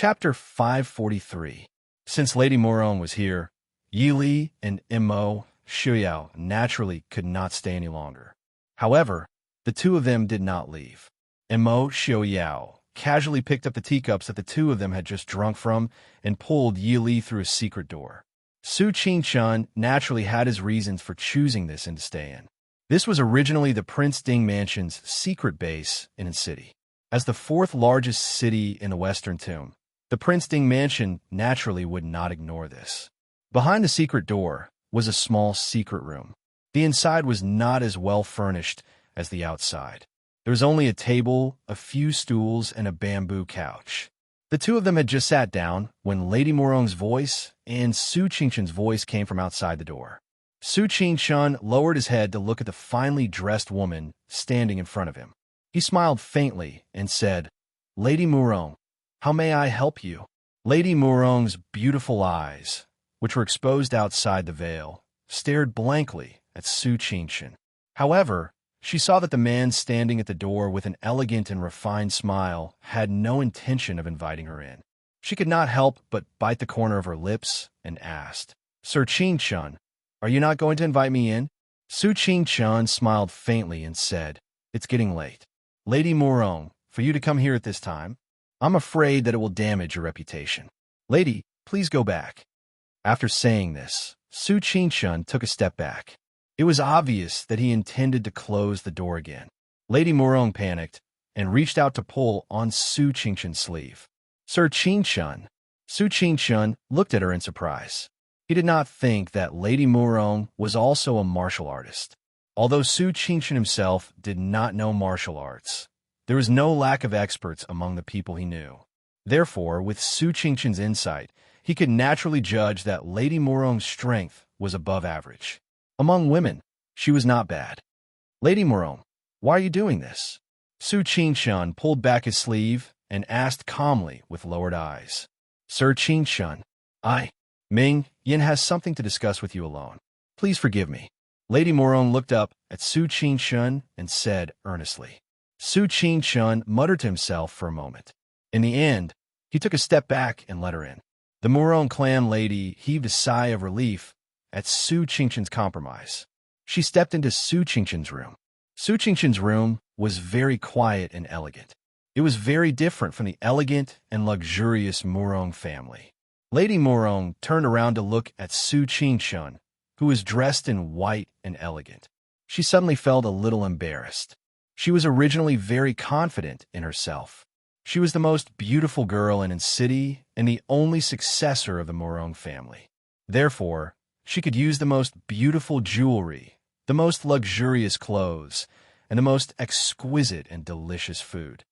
Chapter 543. Since Lady Morong was here, Yi Li and Immo Shuyao naturally could not stay any longer. However, the two of them did not leave. Immo Shuyao casually picked up the teacups that the two of them had just drunk from and pulled Yi Li through a secret door. Su Qingshun naturally had his reasons for choosing this inn to stay in. This was originally the Prince Ding Mansion's secret base in a city. As the fourth largest city in the Western Tomb, the Prince Ding Mansion naturally would not ignore this. Behind the secret door was a small secret room. The inside was not as well furnished as the outside. There was only a table, a few stools, and a bamboo couch. The two of them had just sat down when Lady Morong's voice and Su Qingshun's voice came from outside the door. Su Qingshun lowered his head to look at the finely dressed woman standing in front of him. He smiled faintly and said, "Lady Morong, how may I help you?" Lady Morong's beautiful eyes, which were exposed outside the veil, stared blankly at Su Qingshun. However, she saw that the man standing at the door with an elegant and refined smile had no intention of inviting her in. She could not help but bite the corner of her lips and asked, "Sir Qingshun, are you not going to invite me in?" Su Qingshun smiled faintly and said, "It's getting late. Lady Morong, for you to come here at this time, I'm afraid that it will damage your reputation. Lady, please go back." After saying this, Su Qingshun took a step back. It was obvious that he intended to close the door again. Lady Morong panicked and reached out to pull on Su Qingshun's sleeve. "Sir Qingshun." Su Qingshun looked at her in surprise. He did not think that Lady Morong was also a martial artist. Although Su Qingshun himself did not know martial arts, there was no lack of experts among the people he knew. Therefore, with Su Qingshun's insight, he could naturally judge that Lady Morong's strength was above average. Among women, she was not bad. "Lady Morong, why are you doing this?" Su Qingshun pulled back his sleeve and asked calmly with lowered eyes. "Sir Qingshun, Ming Yin has something to discuss with you alone. Please forgive me." Lady Morong looked up at Su Qingshun and said earnestly. Su Qingshun muttered to himself for a moment. In the end, he took a step back and let her in. The Morong clan lady heaved a sigh of relief at Su Qingshun's compromise. She stepped into Su Qingshun's room. Su Qingshun's room was very quiet and elegant. It was very different from the elegant and luxurious Morong family. Lady Morong turned around to look at Su Qingshun, who was dressed in white and elegant. She suddenly felt a little embarrassed. She was originally very confident in herself. She was the most beautiful girl in the city and the only successor of the Morong family. Therefore, she could use the most beautiful jewelry, the most luxurious clothes, and the most exquisite and delicious food.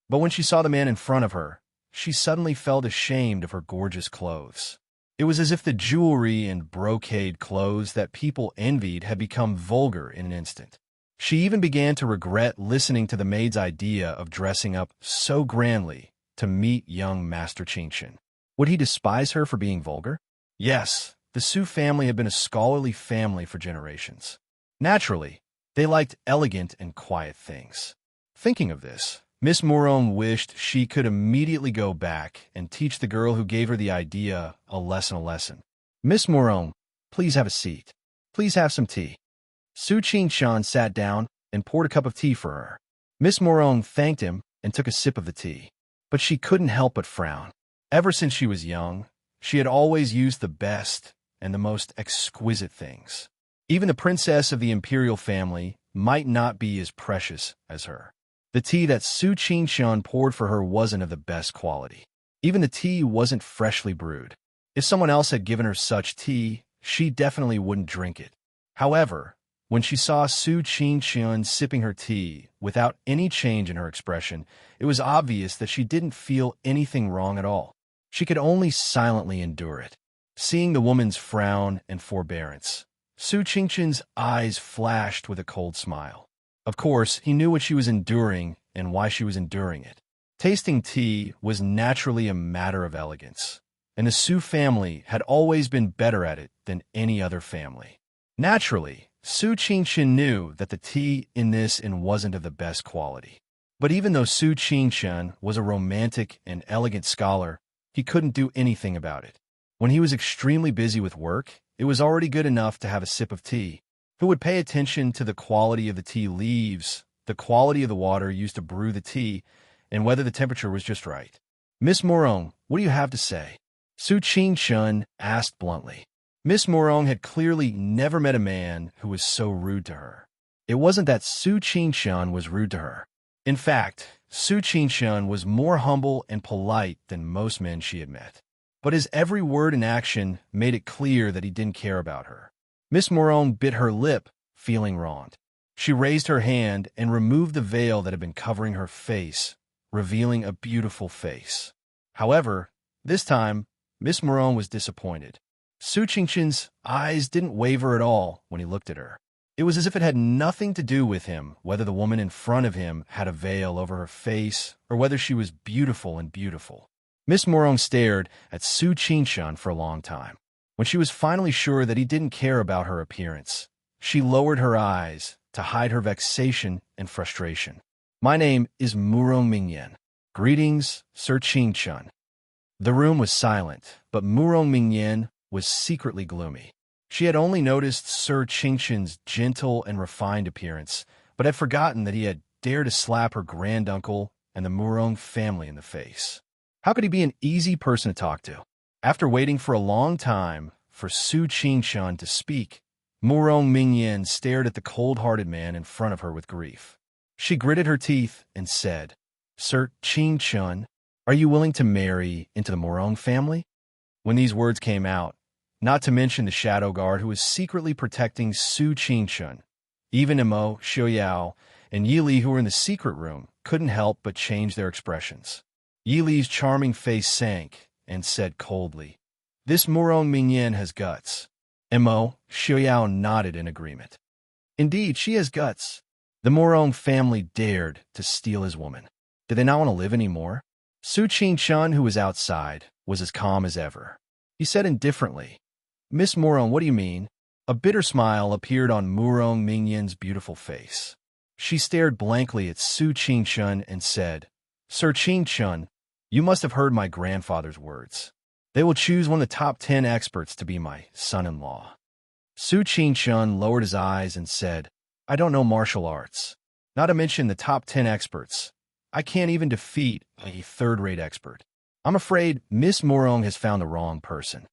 But when she saw the man in front of her, she suddenly felt ashamed of her gorgeous clothes. It was as if the jewelry and brocade clothes that people envied had become vulgar in an instant. She even began to regret listening to the maid's idea of dressing up so grandly to meet young Master Qingshun. Would he despise her for being vulgar? Yes, the Su family had been a scholarly family for generations. Naturally, they liked elegant and quiet things. Thinking of this, Miss Morong wished she could immediately go back and teach the girl who gave her the idea a lesson. "Miss Morong, please have a seat. Please have some tea." Su Qingshun sat down and poured a cup of tea for her. Miss Morong thanked him and took a sip of the tea. But she couldn't help but frown. Ever since she was young, she had always used the best and the most exquisite things. Even the princess of the imperial family might not be as precious as her. The tea that Su Qingshun poured for her wasn't of the best quality. Even the tea wasn't freshly brewed. If someone else had given her such tea, she definitely wouldn't drink it. However, when she saw Su Qingshun sipping her tea without any change in her expression, it was obvious that she didn't feel anything wrong at all. She could only silently endure it. Seeing the woman's frown and forbearance, Su Qingshun's eyes flashed with a cold smile. Of course, he knew what she was enduring and why she was enduring it. Tasting tea was naturally a matter of elegance, and the Su family had always been better at it than any other family. Naturally, Su Qingshun knew that the tea in this inn wasn't of the best quality. But even though Su Qingshun was a romantic and elegant scholar, he couldn't do anything about it. When he was extremely busy with work, it was already good enough to have a sip of tea. Who would pay attention to the quality of the tea leaves, the quality of the water used to brew the tea, and whether the temperature was just right? Miss Morong, what do you have to say? Su Qing-shun asked bluntly. Miss Morong had clearly never met a man who was so rude to her. It wasn't that Su Qing-shun was rude to her. In fact, Su Qing-shun was more humble and polite than most men she had met. But his every word and action made it clear that he didn't care about her. Miss Morong bit her lip, feeling wronged. She raised her hand and removed the veil that had been covering her face, revealing a beautiful face. However, this time, Miss Morong was disappointed. Su Qingshun's eyes didn't waver at all when he looked at her. It was as if it had nothing to do with him whether the woman in front of him had a veil over her face or whether she was beautiful and beautiful. Miss Morong stared at Su Qingshun for a long time. When she was finally sure that he didn't care about her appearance, she lowered her eyes to hide her vexation and frustration. My name is Murong Mingyan. Greetings, Sir Qingshun. The room was silent, but Murong Mingyan was secretly gloomy. She had only noticed Sir Qingshun's gentle and refined appearance, but had forgotten that he had dared to slap her granduncle and the Murong family in the face. How could he be an easy person to talk to? After waiting for a long time for Su Qingshun to speak, Murong Mingyan stared at the cold-hearted man in front of her with grief. She gritted her teeth and said, Sir Qingshun, are you willing to marry into the Murong family? When these words came out, not to mention the shadow guard who was secretly protecting Su Qingshun, even Imo, Xiaoyao, and Yili, who were in the secret room, couldn't help but change their expressions. Yili's charming face sank and said coldly, This Murong Mingyan has guts. Imo, Xiaoyao nodded in agreement. Indeed, she has guts. The Murong family dared to steal his woman. Did they not want to live anymore? Su Qingshun, who was outside, was as calm as ever. He said indifferently, Miss Murong, what do you mean? A bitter smile appeared on Murong Mingyan's beautiful face. She stared blankly at Su Qingshun and said, Sir Qingshun, you must have heard my grandfather's words. They will choose one of the top 10 experts to be my son-in-law. Su Qingshun lowered his eyes and said, I don't know martial arts. Not to mention the top 10 experts. I can't even defeat a third-rate expert. I'm afraid Miss Morong has found the wrong person.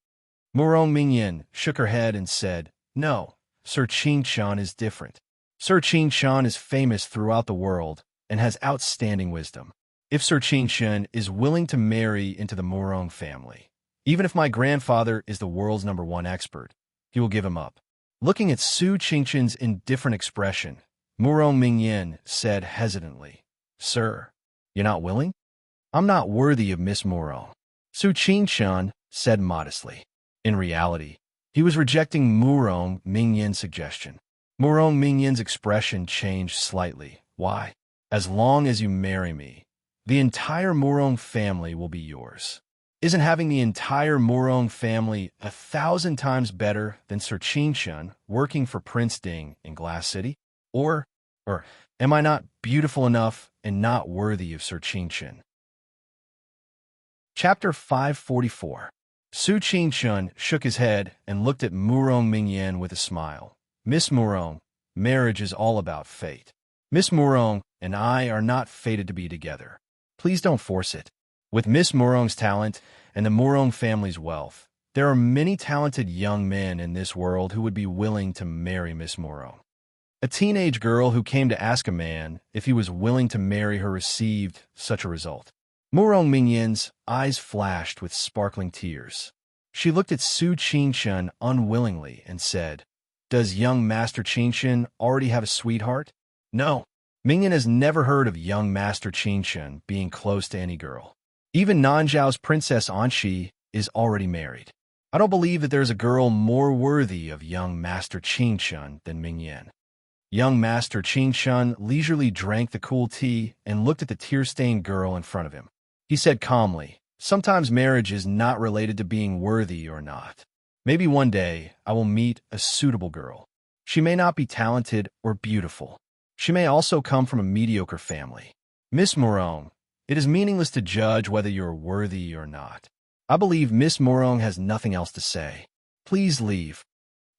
Murong Mingyan shook her head and said, No, Sir Qingshun is different. Sir Qingshun is famous throughout the world and has outstanding wisdom. If Sir Qingshun is willing to marry into the Murong family, even if my grandfather is the world's #1 expert, he will give him up. Looking at Su Qingshun's indifferent expression, Murong Mingyan said hesitantly, Sir, you're not willing? I'm not worthy of Miss Morong. Su Qingshun said modestly. In reality, he was rejecting Murong Mingyan's suggestion. Murong Mingyan's expression changed slightly. Why? As long as you marry me, the entire Murong family will be yours. Isn't having the entire Murong family 1,000 times better than Sir Qingshun working for Prince Ding in Glass City? Or am I not beautiful enough and not worthy of Sir Qingshun? Chapter 544. Su Qingshun shook his head and looked at Murong Mingyan with a smile. Miss Morong, marriage is all about fate. Miss Morong and I are not fated to be together. Please don't force it. With Miss Morong's talent and the Murong family's wealth, there are many talented young men in this world who would be willing to marry Miss Morong. A teenage girl who came to ask a man if he was willing to marry her received such a result. Murong Mingyan's eyes flashed with sparkling tears. She looked at Su Qingshun unwillingly and said, Does young Master Qingshun already have a sweetheart? No. Mingyan has never heard of young Master Qingshun being close to any girl. Even Nanzhao's Princess Anxi is already married. I don't believe that there's a girl more worthy of young Master Qingshun than Mingyan. Young Master Qingshun leisurely drank the cool tea and looked at the tear-stained girl in front of him. He said calmly, Sometimes marriage is not related to being worthy or not. Maybe one day I will meet a suitable girl. She may not be talented or beautiful. She may also come from a mediocre family. Miss Morong, it is meaningless to judge whether you are worthy or not. I believe Miss Morong has nothing else to say. Please leave.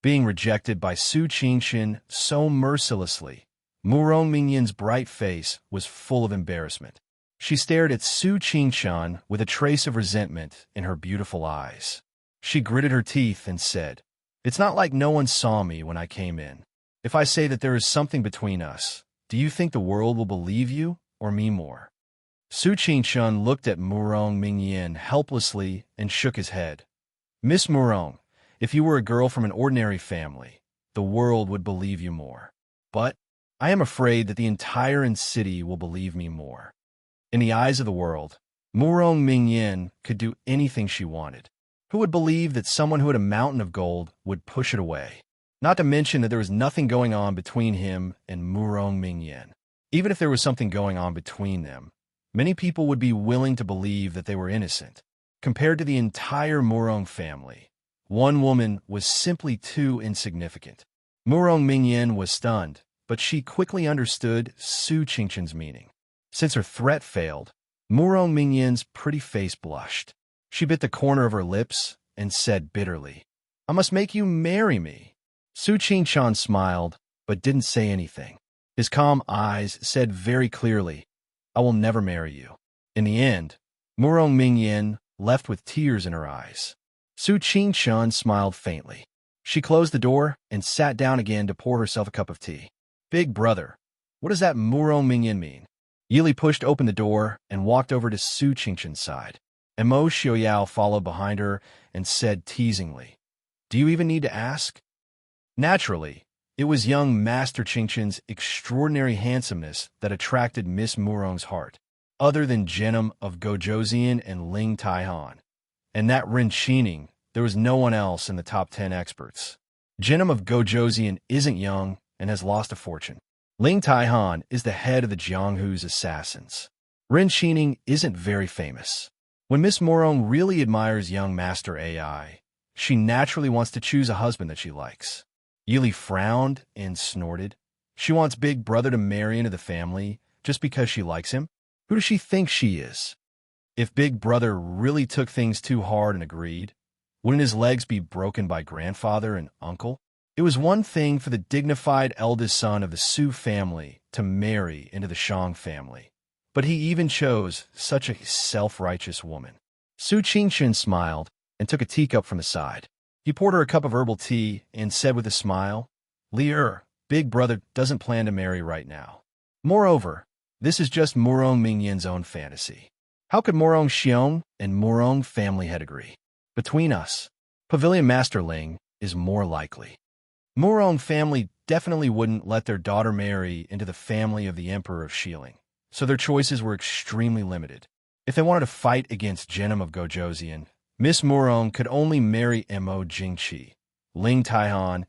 Being rejected by Su Qingshan so mercilessly, Murong Mingyin's bright face was full of embarrassment. She stared at Su Qingshan with a trace of resentment in her beautiful eyes. She gritted her teeth and said, "It's not like no one saw me when I came in. If I say that there is something between us, do you think the world will believe you or me more?" Su Qingshan looked at Murong Mingyin helplessly and shook his head. "Miss Murong, if you were a girl from an ordinary family, the world would believe you more. But I am afraid that the entire city will believe me more." In the eyes of the world, Murong Mingyin could do anything she wanted. Who would believe that someone who had a mountain of gold would push it away? Not to mention that there was nothing going on between him and Murong Mingyin. Even if there was something going on between them, many people would be willing to believe that they were innocent. Compared to the entire Murong family, one woman was simply too insignificant. Murong Mingyin was stunned, but she quickly understood Su Qingshan's meaning. Since her threat failed, Murong Mingyin's pretty face blushed. She bit the corner of her lips and said bitterly, "I must make you marry me." Su Qingshan smiled, but didn't say anything. His calm eyes said very clearly, "I will never marry you." In the end, Murong Mingyin left with tears in her eyes. Su Qingshan smiled faintly. She closed the door and sat down again to pour herself a cup of tea. "Big brother, what does that Murong Mingyin mean?" Yili pushed open the door and walked over to Su Qingshan's side. Mo Xiaoyao followed behind her and said teasingly, "Do you even need to ask?" Naturally, it was young Master Qingshan's extraordinary handsomeness that attracted Miss Murong's heart, other than Genom of Gojoseon and Ling Taihan. And that Ren Qining, there was no one else in the top 10 experts. Genom of Gojoseon isn't young and has lost a fortune. Ling Taihan is the head of the Jianghu's assassins. Ren Qining isn't very famous. When Miss Morong really admires young Master AI, she naturally wants to choose a husband that she likes. Yili frowned and snorted. She wants Big Brother to marry into the family just because she likes him? Who does she think she is? If Big Brother really took things too hard and agreed, wouldn't his legs be broken by grandfather and uncle? It was one thing for the dignified eldest son of the Su family to marry into the Shang family, but he even chose such a self-righteous woman. Su Qingshan smiled and took a teacup from the side. He poured her a cup of herbal tea and said with a smile, "Li Big Brother doesn't plan to marry right now. Moreover, this is just Murong Mingyin's own fantasy. How could Murong Xiong and Murong family head agree? Between us, Pavilion Master Ling is more likely. Murong family definitely wouldn't let their daughter marry into the family of the Emperor of Xiling, so their choices were extremely limited. If they wanted to fight against Genom of Gojoseon, Miss Murong could only marry Mo Jingqi, Ling Taihan,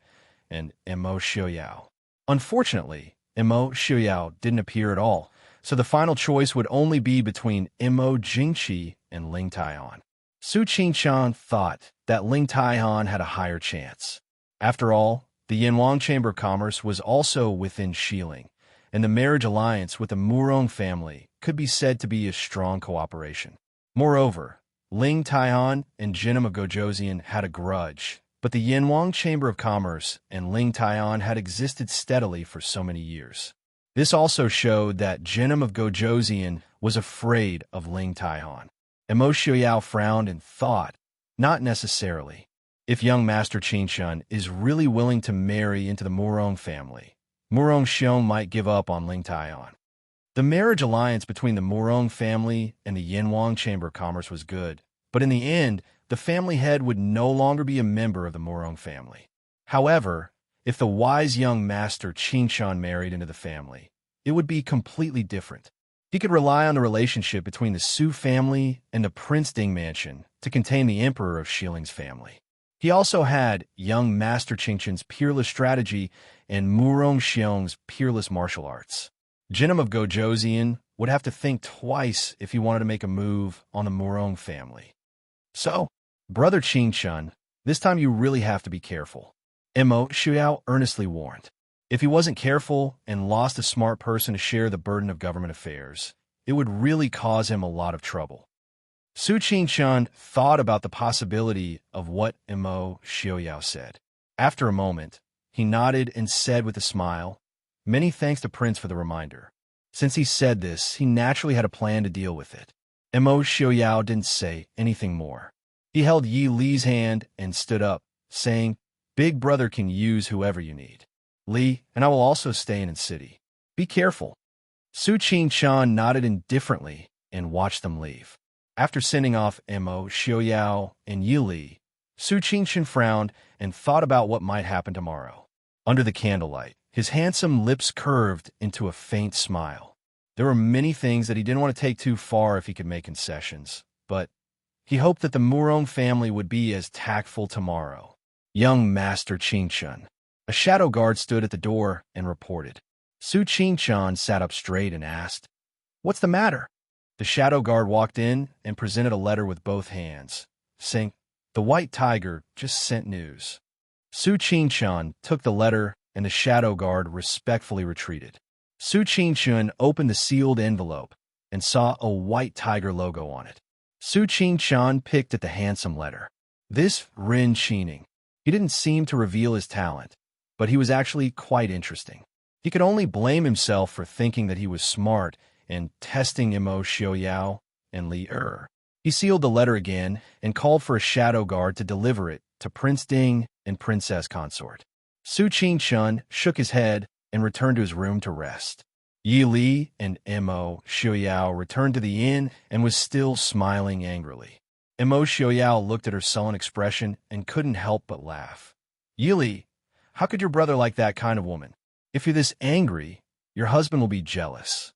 and Mo Xiaoyao. Unfortunately, Mo Xiaoyao didn't appear at all, so the final choice would only be between Mo Jingqi and Ling Taihan. Su Qingshan thought that Ling Taihan had a higher chance. After all, the Yanwang Chamber of Commerce was also within Xiling, and the marriage alliance with the Murong family could be said to be a strong cooperation. Moreover, Ling Taihan and Genom of Gojoseon had a grudge, but the Yanwang Chamber of Commerce and Ling Taihan had existed steadily for so many years. This also showed that Genom of Gojoseon was afraid of Ling Taihan. Mo Xiaoyao frowned and thought, not necessarily. If young Master Qingshan is really willing to marry into the Murong family, Murong Xiong might give up on Ling Taihan. The marriage alliance between the Murong family and the Yanwang Chamber of Commerce was good, but in the end, the family head would no longer be a member of the Murong family. However, if the wise young Master Qingshan married into the family, it would be completely different. He could rely on the relationship between the Su family and the Prince Ding Mansion to contain the Emperor of Shiling's family. He also had young Master Qingshan's peerless strategy and Murong Xiong's peerless martial arts. Genom of Gojoseon would have to think twice if he wanted to make a move on the Murong family. So, Brother Qingshan, this time you really have to be careful. Mo Xiaoyao earnestly warned. If he wasn't careful and lost a smart person to share the burden of government affairs, it would really cause him a lot of trouble. Su Qingshun thought about the possibility of what Mo Xiaoyao said. After a moment, he nodded and said with a smile, "Many thanks to Prince for the reminder." Since he said this, he naturally had a plan to deal with it. Mo Xiaoyao didn't say anything more. He held Yi Li's hand and stood up, saying, "Big brother can use whoever you need. Li, and I will also stay in the city. Be careful." Su Qingshun nodded indifferently and watched them leave. After sending off Mo Xiaoyao and Yi Li, Su Qingshun frowned and thought about what might happen tomorrow. Under the candlelight, his handsome lips curved into a faint smile. There were many things that he didn't want to take too far if he could make concessions, but he hoped that the Murong family would be as tactful tomorrow. Young Master Qingshun. A shadow guard stood at the door and reported. Su Qingshun sat up straight and asked, "What's the matter?" The shadow guard walked in and presented a letter with both hands, saying, "The White Tiger just sent news." Su Qingshun took the letter and the shadow guard respectfully retreated. Su Qingshun opened the sealed envelope and saw a White Tiger logo on it. Su Qingshun picked at the handsome letter. This Ren Qining. He didn't seem to reveal his talent, but he was actually quite interesting. He could only blame himself for thinking that he was smart and testing Mo Xiaoyao and Li Er. He sealed the letter again and called for a shadow guard to deliver it to Prince Ding and Princess Consort. Su Qingshun shook his head and returned to his room to rest. Yi Li and Mo Xiaoyao returned to the inn and was still smiling angrily. Mo Xiaoyao looked at her sullen expression and couldn't help but laugh. "Yi Li, how could your brother like that kind of woman? If you're this angry, your husband will be jealous."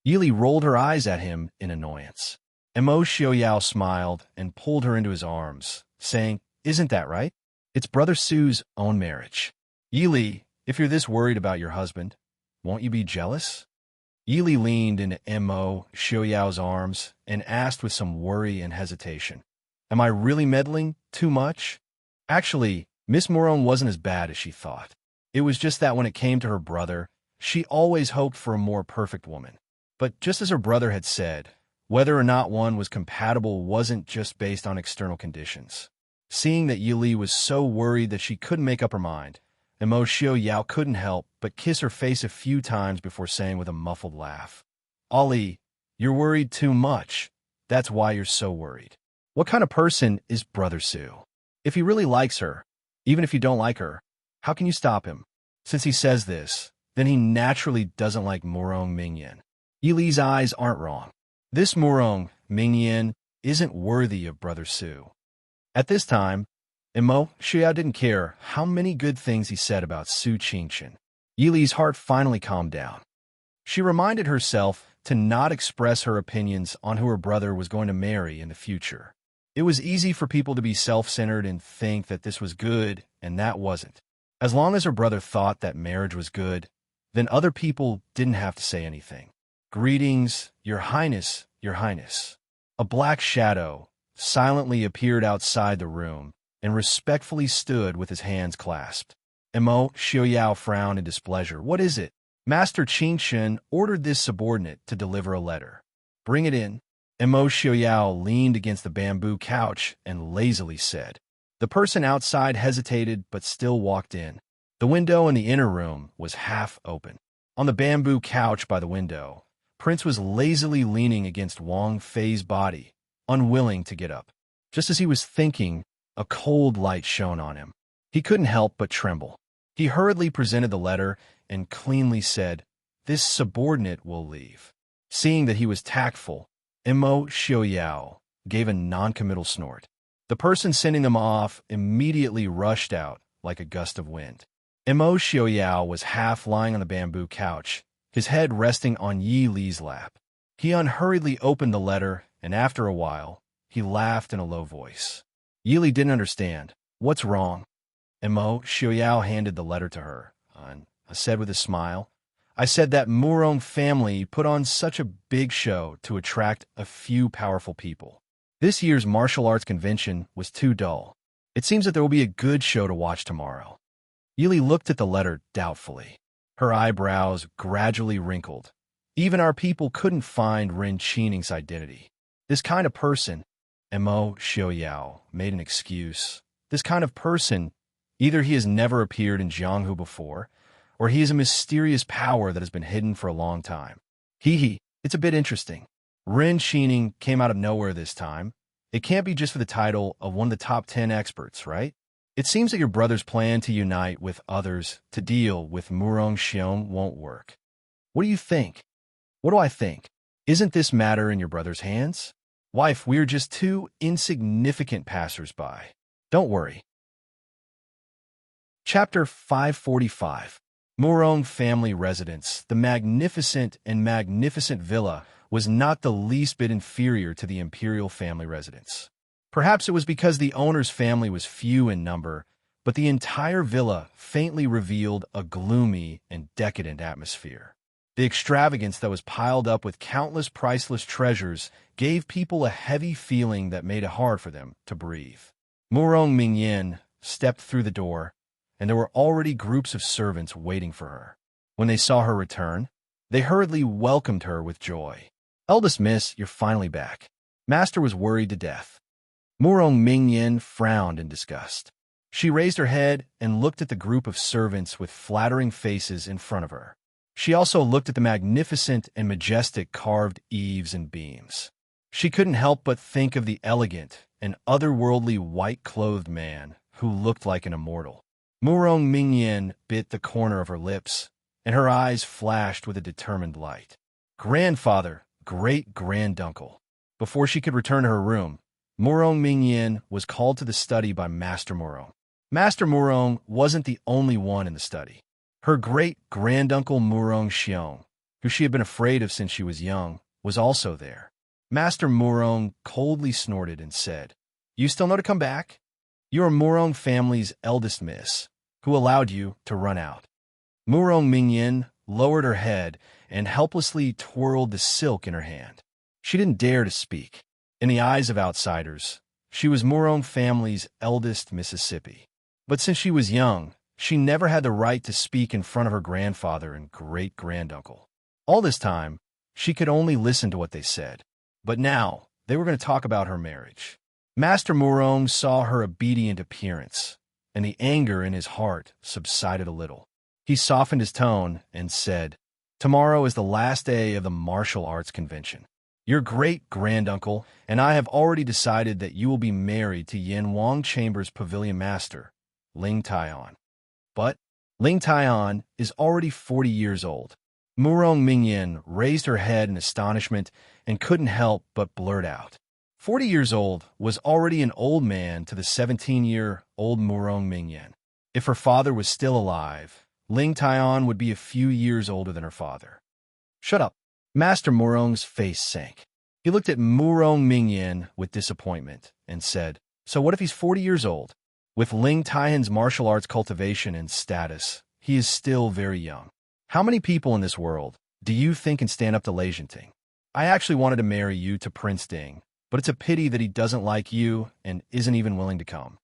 Yi Li rolled her eyes at him in annoyance. Mo Xiaoyao smiled and pulled her into his arms, saying, "Isn't that right? It's Brother Su's own marriage. Yi Li, if you're this worried about your husband, won't you be jealous?" Yi Li leaned into Mo Xiaoyao's arms and asked with some worry and hesitation, "Am I really meddling too much?" Actually, Miss Moron wasn't as bad as she thought. It was just that when it came to her brother, she always hoped for a more perfect woman. But just as her brother had said, whether or not one was compatible wasn't just based on external conditions. Seeing that Yi Li was so worried that she couldn't make up her mind, Mo Xiaoyao couldn't help but kiss her face a few times before saying with a muffled laugh, "Ali, you're worried too much. That's why you're so worried. What kind of person is Brother Su? If he really likes her, even if you don't like her, how can you stop him? Since he says this, then he naturally doesn't like Murong Mingyan. Yi Li's eyes aren't wrong. This Murong Mingyan isn't worthy of Brother Su." At this time, Mo Xiaoyao didn't care how many good things he said about Su Qingshun. Yi Li's heart finally calmed down. She reminded herself to not express her opinions on who her brother was going to marry in the future. It was easy for people to be self-centered and think that this was good and that wasn't. As long as her brother thought that marriage was good, then other people didn't have to say anything. "Greetings, Your Highness, Your Highness." A black shadow silently appeared outside the room and respectfully stood with his hands clasped. Mo Xiaoyao frowned in displeasure. "What is it?" "Master Qingshun ordered this subordinate to deliver a letter." "Bring it in." Mo Xiaoyao leaned against the bamboo couch and lazily said. The person outside hesitated but still walked in. The window in the inner room was half open. On the bamboo couch by the window, Prince was lazily leaning against Wang Fei's body, unwilling to get up. Just as he was thinking, a cold light shone on him. He couldn't help but tremble. He hurriedly presented the letter and cleanly said, "This subordinate will leave." Seeing that he was tactful, Mo Xiaoyao gave a noncommittal snort. The person sending them off immediately rushed out like a gust of wind. Mo Xiaoyao was half lying on the bamboo couch, his head resting on Yi Li's lap. He unhurriedly opened the letter, and after a while, he laughed in a low voice. Yi Li didn't understand. "What's wrong?" Mo Xiaoyao handed the letter to her, and said with a smile, "I said that Murong family put on such a big show to attract a few powerful people. This year's martial arts convention was too dull. It seems that there will be a good show to watch tomorrow." Yi Li looked at the letter doubtfully. Her eyebrows gradually wrinkled. Even our people couldn't find Ren Qining's identity. This kind of person, Mo Xiaoyao made an excuse. This kind of person, either he has never appeared in Jianghu before, or he is a mysterious power that has been hidden for a long time. It's a bit interesting. Ren Xining came out of nowhere this time. It can't be just for the title of one of the top 10 experts, right? It seems that your brother's plan to unite with others to deal with Murong Xiong won't work. What do you think? What do I think? Isn't this matter in your brother's hands? Wife, we're just two insignificant passers-by. Don't worry. Chapter 545. Murong Family Residence. The magnificent villa was not the least bit inferior to the imperial family residence. Perhaps it was because the owner's family was few in number, but the entire villa faintly revealed a gloomy and decadent atmosphere. The extravagance that was piled up with countless priceless treasures gave people a heavy feeling that made it hard for them to breathe. Murong Mingyan stepped through the door, and there were already groups of servants waiting for her. When they saw her return, they hurriedly welcomed her with joy. "Eldest miss, you're finally back." Master was worried to death. Murong Mingyan frowned in disgust. She raised her head and looked at the group of servants with flattering faces in front of her. She also looked at the magnificent and majestic carved eaves and beams. She couldn't help but think of the elegant and otherworldly white-clothed man who looked like an immortal. Murong Mingyan bit the corner of her lips, and her eyes flashed with a determined light. Grandfather, great-granduncle. Before she could return to her room, Murong Mingyan was called to the study by Master Murong. Master Murong wasn't the only one in the study. Her great-granduncle Murong Xiong, who she had been afraid of since she was young, was also there. Master Murong coldly snorted and said, "You still know to come back? You are Murong family's eldest miss, who allowed you to run out." Murong Mingyan lowered her head and helplessly twirled the silk in her hand. She didn't dare to speak. In the eyes of outsiders, she was Murong family's eldest Mississippi. But since she was young, she never had the right to speak in front of her grandfather and great-granduncle. All this time, she could only listen to what they said. But now, they were going to talk about her marriage. Master Murong saw her obedient appearance, and the anger in his heart subsided a little. He softened his tone and said, "Tomorrow is the last day of the martial arts convention. Your great-granduncle and I have already decided that you will be married to Yin Wang Chamber's pavilion master, Ling Taian. But Ling Taian is already 40 years old." Murong Mingyan raised her head in astonishment and couldn't help but blurt out. 40 years old was already an old man to the 17-year-old Murong Mingyan. If her father was still alive, Ling Taian would be a few years older than her father. "Shut up." Master Murong's face sank. He looked at Murong Mingyan with disappointment and said, "So what if he's 40 years old? With Ling Taihan's martial arts cultivation and status, he is still very young. How many people in this world do you think can stand up to Lei Jinting? I actually wanted to marry you to Prince Ding, but it's a pity that he doesn't like you and isn't even willing to come."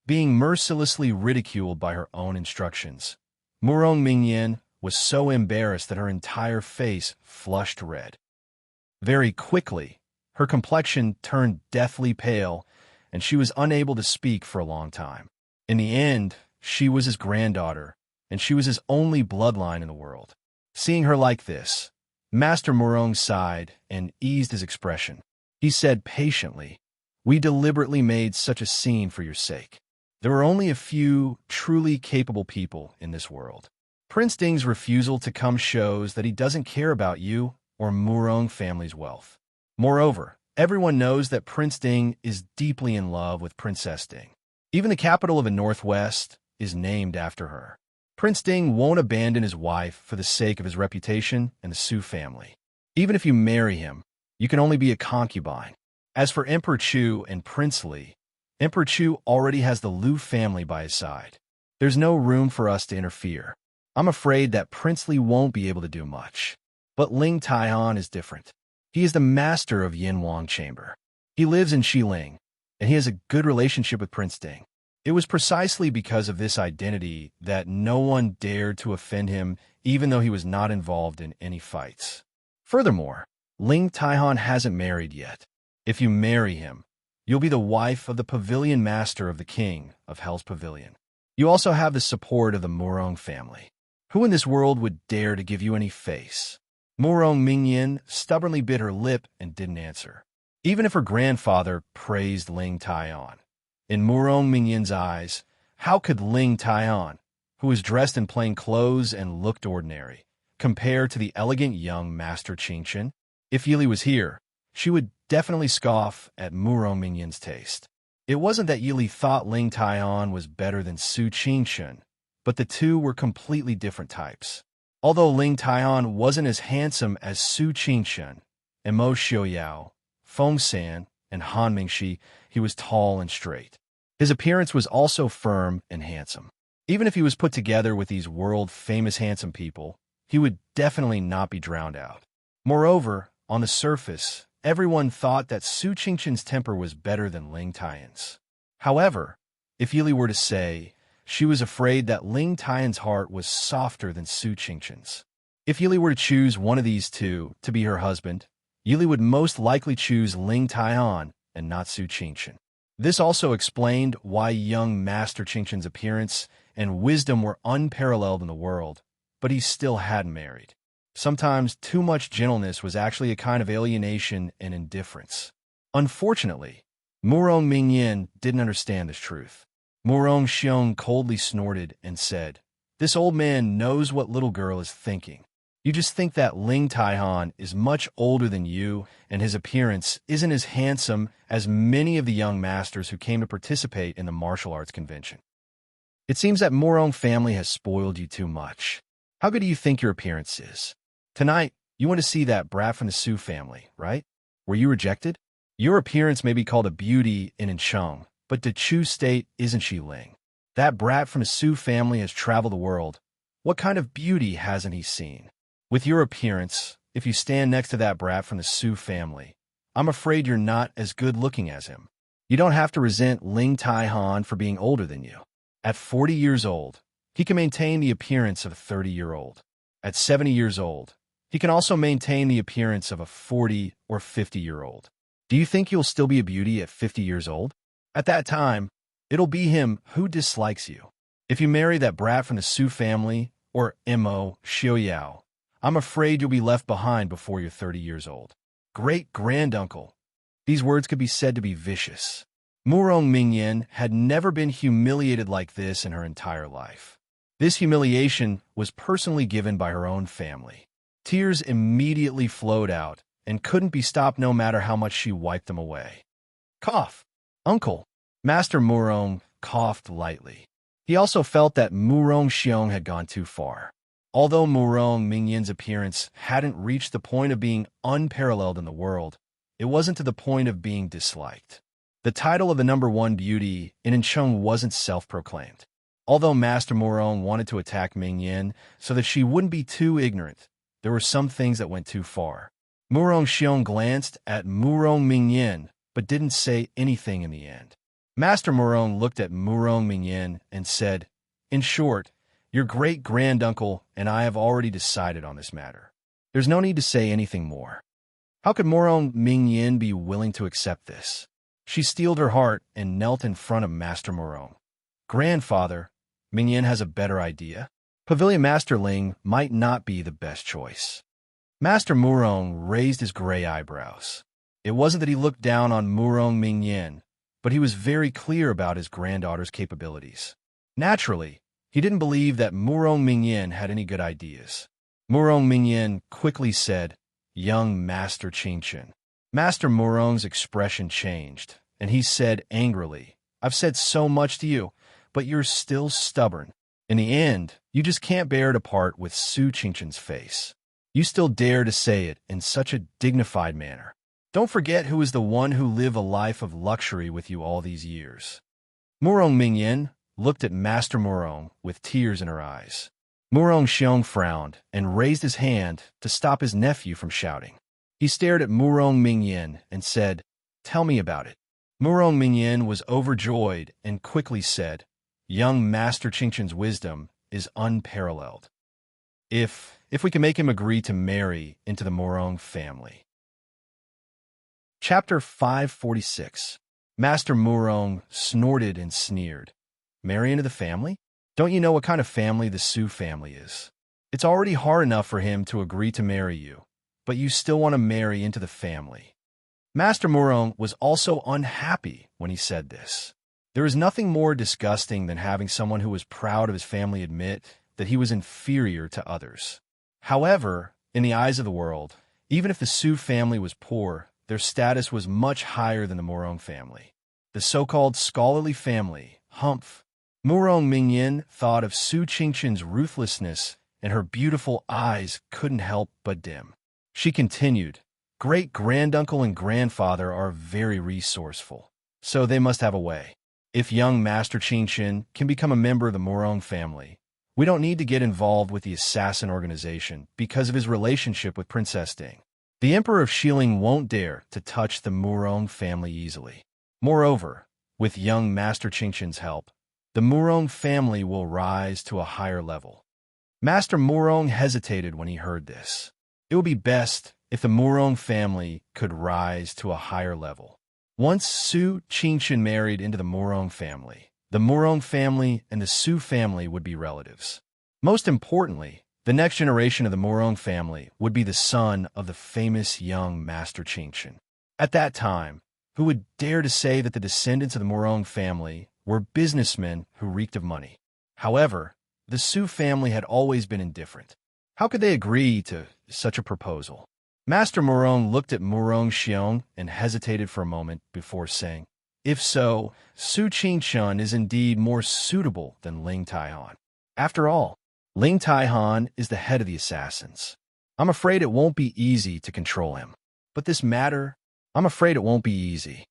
Being mercilessly ridiculed by her own instructions, Murong Mingyan was so embarrassed that her entire face flushed red. Very quickly, her complexion turned deathly pale, and she was unable to speak for a long time. In the end, she was his granddaughter, and she was his only bloodline in the world. Seeing her like this, Master Murong sighed and eased his expression. He said patiently, "We deliberately made such a scene for your sake. There are only a few truly capable people in this world. Prince Ding's refusal to come shows that he doesn't care about you or Murong family's wealth. Moreover, everyone knows that Prince Ding is deeply in love with Princess Ding. Even the capital of the Northwest is named after her. Prince Ding won't abandon his wife for the sake of his reputation and the Su family. Even if you marry him, you can only be a concubine. As for Emperor Chu and Prince Li, Emperor Chu already has the Lu family by his side. There's no room for us to interfere. I'm afraid that Prince Li won't be able to do much. But Ling Taihan is different. He is the master of Yin Wang Chamber. He lives in Xiling, and he has a good relationship with Prince Ding. It was precisely because of this identity that no one dared to offend him, even though he was not involved in any fights. Furthermore, Ling Taihan hasn't married yet. If you marry him, You'll be the wife of the pavilion master of the king of Hell's Pavilion. You also have the support of the Murong family. Who in this world would dare to give you any face? Murong Mingyin stubbornly bit her lip and didn't answer, even if her grandfather praised Ling Taian. In Murong Mingyin's eyes, how could Ling Taian, who was dressed in plain clothes and looked ordinary, compare to the elegant young Master Qingchen? If Yili was here, she would definitely scoff at Murong Mingyin's taste. It wasn't that Yili thought Ling Taian was better than Su Qingchen, but the two were completely different types. Although Ling Taian wasn't as handsome as Su Qingchen, and Mo Xiaoyao, Feng San, and Han Mingxi, he was tall and straight. His appearance was also firm and handsome. Even if he was put together with these world-famous handsome people, he would definitely not be drowned out. Moreover, on the surface, everyone thought that Su Qingchen's temper was better than Ling Taiyan's. However, if Yili were to say, she was afraid that Ling Taiyan's heart was softer than Su Qingchen's. If Yili were to choose one of these two to be her husband, Yili would most likely choose Ling Taiyan and not Su Qingchen. This also explained why young Master Qingchen's appearance and wisdom were unparalleled in the world, but he still hadn't married. Sometimes too much gentleness was actually a kind of alienation and indifference. Unfortunately, Murong Mingyin didn't understand this truth. Murong Xiong coldly snorted and said, "This old man knows what little girl is thinking. You just think that Ling Taihan is much older than you, and his appearance isn't as handsome as many of the young masters who came to participate in the martial arts convention. It seems that Murong family has spoiled you too much. How good do you think your appearance is? Tonight, you want to see that brat from the Su family, right? Were you rejected? Your appearance may be called a beauty in Encheng, but to Chu State, isn't she Ling? That brat from the Su family has traveled the world. What kind of beauty hasn't he seen? With your appearance, if you stand next to that brat from the Su family, I'm afraid you're not as good-looking as him. You don't have to resent Ling Taihan for being older than you. At 40 years old, he can maintain the appearance of a 30-year-old. At 70 years old, he can also maintain the appearance of a 40 or 50-year-old. Do you think you'll still be a beauty at 50 years old? At that time, it'll be him who dislikes you. If you marry that brat from the Su family or Mo Xiaoyao, I'm afraid you'll be left behind before you're 30 years old. Great-granduncle." These words could be said to be vicious. Murong Mingyin had never been humiliated like this in her entire life. This humiliation was personally given by her own family. Tears immediately flowed out and couldn't be stopped no matter how much she wiped them away. "Cough. Uncle." Master Murong coughed lightly. He also felt that Murong Xiong had gone too far. Although Murong Mingyin's appearance hadn't reached the point of being unparalleled in the world, it wasn't to the point of being disliked. The title of the #1 beauty in Encheng wasn't self-proclaimed. Although Master Murong wanted to attack Mingyin so that she wouldn't be too ignorant, there were some things that went too far. Murong Xiong glanced at Murong Mingyin, but didn't say anything in the end. Master Murong looked at Murong Mingyin and said, "In short, your great-granduncle and I have already decided on this matter. There's no need to say anything more." How could Murong Mingyin be willing to accept this? She steeled her heart and knelt in front of Master Murong. "Grandfather, Mingyin has a better idea. Pavilion Master Ling might not be the best choice." Master Murong raised his gray eyebrows. It wasn't that he looked down on Murong Mingyin, but he was very clear about his granddaughter's capabilities. Naturally, he didn't believe that Murong Mingyin had any good ideas. Murong Mingyin quickly said, "Young Master Qingchen." Master Murong's expression changed, and he said angrily, "I've said so much to you, but you're still stubborn. In the end, you just can't bear to part with Su Qingchen's face. You still dare to say it in such a dignified manner. Don't forget who is the one who lived a life of luxury with you all these years." Murong Mingyin looked at Master Murong with tears in her eyes. Murong Xiong frowned and raised his hand to stop his nephew from shouting. He stared at Murong Mingyin and said, "Tell me about it." Murong Mingyin was overjoyed and quickly said, "Young Master Qingchen's wisdom is unparalleled. If we can make him agree to marry into the Murong family." Chapter 546. Master Murong snorted and sneered. Marry into the family? Don't you know what kind of family the Su family is? It's already hard enough for him to agree to marry you, but you still want to marry into the family. Master Murong was also unhappy when he said this. There is nothing more disgusting than having someone who was proud of his family admit that he was inferior to others. However, in the eyes of the world, even if the Su family was poor, their status was much higher than the Murong family. The so-called scholarly family, Humph. Murong Mingyin thought of Su Qingqian's ruthlessness, and her beautiful eyes couldn't help but dim. She continued, Great-granduncle and grandfather are very resourceful, so they must have a way. If young Master Qingqian can become a member of the Murong family, we don't need to get involved with the assassin organization because of his relationship with Princess Ding. The Emperor of Xiling won't dare to touch the Murong family easily. Moreover, with young Master Qingqian's help, the Murong family will rise to a higher level. Master Murong hesitated when he heard this. It would be best if the Murong family could rise to a higher level. Once Su Qingqian married into the Murong family and the Su family would be relatives. Most importantly, the next generation of the Murong family would be the son of the famous young Master Qingqian. At that time, who would dare to say that the descendants of the Murong family were businessmen who reeked of money? However, the Su family had always been indifferent. How could they agree to such a proposal? Master Murong looked at Murong Xiong and hesitated for a moment before saying, If so, Su Qingqian is indeed more suitable than Ling Taihan. After all, Ling Taihan is the head of the assassins. I'm afraid it won't be easy to control him. But this matter, I'm afraid it won't be easy.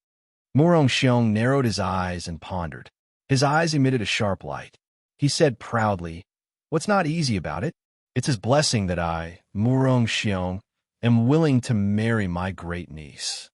Murong Xiong narrowed his eyes and pondered. His eyes emitted a sharp light. He said proudly, What's not easy about it? It's his blessing that I, Murong Xiong, am willing to marry my great niece.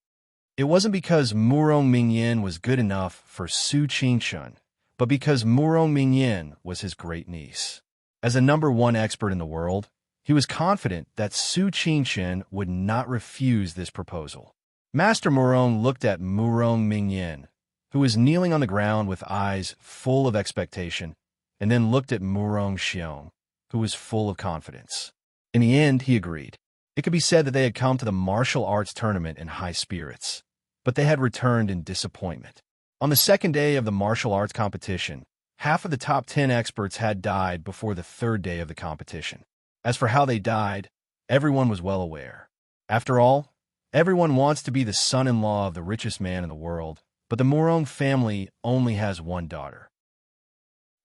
It wasn't because Murong Mingyin was good enough for Su Qingqian, but because Murong Mingyin was his great niece. As a #1 expert in the world, he was confident that Su Qingqian would not refuse this proposal. Master Murong looked at Murong Mingyin, who was kneeling on the ground with eyes full of expectation, and then looked at Murong Xiong, who was full of confidence. In the end, he agreed. It could be said that they had come to the martial arts tournament in high spirits, but they had returned in disappointment. On the second day of the martial arts competition, half of the top 10 experts had died before the third day of the competition. As for how they died, everyone was well aware. After all, everyone wants to be the son-in-law of the richest man in the world, but the Murong family only has one daughter.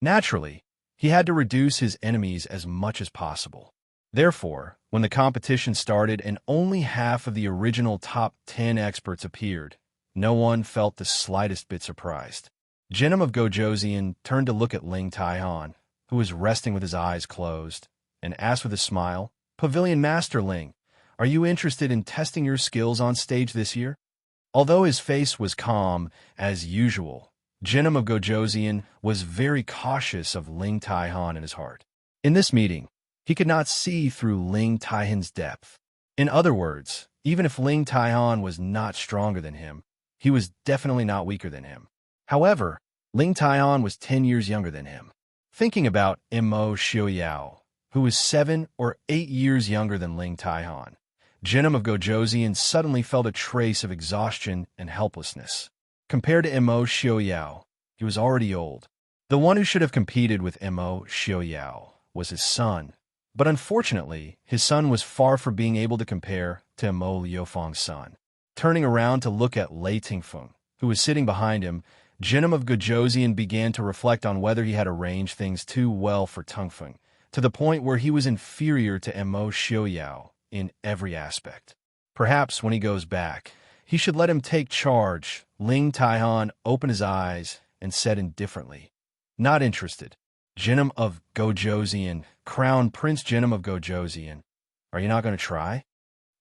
Naturally, he had to reduce his enemies as much as possible. Therefore, when the competition started and only half of the original top 10 experts appeared, no one felt the slightest bit surprised. Genom of Gojoseon turned to look at Ling Taihan, who was resting with his eyes closed, and asked with a smile, Pavilion Master Ling, are you interested in testing your skills on stage this year? Although his face was calm, as usual, Genom of Gojoseon was very cautious of Ling Taihan in his heart. In this meeting, he could not see through Ling Taihan's depth. In other words, even if Ling Taihan was not stronger than him, he was definitely not weaker than him. However, Ling Taihan was 10 years younger than him. Thinking about Mo Xiaoyao, who was 7 or 8 years younger than Ling Taihan, Genom of Gojoseon suddenly felt a trace of exhaustion and helplessness. Compared to Mo Xiaoyao, he was already old. The one who should have competed with Mo Xiaoyao was his son, but unfortunately, his son was far from being able to compare to Mo Liufeng's son. Turning around to look at Lei Tingfeng, who was sitting behind him, Genom of Gojoseon began to reflect on whether he had arranged things too well for Tungfeng, to the point where he was inferior to Mo Xiaoyao in every aspect. Perhaps when he goes back, he should let him take charge. Ling Taihan opened his eyes and said indifferently, Not interested. Genom of Gojoseon, Crown Prince Genom of Gojoseon, are you not going to try?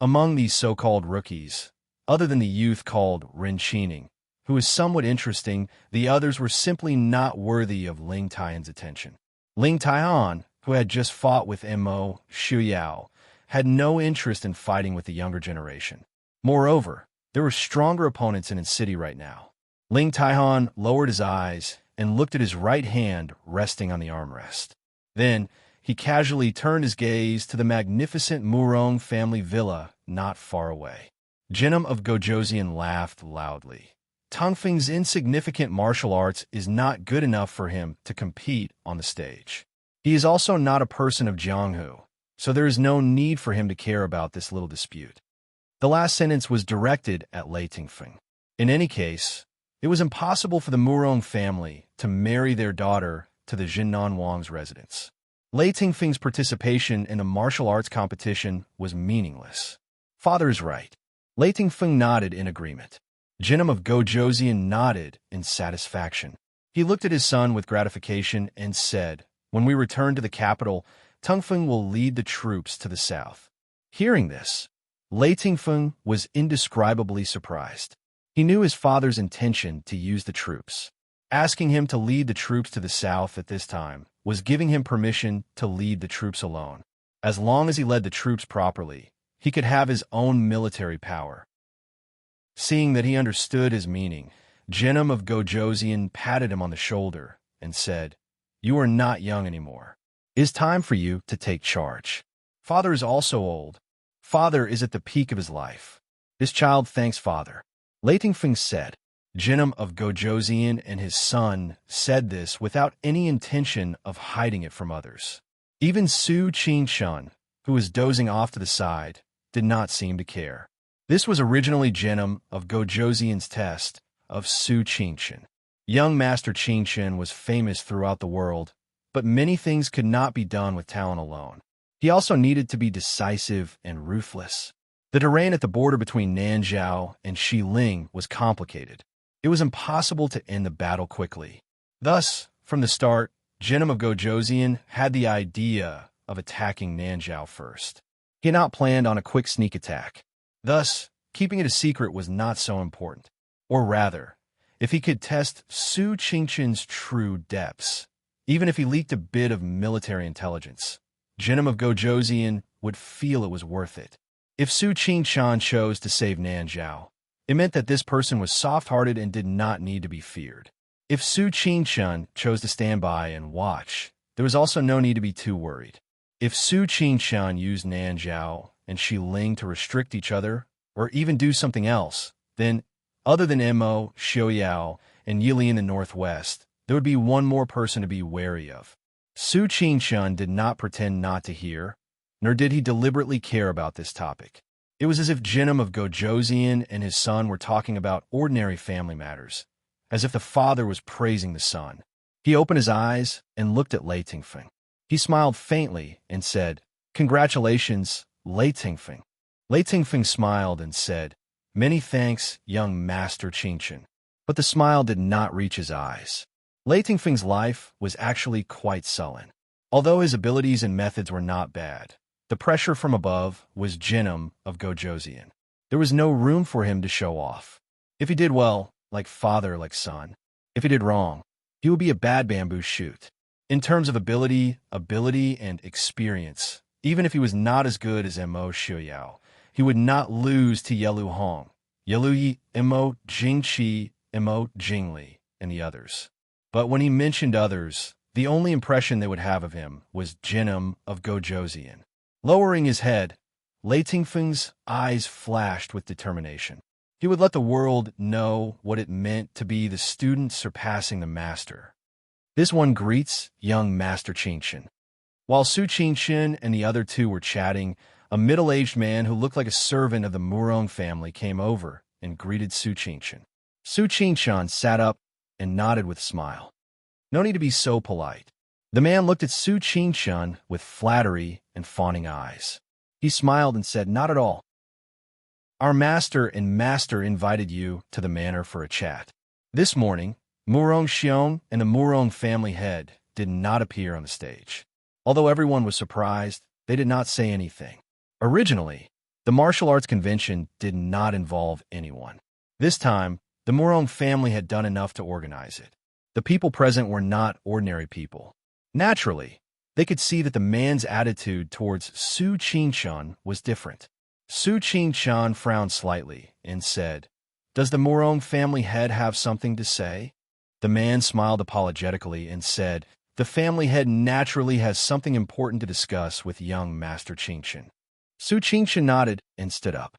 Among these so-called rookies, other than the youth called Ren Qining, who is somewhat interesting, the others were simply not worthy of Ling Taihan's attention. Ling Taihan, who had just fought with Mo Xiaoyao, had no interest in fighting with the younger generation. Moreover, there were stronger opponents in his city right now. Ling Taihan lowered his eyes and looked at his right hand resting on the armrest. Then, he casually turned his gaze to the magnificent Murong family villa not far away. Jinnum of Gojoseon laughed loudly. Tongfeng's insignificant martial arts is not good enough for him to compete on the stage. He is also not a person of Jianghu, so there is no need for him to care about this little dispute. The last sentence was directed at Lei Tingfeng. In any case, it was impossible for the Murong family to marry their daughter to the Jinnan Wang's residence. Lei Tingfeng's participation in the martial arts competition was meaningless. Father is right. Lei Tingfeng nodded in agreement. Jinnum of Gojoseon nodded in satisfaction. He looked at his son with gratification and said, "When we return to the capital, Tongfeng will lead the troops to the south." Hearing this, Lei Tingfeng was indescribably surprised. He knew his father's intention to use the troops. Asking him to lead the troops to the south at this time was giving him permission to lead the troops alone. As long as he led the troops properly, he could have his own military power. Seeing that he understood his meaning, Jinnum of Gojoseon patted him on the shoulder and said, "You are not young anymore. It is time for you to take charge. Father is also old. Father is at the peak of his life. This child thanks father." Lei Tingfeng said. Jinnum of Gojoseon and his son said this without any intention of hiding it from others. Even Su Qingshan, who was dozing off to the side, did not seem to care. This was originally Jinnum of Gojoseon's test of Su Qingshan. Young Master Qingshan was famous throughout the world, but many things could not be done with talent alone. He also needed to be decisive and ruthless. The terrain at the border between Nanzhao and Xiling was complicated. It was impossible to end the battle quickly. Thus, from the start, Jinnum of Gojoseon had the idea of attacking Nanzhao first. He had not planned on a quick sneak attack. Thus, keeping it a secret was not so important. Or rather, if he could test Su Qingshan's true depths, even if he leaked a bit of military intelligence, Jinnum of Gojoseon would feel it was worth it. If Su Qingshan chose to save Nanzhao, it meant that this person was soft-hearted and did not need to be feared. If Su Qingshan chose to stand by and watch, there was also no need to be too worried. If Su Qingshan used Nanzhao and Xiling to restrict each other, or even do something else, then, other than Mo, Xiaoyao, and Yili in the northwest, there would be one more person to be wary of. Su Qingshan did not pretend not to hear, nor did he deliberately care about this topic. It was as if Jinnum of Gojoseon and his son were talking about ordinary family matters, as if the father was praising the son. He opened his eyes and looked at Lei Tingfeng. He smiled faintly and said, "Congratulations, Lei Tingfeng." Lei Tingfeng smiled and said, "Many thanks, young Master Qingshan." But the smile did not reach his eyes. Lei Tingfeng's life was actually quite sullen. Although his abilities and methods were not bad, the pressure from above was Jinnum of Gojoseon. There was no room for him to show off. If he did well, like father, like son. If he did wrong, he would be a bad bamboo shoot. In terms of ability, and experience, even if he was not as good as Mo Xiaoyao, he would not lose to Yelu Hong, Yelu Yi, Mo Jingqi, Mo Jingli, and the others. But when he mentioned others, the only impression they would have of him was Jinnum of Gojoseon. Lowering his head, Lei Tingfeng's eyes flashed with determination. He would let the world know what it meant to be the student surpassing the master. This one greets young Master Qingshan. While Su Qingshan and the other two were chatting, a middle-aged man who looked like a servant of the Murong family came over and greeted Su Qingshan. Su Qingshan sat up and nodded with a smile. No need to be so polite. The man looked at Su Qingshan with flattery and fawning eyes. He smiled and said, "Not at all. Our master invited you to the manor for a chat. This morning, Murong Xiong and the Murong family head did not appear on the stage. Although everyone was surprised, they did not say anything. Originally, the martial arts convention did not involve anyone. This time, the Murong family had done enough to organize it. The people present were not ordinary people. Naturally, they could see that the man's attitude towards Su Qingshan was different. Su Qingshan frowned slightly and said, Does the Morong family head have something to say? The man smiled apologetically and said, the family head naturally has something important to discuss with young Master Qingshan. Su Qingshan nodded and stood up.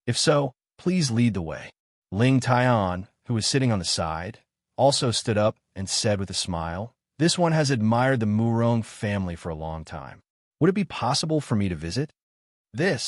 If so, please lead the way. Ling Taian, who was sitting on the side, also stood up and said with a smile, this one has admired the Morong family for a long time. Would it be possible for me to visit? The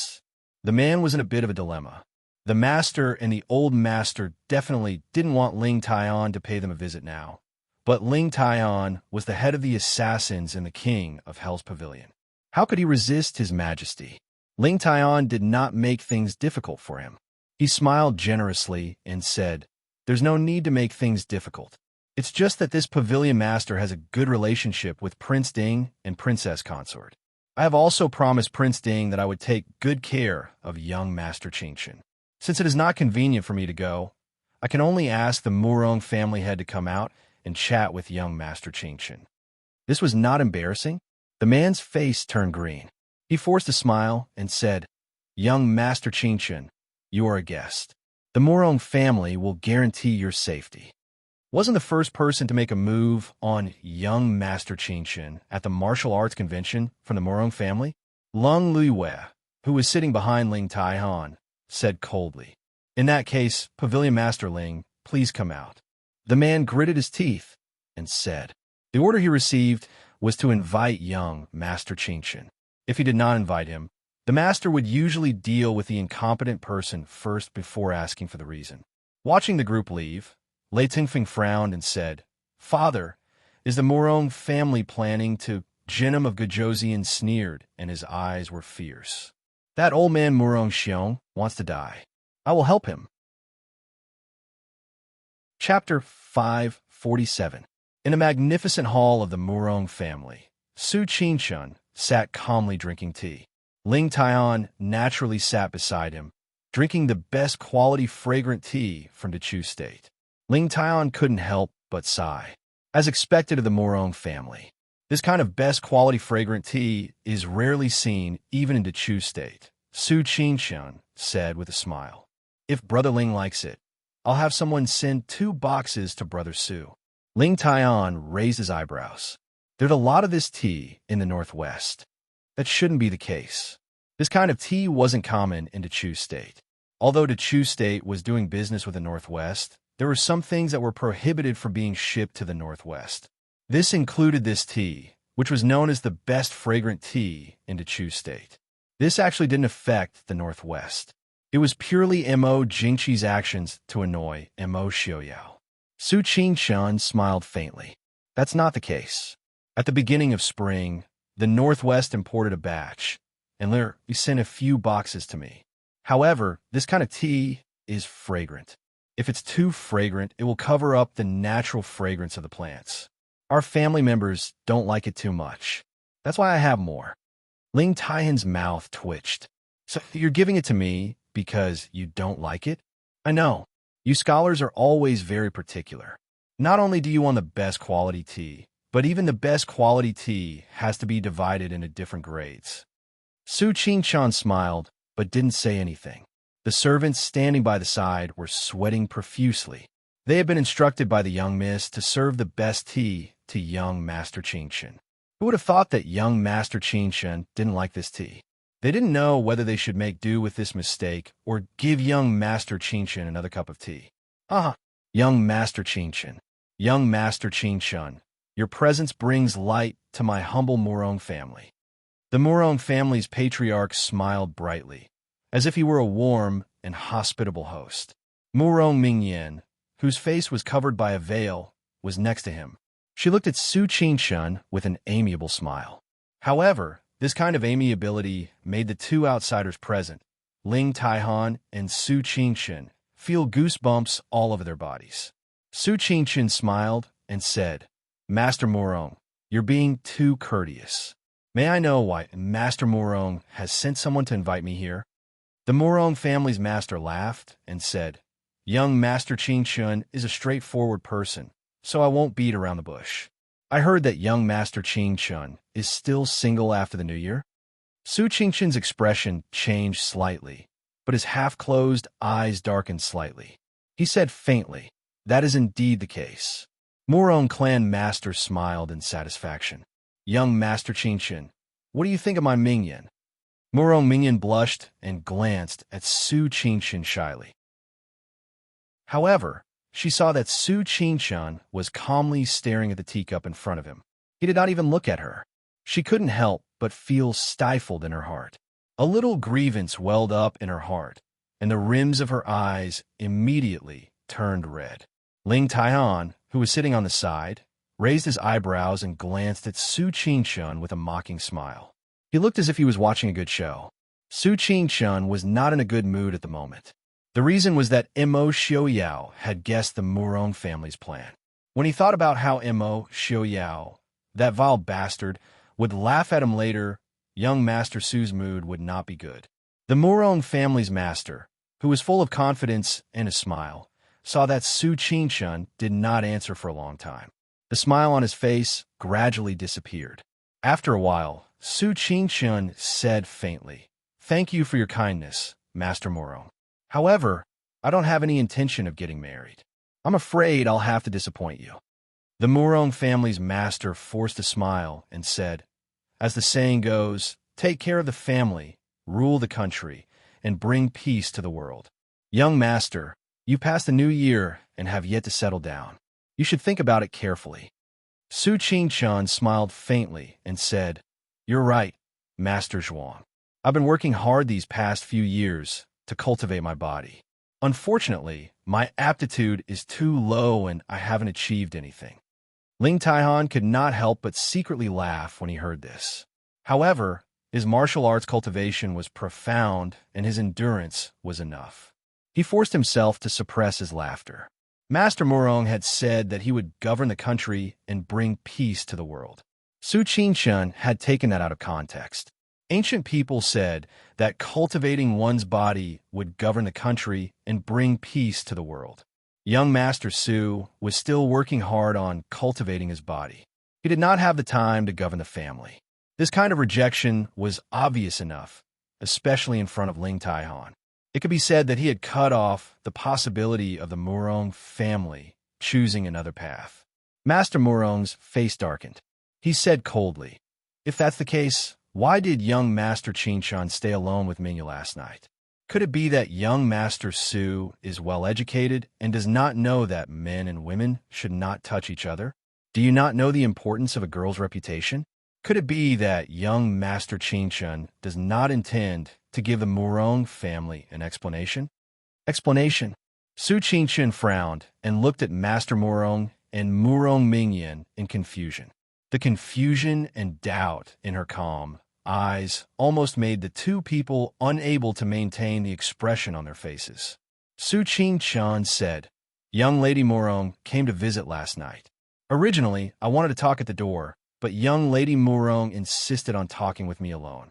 man was in a bit of a dilemma. The master and the old master definitely didn't want Ling Taian to pay them a visit now. But Ling Taian was the head of the assassins and the king of Hell's Pavilion. How could he resist his majesty? Ling Taian did not make things difficult for him. He smiled generously and said, there's no need to make things difficult. It's just that this pavilion master has a good relationship with Prince Ding and Princess Consort. I have also promised Prince Ding that I would take good care of young Master Qingshan. Since it is not convenient for me to go, I can only ask the Morong family head to come out and chat with young Master Qingshan. This was not embarrassing. The man's face turned green. He forced a smile and said, young Master Qingshan, you are a guest. The Morong family will guarantee your safety. Wasn't the first person to make a move on young Master Qingshan at the martial arts convention from the Morong family? Lung Luiwei, who was sitting behind Ling Taihan, said coldly. In that case, Pavilion Master Ling, please come out. The man gritted his teeth and said, the order he received was to invite young Master Qingshan. If he did not invite him, the master would usually deal with the incompetent person first before asking for the reason. Watching the group leave, Lei Tingfeng frowned and said, Father, is the Morong family planning to... Jinnum of Gajozian sneered, and his eyes were fierce. That old man Morong Xiong wants to die. I will help him. Chapter 547. In a magnificent hall of the Morong family, Su Qingshan sat calmly drinking tea. Ling Taian naturally sat beside him, drinking the best quality fragrant tea from the Chu state. Ling Taian couldn't help but sigh. As expected of the Morong family, this kind of best quality fragrant tea is rarely seen even in the Chu state. Su Qingshan said with a smile, if Brother Ling likes it, I'll have someone send 2 boxes to Brother Su. Ling Taian raised his eyebrows. There's a lot of this tea in the Northwest. That shouldn't be the case. This kind of tea wasn't common in the Chu state. Although the Chu state was doing business with the Northwest, there were some things that were prohibited from being shipped to the Northwest. This included this tea, which was known as the best fragrant tea in the Chu state. This actually didn't affect the Northwest. It was purely Mo Jingqi's actions to annoy Mo Xiaoyao. Su Qingshan smiled faintly. That's not the case. At the beginning of spring, the Northwest imported a batch, and there he sent a few boxes to me. However, this kind of tea is fragrant. If it's too fragrant, it will cover up the natural fragrance of the plants. Our family members don't like it too much. That's why I have more. Ling Taihan's mouth twitched. So you're giving it to me because you don't like it? I know. You scholars are always very particular. Not only do you want the best quality tea, but even the best quality tea has to be divided into different grades. Su Qingshan smiled, but didn't say anything. The servants standing by the side were sweating profusely. They had been instructed by the young miss to serve the best tea to young Master Qingshan. Who would have thought that young Master Qingshan didn't like this tea? They didn't know whether they should make do with this mistake or give young Master Qingshan another cup of tea. Young Master Qingshan. Young Master Qingshan, your presence brings light to my humble Morong family. The Morong family's patriarch smiled brightly, as if he were a warm and hospitable host. Morong Mingyan, whose face was covered by a veil, was next to him. She looked at Su Qingshan with an amiable smile. However, this kind of amiability made the 2 outsiders present, Ling Taihan and Su Qingshan, feel goosebumps all over their bodies. Su Qingshan smiled and said, Master Morong, you're being too courteous. May I know why Master Morong has sent someone to invite me here? The Morong family's master laughed and said, young Master Qingshan is a straightforward person, so I won't beat around the bush. I heard that young Master Qingshan is still single after the new year. Su Qingshan's expression changed slightly, but his half-closed eyes darkened slightly. He said faintly, "That is indeed the case." Murong clan master smiled in satisfaction. "Young Master Qingshan, what do you think of my minion?" Murong minion blushed and glanced at Su Qingshan shyly. However, she saw that Su Qingshan was calmly staring at the teacup in front of him. He did not even look at her. She couldn't help but feel stifled in her heart. A little grievance welled up in her heart, and the rims of her eyes immediately turned red. Ling Taihan, who was sitting on the side, raised his eyebrows and glanced at Su Qingshan with a mocking smile. He looked as if he was watching a good show. Su Qingshan was not in a good mood at the moment. The reason was that Mo Xiaoyao had guessed the Murong family's plan. When he thought about how Mo Xiaoyao, that vile bastard, would laugh at him later, young Master Su's mood would not be good. The Murong family's master, who was full of confidence and a smile, saw that Su Qingshan did not answer for a long time. The smile on his face gradually disappeared. After a while, Su Qingshan said faintly, "Thank you for your kindness, Master Murong. However, I don't have any intention of getting married. I'm afraid I'll have to disappoint you." The Murong family's master forced a smile and said, "As the saying goes, take care of the family, rule the country, and bring peace to the world. Young master, you passed the new year and have yet to settle down. You should think about it carefully." Su Qingshan smiled faintly and said, "You're right, Master Zhuang. I've been working hard these past few years to cultivate my body. Unfortunately, my aptitude is too low and I haven't achieved anything." Ling Taihan could not help but secretly laugh when he heard this. However, his martial arts cultivation was profound and his endurance was enough. He forced himself to suppress his laughter. Master Murong had said that he would govern the country and bring peace to the world. Su Qingshan had taken that out of context. Ancient people said that cultivating one's body would govern the country and bring peace to the world. Young Master Su was still working hard on cultivating his body. He did not have the time to govern the family. This kind of rejection was obvious enough, especially in front of Ling Taihan. It could be said that he had cut off the possibility of the Murong family choosing another path. Master Murong's face darkened. He said coldly, "If that's the case, why did young Master Qingshan stay alone with Mingyu last night? Could it be that young Master Su is well-educated and does not know that men and women should not touch each other? Do you not know the importance of a girl's reputation? Could it be that young Master Qingshan does not intend to give the Murong family an explanation?" Explanation? Su Qingshan frowned and looked at Master Murong and Murong Mingyan in confusion. The confusion and doubt in her calm eyes almost made the two people unable to maintain the expression on their faces. Su Qingshan said, "Young Lady Murong came to visit last night. Originally, I wanted to talk at the door, but young Lady Murong insisted on talking with me alone.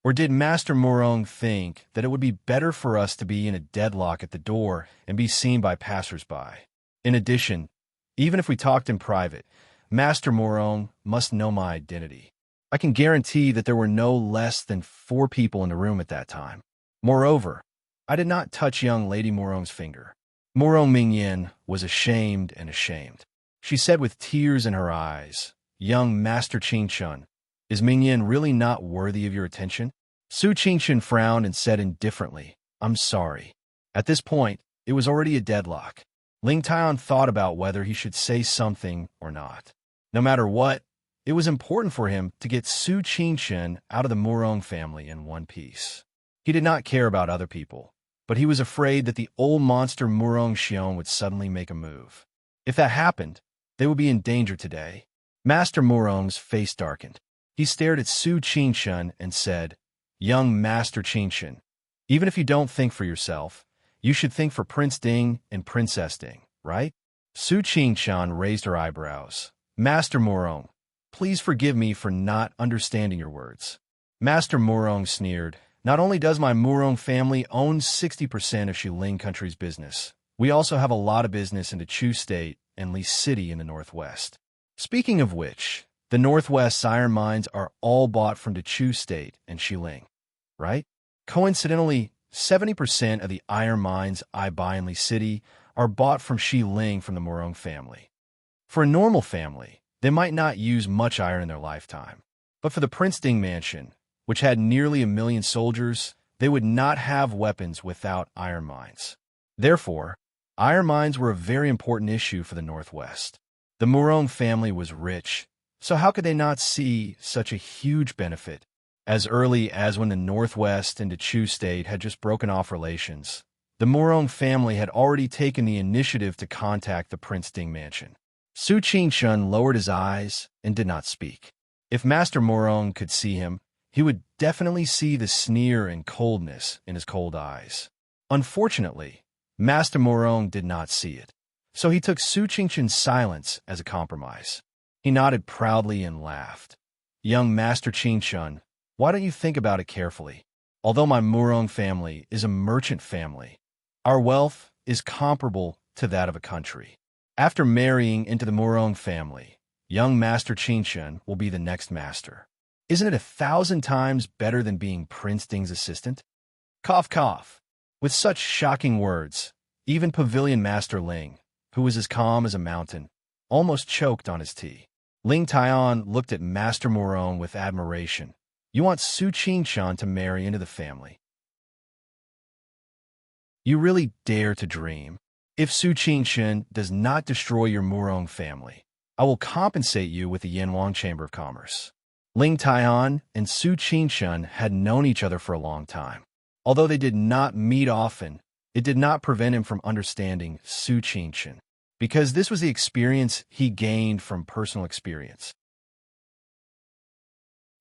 Or did Master Murong think that it would be better for us to be in a deadlock at the door and be seen by passers-by? In addition, even if we talked in private, Master Murong must know my identity. I can guarantee that there were no less than 4 people in the room at that time. Moreover, I did not touch young Lady Murong's finger." Murong Mingyan was ashamed and ashamed. She said with tears in her eyes, "Young Master Qingshan, is Mingyan really not worthy of your attention?" Su Qingshan frowned and said indifferently, "I'm sorry." At this point, it was already a deadlock. Ling Taihan thought about whether he should say something or not. No matter what, it was important for him to get Su Qingshan out of the Murong family in one piece. He did not care about other people, but he was afraid that the old monster Murong Xion would suddenly make a move. If that happened, they would be in danger today. Master Murong's face darkened. He stared at Su Qingshan and said, "Young Master Qingshan, even if you don't think for yourself, you should think for Prince Ding and Princess Ding, right?" Su Qingshan raised her eyebrows. "Master Murong, please forgive me for not understanding your words." Master Murong sneered, "Not only does my Murong family own 60% of Shiling country's business, we also have a lot of business in the Chu State and Li City in the Northwest. Speaking of which, the Northwest iron mines are all bought from the Chu State and Shiling, right? Coincidentally, 70% of the iron mines I buy in Li City are bought from Shi Ling from the Morong family. For a normal family, they might not use much iron in their lifetime. But for the Prince Ding mansion, which had nearly 1 million soldiers, they would not have weapons without iron mines. Therefore, iron mines were a very important issue for the Northwest. The Morong family was rich, so how could they not see such a huge benefit? As early as when the Northwest and the Chu state had just broken off relations, the Morong family had already taken the initiative to contact the Prince Ding mansion. Su Qingshun lowered his eyes and did not speak. If Master Morong could see him, he would definitely see the sneer and coldness in his cold eyes. Unfortunately, Master Morong did not see it, so he took Su Qingshun's silence as a compromise. He nodded proudly and laughed. Young Master Qingshun, why don't you think about it carefully? Although my Morong family is a merchant family, our wealth is comparable to that of a country. After marrying into the Morong family, young Master Qingshun will be the next master. Isn't it 1,000 times better than being Prince Ding's assistant? Cough, cough. With such shocking words, even Pavilion Master Ling, who was as calm as a mountain, almost choked on his tea. Ling Taian looked at Master Morong with admiration. You want Su Qingshun to marry into the family? You really dare to dream. If Su Qingshun does not destroy your Morong family, I will compensate you with the Yanwang Chamber of Commerce. Ling Taian and Su Qingshun had known each other for a long time. Although they did not meet often, it did not prevent him from understanding Su Qingshun, because this was the experience he gained from personal experience.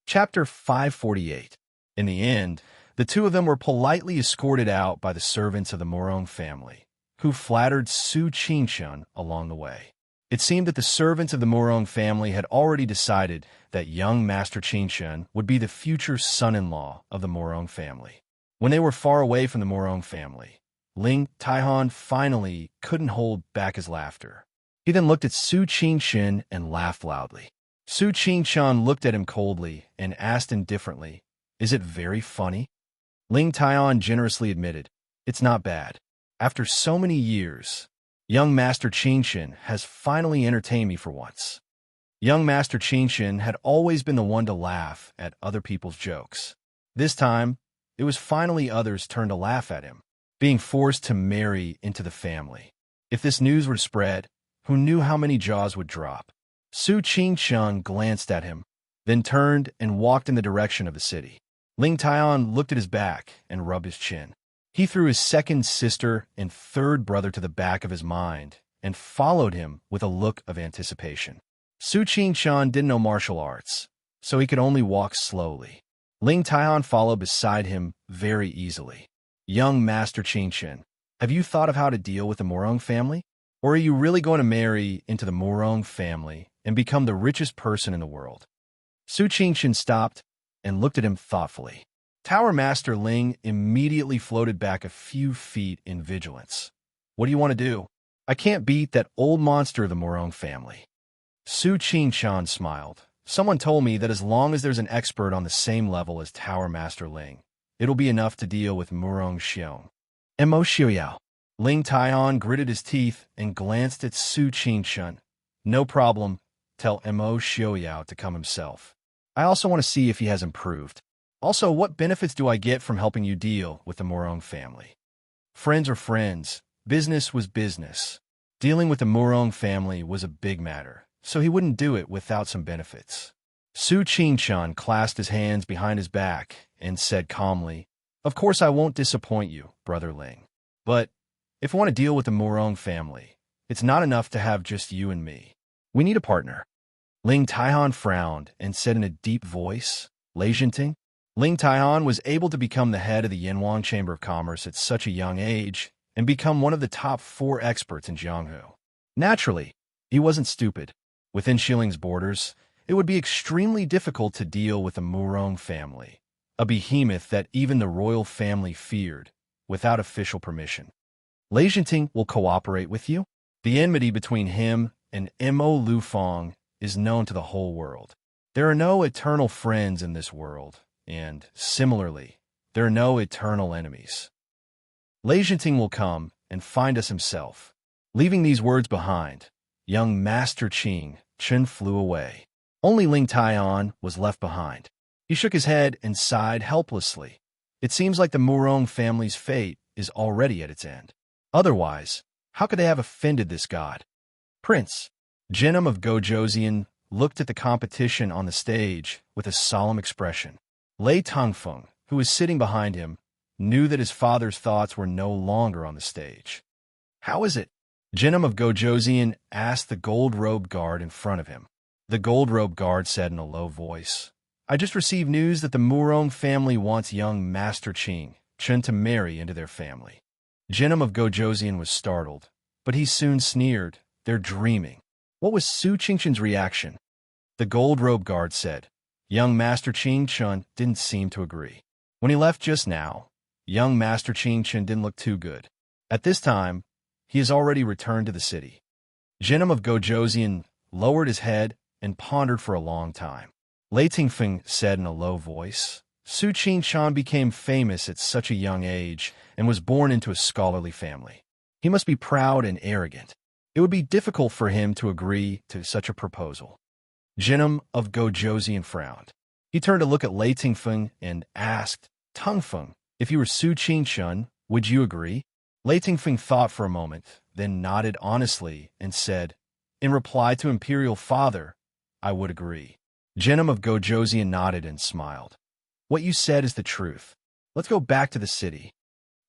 Chapter 548. In the end, the two of them were politely escorted out by the servants of the Morong family, who flattered Su Qingshun along the way. It seemed that the servants of the Morong family had already decided that young Master Qingshun would be the future son-in-law of the Morong family. When they were far away from the Morong family, Ling Taihan finally couldn't hold back his laughter. He then looked at Su Qingshun and laughed loudly. Su Qingshun looked at him coldly and asked indifferently, "Is it very funny?" Ling Taihan generously admitted, "It's not bad. After so many years, young Master Qingshun has finally entertained me for once." Young Master Qingshun had always been the one to laugh at other people's jokes. This time, it was finally others' turn to laugh at him, being forced to marry into the family. If this news were spread, who knew how many jaws would drop? Su Qingshun glanced at him, then turned and walked in the direction of the city. Ling Taian looked at his back and rubbed his chin. He threw his second sister and third brother to the back of his mind and followed him with a look of anticipation. Su Qingshun didn't know martial arts, so he could only walk slowly. Ling Taian followed beside him very easily. Young Master Qingshun, have you thought of how to deal with the Morong family? Or are you really going to marry into the Morong family and become the richest person in the world? Su Qingshun stopped and looked at him thoughtfully. Tower Master Ling immediately floated back a few feet in vigilance. What do you want to do? I can't beat that old monster of the Morong family. Su Qingshun smiled. Someone told me that as long as there's an expert on the same level as Tower Master Ling, it'll be enough to deal with Morong Xiong. Mo Xiuyao. Ling Taian gritted his teeth and glanced at Su Qingshun. No problem. Tell Mo Xiuyao to come himself. I also want to see if he has improved. Also, what benefits do I get from helping you deal with the Morong family? Friends are friends. Business was business. Dealing with the Morong family was a big matter, so he wouldn't do it without some benefits. Su Qingshun clasped his hands behind his back and said calmly, "Of course I won't disappoint you, Brother Ling. But if I want to deal with the Morong family, it's not enough to have just you and me. We need a partner." Ling Taihan frowned and said in a deep voice, "Enchanting?" Ling Taihan was able to become the head of the Yanwang Chamber of Commerce at such a young age and become one of the top 4 experts in Jianghu. Naturally, he wasn't stupid. Within Shilling's borders, it would be extremely difficult to deal with the Morong family, a behemoth that even the royal family feared, without official permission. Enchanting will cooperate with you. The enmity between him and Mo Lufang is known to the whole world. There are no eternal friends in this world, and, similarly, there are no eternal enemies. Enchanting will come and find us himself. Leaving these words behind, young Master Chen flew away. Only Ling Taian was left behind. He shook his head and sighed helplessly. It seems like the Murong family's fate is already at its end. Otherwise, how could they have offended this god? Prince Jinnum of Gojoseon looked at the competition on the stage with a solemn expression. Lei Tongfeng, who was sitting behind him, knew that his father's thoughts were no longer on the stage. How is it? Jinnum of Gojoseon asked the gold-robed guard in front of him. The gold-robed guard said in a low voice, I just received news that the Murong family wants young Master Chen to marry into their family. Jinnum of Gojoseon was startled, but he soon sneered, They're dreaming. What was Su Qingchen's reaction? The gold-robed guard said, Young Master Chun didn't seem to agree. When he left just now, young Master Chen didn't look too good. At this time, he has already returned to the city. Jinnum of Gojoseon lowered his head and pondered for a long time. Lei Tingfeng said in a low voice, Su Qingchan became famous at such a young age and was born into a scholarly family. He must be proud and arrogant. It would be difficult for him to agree to such a proposal. Jinnum of Gojoseon frowned. He turned to look at Lei Tingfeng and asked, Tongfeng, if you were Su Qingchan, would you agree? Lei Tingfeng thought for a moment, then nodded honestly and said, In reply to Imperial Father, I would agree. Jinnum of Gojoseon nodded and smiled. What you said is the truth. Let's go back to the city.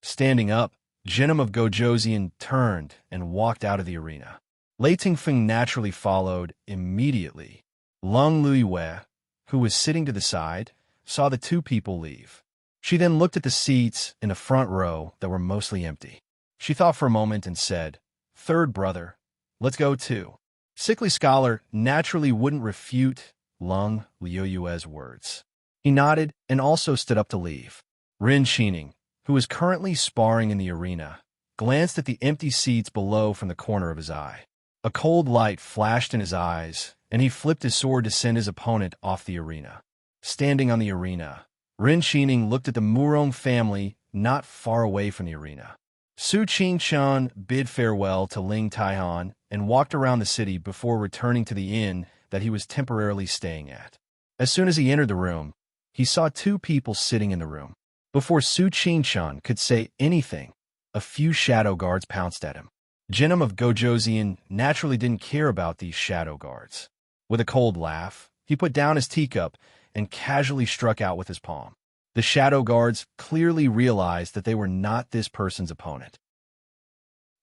Standing up, Jinnum of Gojoseon turned and walked out of the arena. Lei Tingfeng naturally followed immediately. Lung Luiwei, who was sitting to the side, saw the two people leave. She then looked at the seats in the front row that were mostly empty. She thought for a moment and said, Third brother, let's go too. Sickly Scholar naturally wouldn't refute Lung Luiwei's words. He nodded and also stood up to leave. Rin Qining, who was currently sparring in the arena, glanced at the empty seats below from the corner of his eye. A cold light flashed in his eyes, and he flipped his sword to send his opponent off the arena. Standing on the arena, Rin Qining looked at the Murong family not far away from the arena. Su Qingchan bid farewell to Ling Taihan and walked around the city before returning to the inn that he was temporarily staying at. As soon as he entered the room, he saw two people sitting in the room. Before Su Qingchan could say anything, a few shadow guards pounced at him. Jinnum of Gojoseon naturally didn't care about these shadow guards. With a cold laugh, he put down his teacup and casually struck out with his palm. The shadow guards clearly realized that they were not this person's opponent.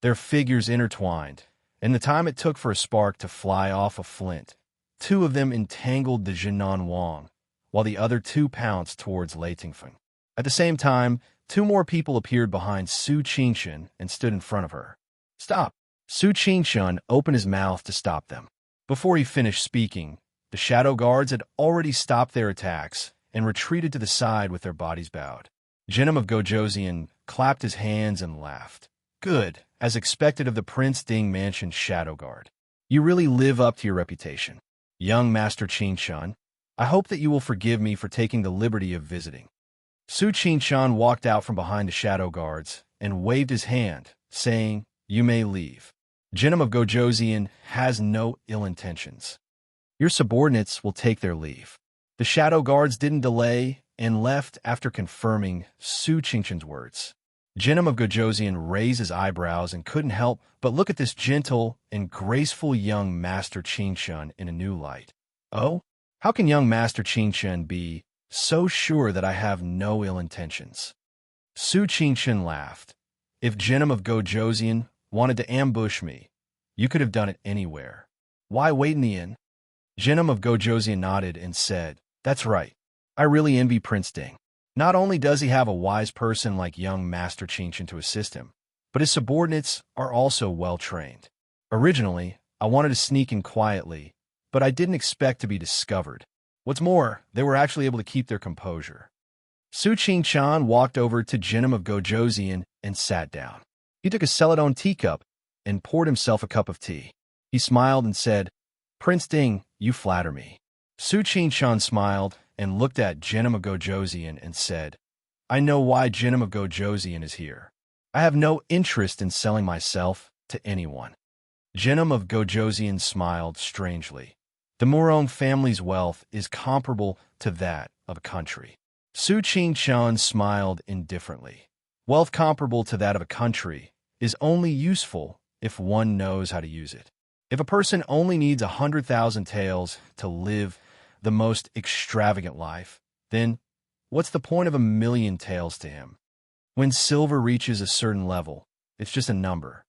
Their figures intertwined, and the time it took for a spark to fly off a flint, two of them entangled the Jinan Wang, while the other two pounced towards Lei Tingfeng. At the same time, two more people appeared behind Su Qingchan and stood in front of her. Stop! Su Qingchan opened his mouth to stop them. Before he finished speaking, the shadow guards had already stopped their attacks and retreated to the side with their bodies bowed. Jinnum of Gojoseon clapped his hands and laughed. Good, as expected of the Prince Ding Mansion shadow guard. You really live up to your reputation. Young Master Qingchan, I hope that you will forgive me for taking the liberty of visiting. Su Qingchan walked out from behind the shadow guards and waved his hand, saying, You may leave. Jinnum of Gojoseon has no ill intentions. Your subordinates will take their leave. The shadow guards didn't delay and left after confirming Su Qingchan's words. Jinnum of Gojoseon raised his eyebrows and couldn't help but look at this gentle and graceful young Master Qingchan in a new light. Oh? How can young Master Qingchan be so sure that I have no ill intentions? Su Qingchan laughed. If Jinnum of Gojoseon wanted to ambush me, you could have done it anywhere. Why wait in the inn? Jinnum of Gojoseon nodded and said, That's right. I really envy Prince Ding. Not only does he have a wise person like young Master Qingchan to assist him, but his subordinates are also well-trained. Originally, I wanted to sneak in quietly, but I didn't expect to be discovered. What's more, they were actually able to keep their composure. Su Qingchan walked over to Jinnum of Gojoseon and sat down. He took a celadon teacup and poured himself a cup of tea. He smiled and said, Prince Ding, you flatter me. Su Qingchan smiled and looked at Jinnum of Gojoseon and said, I know why Jinnum of Gojoseon is here. I have no interest in selling myself to anyone. Jenim of Gojoseon smiled strangely. The Morong family's wealth is comparable to that of a country. Su Qingqian smiled indifferently. Wealth comparable to that of a country is only useful if one knows how to use it. If a person only needs 100,000 taels to live the most extravagant life, then what's the point of 1,000,000 taels to him? When silver reaches a certain level, it's just a number.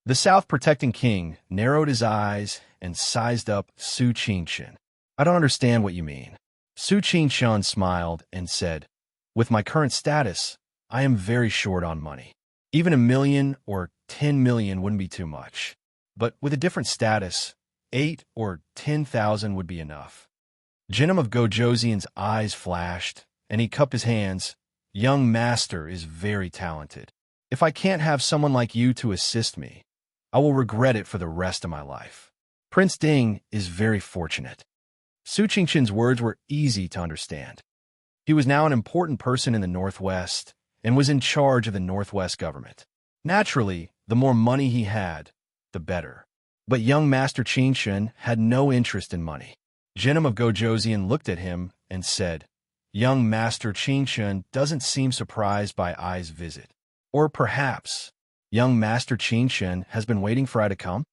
The South-protecting king narrowed his eyes and sized up Su Qingqian. I don't understand what you mean. Su Qingqian smiled and said, with my current status, I am very short on money. Even 1,000,000 or 10,000,000 wouldn't be too much. But with a different status, 8 or 10,000 would be enough. Jenim of Gojoseon's eyes flashed, and he cupped his hands. Young master is very talented. If I can't have someone like you to assist me, I will regret it for the rest of my life. Prince Ding is very fortunate. Su Qingqian's words were easy to understand. He was now an important person in the Northwest and was in charge of the Northwest government. Naturally, the more money he had, the better. But young Master Qingqian had no interest in money. Jenim of Gojoseon looked at him and said, young Master Qingqian doesn't seem surprised by Ai's visit. Or perhaps, young Master Qingqian has been waiting for I to come?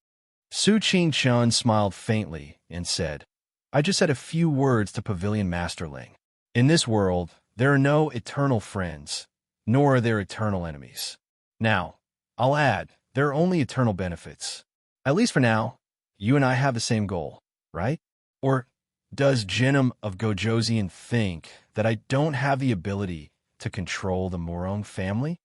Su Qingqian smiled faintly and said, I just said a few words to Pavilion Masterling. In this world, there are no eternal friends, nor are there eternal enemies. Now, I'll add, there are only eternal benefits. At least for now, you and I have the same goal, right? Or does Jenim of Gojoseon think that I don't have the ability to control the Morong family?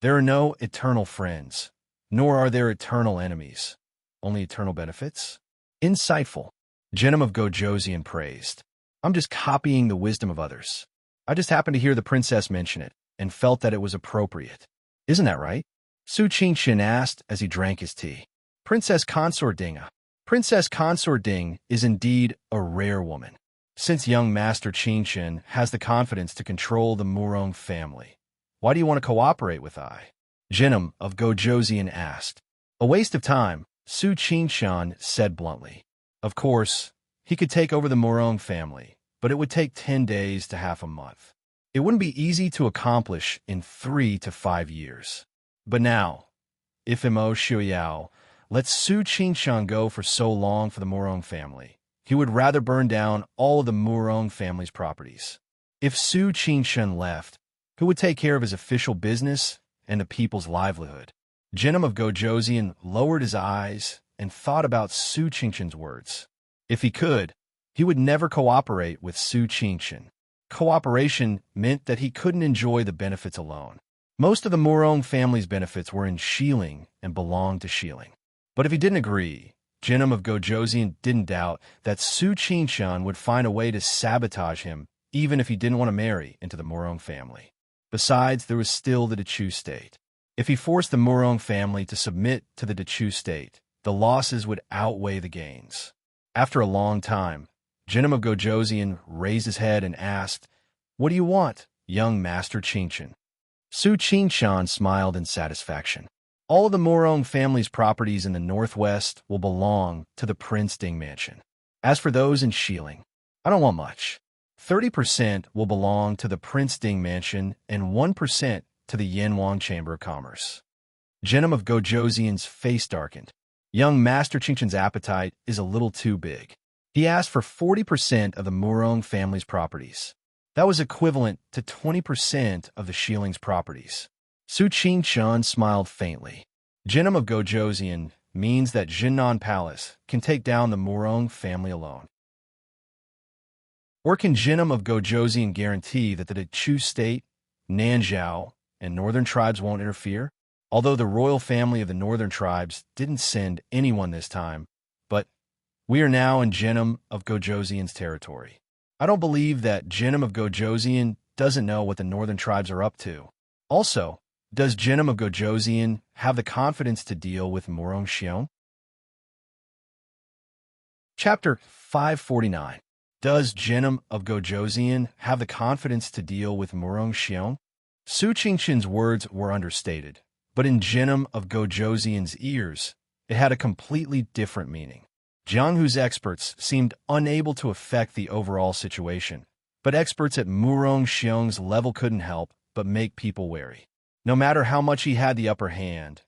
There are no eternal friends, nor are there eternal enemies. Only eternal benefits? Insightful. Jenim of Gojoseon praised. I'm just copying the wisdom of others. I just happened to hear the princess mention it and felt that it was appropriate. Isn't that right? Su Qingqian asked as he drank his tea. Princess Consort Ding. Princess Consort Ding is indeed a rare woman. Since young Master Qingqian has the confidence to control the Morong family, why do you want to cooperate with I? Jenim of Gojoseon asked. A waste of time, Su Qingqian said bluntly. Of course, he could take over the Morong family, but it would take 10 days to half a month. It wouldn't be easy to accomplish in 3 to 5 years. But now, if Mo Xiuyao lets Su Qingqian go for so long for the Morong family, he would rather burn down all of the Morong family's properties. If Su Qingqian left, who would take care of his official business and the people's livelihood? Jenim of Gojoseon lowered his eyes and thought about Su Qingqian's words. If he could, he would never cooperate with Su Qingqian. Cooperation meant that he couldn't enjoy the benefits alone. Most of the Morong family's benefits were in Shilling and belonged to Shilling. But if he didn't agree, Jenim of Gojoseon didn't doubt that Su Qingqian would find a way to sabotage him even if he didn't want to marry into the Morong family. Besides, there was still the Dechu state. If he forced the Morong family to submit to the Dechu state, the losses would outweigh the gains. After a long time, Jenim of Gojoseon raised his head and asked, What do you want, young Master Qingqian? Su Qingqian smiled in satisfaction. All of the Morong family's properties in the Northwest will belong to the Prince Ding mansion. As for those in Shilling, I don't want much. 30% will belong to the Prince Ding mansion and 1% to the Yanwang Chamber of Commerce. Jenim of Gojoseon's face darkened. Young Master Qingqian's appetite is a little too big. He asked for 40% of the Morong family's properties. That was equivalent to 20% of the Shilling's properties. Su Qingqian smiled faintly. Jenim of Gojoseon means that Jinnan Palace can take down the Morong family alone. Or can Jenim of Gojoseon guarantee that the Dechu state, Nanzhao, and northern tribes won't interfere? Although the royal family of the northern tribes didn't send anyone this time, but we are now in Jenim of Gojoseon's territory. I don't believe that Jenim of Gojoseon doesn't know what the northern tribes are up to. Also, does Jenim of Gojoseon have the confidence to deal with Morong Xiong? Chapter 549. Does Jenim of Gojoseon have the confidence to deal with Morong Xiong? Su Qingqian's words were understated, But in Jinnum of Gojoseon's ears, it had a completely different meaning. Jianghu's experts seemed unable to affect the overall situation, but experts at Murong Xiong's level couldn't help but make people wary. No matter how much he had the upper hand,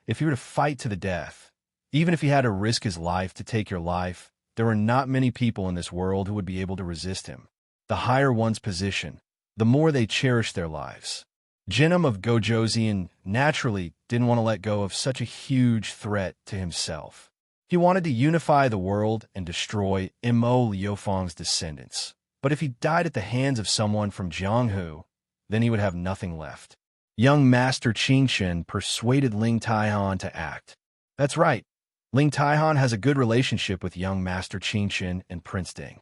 if he were to fight to the death, even if he had to risk his life to take your life, there were not many people in this world who would be able to resist him. The higher one's position, the more they cherished their lives. Jinnum of Gojoseon naturally didn't want to let go of such a huge threat to himself. He wanted to unify the world and destroy Mo Liufeng's descendants. But if he died at the hands of someone from Jianghu, then he would have nothing left. Young Master Qingshen persuaded Ling Taihan to act. That's right. Ling Taihan has a good relationship with young Master Qingshen and Prince Ding.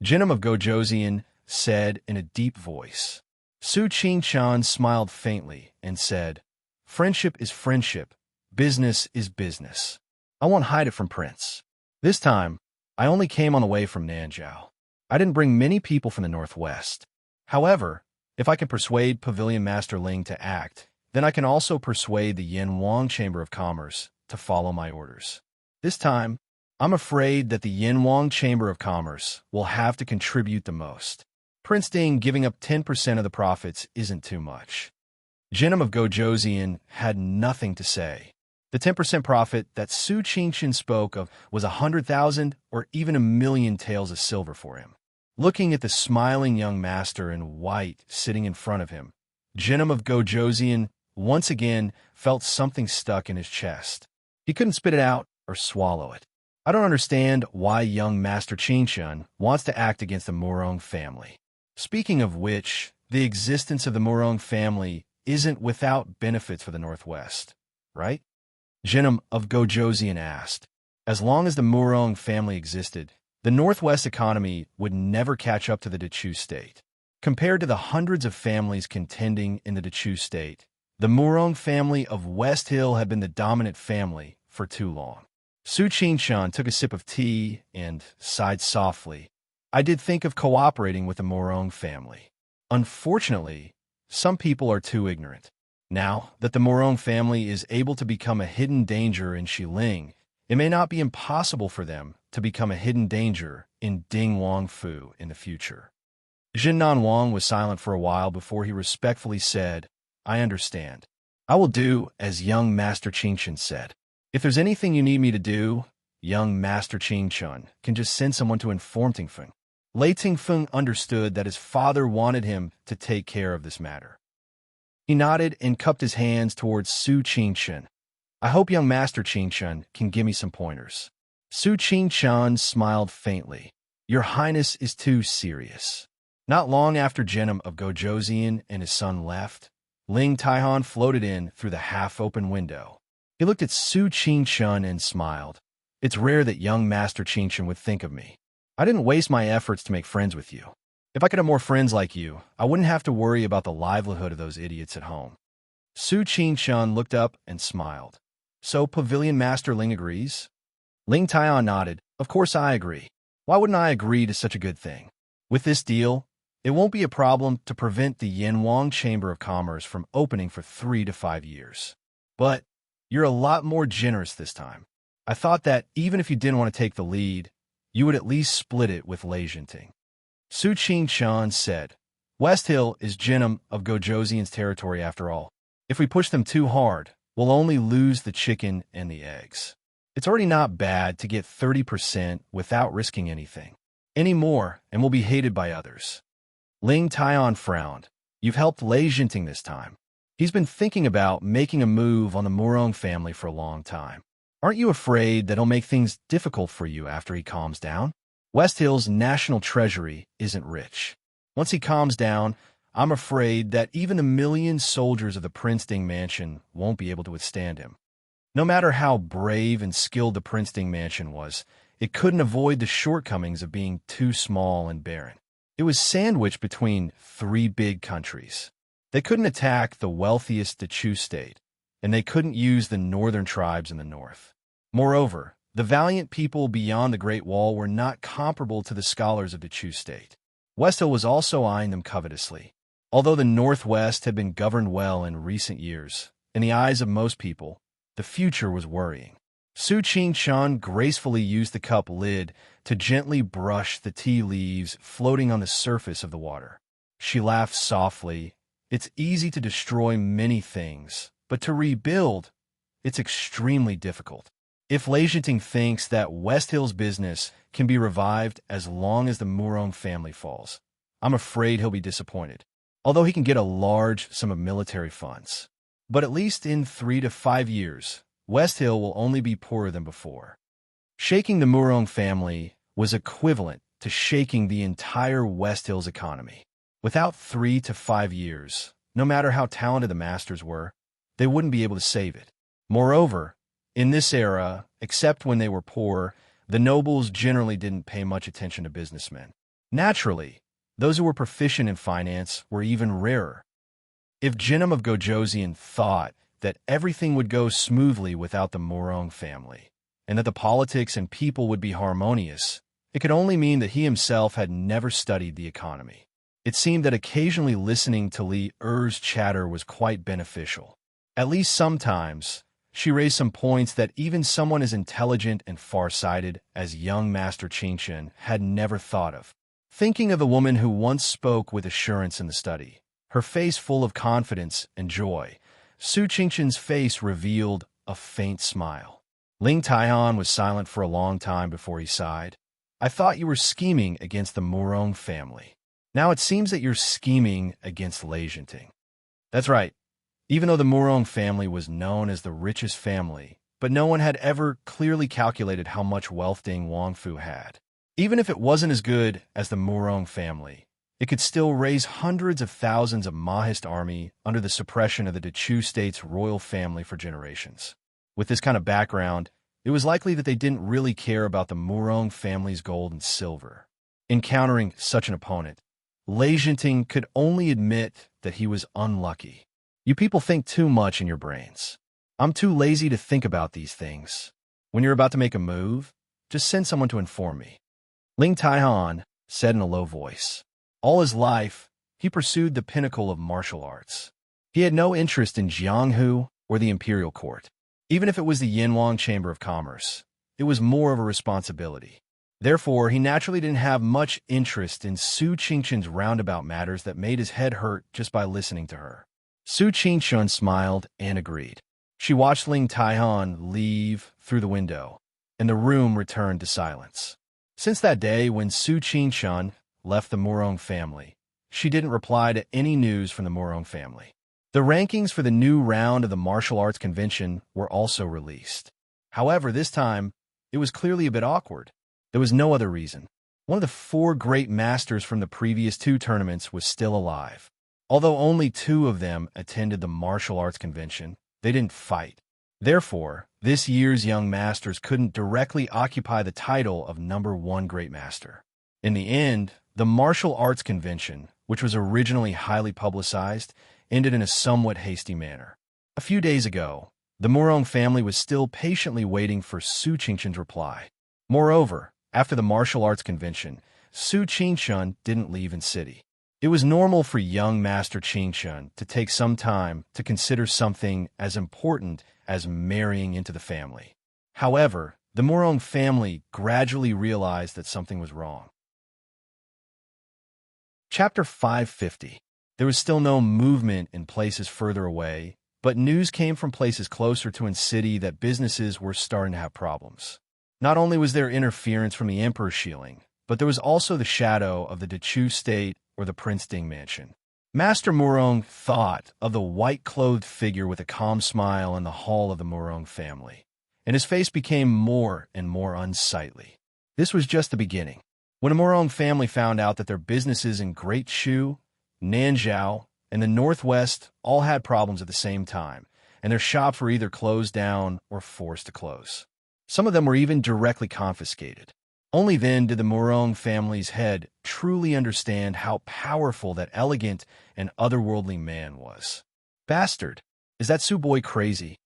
Jinnum of Gojoseon said in a deep voice. Su Qingshan smiled faintly and said, "Friendship is friendship. Business is business. I won't hide it from Prince. This time, I only came on the way from Nanzhao. I didn't bring many people from the northwest. However, if I can persuade Pavilion Master Ling to act, then I can also persuade the Yinhuang Chamber of Commerce to follow my orders. This time, I'm afraid that the Yinhuang Chamber of Commerce will have to contribute the most. Prince Ding giving up 10% of the profits isn't too much." Jinnum of Gojoseon had nothing to say. The 10% profit that Su Qingshan spoke of was 100,000 or even 1,000,000 taels of silver for him. Looking at the smiling young master in white sitting in front of him, Jinnum of Gojoseon once again felt something stuck in his chest. He couldn't spit it out or swallow it. I don't understand why young Master Qingshan wants to act against the Murong family. Speaking of which, the existence of the Murong family isn't without benefits for the Northwest, right? Jinnum of Gojoseon asked. As long as the Murong family existed, the Northwest economy would never catch up to the Dechu state. Compared to the hundreds of families contending in the Dechu state, the Murong family of West Hill had been the dominant family for too long. Su Qingshan took a sip of tea and sighed softly. I did think of cooperating with the Murong family. Unfortunately, some people are too ignorant. Now that the Murong family is able to become a hidden danger in Xiling, it may not be impossible for them to become a hidden danger in Ding Wangfu in the future. Jinnan Wang was silent for a while before he respectfully said, I understand. I will do as young Master Qingshan said. If there's anything you need me to do, young Master Qingshan can just send someone to inform Tingfeng. Lei Tingfeng understood that his father wanted him to take care of this matter. He nodded and cupped his hands towards Su Qingshan. I hope young Master Qingshan can give me some pointers. Su Qingshan smiled faintly. Your Highness is too serious. Not long after Jinnum of Gojoseon and his son left, Ling Taihan floated in through the half-open window. He looked at Su Qingshan and smiled. It's rare that young Master Qingshan would think of me. I didn't waste my efforts to make friends with you. If I could have more friends like you, I wouldn't have to worry about the livelihood of those idiots at home. Su Qingshan looked up and smiled. So Pavilion Master Ling agrees? Ling Taihan nodded. Of course I agree. Why wouldn't I agree to such a good thing? With this deal, it won't be a problem to prevent the Yinhuang Chamber of Commerce from opening for 3 to 5 years. But you're a lot more generous this time. I thought that even if you didn't want to take the lead, you would at least split it with Lei Jinting. Su Qingshan said, West Hill is Jinnum of Gojoseon's territory after all. If we push them too hard, we'll only lose the chicken and the eggs. It's already not bad to get 30% without risking anything. Any more, and we'll be hated by others. Ling Taihan frowned. You've helped Lei Jinting this time. He's been thinking about making a move on the Murong family for a long time. Aren't you afraid that he'll make things difficult for you after he calms down? West Hill's national treasury isn't rich. Once he calms down, I'm afraid that even the 1,000,000 soldiers of the Prince Ding Mansion won't be able to withstand him. No matter how brave and skilled the Prince Ding Mansion was, it couldn't avoid the shortcomings of being too small and barren. It was sandwiched between 3 big countries. They couldn't attack the wealthiest Dechu state, and they couldn't use the northern tribes in the north. Moreover, the valiant people beyond the Great Wall were not comparable to the scholars of Dechu state. West Hill was also eyeing them covetously. Although the Northwest had been governed well in recent years, In the eyes of most people, the future was worrying. Su Qingshun gracefully used the cup lid to gently brush the tea leaves floating on the surface of the water. She laughed softly. It's easy to destroy many things, but to rebuild, it's extremely difficult. If Leijinting thinks that West Hill's business can be revived as long as the Murong family falls, I'm afraid he'll be disappointed, although he can get a large sum of military funds. But at least in 3 to 5 years, West Hill will only be poorer than before. Shaking the Murong family was equivalent to shaking the entire West Hill's economy. Without 3 to 5 years, no matter how talented the masters were, they wouldn't be able to save it. Moreover, in this era, except when they were poor, the nobles generally didn't pay much attention to businessmen. Naturally, those who were proficient in finance were even rarer. If Jinnam of Gojoseon thought that everything would go smoothly without the Murong family, and that the politics and people would be harmonious, it could only mean that he himself had never studied the economy. It seemed that occasionally listening to Li Er's chatter was quite beneficial. At least sometimes, she raised some points that even someone as intelligent and far-sighted as young Master Qingshun had never thought of. Thinking of the woman who once spoke with assurance in the study, her face full of confidence and joy, Su Qingshun's face revealed a faint smile. Ling Taihan was silent for a long time before he sighed. I thought you were scheming against the Murong family. Now it seems that you're scheming against Leijinting. That's right. Even though the Murong family was known as the richest family, but no one had ever clearly calculated how much wealth Ding Wangfu had. Even if it wasn't as good as the Murong family, it could still raise hundreds of thousands of Mahist army under the suppression of the Dechu state's royal family for generations. With this kind of background, it was likely that they didn't really care about the Murong family's gold and silver. Encountering such an opponent, Leijinting could only admit that he was unlucky. You people think too much in your brains. I'm too lazy to think about these things. When you're about to make a move, just send someone to inform me. Ling Taihan said in a low voice. All his life, he pursued the pinnacle of martial arts. He had no interest in Jianghu or the imperial court. Even if it was the Yanwang Chamber of Commerce, it was more of a responsibility. Therefore, he naturally didn't have much interest in Su Qingshun's roundabout matters that made his head hurt just by listening to her. Su Qingshun smiled and agreed. She watched Ling Taihan leave through the window, and the room returned to silence. Since that day when Su Qingshun left the Murong family, she didn't reply to any news from the Murong family. The rankings for the new round of the martial arts convention were also released. However, this time, it was clearly a bit awkward. There was no other reason. One of the 4 great masters from the previous 2 tournaments was still alive. Although only 2 of them attended the martial arts convention, they didn't fight. Therefore, this year's young masters couldn't directly occupy the title of #1 great master. In the end, the martial arts convention, which was originally highly publicized, ended in a somewhat hasty manner. A few days ago, the Murong family was still patiently waiting for Su Qingshun's reply. Moreover, after the martial arts convention, Su Qingshun didn't leave in city. It was normal for young Master Qingshun to take some time to consider something as important as marrying into the family. However, the Murong family gradually realized that something was wrong. Chapter 550. There was still no movement in places further away, but news came from places closer to in city that businesses were starting to have problems. Not only was there interference from the Emperor's shieling, but there was also the shadow of the Dechu state or the Prince Ding mansion. Master Murong thought of the white-clothed figure with a calm smile in the hall of the Murong family, and his face became more and more unsightly. This was just the beginning. When the Murong family found out that their businesses in Great Shu, Nanzhao, and the Northwest all had problems at the same time, and their shops were either closed down or forced to close. Some of them were even directly confiscated. Only then did the Murong family's head truly understand how powerful that elegant and otherworldly man was. Bastard, is that Su boy crazy?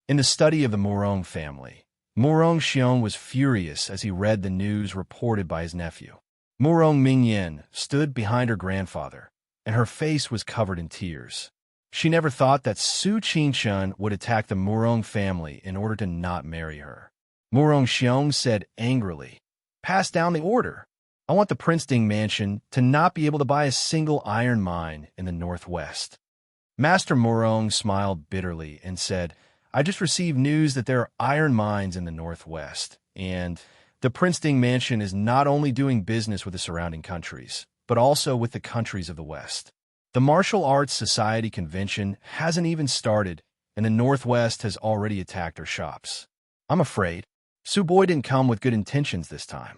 In the study of the Murong family, Murong Xiong was furious as he read the news reported by his nephew. Murong Mingyan stood behind her grandfather, and her face was covered in tears. She never thought that Su Qingshun would attack the Murong family in order to not marry her. Murong Xiong said angrily, "Pass down the order. I want the Prince Ding mansion to not be able to buy a single iron mine in the northwest." Master Murong smiled bitterly and said, "I just received news that there are iron mines in the northwest, and the Prince Ding mansion is not only doing business with the surrounding countries, but also with the countries of the west. The Martial Arts Society convention hasn't even started, and the Northwest has already attacked our shops. I'm afraid Su Boy didn't come with good intentions this time."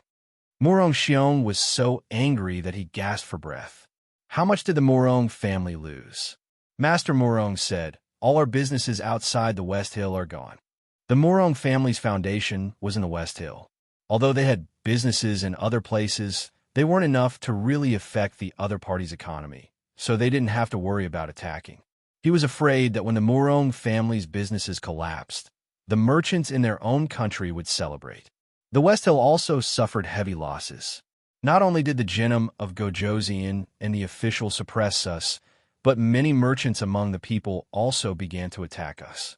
Murong Xiong was so angry that he gasped for breath. How much did the Murong family lose? Master Murong said, "All our businesses outside the West Hill are gone." The Murong family's foundation was in the West Hill. Although they had businesses in other places, they weren't enough to really affect the other party's economy, so they didn't have to worry about attacking. He was afraid that when the Murong family's businesses collapsed, the merchants in their own country would celebrate. The West Hill also suffered heavy losses. Not only did the Genome of Gojoseon and the official suppress us, but many merchants among the people also began to attack us.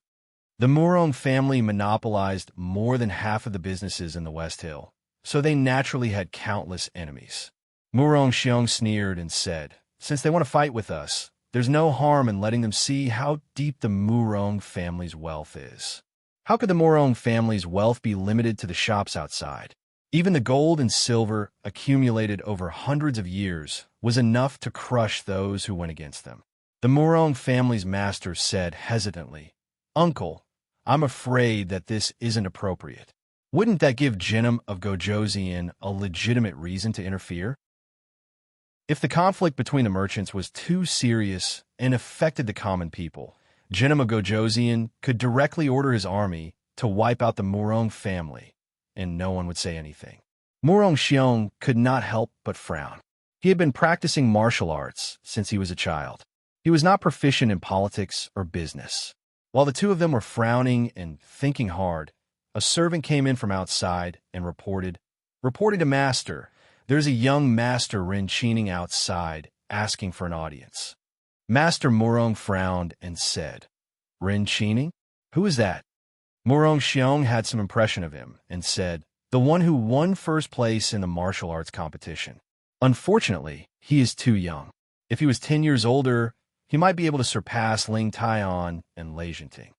The Murong family monopolized more than half of the businesses in the West Hill, so they naturally had countless enemies. Murong Xiong sneered and said, "Since they want to fight with us, there's no harm in letting them see how deep the Murong family's wealth is." How could the Murong family's wealth be limited to the shops outside? Even the gold and silver accumulated over hundreds of years was enough to crush those who went against them. The Murong family's master said hesitantly, "Uncle, I'm afraid that this isn't appropriate. Wouldn't that give Genome of Gojoseon a legitimate reason to interfere? If the conflict between the merchants was too serious and affected the common people, Genome of Gojoseon could directly order his army to wipe out the Murong family, and no one would say anything." Murong Xiong could not help but frown. He had been practicing martial arts since he was a child. He was not proficient in politics or business. While the two of them were frowning and thinking hard, a servant came in from outside and reporting to Master, "There's a young Master Renqining outside asking for an audience." Master Murong frowned and said, "Renqining? Who is that?" Murong Xiong had some impression of him and said, "The one who won first place in the martial arts competition. Unfortunately, he is too young. If he was 10 years older, he might be able to surpass Ling Taian and Lei Jinting."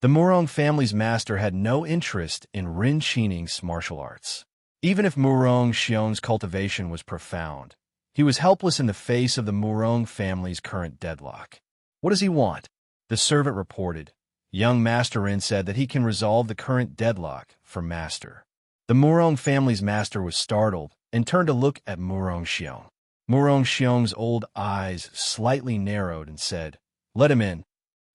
The Murong family's master had no interest in Renqining's martial arts. Even if Murong Xiong's cultivation was profound, he was helpless in the face of the Murong family's current deadlock. "What does he want?" The servant reported. Young Master Ren said that he can resolve the current deadlock for Master. The Murong family's master was startled and turned to look at Murong Xiong. Murong Xiong's old eyes slightly narrowed and said, "Let him in."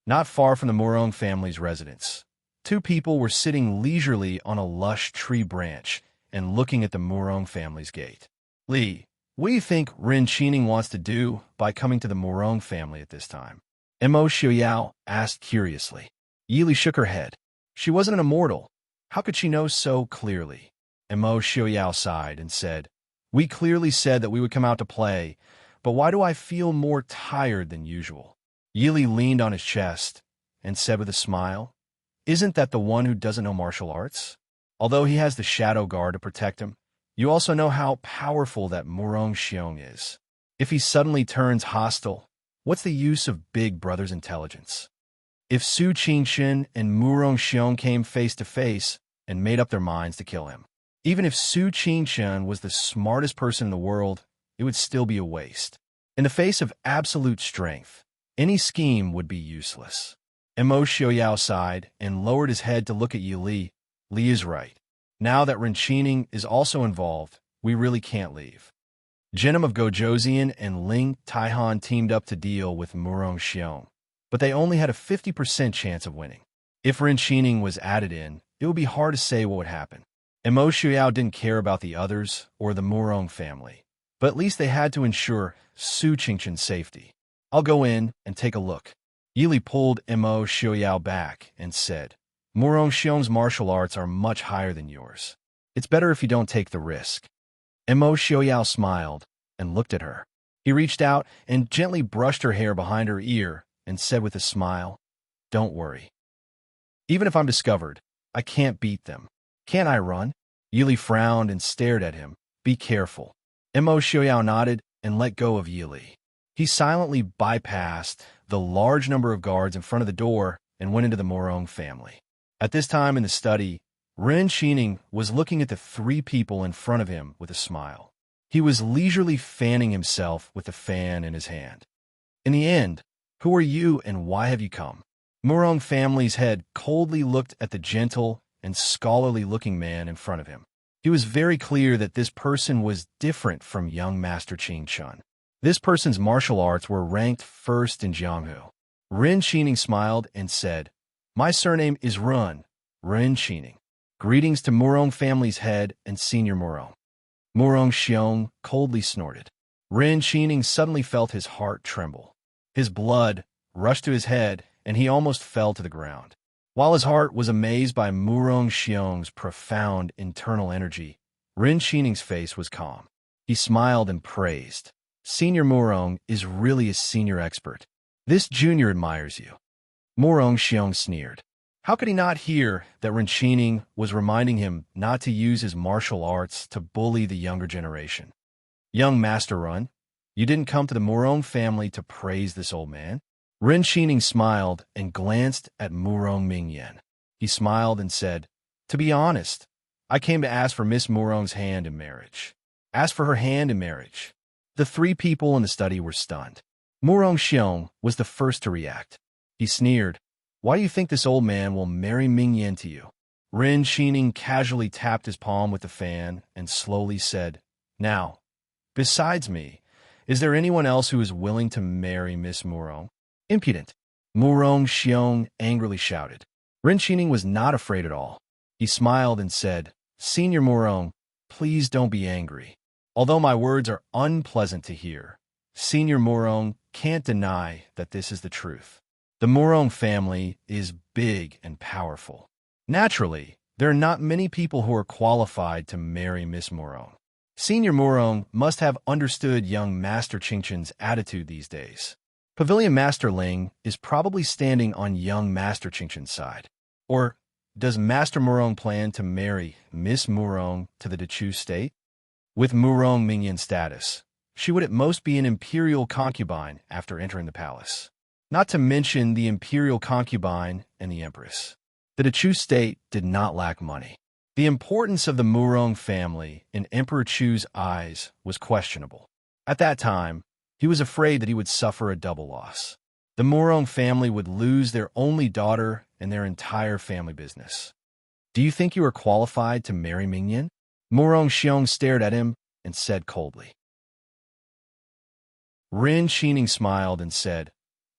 Not far from the Murong family's residence, two people were sitting leisurely on a lush tree branch and looking at the Murong family's gate. "Li, what do you think Renqining wants to do by coming to the Murong family at this time?" Mo Xiaoyao asked curiously. Yili shook her head. She wasn't an immortal. How could she know so clearly? Mo Xiaoyao sighed and said, "We clearly said that we would come out to play, but why do I feel more tired than usual?" Yili leaned on his chest and said with a smile, "Isn't that the one who doesn't know martial arts? Although he has the Shadow Guard to protect him, you also know how powerful that Murong Xiong is. If he suddenly turns hostile, what's the use of Big Brother's intelligence? If Su Qingxin and Murong Xiong came face to face and made up their minds to kill him, even if Su Qingxin was the smartest person in the world, it would still be a waste. In the face of absolute strength, any scheme would be useless." Mo Xiaoyao sighed and lowered his head to look at Yi Li. "Li is right. Now that Renqining is also involved, we really can't leave." Genome of Gojoseon and Ling Taihan teamed up to deal with Murong Xiong, but they only had a 50% chance of winning. If Renqining was added in, it would be hard to say what would happen. Mo Xiaoyao didn't care about the others or the Murong family, but at least they had to ensure Su Qingxin's safety. "I'll go in and take a look." Yili pulled Mo Xiaoyao back and said, "Murong Xiong's martial arts are much higher than yours. It's better if you don't take the risk." Mo Xiaoyao smiled and looked at her. He reached out and gently brushed her hair behind her ear and said with a smile, "Don't worry. Even if I'm discovered, I can't beat them. Can't I run?" Yili frowned and stared at him. "Be careful." Mo Xiaoyao nodded and let go of Yili. He silently bypassed the large number of guards in front of the door and went into the Morong family. At this time in the study, Ren Xining was looking at the three people in front of him with a smile. He was leisurely fanning himself with the fan in his hand. "In the end, who are you and why have you come?" Morong family's head coldly looked at the gentle and scholarly-looking man in front of him. He was very clear that this person was different from young Master Qing Chun. This person's martial arts were ranked first in Jianghu. Ren Xining smiled and said, "My surname is Ren Xining. Greetings to Morong family's head and senior Morong." Morong Xiong coldly snorted. Ren Xining suddenly felt his heart tremble. His blood rushed to his head, and he almost fell to the ground. While his heart was amazed by Morong Xiong's profound internal energy, Ren Xining's face was calm. He smiled and praised. "Senior Morong is really a senior expert. This junior admires you." Morong Xiong sneered. How could he not hear that Ren Xining was reminding him not to use his martial arts to bully the younger generation? "Young Master Ren, you didn't come to the Morong family to praise this old man?" Ren Xining smiled and glanced at Morong Mingyan. He smiled and said, "To be honest, I came to ask for Miss Morong's hand in marriage." Ask for her hand in marriage. The three people in the study were stunned. Morong Xiong was the first to react. He sneered, "Why do you think this old man will marry Mingyan to you?" Ren Xining casually tapped his palm with the fan and slowly said, "Now, besides me, is there anyone else who is willing to marry Miss Morong?" "Impudent!" Morong Xiong angrily shouted. Ren Xining was not afraid at all. He smiled and said, "Senior Morong, please don't be angry. Although my words are unpleasant to hear, Senior Morong can't deny that this is the truth. The Morong family is big and powerful. Naturally, there are not many people who are qualified to marry Miss Morong. Senior Morong must have understood young Master Qingchun's attitude these days. Pavilion Master Ling is probably standing on young Master Qingchun's side. Or does Master Morong plan to marry Miss Morong to the Dechu state? With Morong Mingyan's status, she would at most be an imperial concubine after entering the palace. Not to mention the imperial concubine and the empress. The Dechu state did not lack money. The importance of the Morong family in Emperor Chu's eyes was questionable. At that time, he was afraid that he would suffer a double loss. The Morong family would lose their only daughter and their entire family business. "Do you think you are qualified to marry Mingyan?" Morong Xiong stared at him and said coldly. Ren Xining smiled and said,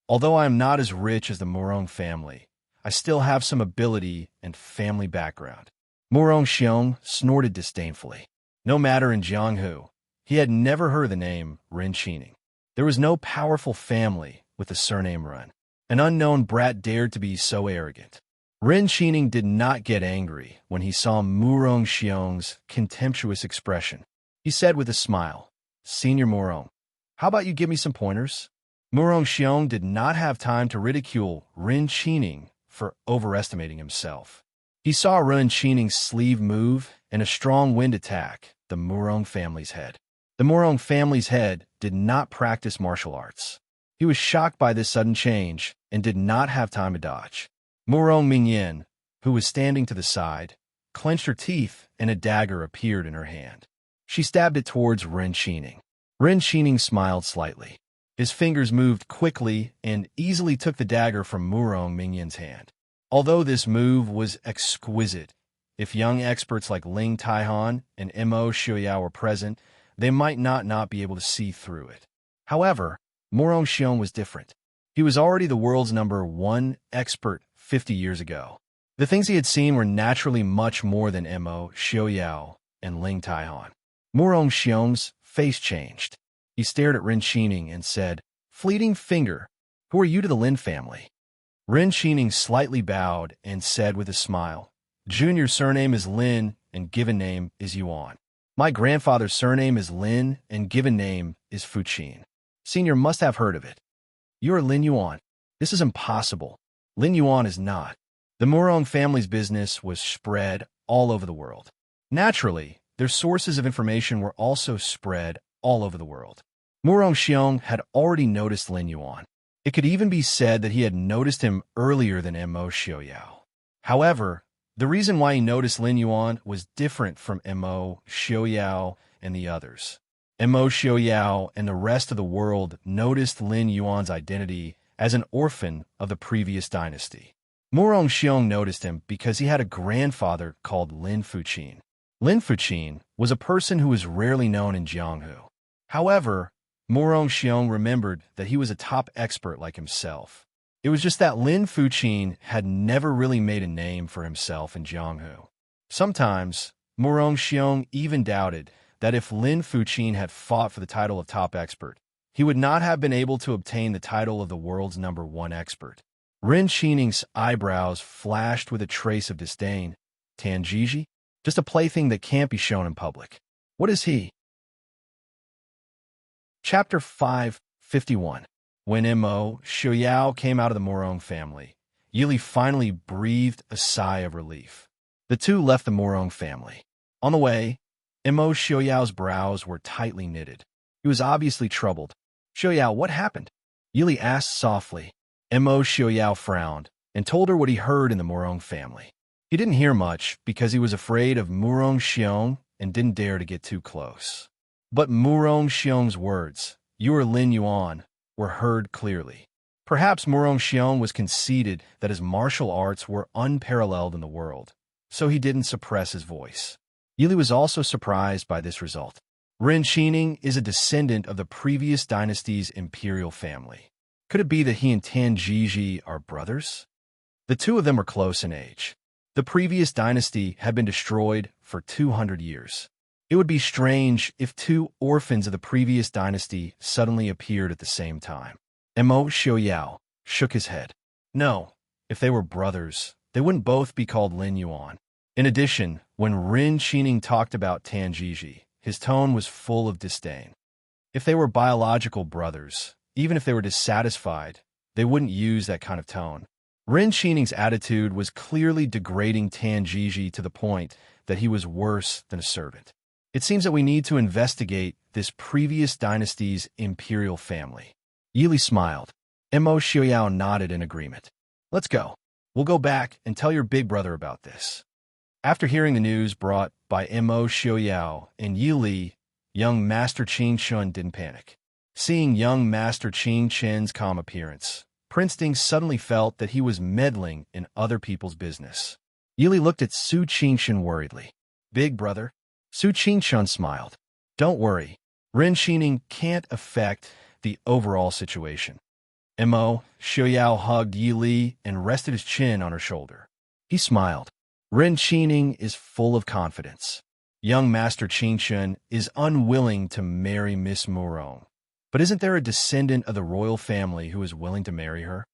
"Although I am not as rich as the Morong family, I still have some ability and family background." Morong Xiong snorted disdainfully. No matter in Jianghu, he had never heard the name Ren Xining. There was no powerful family with the surname Ren. An unknown brat dared to be so arrogant. Ren Xining did not get angry when he saw Morong Xiong's contemptuous expression. He said with a smile, "Senior Morong, how about you give me some pointers?" Morong Xiong did not have time to ridicule Ren Xining for overestimating himself. He saw Ren Xining's sleeve move and a strong wind attack the Morong family's head. The Morong family's head did not practice martial arts. He was shocked by this sudden change and did not have time to dodge. Morong Mingyan, who was standing to the side, clenched her teeth and a dagger appeared in her hand. She stabbed it towards Ren Xining. Ren Xining smiled slightly. His fingers moved quickly and easily took the dagger from Morong Mingyan's hand. Although this move was exquisite, if young experts like Ling Taihan and Mo Xiaoyao were present, they might not be able to see through it. However, Morong Xiong was different. He was already the world's #1 expert 50 years ago. The things he had seen were naturally much more than Mo Xiaoyao and Ling Taihan. Morong Xiong's face changed. He stared at Ren Xining and said, "Fleeting finger, who are you to the Lin family?" Ren Xining slightly bowed and said with a smile, "Junior surname is Lin and given name is Yuan. My grandfather's surname is Lin and given name is Fuqin. Senior must have heard of it. You are Lin Yuan." This is impossible. Lin Yuan is not. The Murong family's business was spread all over the world. Naturally, their sources of information were also spread all over the world. Murong Xiong had already noticed Lin Yuan. It could even be said that he had noticed him earlier than Mo Xiaoyao. However, the reason why he noticed Lin Yuan was different from Mo Xiaoyao and the others. Mo Xiaoyao and the rest of the world noticed Lin Yuan's identity as an orphan of the previous dynasty. Murong Xiong noticed him because he had a grandfather called Lin Fuqin. Lin Fuqin was a person who was rarely known in Jianghu. However, Murong Xiong remembered that he was a top expert like himself. It was just that Lin Fuqin had never really made a name for himself in Jianghu. Sometimes, Murong Xiong even doubted that if Lin Fuqin had fought for the title of top expert, he would not have been able to obtain the title of the world's #1 expert. Ren Qining's eyebrows flashed with a trace of disdain. Tanjiji? Just a plaything that can't be shown in public. What is he? Chapter 551. When Mo Xiaoyao came out of the Murong family, Yili finally breathed a sigh of relief. The two left the Murong family. On the way, Mo Xiaoyao's brows were tightly knitted. He was obviously troubled. "Xiaoyao, what happened?" Yili asked softly. Mo Xiaoyao frowned and told her what he heard in the Murong family. He didn't hear much because he was afraid of Murong Xiong and didn't dare to get too close. But Murong Xiong's words, "You are Lin Yuan," were heard clearly. Perhaps Murong Xiong was conceited that his martial arts were unparalleled in the world, so he didn't suppress his voice. Yili was also surprised by this result. Ren Qining is a descendant of the previous dynasty's imperial family. Could it be that he and Tanjiji are brothers? The two of them were close in age. The previous dynasty had been destroyed for 200 years. It would be strange if two orphans of the previous dynasty suddenly appeared at the same time. Mo Xiaoyao shook his head. No, if they were brothers, they wouldn't both be called Lin Yuan. In addition, when Ren Qining talked about Tanjiji, his tone was full of disdain. If they were biological brothers, even if they were dissatisfied, they wouldn't use that kind of tone. Ren Qining's attitude was clearly degrading Tanjiji to the point that he was worse than a servant. It seems that we need to investigate this previous dynasty's imperial family. Yili smiled. Mo Xiaoyao nodded in agreement. Let's go. We'll go back and tell your big brother about this. After hearing the news brought by Mo Xiaoyao and Yili, young Master Qing Shun didn't panic. Seeing young Master Qing Chen's calm appearance, Prince Ding suddenly felt that he was meddling in other people's business. Yili looked at Su Qingshun worriedly. Big brother? Su Qingshun smiled. Don't worry. Ren Qining can't affect the overall situation. Mo Xiaoyao hugged Yili and rested his chin on her shoulder. He smiled. Ren Qining is full of confidence. Young Master Qingshun is unwilling to marry Miss Murong. But isn't there a descendant of the royal family who is willing to marry her?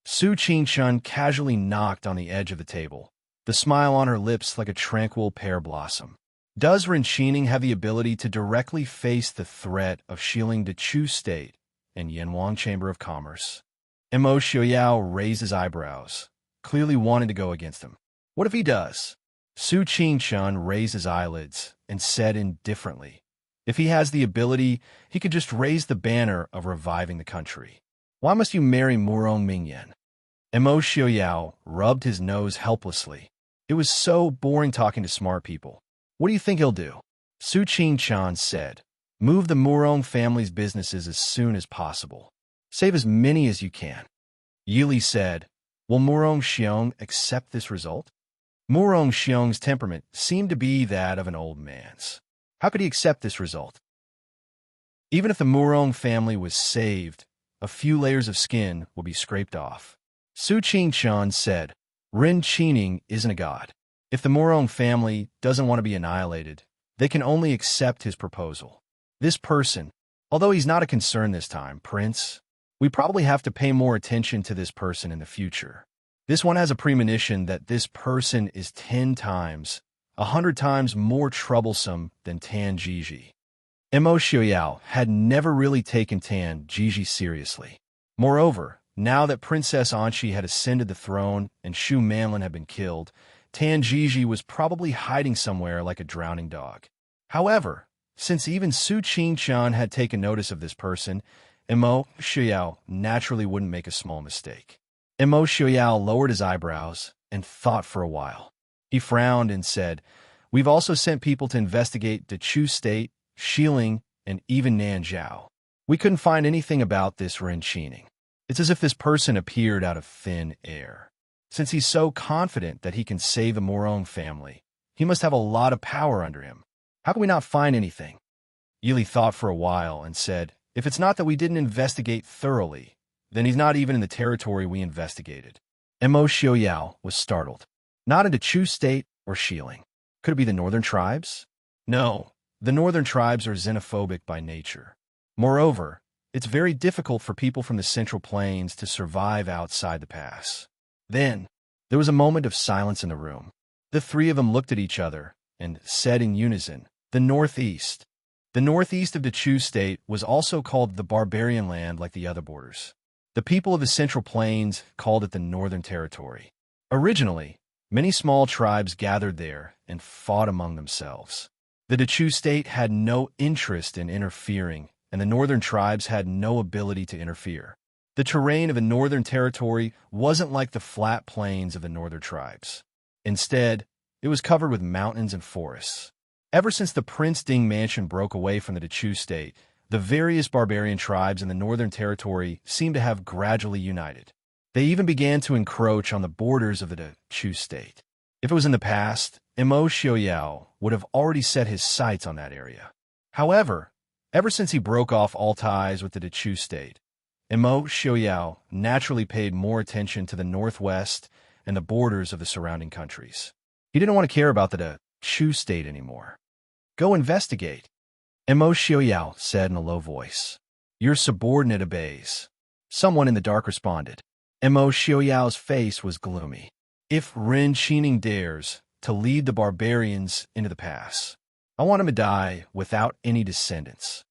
Su Qingshun casually knocked on the edge of the table, the smile on her lips like a tranquil pear blossom. Does Ren Qining have the ability to directly face the threat of Shiling de Chu State and Yanwang Chamber of Commerce? Mo Xiaoyao raised his eyebrows, clearly wanting to go against him. What if he does? Su Qingshun raised his eyelids and said indifferently, if he has the ability, he could just raise the banner of reviving the country. Why must you marry Murong Mingyan? Mo Xiaoyao rubbed his nose helplessly. It was so boring talking to smart people. What do you think he'll do? Su Qingshun said, move the Murong family's businesses as soon as possible. Save as many as you can. Yili said, will Murong Xiong accept this result? Murong Xiong's temperament seemed to be that of an old man's. How could he accept this result? Even if the Murong family was saved, a few layers of skin will be scraped off. Su Qingshun said, Ren Qining isn't a god. If the Murong family doesn't want to be annihilated, they can only accept his proposal. This person, although he's not a concern this time, Prince, we probably have to pay more attention to this person in the future. This one has a premonition that this person is 10 times, 100 times more troublesome than Tanjiji. Mo Xiaoyao had never really taken Tanjiji seriously. Moreover, now that Princess Anshi had ascended the throne and Shu Manlin had been killed, Tan Jiji was probably hiding somewhere like a drowning dog. However, since even Su Qingqian had taken notice of this person, Imo Shuyao naturally wouldn't make a small mistake. Imo Shuyao lowered his eyebrows and thought for a while. He frowned and said, "We've also sent people to investigate the Chu State, Xiling, and even Nanzhao. We couldn't find anything about this Ren Qining. It's as if this person appeared out of thin air. Since he's so confident that he can save the Morong family, he must have a lot of power under him. How can we not find anything?" Yili thought for a while and said, "If it's not that we didn't investigate thoroughly, then he's not even in the territory we investigated." Mo Xiaoyao was startled. Not into Chu State or Xiling. Could it be the northern tribes? No, the northern tribes are xenophobic by nature. Moreover, it's very difficult for people from the Central Plains to survive outside the pass. Then, there was a moment of silence in the room. The three of them looked at each other and said in unison, "The Northeast." The northeast of the Chu State was also called the Barbarian Land like the other borders. The people of the Central Plains called it the Northern Territory. Originally, many small tribes gathered there and fought among themselves. The Chu State had no interest in interfering, and the northern tribes had no ability to interfere. The terrain of the Northern Territory wasn't like the flat plains of the northern tribes. Instead, it was covered with mountains and forests. Ever since the Prince Ding Mansion broke away from the Chu State, the various barbarian tribes in the Northern Territory seemed to have gradually united. They even began to encroach on the borders of the Chu State. If it was in the past, Mo Xiaoyao would have already set his sights on that area. However, ever since he broke off all ties with the Chu State, Mo Xiaoyao naturally paid more attention to the northwest and the borders of the surrounding countries. He didn't want to care about the Chu State anymore. "Go investigate," Mo Xiaoyao said in a low voice. "Your subordinate obeys." Someone in the dark responded. Mo Xiaoyao's face was gloomy. "If Ren Qining dares to lead the barbarians into the pass, I want him to die without any descendants."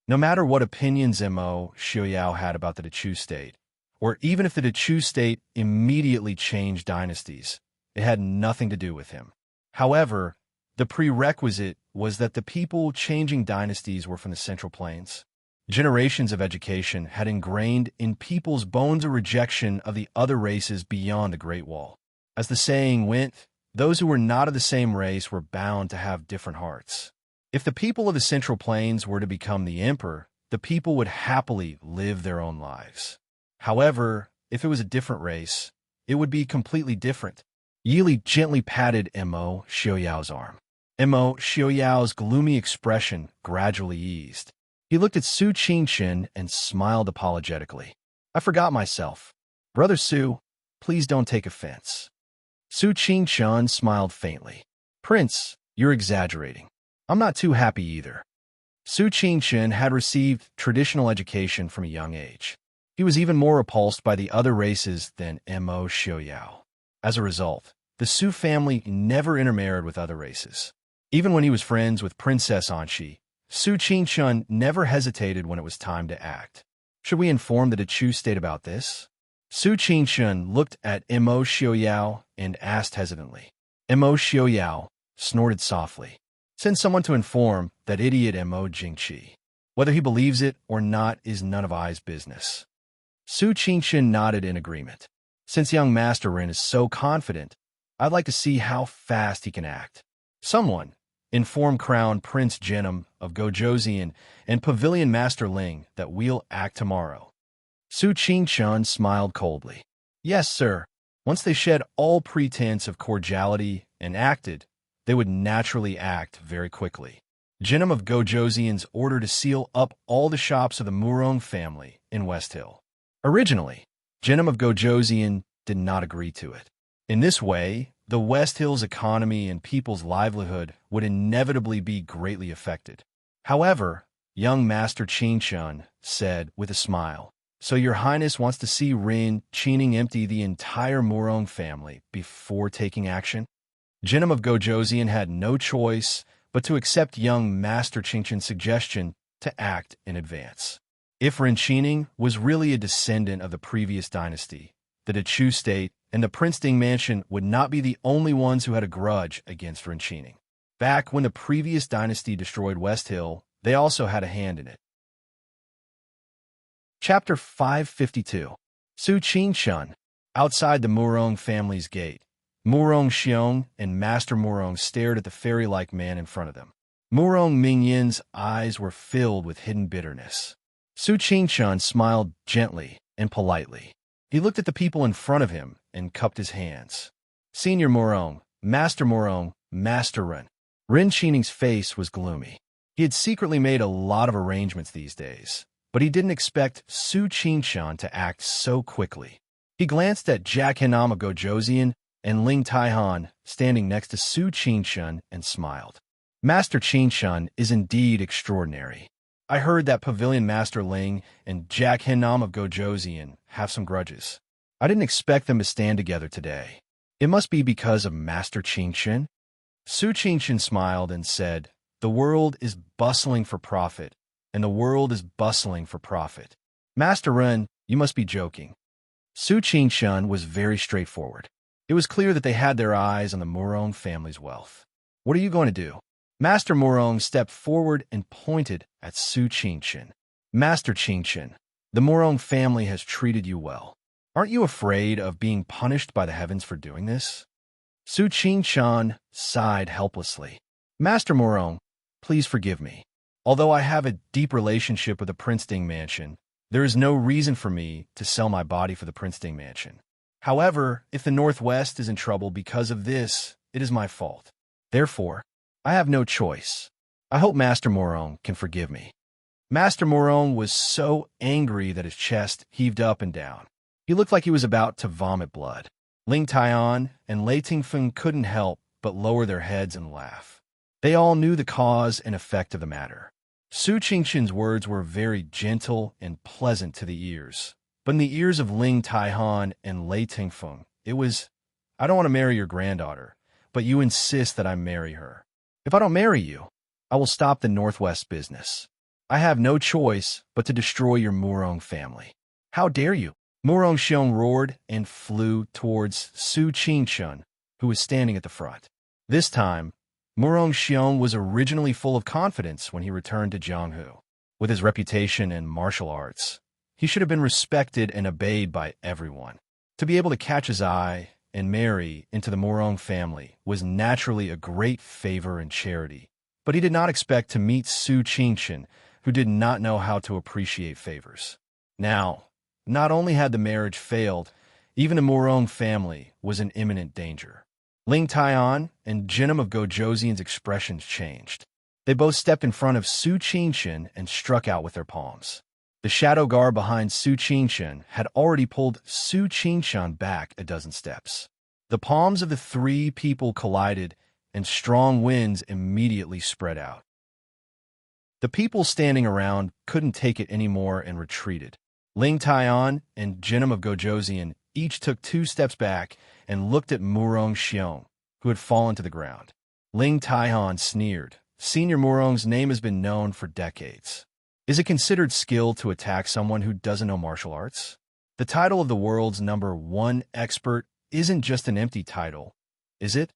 No matter what opinions Mo Xiaoyao had about the Chu State, or even if the Chu State immediately changed dynasties, it had nothing to do with him. However, the prerequisite was that the people changing dynasties were from the Central Plains. Generations of education had ingrained in people's bones a rejection of the other races beyond the Great Wall. As the saying went, those who were not of the same race were bound to have different hearts. If the people of the Central Plains were to become the emperor, the people would happily live their own lives. However, if it was a different race, it would be completely different. Yili gently patted Mo Xiaoyao's arm. Mo Xiaoyao's gloomy expression gradually eased. He looked at Su Qingqian and smiled apologetically. "I forgot myself. Brother Su, please don't take offense." Su Qingqian smiled faintly. "Prince, you're exaggerating. I'm not too happy either." Su Qingqian had received traditional education from a young age. He was even more repulsed by the other races than Mo Xiaoyao. As a result, the Su family never intermarried with other races. Even when he was friends with Princess Anshi, Su Qingqian never hesitated when it was time to act. "Should we inform the Chu State about this?" Su Qingqian looked at Mo Xiaoyao and asked hesitantly. Mo Xiaoyao snorted softly. "Send someone to inform that idiot Mo Jingqi. Whether he believes it or not is none of I's business." Su Qingqian nodded in agreement. "Since young Master Ren is so confident, I'd like to see how fast he can act. Someone, inform Crown Prince Genom of Gojoseon and Pavilion Master Ling that we'll act tomorrow." Su Qingqian smiled coldly. "Yes, sir." Once they shed all pretense of cordiality and acted, they would naturally act very quickly. Genom of Gojoseon's order to seal up all the shops of the Murong family in West Hill. Originally, Genom of Gojoseon did not agree to it. In this way, the West Hill's economy and people's livelihood would inevitably be greatly affected. However, young Master Qingqian said with a smile, "So your Highness wants to see Ren Qining empty the entire Murong family before taking action?" Genom of Gojoseon had no choice but to accept young Master Qingqian's suggestion to act in advance. If Renqining was really a descendant of the previous dynasty, the Dechu state and the Princeton mansion would not be the only ones who had a grudge against Renqining. Back when the previous dynasty destroyed West Hill, they also had a hand in it. Chapter 552. Su Qingshun. Outside the Murong family's gate, Murong Xiong and Master Murong stared at the fairy-like man in front of them. Murong Mingyin's eyes were filled with hidden bitterness. Su Qingshun smiled gently and politely. He looked at the people in front of him and cupped his hands. Senior Murong, Master Ren. Renqining's face was gloomy. He had secretly made a lot of arrangements these days, but he didn't expect Su Qingshun to act so quickly. He glanced at Jack Hinama Gojosian and Ling Taihan standing next to Su Qingshun and smiled. Master Qingshun is indeed extraordinary. I heard that Pavilion Master Ling and Jack Hinam of Gojosian have some grudges. I didn't expect them to stand together today. It must be because of Master Qingshun. Su Qingshun smiled and said, "The world is bustling for profit, and the world is bustling for profit. Master Ren, you must be joking." Su Qingshun was very straightforward. It was clear that they had their eyes on the Murong family's wealth. "What are you going to do?" Master Murong stepped forward and pointed at Su Qingshun. "Master Qingshun, the Murong family has treated you well. Aren't you afraid of being punished by the heavens for doing this?" Su Qingshun sighed helplessly. "Master Murong, please forgive me. Although I have a deep relationship with the Princeton mansion, there is no reason for me to sell my body for the Princeton mansion. However, if the Northwest is in trouble because of this, it is my fault. Therefore, I have no choice. I hope Master Murong can forgive me." Master Murong was so angry that his chest heaved up and down. He looked like he was about to vomit blood. Ling Taian and Lei Tingfeng couldn't help but lower their heads and laugh. They all knew the cause and effect of the matter. Su Qingshun's words were very gentle and pleasant to the ears, but in the ears of Ling Taihan and Lei Tingfeng, it was, "I don't want to marry your granddaughter, but you insist that I marry her. If I don't marry you, I will stop the Northwest business. I have no choice but to destroy your Murong family. How dare you?" Murong Xiong roared and flew towards Su Qingshun, who was standing at the front. This time, Murong Xiong was originally full of confidence when he returned to Jianghu. With his reputation in martial arts, he should have been respected and obeyed by everyone. To be able to catch his eye and marry into the Murong family was naturally a great favor and charity, but he did not expect to meet Su Qingshun, who did not know how to appreciate favors. Now, not only had the marriage failed, even the Murong family was in imminent danger. Ling Taian and Jinnam of Gojosian's expressions changed. They both stepped in front of Su Qingshun and struck out with their palms. The shadow guard behind Su Qingshun had already pulled Su Qingshun back a dozen steps. The palms of the three people collided, and strong winds immediately spread out. The people standing around couldn't take it anymore and retreated. Ling Taian and Jinnam of Gojosian each took 2 steps back and looked at Murong Xiong, who had fallen to the ground. Ling Taihan sneered. "Senior Murong's name has been known for decades. Is it considered skill to attack someone who doesn't know martial arts? The title of the world's #1 expert isn't just an empty title, is it?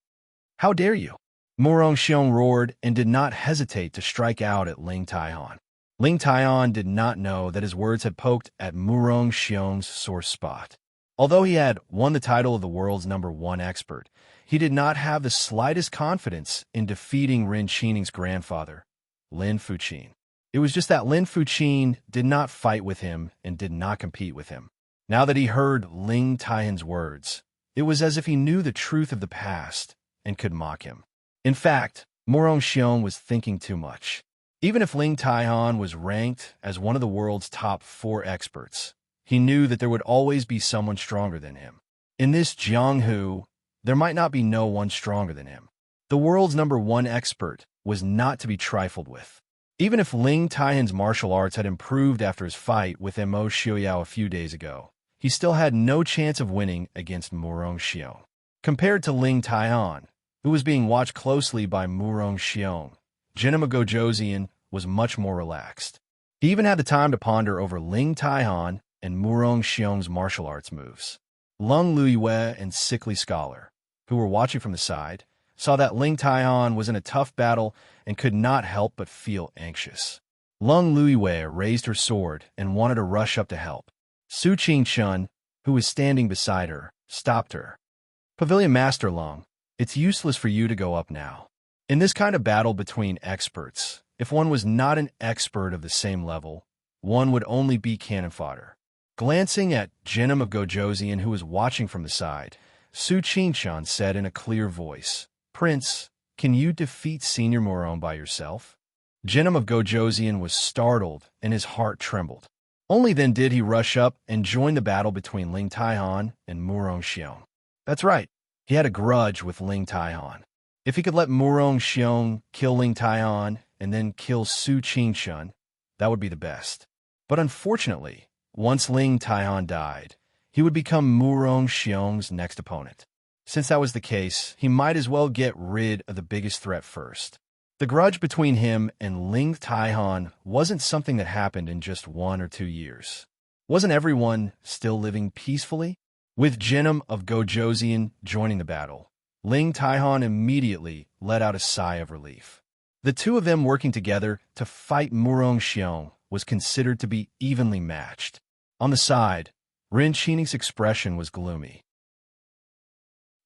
How dare you?" Murong Xiong roared and did not hesitate to strike out at Ling Taihan. Ling Taihan did not know that his words had poked at Murong Xiong's sore spot. Although he had won the title of the world's #1 expert, he did not have the slightest confidence in defeating Renqining's grandfather, Lin Fuqin. It was just that Lin Fuqin did not fight with him and did not compete with him. Now that he heard Ling Taihan's words, it was as if he knew the truth of the past and could mock him. In fact, Murong Xiong was thinking too much. Even if Ling Taihan was ranked as one of the world's top 4 experts, he knew that there would always be someone stronger than him. In this Jianghu, there might not be no one stronger than him. The world's #1 expert was not to be trifled with. Even if Ling Taihan's martial arts had improved after his fight with Mo Xiuyao a few days ago, he still had no chance of winning against Murong Xiong. Compared to Ling Taihan, who was being watched closely by Murong Xiong, Jinnam of Gojosian was much more relaxed. He even had the time to ponder over Ling Taihan and Murong Xiong's martial arts moves. Lung Luiyue and Sickly Scholar, who were watching from the side, saw that Ling Taihan was in a tough battle and could not help but feel anxious. Lung Luiyue raised her sword and wanted to rush up to help. Su Qingshun, who was standing beside her, stopped her. Pavilion Master Lung, it's useless for you to go up now. In this kind of battle between experts, if one was not an expert of the same level, one would only be cannon fodder. Glancing at Jinim of Gojoseon, who was watching from the side, Su Qingshan said in a clear voice, "Prince, can you defeat Senior Moron by yourself?" Jinim of Gojoseon was startled and his heart trembled. Only then did he rush up and join the battle between Ling Taihan and Murong Xiong. That's right, he had a grudge with Ling Taihan. If he could let Murong Xiong kill Ling Taihan and then kill Su Qingshun, that would be the best. But unfortunately, once Ling Taihan died, he would become Murong Xiong's next opponent. Since that was the case, he might as well get rid of the biggest threat first. The grudge between him and Ling Taihan wasn't something that happened in just 1 or 2 years. Wasn't everyone still living peacefully? With Jinim of Gojoseon joining the battle, Ling Taihan immediately let out a sigh of relief. The two of them working together to fight Murong Xiong was considered to be evenly matched. On the side, Ren Qining's expression was gloomy.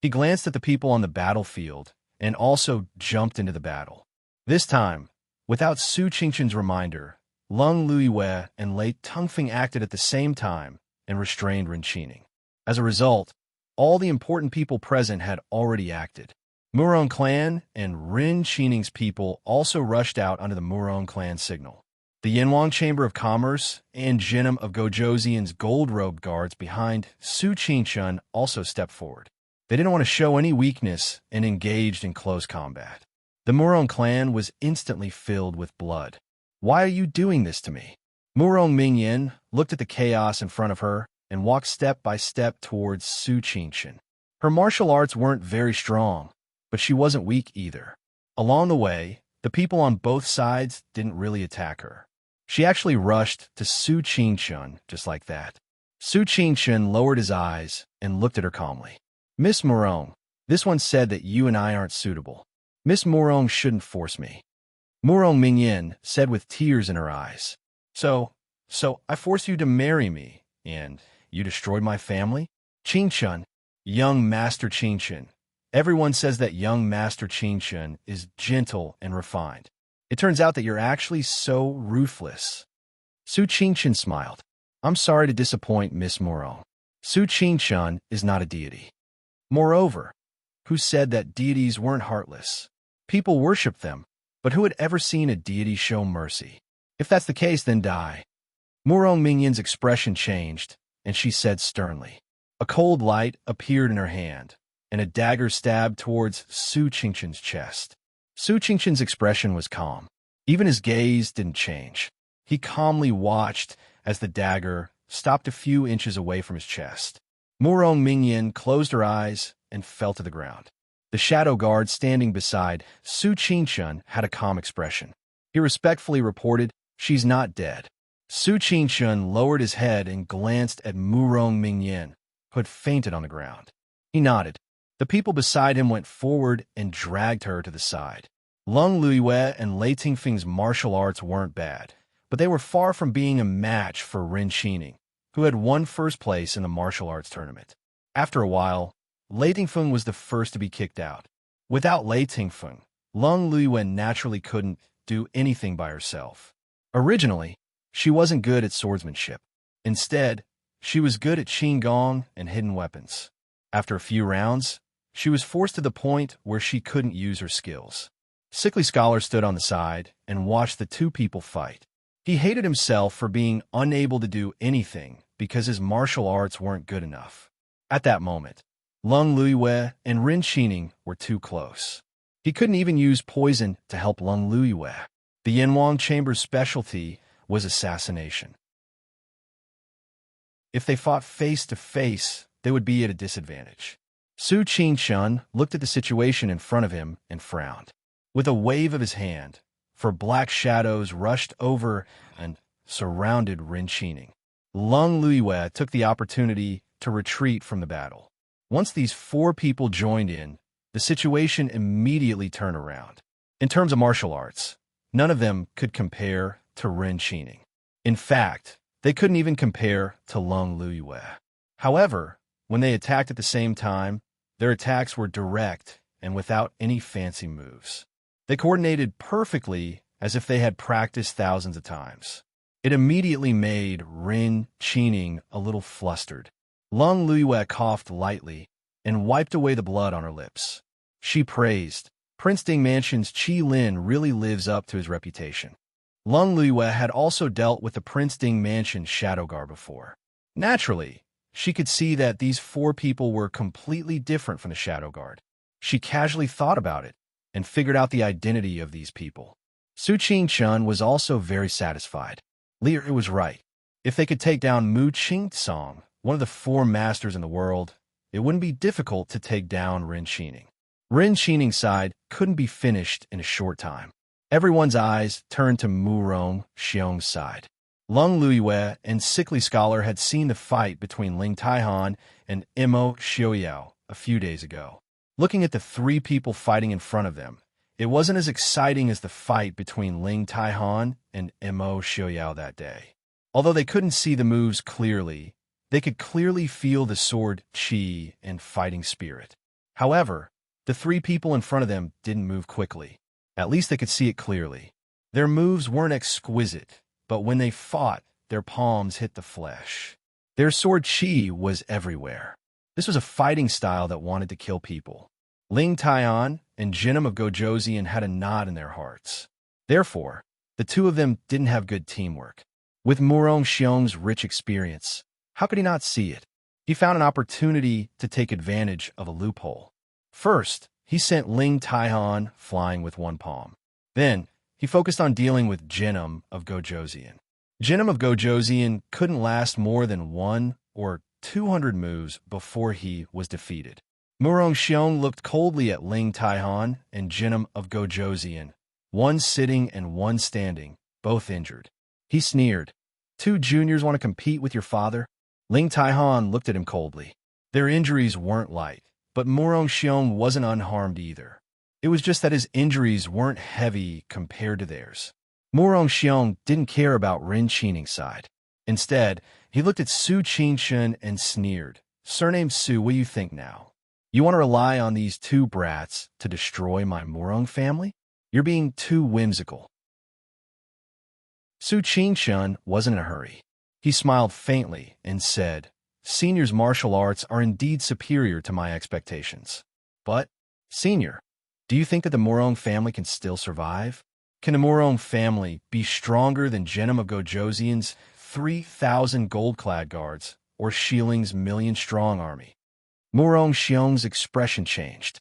He glanced at the people on the battlefield and also jumped into the battle. This time, without Su Qingshan's reminder, Lung Luiyue and Lei Tengfeng acted at the same time and restrained Ren Qining. As a result, all the important people present had already acted. Murong clan and Ren Qining's people also rushed out under the Murong clan signal. The Yanwang Chamber of Commerce and Jinim of Gojoseon's gold-robed guards behind Su Qingshan also stepped forward. They didn't want to show any weakness and engaged in close combat. The Murong clan was instantly filled with blood. "Why are you doing this to me?" Murong Mingyan looked at the chaos in front of her and walked step by step towards Su Qingshan. Her martial arts weren't very strong, but she wasn't weak either. Along the way, the people on both sides didn't really attack her. She actually rushed to Su Qingshan just like that. Su Qingshan lowered his eyes and looked at her calmly. "Miss Murong, this one said that you and I aren't suitable. Miss Murong shouldn't force me." Murong Mingyan said with tears in her eyes. So I forced you to marry me, and you destroyed my family?" "Qingshan, young Master Qingshan. Everyone says that young Master Qingshan is gentle and refined. It turns out that you're actually so ruthless." Su Qingshan smiled. "I'm sorry to disappoint Miss Murong. Su Qingshan is not a deity. Moreover, who said that deities weren't heartless? People worship them, but who had ever seen a deity show mercy? If that's the case, then die." Murong Mingyan's expression changed, and she said sternly. A cold light appeared in her hand, and a dagger stabbed towards Su Qingshan's chest. Su Qingshan's expression was calm. Even his gaze didn't change. He calmly watched as the dagger stopped a few inches away from his chest. Murong Mingyan closed her eyes and fell to the ground. The shadow guard standing beside Su Qingshan had a calm expression. He respectfully reported, "She's not dead." Su Qingshan lowered his head and glanced at Murong Mingyan, who had fainted on the ground. He nodded. The people beside him went forward and dragged her to the side. Lung Luiyue and Lei Tengfeng's martial arts weren't bad, but they were far from being a match for Ren Qining, who had won first place in the martial arts tournament. After a while, Lei Tengfeng was the first to be kicked out. Without Lei Tengfeng, Lung Luiyue naturally couldn't do anything by herself. Originally, she wasn't good at swordsmanship. Instead, she was good at qinggong and hidden weapons. After a few rounds, she was forced to the point where she couldn't use her skills. Sickly Scholar stood on the side and watched the two people fight. He hated himself for being unable to do anything because his martial arts weren't good enough. At that moment, Lung Luiyue and Ren Qining were too close. He couldn't even use poison to help Lung Luiyue. The Yanwang Chamber's specialty was assassination. If they fought face to face, they would be at a disadvantage. Su Qingshan looked at the situation in front of him and frowned. With a wave of his hand, for black shadows rushed over and surrounded Ren Qining. Lung Luiyue took the opportunity to retreat from the battle. Once these 4 people joined in, the situation immediately turned around. In terms of martial arts, none of them could compare to Ren Qining. In fact, they couldn't even compare to Lung Luiyue. However, when they attacked at the same time, their attacks were direct and without any fancy moves. They coordinated perfectly as if they had practiced thousands of times. It immediately made Ren Qining a little flustered. Lung Luiyue coughed lightly and wiped away the blood on her lips. She praised, Prince Ding Mansion's Qi Lin really lives up to his reputation. Lung Luiyue had also dealt with the Prince Ding Mansion shadow guard before. Naturally, she could see that these 4 people were completely different from the shadow guard. She casually thought about it and figured out the identity of these people. Su Qingchun was also very satisfied. Lear was right. If they could take down Mu Qingtsong, one of the 4 masters in the world, it wouldn't be difficult to take down Ren Qining. Ren Qining's side couldn't be finished in a short time. Everyone's eyes turned to Murong Xiong's side. Lung Luiyue and Sickly Scholar had seen the fight between Ling Taihan and Imo Xiaoyao a few days ago. Looking at the 3 people fighting in front of them, it wasn't as exciting as the fight between Ling Taihan and Imo Xiaoyao that day. Although they couldn't see the moves clearly, they could clearly feel the sword qi and fighting spirit. However, the 3 people in front of them didn't move quickly. At least they could see it clearly. Their moves weren't exquisite, but when they fought, their palms hit the flesh. Their sword qi was everywhere. This was a fighting style that wanted to kill people. Ling Taihan and Jinim of Gojoseon had a knot in their hearts. Therefore, the 2 of them didn't have good teamwork. With Murong Xiong's rich experience, how could he not see it? He found an opportunity to take advantage of a loophole. First, he sent Ling Taihan flying with 1 palm. Then, he focused on dealing with Jinim of Gojoseon. Jinim of Gojoseon couldn't last more than 1 or 200 moves before he was defeated. Murong Xiong looked coldly at Ling Taihan and Jinim of Gojoseon, one sitting and one standing, both injured. He sneered, 2 juniors want to compete with your father? Ling Taihan looked at him coldly. Their injuries weren't light, but Murong Xiong wasn't unharmed either. It was just that his injuries weren't heavy compared to theirs. Murong Xiong didn't care about Ren Qining's side. Instead, he looked at Su Qingchun and sneered, Surname Su, what do you think now? You want to rely on these 2 brats to destroy my Murong family? You're being too whimsical. Su Qingchun wasn't in a hurry. He smiled faintly and said, Senior's martial arts are indeed superior to my expectations. But, Senior, do you think that the Murong family can still survive? Can the Murong family be stronger than Jinim of Gojoseon's 3,000 gold-clad guards or Shiling's million-strong army? Murong Xiong's expression changed.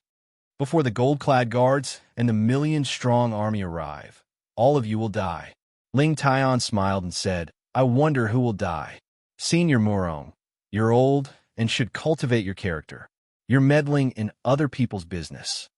Before the gold-clad guards and the million-strong army arrive, all of you will die. Ling Taihan smiled and said, I wonder who will die. Senior Murong, you're old and should cultivate your character. You're meddling in other people's business.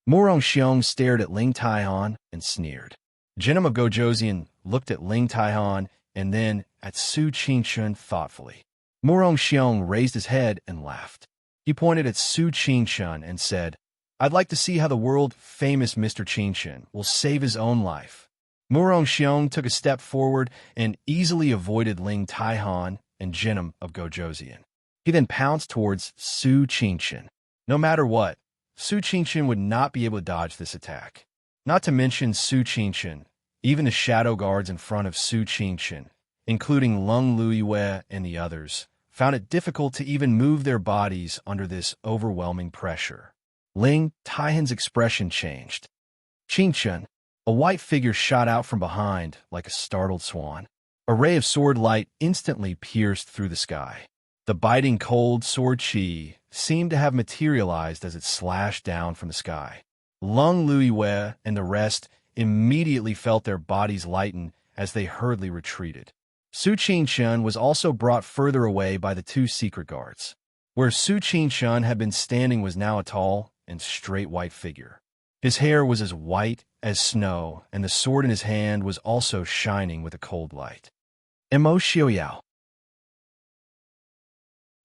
Murong Xiong stared at Ling Taihan and sneered. Jinim of Gojoseon looked at Ling Taihan and then at Su Qingchun thoughtfully. Murong Xiong raised his head and laughed. He pointed at Su Qingchun and said, I'd like to see how the world-famous Mr. Qingchun will save his own life. Murong Xiong took a step forward and easily avoided Ling Taihan and Jinim of Gojoseon. He then pounced towards Su Qingchun. No matter what, Su Qingchun would not be able to dodge this attack. Not to mention Su Qingchun, even the shadow guards in front of Su Qingchun, including Lung Luiyue and the others, found it difficult to even move their bodies under this overwhelming pressure. Ling Taihan's expression changed. Qingchun, a white figure shot out from behind like a startled swan. A ray of sword light instantly pierced through the sky. The biting cold sword qi seemed to have materialized as it slashed down from the sky. Lung Luiyue and the rest immediately felt their bodies lighten as they hurriedly retreated. Su Qingchun was also brought further away by the 2 secret guards. Where Su Qingchun had been standing was now a tall and straight white figure. His hair was as white as snow, and the sword in his hand was also shining with a cold light. Imo Xiaoyao.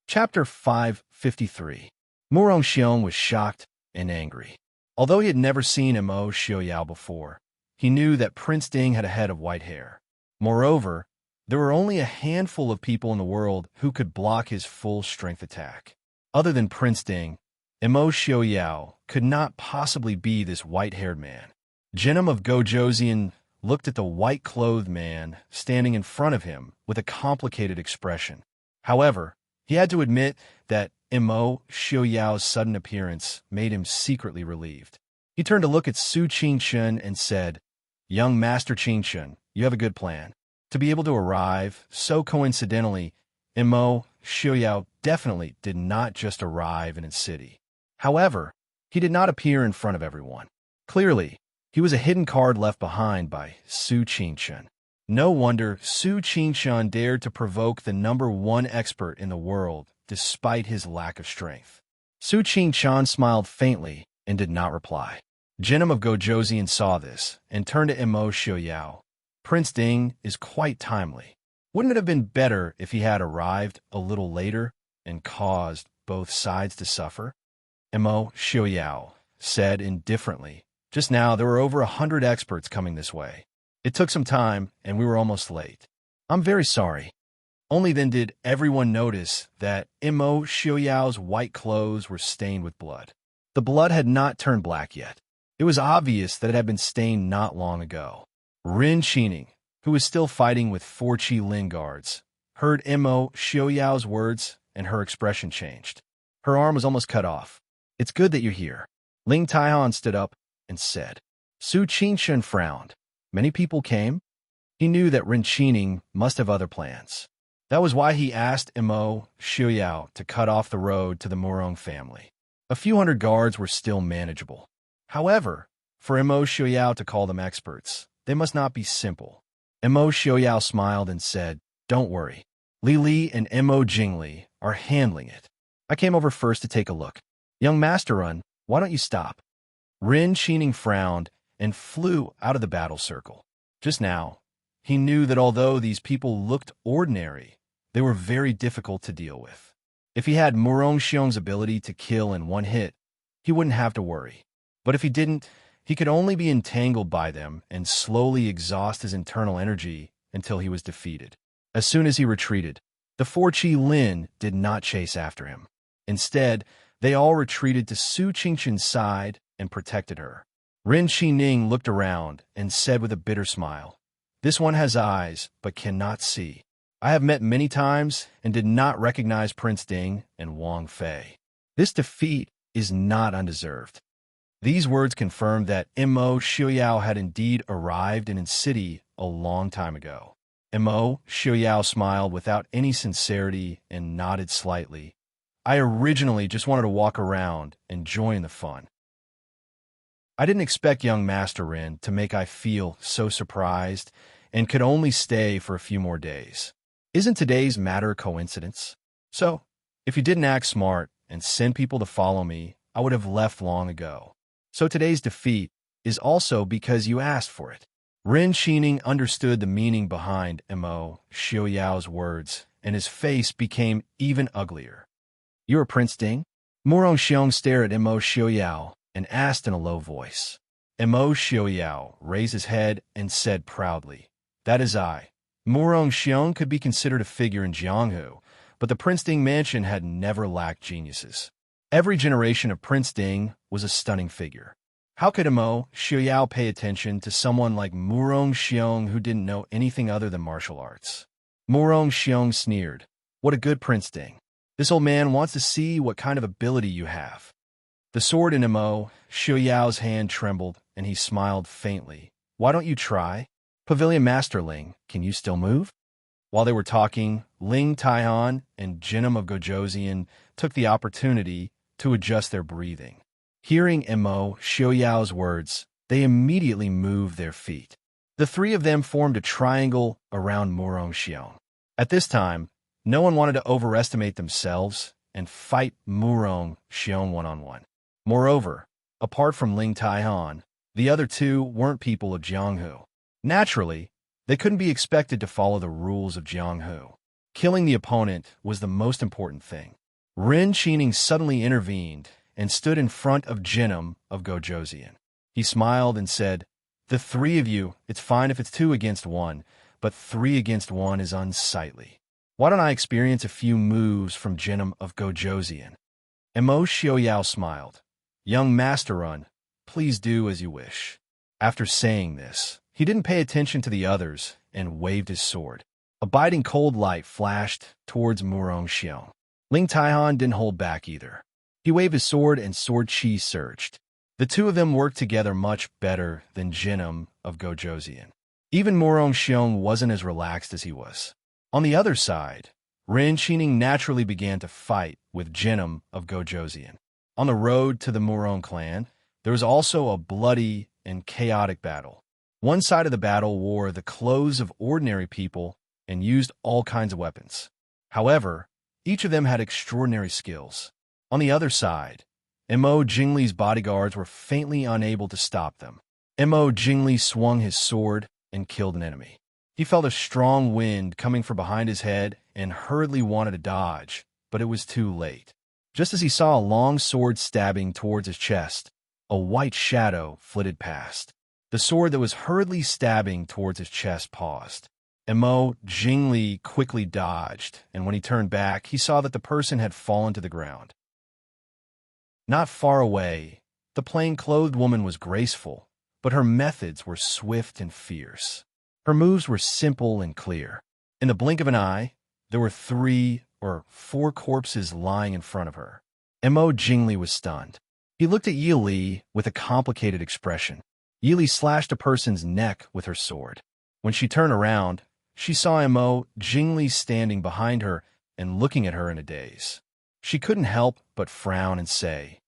Chapter 553. Murong Xiong was shocked and angry. Although he had never seen Imo Xiaoyao before, he knew that Prince Ding had a head of white hair. Moreover, there were only a handful of people in the world who could block his full-strength attack. Other than Prince Ding, Imo Xiaoyao could not possibly be this white-haired man. Jinim of Gojoseon looked at the white-clothed man standing in front of him with a complicated expression. However, he had to admit that Imo Xiaoyao's sudden appearance made him secretly relieved. He turned to look at Su Qingshun and said, "Young Master Qingshun, you have a good plan." To be able to arrive so coincidentally, Imo Xiaoyao definitely did not just arrive in a city. However, he did not appear in front of everyone. Clearly, he was a hidden card left behind by Su Qingshun. No wonder Su Qingshun dared to provoke the #1 expert in the world despite his lack of strength. Su Qingshun smiled faintly and did not reply. Jinim of Gojoseon saw this and turned to Imo Xiaoyao. "Prince Ding is quite timely. Wouldn't it have been better if he had arrived a little later and caused both sides to suffer?" Imo Xiaoyao said indifferently, "Just now there were over 100 experts coming this way. It took some time, and we were almost late. I'm very sorry." Only then did everyone notice that Imo Xiaoyao's white clothes were stained with blood. The blood had not turned black yet. It was obvious that it had been stained not long ago. Rin Qining, who was still fighting with 4 Qi Lin guards, heard Imo Xiaoyao's words, and her expression changed. Her arm was almost cut off. "It's good that you're here." Ling Taihan stood up and said. Su Qingshun frowned. Many people came? He knew that Rin Qining must have other plans. That was why he asked Imo Xiaoyao to cut off the road to the Murong family. A few hundred guards were still manageable. However, for Imo Xiaoyao to call them experts, they must not be simple. Imo Xiaoyao smiled and said, "Don't worry. Li Li and Imo Jingli are handling it. I came over first to take a look. Young Master Run, why don't you stop?" Rin Qining frowned and flew out of the battle circle. Just now, he knew that although these people looked ordinary, they were very difficult to deal with. If he had Murong Xiong's ability to kill in one hit, he wouldn't have to worry. But if he didn't, he could only be entangled by them and slowly exhaust his internal energy until he was defeated. As soon as he retreated, the 4 Qi Lin did not chase after him. Instead, they all retreated to Su Qingshun's side and protected her. Rin Qining looked around and said with a bitter smile, "This one has eyes but cannot see. I have met many times and did not recognize Prince Ding and Wang Fei. This defeat is not undeserved." These words confirmed that Imo Xiaoyao had indeed arrived in a city a long time ago. Imo Xiaoyao smiled without any sincerity and nodded slightly. "I originally just wanted to walk around and join the fun. I didn't expect young Master Rin to make I feel so surprised and could only stay for a few more days. Isn't today's matter a coincidence? So, if you didn't act smart and send people to follow me, I would have left long ago. So today's defeat is also because you asked for it." Rin Qining understood the meaning behind Imo Xiaoyao's words, and his face became even uglier. "You're a Prince Ding?" Murong Xiong stared at Imo Xiaoyao and asked in a low voice. Imo Xiaoyao raised his head and said proudly, "That is I." Murong Xiong could be considered a figure in Jianghu, but the Prince Ding mansion had never lacked geniuses. Every generation of Prince Ding was a stunning figure. How could Imo Xiaoyao pay attention to someone like Murong Xiong who didn't know anything other than martial arts? Murong Xiong sneered, "What a good Prince Ding. This old man wants to see what kind of ability you have." The sword in Imo Xiaoyao's hand trembled, and he smiled faintly. "Why don't you try? Pavilion Master Ling, can you still move?" While they were talking, Ling Taihan and Jinim of Gojoseon took the opportunity to adjust their breathing. Hearing Imo Xiaoyao's words, they immediately moved their feet. The three of them formed a triangle around Murong Xiong. At this time, no one wanted to overestimate themselves and fight Murong Xiong one-on-one. Moreover, apart from Ling Taihan, the other two weren't people of Jianghu. Naturally, They couldn't be expected to follow the rules of Jianghu. Killing the opponent was the most important thing. Ren Qining suddenly intervened and stood in front of Jinim of Gojoseon. He smiled and said, "The three of you, it's fine if it's 2 against 1, but 3 against 1 is unsightly. Why don't I experience a few moves from Jinim of Gojoseon?" Mo Xiaoyao smiled. "Young Master Run, please do as you wish." After saying this, he didn't pay attention to the others and waved his sword. A biting cold light flashed towards Murong Xiong. Ling Taihan didn't hold back either. He waved his sword and sword chi surged. The two of them worked together much better than Jinim of Gojoseon. Even Murong Xiong wasn't as relaxed as he was. On the other side, Ren Qining naturally began to fight with Jinim of Gojoseon. On the road to the Murong clan, there was also a bloody and chaotic battle. One side of the battle wore the clothes of ordinary people and used all kinds of weapons. However, each of them had extraordinary skills. On the other side, Mo Jingli's bodyguards were faintly unable to stop them. Mo Jingli swung his sword and killed an enemy. He felt a strong wind coming from behind his head and hurriedly wanted to dodge, but it was too late. Just as he saw a long sword stabbing towards his chest, a white shadow flitted past. The sword that was hurriedly stabbing towards his chest paused. Mo Jingli quickly dodged, and when he turned back, he saw that the person had fallen to the ground. Not far away, the plain-clothed woman was graceful, but her methods were swift and fierce. Her moves were simple and clear. In the blink of an eye, there were 3 or 4 corpses lying in front of her. Mo Jingli was stunned. He looked at Yi Li with a complicated expression. Yi Li slashed a person's neck with her sword. When she turned around, she saw Mo Jingli standing behind her and looking at her in a daze. She couldn't help but frown and say,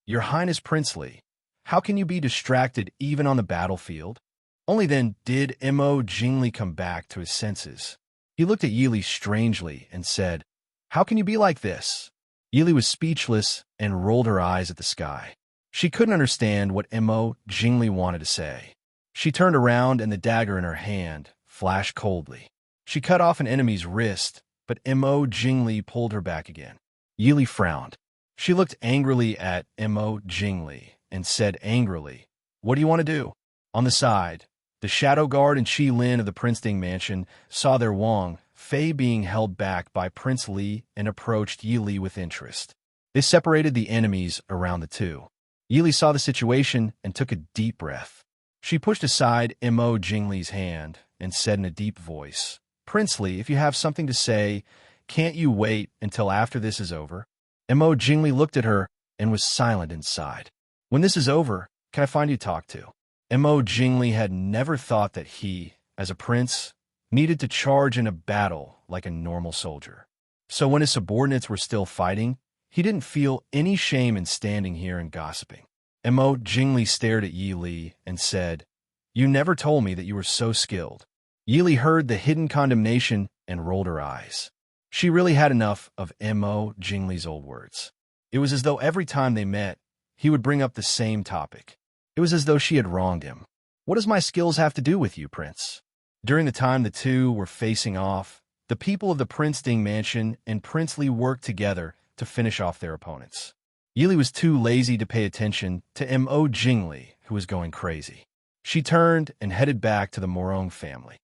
"Your Highness Princely, how can you be distracted even on the battlefield?" Only then did Mo Jingli come back to his senses. He looked at Yi Li strangely and said, "How can you be like this?" Yi Li was speechless and rolled her eyes at the sky. She couldn't understand what Mo Jingli wanted to say. She turned around and the dagger in her hand flashed coldly. She cut off an enemy's wrist, but Mo Jingli pulled her back again. Yi Li frowned. She looked angrily at Mo Jingli and said angrily, "What do you want to do?" On the side, the shadow guard and Qi Lin of the Princeling mansion saw their Wang Fei being held back by Prince Li and approached Yi Li with interest. They separated the enemies around the two. Yi Li saw the situation and took a deep breath. She pushed aside Mo Jingli's hand and said in a deep voice, "Prince Li, if you have something to say, can't you wait until after this is over?" Mo Jingli looked at her and was silent inside. "When this is over, can I find you to talk to?" Mo Jingli had never thought that he, as a prince, needed to charge in a battle like a normal soldier. So when his subordinates were still fighting, he didn't feel any shame in standing here and gossiping. Mo Jingli stared at Yi Li and said, "You never told me that you were so skilled." Yi Li heard the hidden condemnation and rolled her eyes. She really had enough of Mo Jingli's old words. It was as though every time they met, he would bring up the same topic. It was as though she had wronged him. "What does my skills have to do with you, Prince?" During the time the two were facing off, the people of the Princeling mansion and Prince Li worked together to finish off their opponents. Yi Li was too lazy to pay attention to Mo Jingli, who was going crazy. She turned and headed back to the Morong family.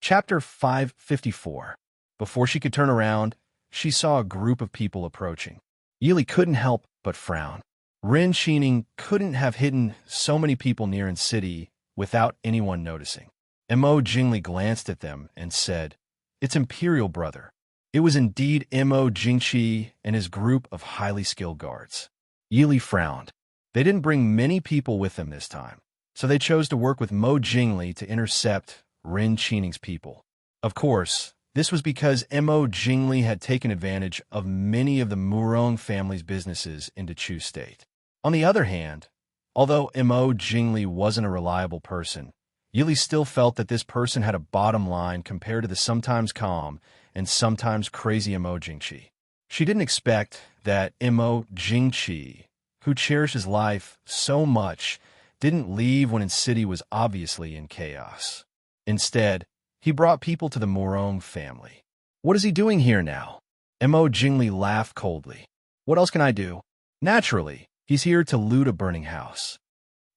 Chapter 554. Before she could turn around, she saw a group of people approaching. Yi Li couldn't help but frown. Ren Qining couldn't have hidden so many people near in city without anyone noticing. Mo Jingli glanced at them and said, "It's Imperial Brother." It was indeed Mo Jingqi and his group of highly skilled guards. Yi Li frowned. They didn't bring many people with them this time, so they chose to work with Mo Jingli to intercept Ren Qining's people. Of course, this was because Mo Jingli had taken advantage of many of the Murong family's businesses into Chu State. On the other hand, although Mo Jingli wasn't a reliable person, Yi Li still felt that this person had a bottom line compared to the sometimes calm and sometimes crazy Mo Jingqi. She didn't expect that Mo Jingqi, who cherishes life so much, didn't leave when his city was obviously in chaos. Instead, he brought people to the Morong family. What is he doing here now? Mo Jingli laughed coldly. What else can I do? Naturally, he's here to loot a burning house.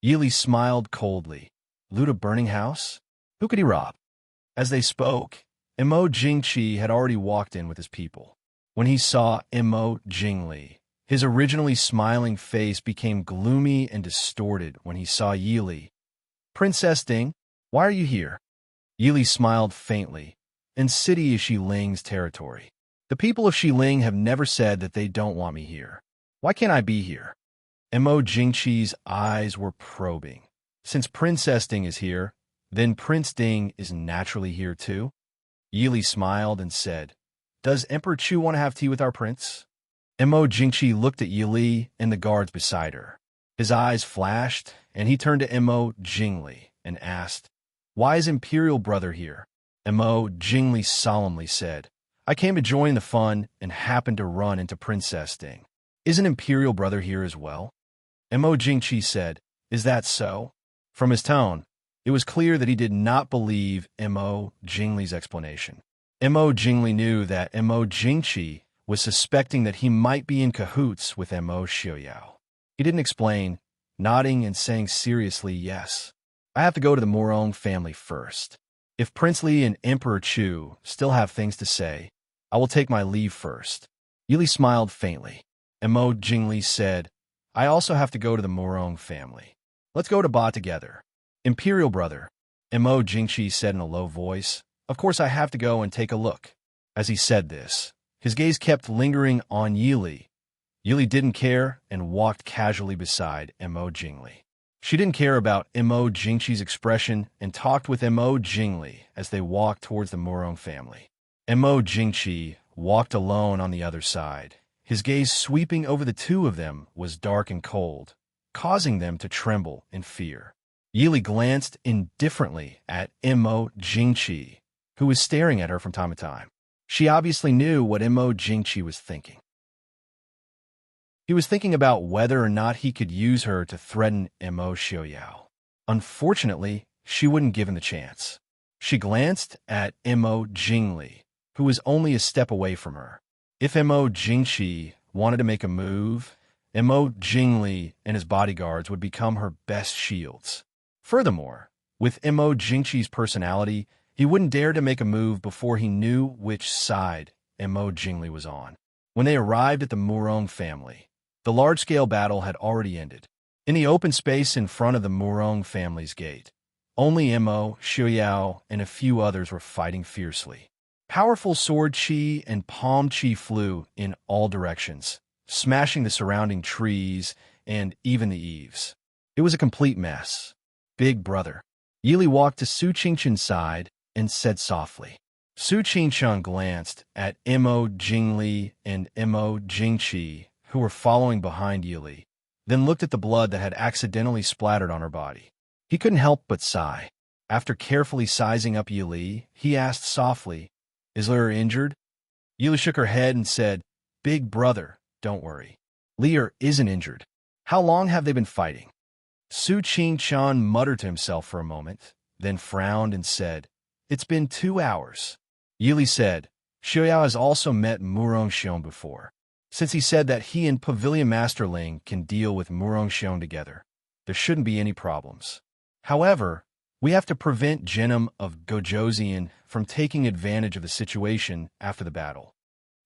Yili smiled coldly. Loot a burning house? Who could he rob? As they spoke, Mo Jingqi had already walked in with his people. When he saw Mo Jingli, his originally smiling face became gloomy and distorted when he saw Yili. Princess Ding, why are you here? Yili smiled faintly. In city is Shiling's territory. The people of Shiling have never said that they don't want me here. Why can't I be here? Mo Jingqi's eyes were probing. Since Princess Ding is here, then Prince Ding is naturally here too? Yili smiled and said, Does Emperor Chu want to have tea with our prince? Mo Jingqi looked at Yili and the guards beside her. His eyes flashed, and he turned to Mo Jingli and asked, Why is Imperial Brother here? Mo Jingli solemnly said, I came to join the fun and happened to run into Princess Ding. Isn't Imperial Brother here as well? Mo Jingqi said, Is that so? From his tone, it was clear that he did not believe Mo Jingli's explanation. Mo Jingli knew that Mo Jingqi was suspecting that he might be in cahoots with Mo Xiaoyao. He didn't explain, nodding and saying seriously, Yes. I have to go to the Morong family first. If Prince Li and Emperor Chu still have things to say, I will take my leave first. Yili smiled faintly. Mo Jingli said, I also have to go to the Morong family. Let's go to Ba together. Imperial Brother, Mo Jingqi said in a low voice, Of course I have to go and take a look. As he said this, his gaze kept lingering on Yili. Yili didn't care and walked casually beside Mo Jingli. She didn't care about Mo Jingqi's expression and talked with Mo Jingli as they walked towards the Morong family. Mo Jingqi walked alone on the other side. His gaze sweeping over the two of them was dark and cold, causing them to tremble in fear. Yili glanced indifferently at Mo Jingqi, who was staring at her from time to time. She obviously knew what Mo Jingqi was thinking. He was thinking about whether or not he could use her to threaten Mo Xiaoyao. Unfortunately, she wouldn't give him the chance. She glanced at Mo Jingli, who was only a step away from her. If Mo Jingqi wanted to make a move, Mo Jingli and his bodyguards would become her best shields. Furthermore, with Mo Jingqi's personality, he wouldn't dare to make a move before he knew which side Mo Jingli was on. When they arrived at the Morong family, the large-scale battle had already ended. In the open space in front of the Morong family's gate, only Mo Xiaoyao and a few others were fighting fiercely. Powerful sword chi and palm chi flew in all directions, smashing the surrounding trees and even the eaves. It was a complete mess. Big brother. Yili walked to Su Qingchen's side and said softly. Su Qingchen glanced at Mo Jingli and Mo Jingqi, who were following behind Yili, then looked at the blood that had accidentally splattered on her body. He couldn't help but sigh. After carefully sizing up Yili, he asked softly, Is Lear injured? Yili shook her head and said, Big brother, don't worry. Lear isn't injured. How long have they been fighting? Su Qingchen muttered to himself for a moment, then frowned and said, It's been 2 hours. Yili said, Xiaoyao has also met Murong Xiong before. Since he said that he and Pavilion Masterling can deal with Murong Xiong together, there shouldn't be any problems. However, we have to prevent Genom of Gojoseon from taking advantage of the situation after the battle.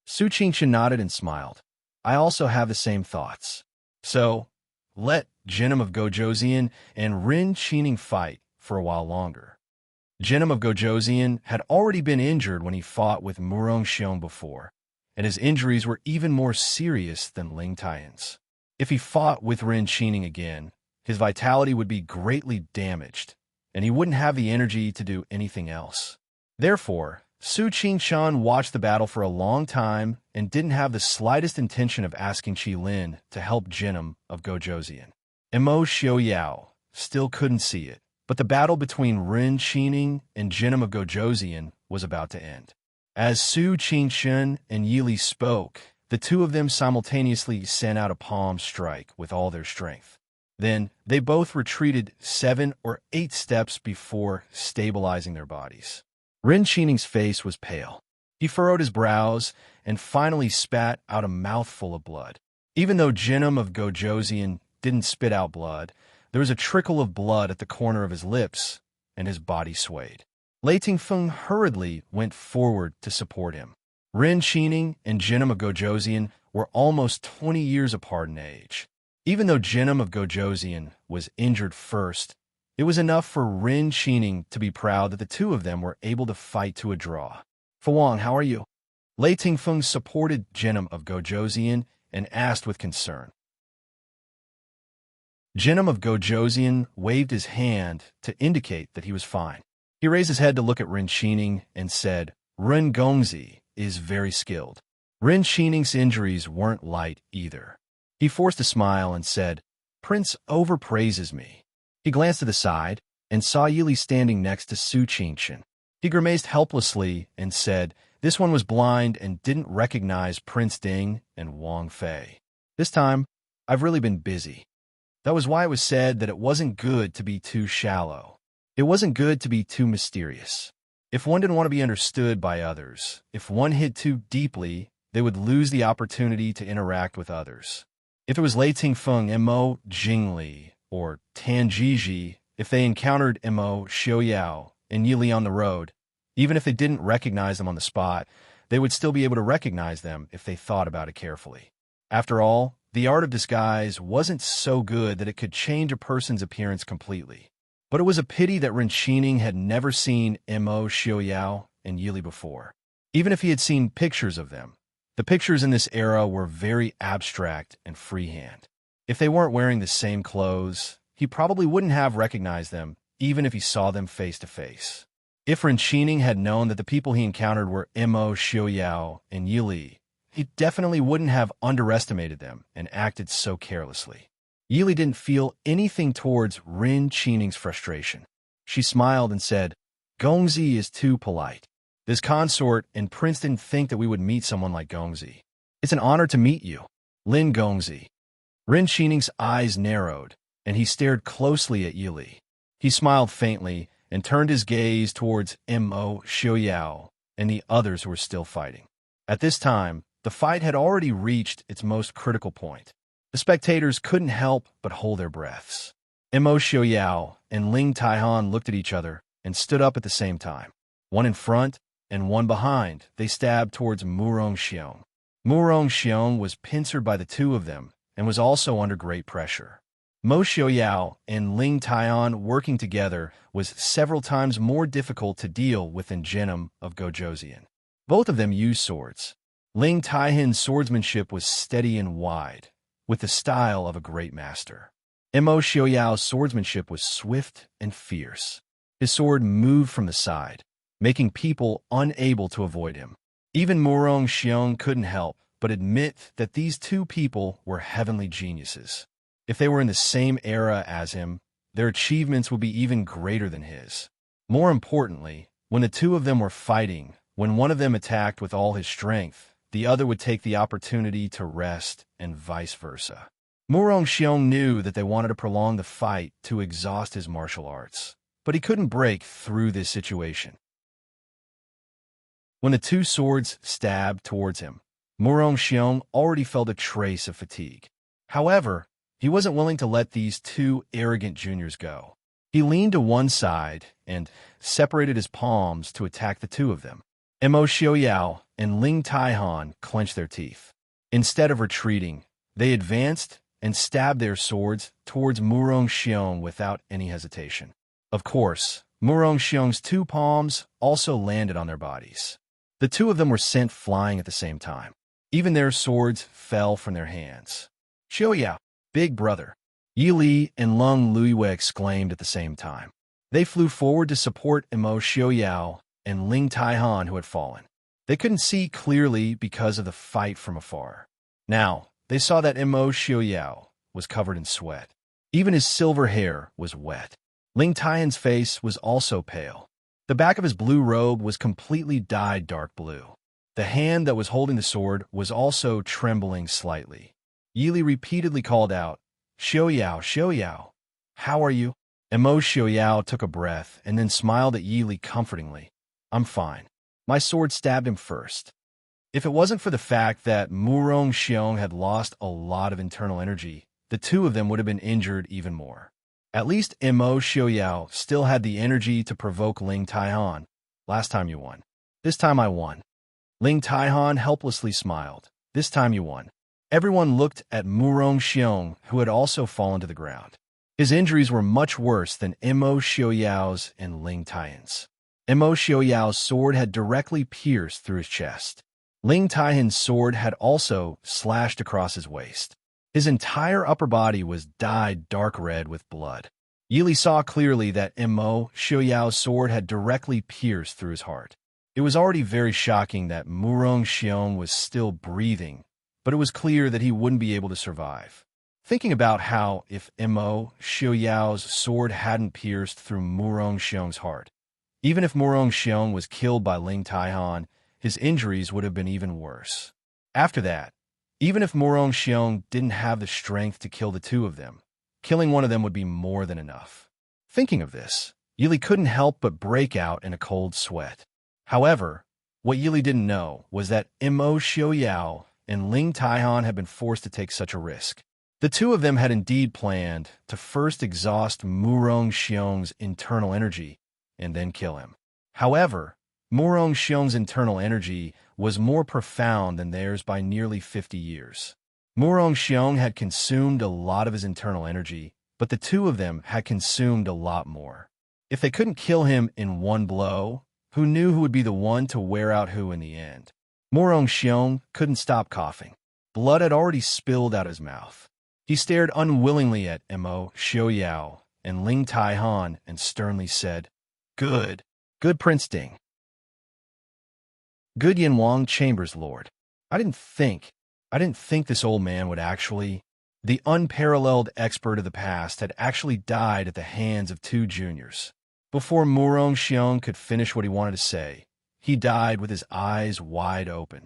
Su Qingchen nodded and smiled. I also have the same thoughts. So, let Genom of Gojoseon and Rin Qining fight for a while longer. Genom of Gojoseon had already been injured when he fought with Murong Xiong before, and his injuries were even more serious than Ling Taiyan's. If he fought with Rin Qining again, his vitality would be greatly damaged, and he wouldn't have the energy to do anything else. Therefore, Su Qingchen watched the battle for a long time and didn't have the slightest intention of asking Qi Lin to help Genom of Gojoseon. Mo Xiaoyao still couldn't see it, but the battle between Rin Qining and Genom of Gojoseon was about to end. As Su Qingchen and Yili spoke, the two of them simultaneously sent out a palm strike with all their strength. Then they both retreated 7 or 8 steps before stabilizing their bodies. Rin Qining's face was pale. He furrowed his brows and finally spat out a mouthful of blood. Even though Jinim of Gojoseon didn't spit out blood, there was a trickle of blood at the corner of his lips, and his body swayed. Lei Tingfeng hurriedly went forward to support him. Rin Qining and Jinim of Gojoseon were almost 20 years apart in age. Even though Jinim of Gojoseon was injured first, it was enough for Rin Qining to be proud that the two of them were able to fight to a draw. Fuwang, how are you? Lei Tingfeng supported Jinim of Gojoseon and asked with concern. Jinim of Gojoseon waved his hand to indicate that he was fine. He raised his head to look at Rin Qining and said, Rin Gongzi is very skilled. Rin Qining's injuries weren't light either. He forced a smile and said, Prince overpraises me. He glanced to the side and saw Yili standing next to Su Qingchen. He grimaced helplessly and said, this one was blind and didn't recognize Prince Ding and Wang Fei. This time, I've really been busy. That was why it was said that it wasn't good to be too shallow. It wasn't good to be too mysterious. If one didn't want to be understood by others, if one hid too deeply, they would lose the opportunity to interact with others. If it was Lei Tingfeng, Mo Jingli, or Tan Jiji, if they encountered Mo Xiaoyao and Yili on the road, even if they didn't recognize them on the spot, they would still be able to recognize them if they thought about it carefully. After all, the art of disguise wasn't so good that it could change a person's appearance completely. But it was a pity that Rin Qining had never seen Mo Xiaoyao and Yili before. Even if he had seen pictures of them, the pictures in this era were very abstract and freehand. If they weren't wearing the same clothes, he probably wouldn't have recognized them, even if he saw them face to face. If Rin Qining had known that the people he encountered were Mo Xiaoyao and Yili, he definitely wouldn't have underestimated them and acted so carelessly. Yili didn't feel anything towards Rin Qining's frustration. She smiled and said, Gongzi is too polite. This consort and Prince didn't think that we would meet someone like Gongzi. It's an honor to meet you, Lin Gongzi. Rin Qining's eyes narrowed, and he stared closely at Yili. He smiled faintly and turned his gaze towards Mo Xiaoyao and the others who were still fighting. At this time, the fight had already reached its most critical point. The spectators couldn't help but hold their breaths. Mo Xiaoyao and Ling Taihan looked at each other and stood up at the same time. One in front and one behind, they stabbed towards Murong Xiong. Murong Xiong was pincered by the two of them and was also under great pressure. Mo Xiaoyao and Ling Taihan working together was several times more difficult to deal with than Jinim of Gojoseon. Both of them used swords. Ling Taihan's swordsmanship was steady and wide, with the style of a great master. Mo Xiaoyao's swordsmanship was swift and fierce. His sword moved from the side, making people unable to avoid him. Even Murong Xiong couldn't help but admit that these two people were heavenly geniuses. If they were in the same era as him, their achievements would be even greater than his. More importantly, when the two of them were fighting, when one of them attacked with all his strength, the other would take the opportunity to rest, and vice versa. Murong Xiong knew that they wanted to prolong the fight to exhaust his martial arts, but he couldn't break through this situation. When the two swords stabbed towards him, Murong Xiong already felt a trace of fatigue. However, he wasn't willing to let these two arrogant juniors go. He leaned to one side and separated his palms to attack the two of them. Mo Xiaoyao and Ling Taihan clenched their teeth. Instead of retreating, they advanced and stabbed their swords towards Murong Xiong without any hesitation. Of course, Murong Xiong's two palms also landed on their bodies. The two of them were sent flying at the same time. Even their swords fell from their hands. Xiaoyao, big brother, Yi Li and Lung Luiyue exclaimed at the same time. They flew forward to support Mo Xiaoyao and Ling Taihan who had fallen. They couldn't see clearly because of the fight from afar. Now, they saw that Mo Xiaoyao was covered in sweat. Even his silver hair was wet. Ling Taihan's face was also pale. The back of his blue robe was completely dyed dark blue. The hand that was holding the sword was also trembling slightly. Yi Li repeatedly called out, Xiao. How are you? Emo Xiao took a breath and then smiled at Yi Li comfortingly. I'm fine. My sword stabbed him first. If it wasn't for the fact that Murong Xiong had lost a lot of internal energy, the two of them would have been injured even more. At least Emo Xiao still had the energy to provoke Ling Taihan. Last time you won. This time I won. Ling Taihan helplessly smiled. This time you won. Everyone looked at Murong Xiong, who had also fallen to the ground. His injuries were much worse than Emo Xiaoyao's and Ling Taihan's. Emo Xiaoyao's sword had directly pierced through his chest. Ling Taihan's sword had also slashed across his waist. His entire upper body was dyed dark red with blood. Yi Li saw clearly that Emo Xiaoyao's sword had directly pierced through his heart. It was already very shocking that Murong Xiong was still breathing, but it was clear that he wouldn't be able to survive. Thinking about how if Emo Xiaoyao's sword hadn't pierced through Murong Xiong's heart, even if Murong Xiong was killed by Ling Taihan, his injuries would have been even worse. After that, even if Murong Xiong didn't have the strength to kill the two of them, killing one of them would be more than enough. Thinking of this, Yi Li couldn't help but break out in a cold sweat. However, what Yi Li didn't know was that Emo Xiaoyao and Ling Taihan had been forced to take such a risk. The two of them had indeed planned to first exhaust Murong Xiong's internal energy and then kill him. However, Murong Xiong's internal energy was more profound than theirs by nearly 50 years. Murong Xiong had consumed a lot of his internal energy, but the two of them had consumed a lot more. If they couldn't kill him in one blow, who knew who would be the one to wear out who in the end? Murong Xiong couldn't stop coughing. Blood had already spilled out his mouth. He stared unwillingly at Emo Xiaoyao and Ling Taihan and sternly said, Good Prince Ding. Good Yanwang Chambers Lord. I didn't think this old man would actually... The unparalleled expert of the past had actually died at the hands of two juniors. Before Murong Xiong could finish what he wanted to say, he died with his eyes wide open.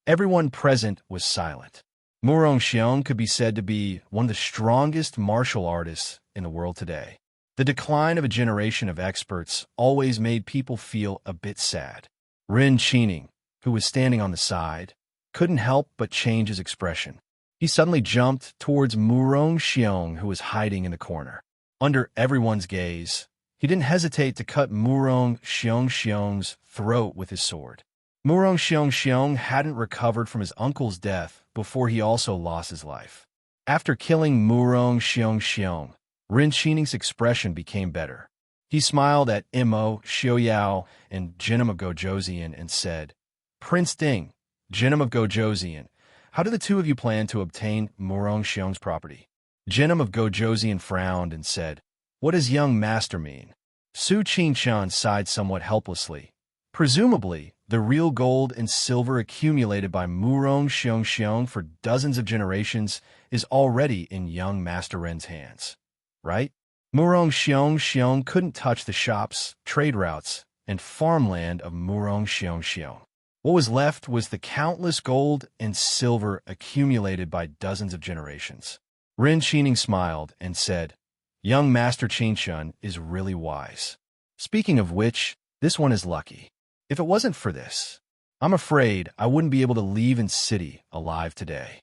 Everyone present was silent. Murong Xiong could be said to be one of the strongest martial artists in the world today. The decline of a generation of experts always made people feel a bit sad. Ren Qining, who was standing on the side, couldn't help but change his expression. He suddenly jumped towards Murong Xiong, who was hiding in the corner. Under everyone's gaze, he didn't hesitate to cut Murong Xiong's throat with his sword. Murong Xiong hadn't recovered from his uncle's death before he also lost his life. After killing Murong Xiong, Ren Qining's expression became better. He smiled at Emo Xiaoyao and Jinim of Gojoseon and said, Prince Ding, Jinim of Gojoseon, how do the two of you plan to obtain Murong Xiong's property? Jinim of Gojoseon frowned and said, What does young master mean? Su Qingshan sighed somewhat helplessly. Presumably, the real gold and silver accumulated by Murong Xiong for dozens of generations is already in young Master Ren's hands. Right? Murong Xiong couldn't touch the shops, trade routes, and farmland of Murong Xiong. What was left was the countless gold and silver accumulated by dozens of generations. Ren Qining smiled and said, Young Master Qingshan is really wise. Speaking of which, this one is lucky. If it wasn't for this, I'm afraid I wouldn't be able to leave in city alive today.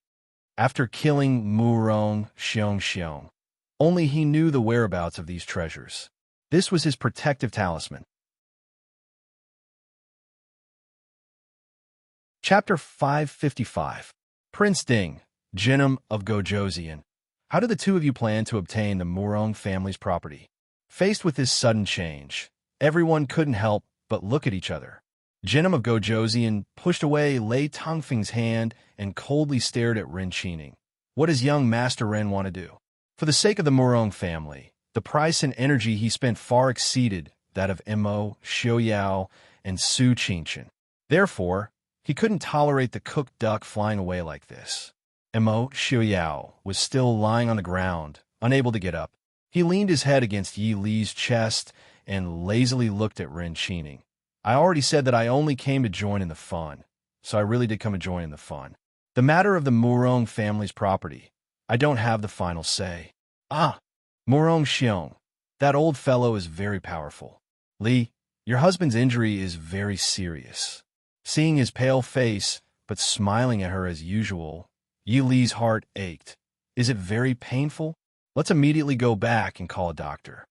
After killing Murong Xiong, only he knew the whereabouts of these treasures. This was his protective talisman. Chapter 555. Prince Ding, Jinim of Gojoseon. How do the two of you plan to obtain the Murong family's property? Faced with this sudden change, everyone couldn't help but look at each other. Jinim of Gojoseon pushed away Lei Tongfing's hand and coldly stared at Ren Qining. What does young Master Ren want to do? For the sake of the Murong family, the price and energy he spent far exceeded that of Emo Xiaoyao and Su Qingshan. Therefore, he couldn't tolerate the cooked duck flying away like this. Emo Xiaoyao was still lying on the ground, unable to get up. He leaned his head against Yi Li's chest and lazily looked at Ren Qining. I already said that I only came to join in the fun, so I really did come to join in the fun. The matter of the Murong family's property. I don't have the final say. Ah, Murong Xiong. That old fellow is very powerful. Li, your husband's injury is very serious. Seeing his pale face, but smiling at her as usual, Yi Li's heart ached. Is it very painful? Let's immediately go back and call a doctor.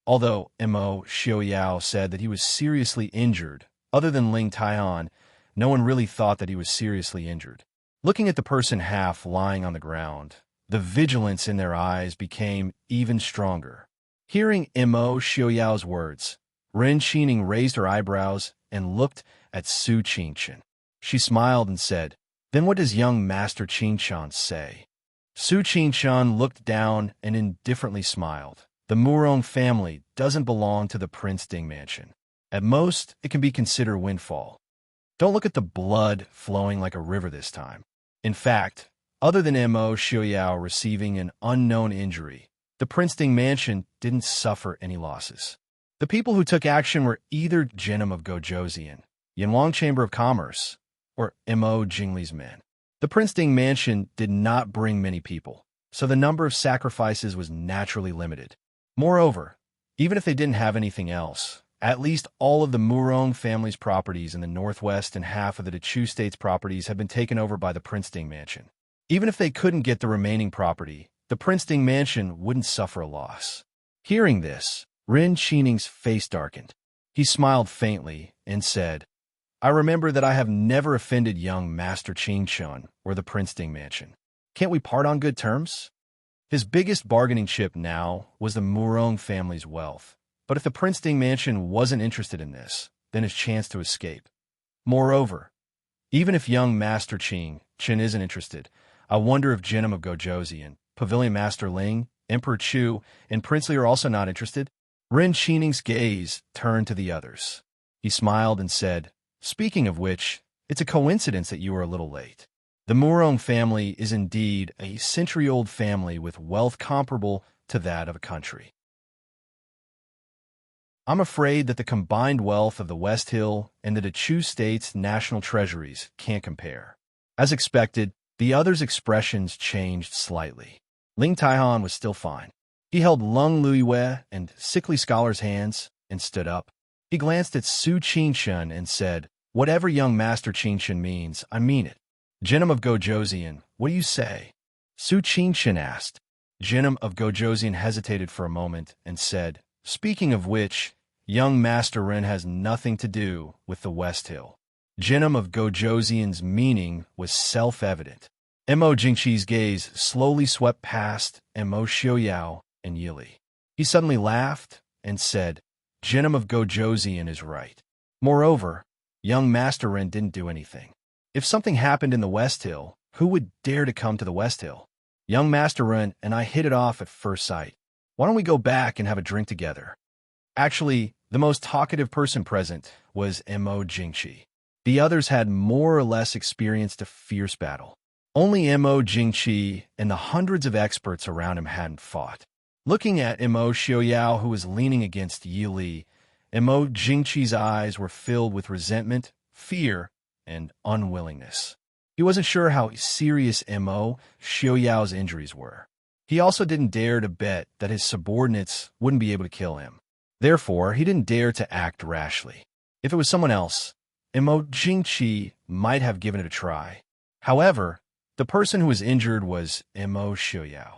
Although Mo Xiaoyao said that he was seriously injured, other than Ling Taihan, no one really thought that he was seriously injured. Looking at the person half lying on the ground, the vigilance in their eyes became even stronger. Hearing Mo Xiaoyao's words, Ren Qining raised her eyebrows and looked at Su Qingshan. She smiled and said, "Then what does young Master Qingshan say?" Su Qingshan looked down and indifferently smiled. The Murong family doesn't belong to the Prince Ding mansion. At most, it can be considered windfall. Don't look at the blood flowing like a river this time. In fact, other than Mo Xiaoyao receiving an unknown injury, the Prince Ding mansion didn't suffer any losses. The people who took action were either Jinim of Gojoseon, Yanwang Chamber of Commerce, or Mo Jingli's men. The Prince Ding mansion did not bring many people, so the number of sacrifices was naturally limited. Moreover, even if they didn't have anything else, at least all of the Murong family's properties in the northwest and half of the Dechu state's properties had been taken over by the Prince Ding mansion. Even if they couldn't get the remaining property, the Prince Ding mansion wouldn't suffer a loss. Hearing this, Ren Qining's face darkened. He smiled faintly and said, "I remember that I have never offended young Master Qingshan or the Prince Ding mansion. Can't we part on good terms?" His biggest bargaining chip now was the Murong family's wealth. But if the Prince Ding mansion wasn't interested in this, then his chance to escape. Moreover, even if young Master Qin isn't interested, I wonder if Jinim of Gojoseon, Pavilion Master Ling, Emperor Chu, and Prince Li are also not interested. Ren Qining's gaze turned to the others. He smiled and said, "Speaking of which, it's a coincidence that you are a little late. The Murong family is indeed a century-old family with wealth comparable to that of a country. I'm afraid that the combined wealth of the West Hill and the Dechu State's national treasuries can't compare." As expected, the others' expressions changed slightly. Ling Taihan was still fine. He held Lung Luiyue and Sickly Scholar's hands and stood up. He glanced at Su Qingshan and said, "Whatever young Master Qingshan means, I mean it. Jinim of Gojoseon, what do you say?" Su Qingshan asked. Jinim of Gojoseon hesitated for a moment and said, "Speaking of which, young Master Ren has nothing to do with the West Hill." Jinim of Gojoseon's meaning was self-evident. Mo Jingqi's gaze slowly swept past Mo Xiaoyao and Yi Li. He suddenly laughed and said, "Jinim of Gojoseon is right. Moreover, young Master Ren didn't do anything. If something happened in the West Hill, who would dare to come to the West Hill? Young Master Ren and I hit it off at first sight. Why don't we go back and have a drink together?" Actually, the most talkative person present was Mo Jingqi. The others had more or less experienced a fierce battle. Only Mo Jingqi and the hundreds of experts around him hadn't fought. Looking at Mo Xiaoyao, who was leaning against Yi Li, Mo Jingqi's eyes were filled with resentment, fear, and unwillingness. He wasn't sure how serious Mo Xiaoyao's injuries were. He also didn't dare to bet that his subordinates wouldn't be able to kill him. Therefore, he didn't dare to act rashly. If it was someone else, Mo Jingqi might have given it a try. However, the person who was injured was Mo Xiaoyao.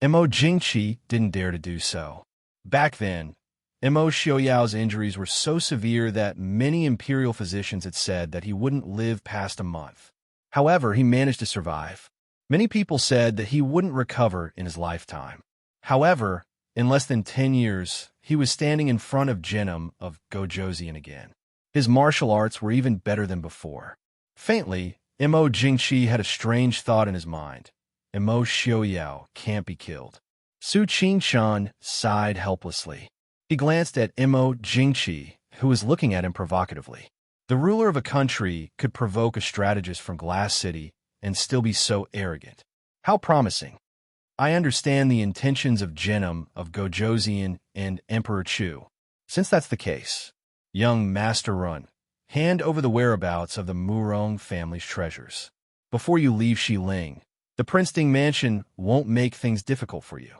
Mo Jingqi didn't dare to do so. Back then, Mo Xiaoyao's injuries were so severe that many imperial physicians had said that he wouldn't live past a month. However, he managed to survive. Many people said that he wouldn't recover in his lifetime. However, in less than 10 years, he was standing in front of Jinim of Gojoseon again. His martial arts were even better than before. Faintly, Mo Jingqi had a strange thought in his mind. Mo Xiaoyao can't be killed. Su Qingshan sighed helplessly. He glanced at Mo Jingqi, who was looking at him provocatively. The ruler of a country could provoke a strategist from Glass City and still be so arrogant. How promising. I understand the intentions of Jinim of Gojoseon and Emperor Chu. Since that's the case, young Master Run, hand over the whereabouts of the Murong family's treasures. before you leave Xiling, the Princeton mansion won't make things difficult for you.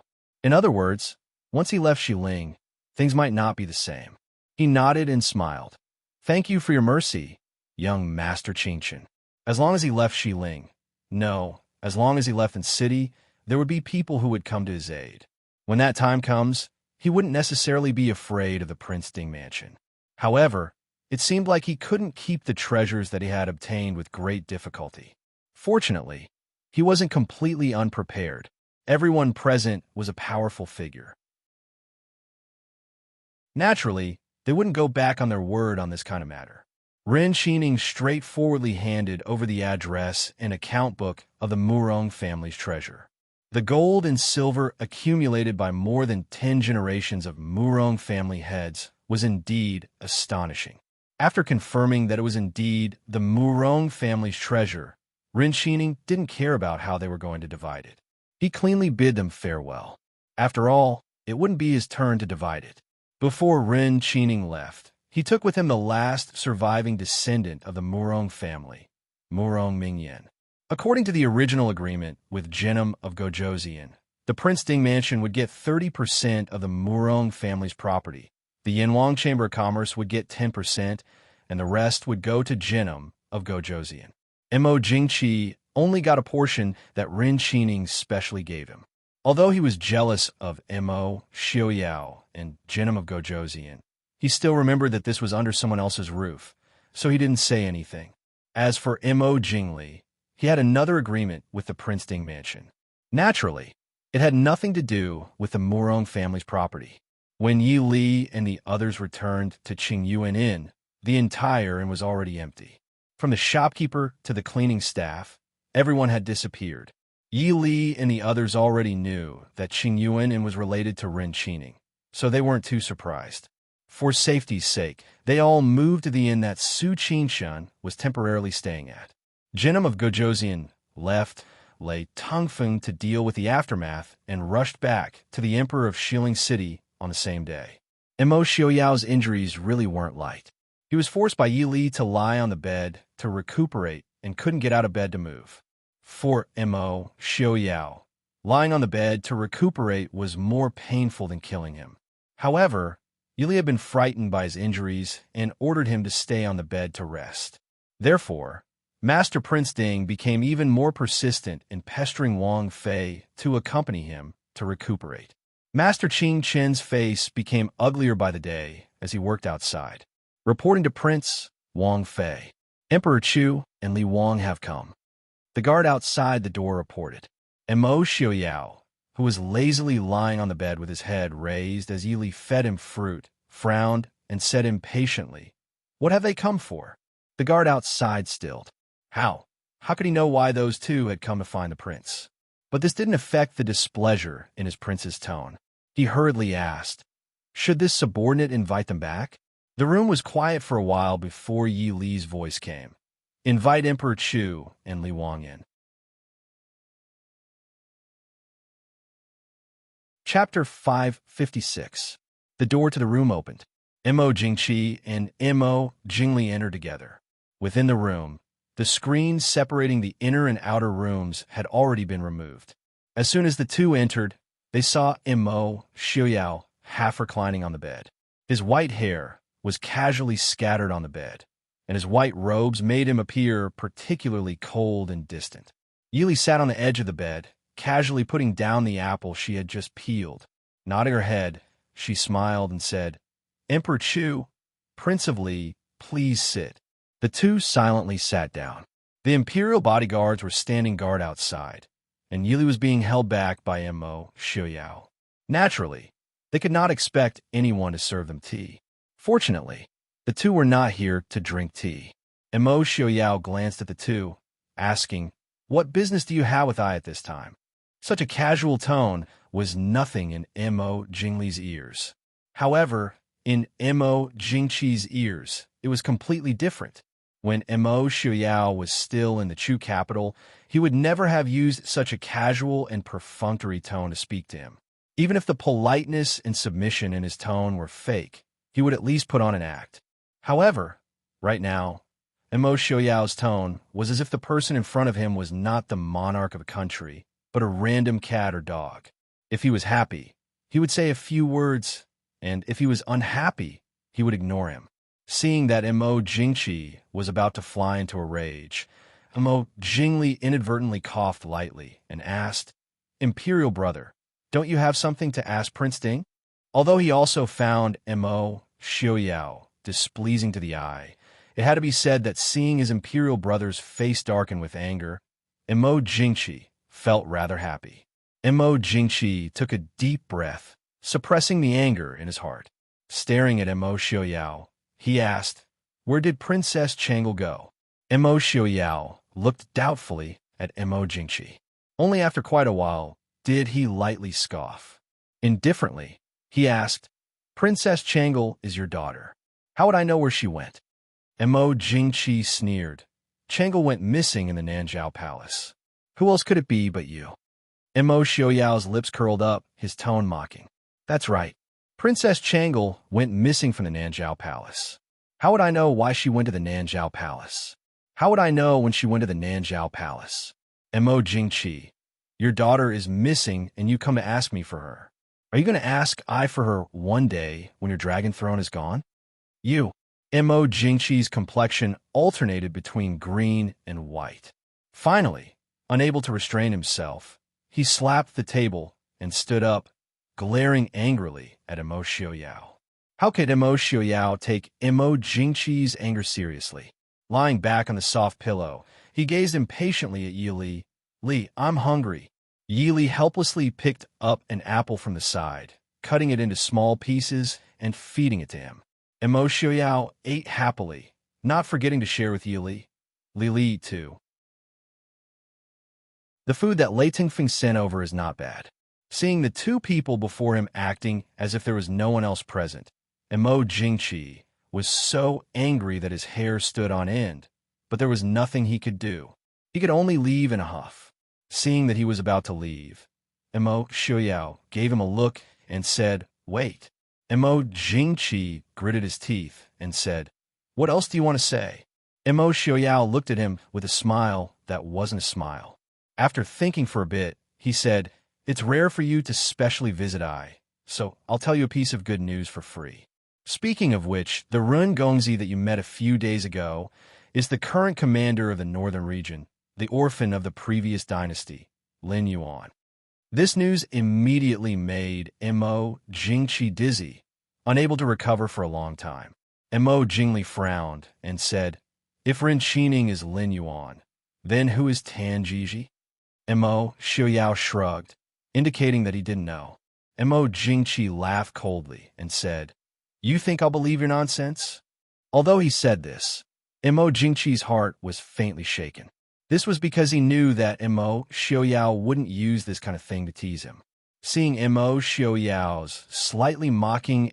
In other words, once he left Xiling, things might not be the same. He nodded and smiled. Thank you for your mercy, young Master Qingchen. As long as he left Xiling, no, as long as he left in city, there would be people who would come to his aid. When that time comes, he wouldn't necessarily be afraid of the Princeton mansion. However, it seemed like he couldn't keep the treasures that he had obtained with great difficulty. Fortunately, he wasn't completely unprepared. Everyone present was a powerful figure. Naturally, they wouldn't go back on their word on this kind of matter. Ren Xining straightforwardly handed over the address and account book of the Murong family's treasure. The gold and silver accumulated by more than 10 generations of Murong family heads was indeed astonishing. After confirming that it was indeed the Murong family's treasure, Ren Xining didn't care about how they were going to divide it. He cleanly bid them farewell. After all, it wouldn't be his turn to divide it. Before Ren Xining left, he took with him the last surviving descendant of the Murong family, Murong Mingyan. According to the original agreement with Genom of Gojoseon, the Princeton mansion would get 30% of the Murong family's property, the Yanwang Chamber of Commerce would get 10%, and the rest would go to Genom of Gojoseon. Mo Jingqi only got a portion that Ren Xining specially gave him. Although he was jealous of Mo Xiaoyao and Genom of Gojoseon, he still remembered that this was under someone else's roof, so he didn't say anything. As for Mo Jingli, he had another agreement with the Princeton mansion. Naturally, it had nothing to do with the Murong family's property. When Yi Li and the others returned to Qingyuan Inn, the entire inn was already empty. From the shopkeeper to the cleaning staff, everyone had disappeared. Yi Li and the others already knew that Qingyuan Inn was related to Ren Xining, so they weren't too surprised. For safety's sake, they all moved to the inn that Su Qingshan was temporarily staying at. Genom of Gojoseon left Lei Tongfeng to deal with the aftermath and rushed back to the Emperor of Xiling City on the same day. Mo Xiaoyao's injuries really weren't light. He was forced by Yi Li to lie on the bed to recuperate and couldn't get out of bed to move. For Mo Xiaoyao, lying on the bed to recuperate was more painful than killing him. However, Yi Li had been frightened by his injuries and ordered him to stay on the bed to rest. Therefore, Master Prince Ding became even more persistent in pestering Wang Fei to accompany him to recuperate. Master Qing Chen's face became uglier by the day as he worked outside. Reporting to Prince Wang Fei, Emperor Chu and Li Wang have come. The guard outside the door reported. Mo Xiaoyao, who was lazily lying on the bed with his head raised as Yi Li fed him fruit, frowned and said impatiently, "What have they come for?" The guard outside stilled. How could he know why those two had come to find the prince? But this didn't affect the displeasure in his prince's tone. He hurriedly asked, should this subordinate invite them back? The room was quiet for a while before Yi Li's voice came. Invite Emperor Chu and Li Wang in. Chapter 556. The door to the room opened. Mo Jingqi and Mo Jingli entered together. Within the room, the screen separating the inner and outer rooms had already been removed. As soon as the two entered, they saw Mo Xiaoyao half reclining on the bed. His white hair was casually scattered on the bed, and his white robes made him appear particularly cold and distant. Yi Li sat on the edge of the bed, casually putting down the apple she had just peeled. Nodding her head, she smiled and said, "Emperor Chu, Prince of Li, please sit." The two silently sat down. The imperial bodyguards were standing guard outside, and Yi Li was being held back by Mo Xiaoyao. Naturally, they could not expect anyone to serve them tea. Fortunately, the two were not here to drink tea. Mo Xiaoyao glanced at the two, asking, "What business do you have with I at this time?" Such a casual tone was nothing in Mo Jingli's ears. However, in Mo Jingqi's ears, it was completely different. When Mo Xiaoyao was still in the Chu capital, he would never have used such a casual and perfunctory tone to speak to him. Even if the politeness and submission in his tone were fake, he would at least put on an act. However, right now, Mo Xiaoyao's tone was as if the person in front of him was not the monarch of a country, but a random cat or dog. If he was happy, he would say a few words, and if he was unhappy, he would ignore him. Seeing that Mo Jingqi was about to fly into a rage, Mo Jingli inadvertently coughed lightly and asked, "Imperial brother, don't you have something to ask Prince Ding?" Although he also found Mo Xiaoyao displeasing to the eye, it had to be said that seeing his imperial brother's face darken with anger, Mo Jingqi felt rather happy. Mo Jingqi took a deep breath, suppressing the anger in his heart. Staring at Mo Xiaoyao, he asked, "Where did Princess Changle go?" Mo Xiaoyao looked doubtfully at Mo Jingqi. Only after quite a while did he lightly scoff. Indifferently, he asked, "Princess Changle is your daughter. How would I know where she went?" Mo Jingqi sneered. "Changle went missing in the Nanjiao Palace. Who else could it be but you?" Mo Xiaoyao's lips curled up, his tone mocking. "That's right. Princess Changle went missing from the Nanjiao Palace. How would I know why she went to the Nanjiao Palace? How would I know when she went to the Nanjiao Palace? Mo Jingqi, your daughter is missing and you come to ask me for her. Are you going to ask I for her one day when your dragon throne is gone?" You. Mo Jingqi's complexion alternated between green and white. Finally, unable to restrain himself, he slapped the table and stood up, glaring angrily at Mo Xiaoyao. How could Mo Xiaoyao take Mo Jingqi's anger seriously? Lying back on the soft pillow, he gazed impatiently at Yi Li. "Li, I'm hungry." Yi Li helplessly picked up an apple from the side, cutting it into small pieces and feeding it to him. Mo Xiaoyao ate happily, not forgetting to share with Yi Li. Li too. The food that Lei Tingfeng sent over is not bad. Seeing the two people before him acting as if there was no one else present, Mo Jingqi was so angry that his hair stood on end, but there was nothing he could do. He could only leave in a huff. Seeing that he was about to leave, Mo Xiaoyao gave him a look and said, "Wait." Mo Jingqi gritted his teeth and said, "What else do you want to say?" Mo Xiaoyao looked at him with a smile that wasn't a smile. After thinking for a bit, he said, "It's rare for you to specially visit I, so I'll tell you a piece of good news for free. Speaking of which, the Run Gongzi that you met a few days ago is the current commander of the northern region, the orphan of the previous dynasty, Lin Yuan." This news immediately made Mo Jingqi dizzy, unable to recover for a long time. Mo Jingli frowned and said, "If Ren Qining is Lin Yuan, then who is Tan Jiji?" Mo Xiaoyao shrugged, indicating that he didn't know. Mo Jingqi laughed coldly and said, "You think I'll believe your nonsense?" Although he said this, Mo Jingqi's heart was faintly shaken. This was because he knew that Mo Xiaoyao wouldn't use this kind of thing to tease him. Seeing Mo Xiaoyao's slightly mocking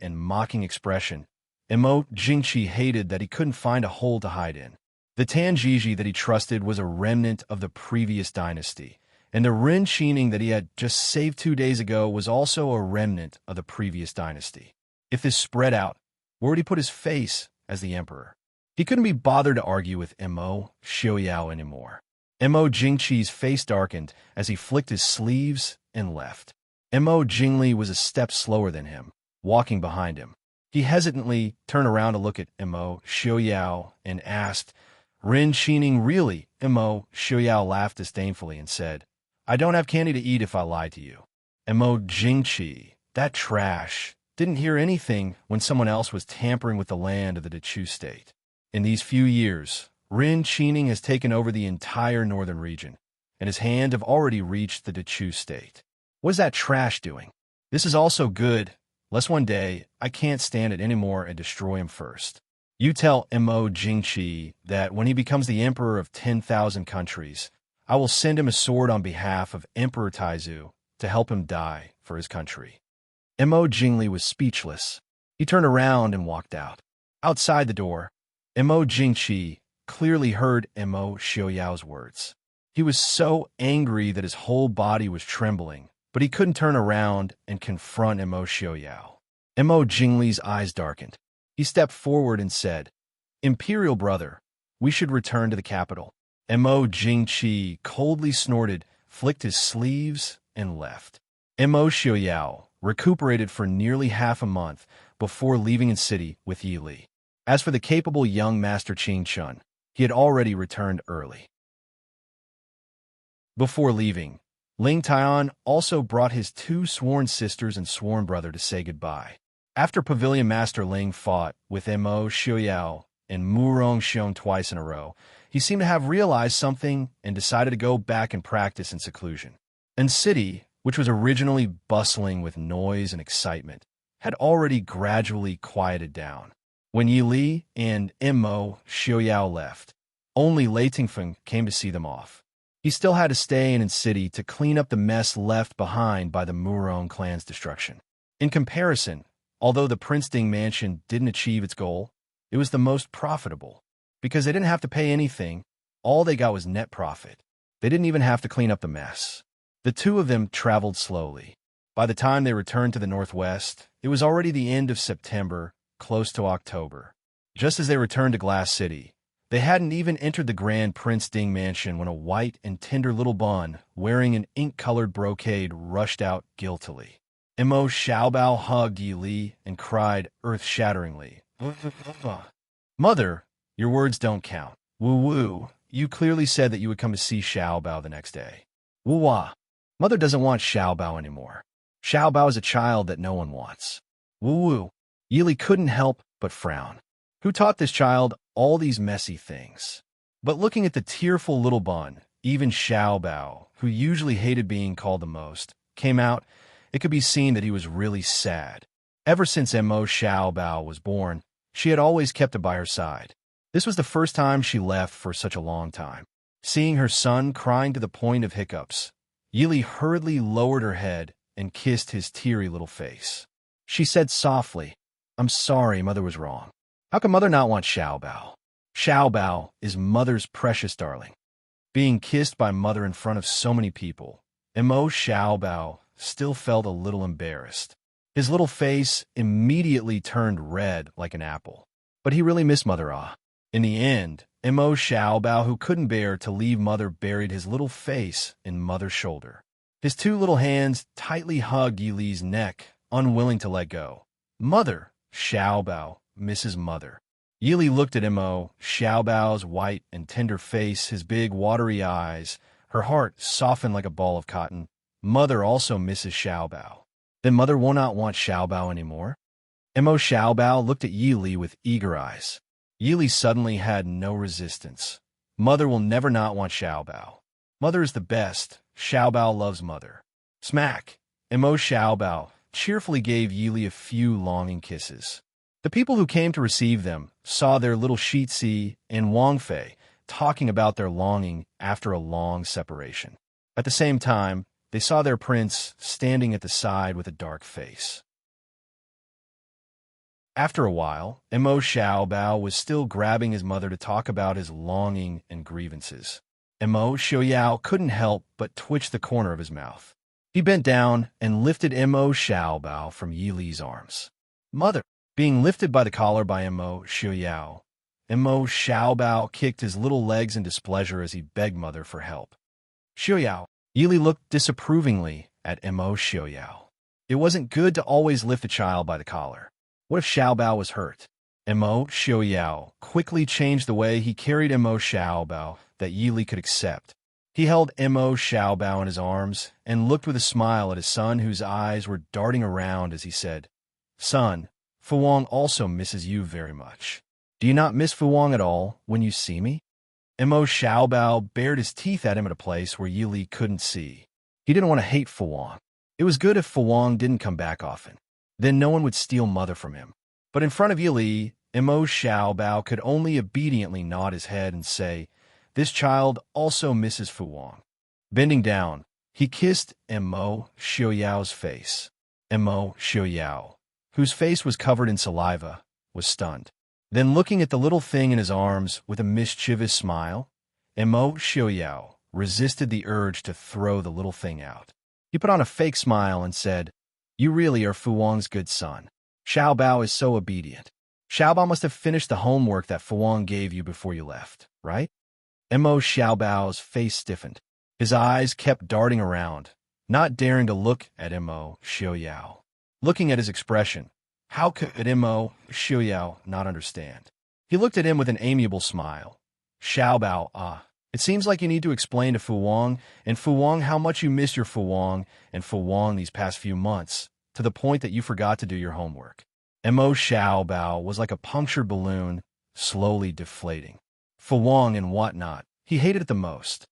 expression, Mo Jingqi hated that he couldn't find a hole to hide in. The Tan Jiji that he trusted was a remnant of the previous dynasty, and the Ren Qining that he had just saved 2 days ago was also a remnant of the previous dynasty. If this spread out, where would he put his face as the emperor? He couldn't be bothered to argue with Mo Xiaoyao anymore. Mo Jingqi's face darkened as he flicked his sleeves and left. Mo Jingli was a step slower than him, walking behind him. He hesitantly turned around to look at Mo Xiaoyao and asked, "Ren Qining really?" Mo Xiaoyao laughed disdainfully and said, "I don't have candy to eat if I lie to you." Mo Jingqi, that trash, didn't hear anything when someone else was tampering with the land of the Dechu state. In these few years, Ren Qining has taken over the entire northern region, and his hand have already reached the Dechu state. What is that trash doing? This is also good, lest one day I can't stand it anymore and destroy him first. You tell Mo Jingqi that when he becomes the emperor of 10,000 countries, I will send him a sword on behalf of Emperor Taizu to help him die for his country. Mo Jingli was speechless. He turned around and walked out. Outside the door, Mo Jingqi clearly heard Mo Xiaoyao's words. He was so angry that his whole body was trembling, but he couldn't turn around and confront Mo Xiaoyao. Mo Jingli's eyes darkened. He stepped forward and said, "Imperial brother, We should return to the capital. Mo Jingqi coldly snorted, flicked his sleeves, and left. Mo Xiaoyao recuperated for nearly half a month before leaving in city with Yi Li. As for the capable young master Qing Chun, he had already returned early. Before leaving, Ling Tian also brought his two sworn sisters and sworn brother to say goodbye. After Pavilion Master Ling fought with Mo Xiaoyao and Mu Rongxiong twice in a row, he seemed to have realized something and decided to go back and practice in seclusion. And city, which was originally bustling with noise and excitement, had already gradually quieted down. When Yi Li and Mo Xiaoyao left, only Lei Tingfeng came to see them off. He still had to stay in city to clean up the mess left behind by the Murong clan's destruction. In comparison, although the Prince Ding mansion didn't achieve its goal, it was the most profitable. Because they didn't have to pay anything, all they got was net profit. They didn't even have to clean up the mess. The two of them traveled slowly. By the time they returned to the northwest, it was already the end of September, close to October. Just as they returned to Glass City, they hadn't even entered the Grand Prince Ding mansion when a white and tender little bun, wearing an ink-colored brocade, rushed out guiltily. Mo Xiaobao hugged Yi Li and cried earth-shatteringly, "Mother, your words don't count. Woo-woo, you clearly said that you would come to see Xiaobao the next day. Woo-wah, Mother doesn't want Xiaobao anymore. Xiaobao is a child that no one wants. Woo-woo." Yi Li couldn't help but frown. Who taught this child all these messy things? But looking at the tearful little bun, even Xiaobao, who usually hated being called the most, came out. It could be seen that he was really sad. Ever since Mo Xiaobao was born, she had always kept it by her side. This was the first time she left for such a long time. Seeing her son crying to the point of hiccups, Yi Li hurriedly lowered her head and kissed his teary little face. She said softly, "I'm sorry, Mother was wrong. How can Mother not want Xiaobao? Xiaobao is Mother's precious darling." Being kissed by Mother in front of so many people, Mo Xiaobao still felt a little embarrassed. His little face immediately turned red like an apple. But he really missed Mother. In the end, Mo Xiaobao, who couldn't bear to leave Mother, buried his little face in Mother's shoulder. His two little hands tightly hugged Yi Li's neck, unwilling to let go. "Mother, Xiaobao misses Mother." Yi Li looked at Mo Xiaobao's white and tender face, his big watery eyes. Her heart softened like a ball of cotton. Mother also misses Xiaobao. Then Mother will not want Xiaobao anymore? Mo Xiaobao looked at Yi Li with eager eyes. Yi Li suddenly had no resistance. Mother will never not want Xiaobao. Mother is the best. Xiaobao loves Mother. Smack! Mo Xiaobao cheerfully gave Yi Li a few longing kisses. The people who came to receive them saw their little Shitzi and Wang Fei talking about their longing after a long separation. At the same time, they saw their prince standing at the side with a dark face. After a while, Mo Xiaobao was still grabbing his mother to talk about his longing and grievances. Mo Xiaoyao couldn't help but twitch the corner of his mouth. He bent down and lifted Mo Xiaobao from Yi Li's arms. "Mother!" Being lifted by the collar by Mo Xiaoyao, Mo Xiaobao kicked his little legs in displeasure as he begged Mother for help. "Xiaoyao!" Yi Li looked disapprovingly at Mo Xiaoyao. It wasn't good to always lift a child by the collar. What if Xiaobao was hurt? Mo Xiaoyao quickly changed the way he carried Mo Xiaobao that Yi Li could accept. He held Mo Xiaobao in his arms and looked with a smile at his son, whose eyes were darting around as he said, "Son, Fu Wang also misses you very much. Do you not miss Fu Wang at all when you see me?" Mo Xiaobao bared his teeth at him at a place where Yi Li couldn't see. He didn't want to hate Fu Wang. It was good if Fu Wang didn't come back often. Then no one would steal Mother from him. But in front of Yi Li, Mo Xiaobao could only obediently nod his head and say, "This child also misses Fu Wang." Bending down, he kissed Mo Xiaoyao's face. Mo Xiaoyao, whose face was covered in saliva, was stunned. Then looking at the little thing in his arms with a mischievous smile, Mo Xiaoyao resisted the urge to throw the little thing out. He put on a fake smile and said, "You really are Fu Wang's good son. Xiaobao is so obedient." Xiaobao must have finished the homework that Fu Wang gave you before you left, right? Mo Xiaobao's face stiffened. His eyes kept darting around, not daring to look at Mo Xiaoyao. Looking at his expression, how could Mo Xiaoyao not understand? He looked at him with an amiable smile. Xiaobao, it seems like you need to explain to Fu Wang how much you miss your Fu Wang these past few months, to the point that you forgot to do your homework. Mo Xiaobao was like a punctured balloon, slowly deflating. Fu Wang and whatnot, he hated it the most.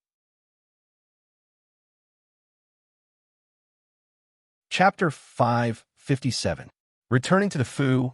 Chapter 557. Returning to the Fu,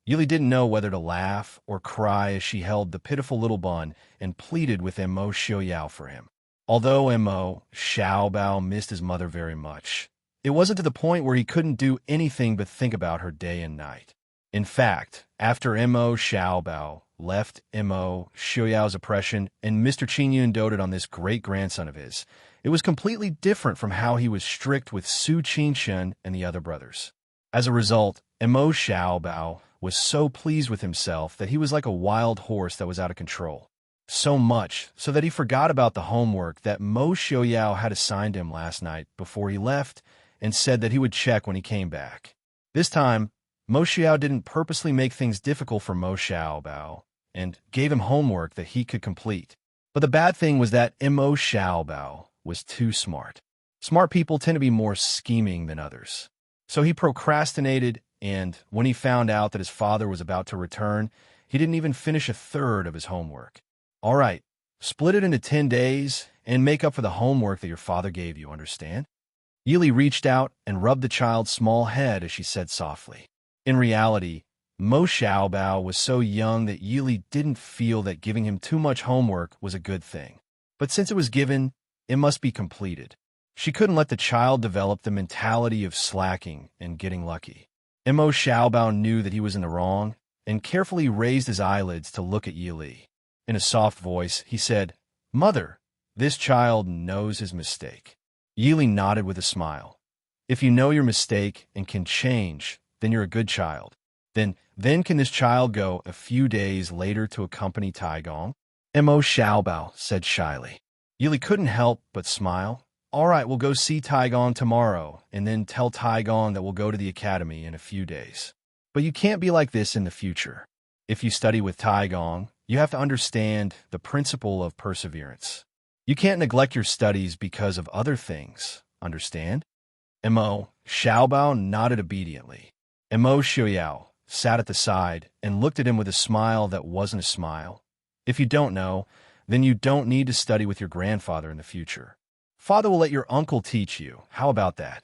Yuli didn't know whether to laugh or cry as she held the pitiful little bun and pleaded with Mo Xiaoyao for him. Although Mo Xiaobao missed his mother very much, it wasn't to the point where he couldn't do anything but think about her day and night. In fact, after Mo Xiaobao left Mo Xiaoyao's oppression and Mr. Qingyun doted on this great-grandson of his, it was completely different from how he was strict with Su Qingshen and the other brothers. As a result, Mo Xiaobao was so pleased with himself that he was like a wild horse that was out of control. So much so that he forgot about the homework that Mo Xiaoyao had assigned him last night before he left and said that he would check when he came back. This time, Mo Xiao didn't purposely make things difficult for Mo Xiaobao and gave him homework that he could complete. But the bad thing was that Mo Xiaobao was too smart. Smart people tend to be more scheming than others. So he procrastinated, and when he found out that his father was about to return, he didn't even finish a third of his homework. All right, split it into 10 days and make up for the homework that your father gave you, understand? Yili reached out and rubbed the child's small head as she said softly. In reality, Mo Xiaobao was so young that Yili didn't feel that giving him too much homework was a good thing. But since it was given, it must be completed. She couldn't let the child develop the mentality of slacking and getting lucky. Mo Xiaobao knew that he was in the wrong and carefully raised his eyelids to look at Yili. In a soft voice, he said, "Mother, this child knows his mistake." Yili nodded with a smile. "If you know your mistake and can change, then you're a good child. Then can this child go a few days later to accompany Taigong?" Mo Xiaobao said shyly. Yili couldn't help but smile. "All right, we'll go see Taigong tomorrow, and then tell Taigong that we'll go to the academy in a few days. But you can't be like this in the future. If you study with Taigong, you have to understand the principle of perseverance. You can't neglect your studies because of other things, understand?" Mo Xiaobao nodded obediently. Mo Xiaoyao sat at the side and looked at him with a smile that wasn't a smile. "If you don't know, then you don't need to study with your grandfather in the future. Father will let your uncle teach you. How about that?"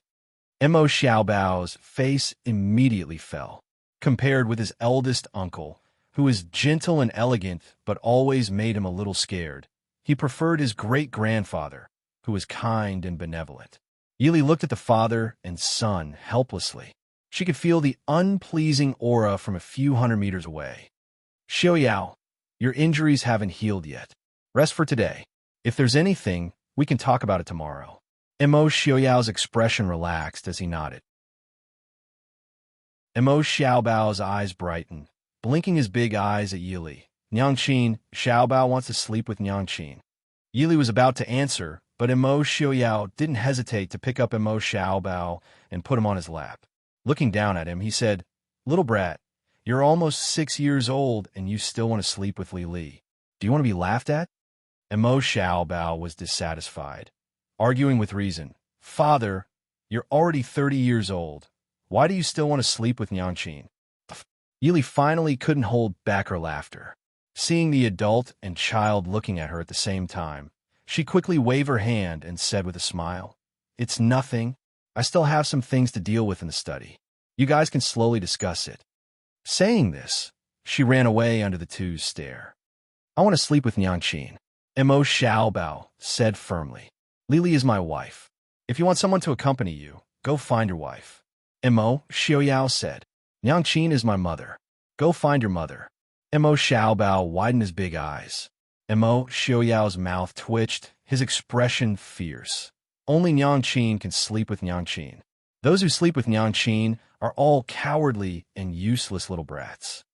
Mo Xiaobao's face immediately fell. Compared with his eldest uncle, who was gentle and elegant but always made him a little scared, he preferred his great-grandfather, who was kind and benevolent. Yili looked at the father and son helplessly. She could feel the unpleasing aura from a few hundred meters away. "Xiaoyao, your injuries haven't healed yet. Rest for today. If there's anything, we can talk about it tomorrow." Mo Xiaoyao's expression relaxed as he nodded. Mo Xiaobao's eyes brightened, blinking his big eyes at Yili. "Nyangqin, Xiaobao wants to sleep with Nyangqin." Yili was about to answer, but Mo Xiaoyao didn't hesitate to pick up Mo Xiaobao and put him on his lap. Looking down at him, he said, "Little brat, you're almost 6 years old and you still want to sleep with Li Li. Do you want to be laughed at?" Mo Xiaobao was dissatisfied, arguing with reason. "Father, you're already 30 years old. Why do you still want to sleep with Nyangqin?" Yili finally couldn't hold back her laughter. Seeing the adult and child looking at her at the same time, she quickly waved her hand and said with a smile, "It's nothing. I still have some things to deal with in the study. You guys can slowly discuss it." Saying this, she ran away under the two's stare. "I want to sleep with Nyangqin," Mo Xiaobao said firmly. "Lili is my wife. If you want someone to accompany you, go find your wife." Mo Xiaoyao said, "Nyangqin is my mother. Go find your mother." Mo Xiaobao widened his big eyes. Mo Xiaoyao's mouth twitched, his expression fierce. Only Nyangqin can sleep with Nyangqin. Those who sleep with Nyangqin are all cowardly and useless little brats.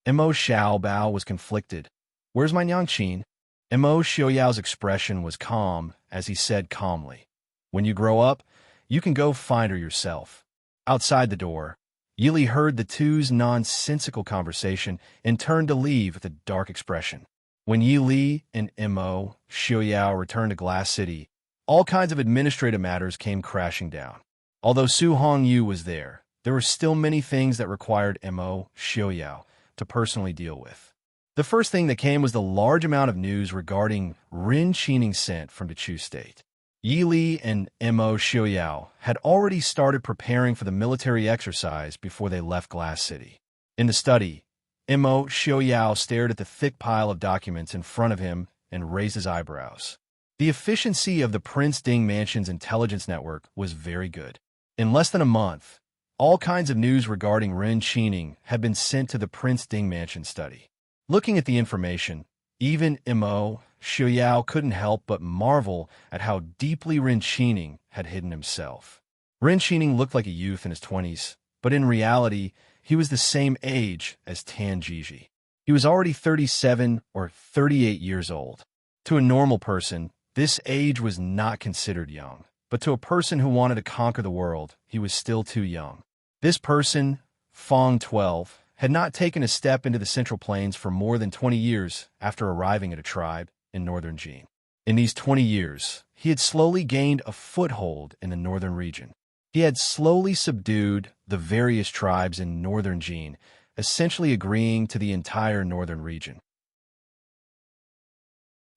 Mo Xiaobao was conflicted. "Where's my Nyangqin?" Mo Xiaoyao's expression was calm as he said calmly, "When you grow up, you can go find her yourself." Outside the door, Yili heard the two's nonsensical conversation and turned to leave with a dark expression. When Yili and Mo Xiaoyao returned to Glass City, all kinds of administrative matters came crashing down. Although Su Hongyu was there were still many things that required Mo Xiaoyao to personally deal with. The first thing that came was the large amount of news regarding Ren Qining's sent from the Chu state. Yili and Mo Xiaoyao had already started preparing for the military exercise before they left Glass City. In the study, Mo Xiaoyao stared at the thick pile of documents in front of him and raised his eyebrows. The efficiency of the Prince Ding Mansion's intelligence network was very good. In less than a month, all kinds of news regarding Ren Qining had been sent to the Prince Ding Mansion study. Looking at the information, even Mo Xiaoyao couldn't help but marvel at how deeply Ren Qining had hidden himself. Ren Qining looked like a youth in his 20s, but in reality, he was the same age as Tan Jiji. He was already 37 or 38 years old. To a normal person, this age was not considered young, but to a person who wanted to conquer the world, he was still too young. This person, Fong 12, had not taken a step into the Central Plains for more than 20 years after arriving at a tribe in northern Jin. In these 20 years, he had slowly gained a foothold in the northern region. He had slowly subdued the various tribes in northern Jin, essentially agreeing to the entire northern region.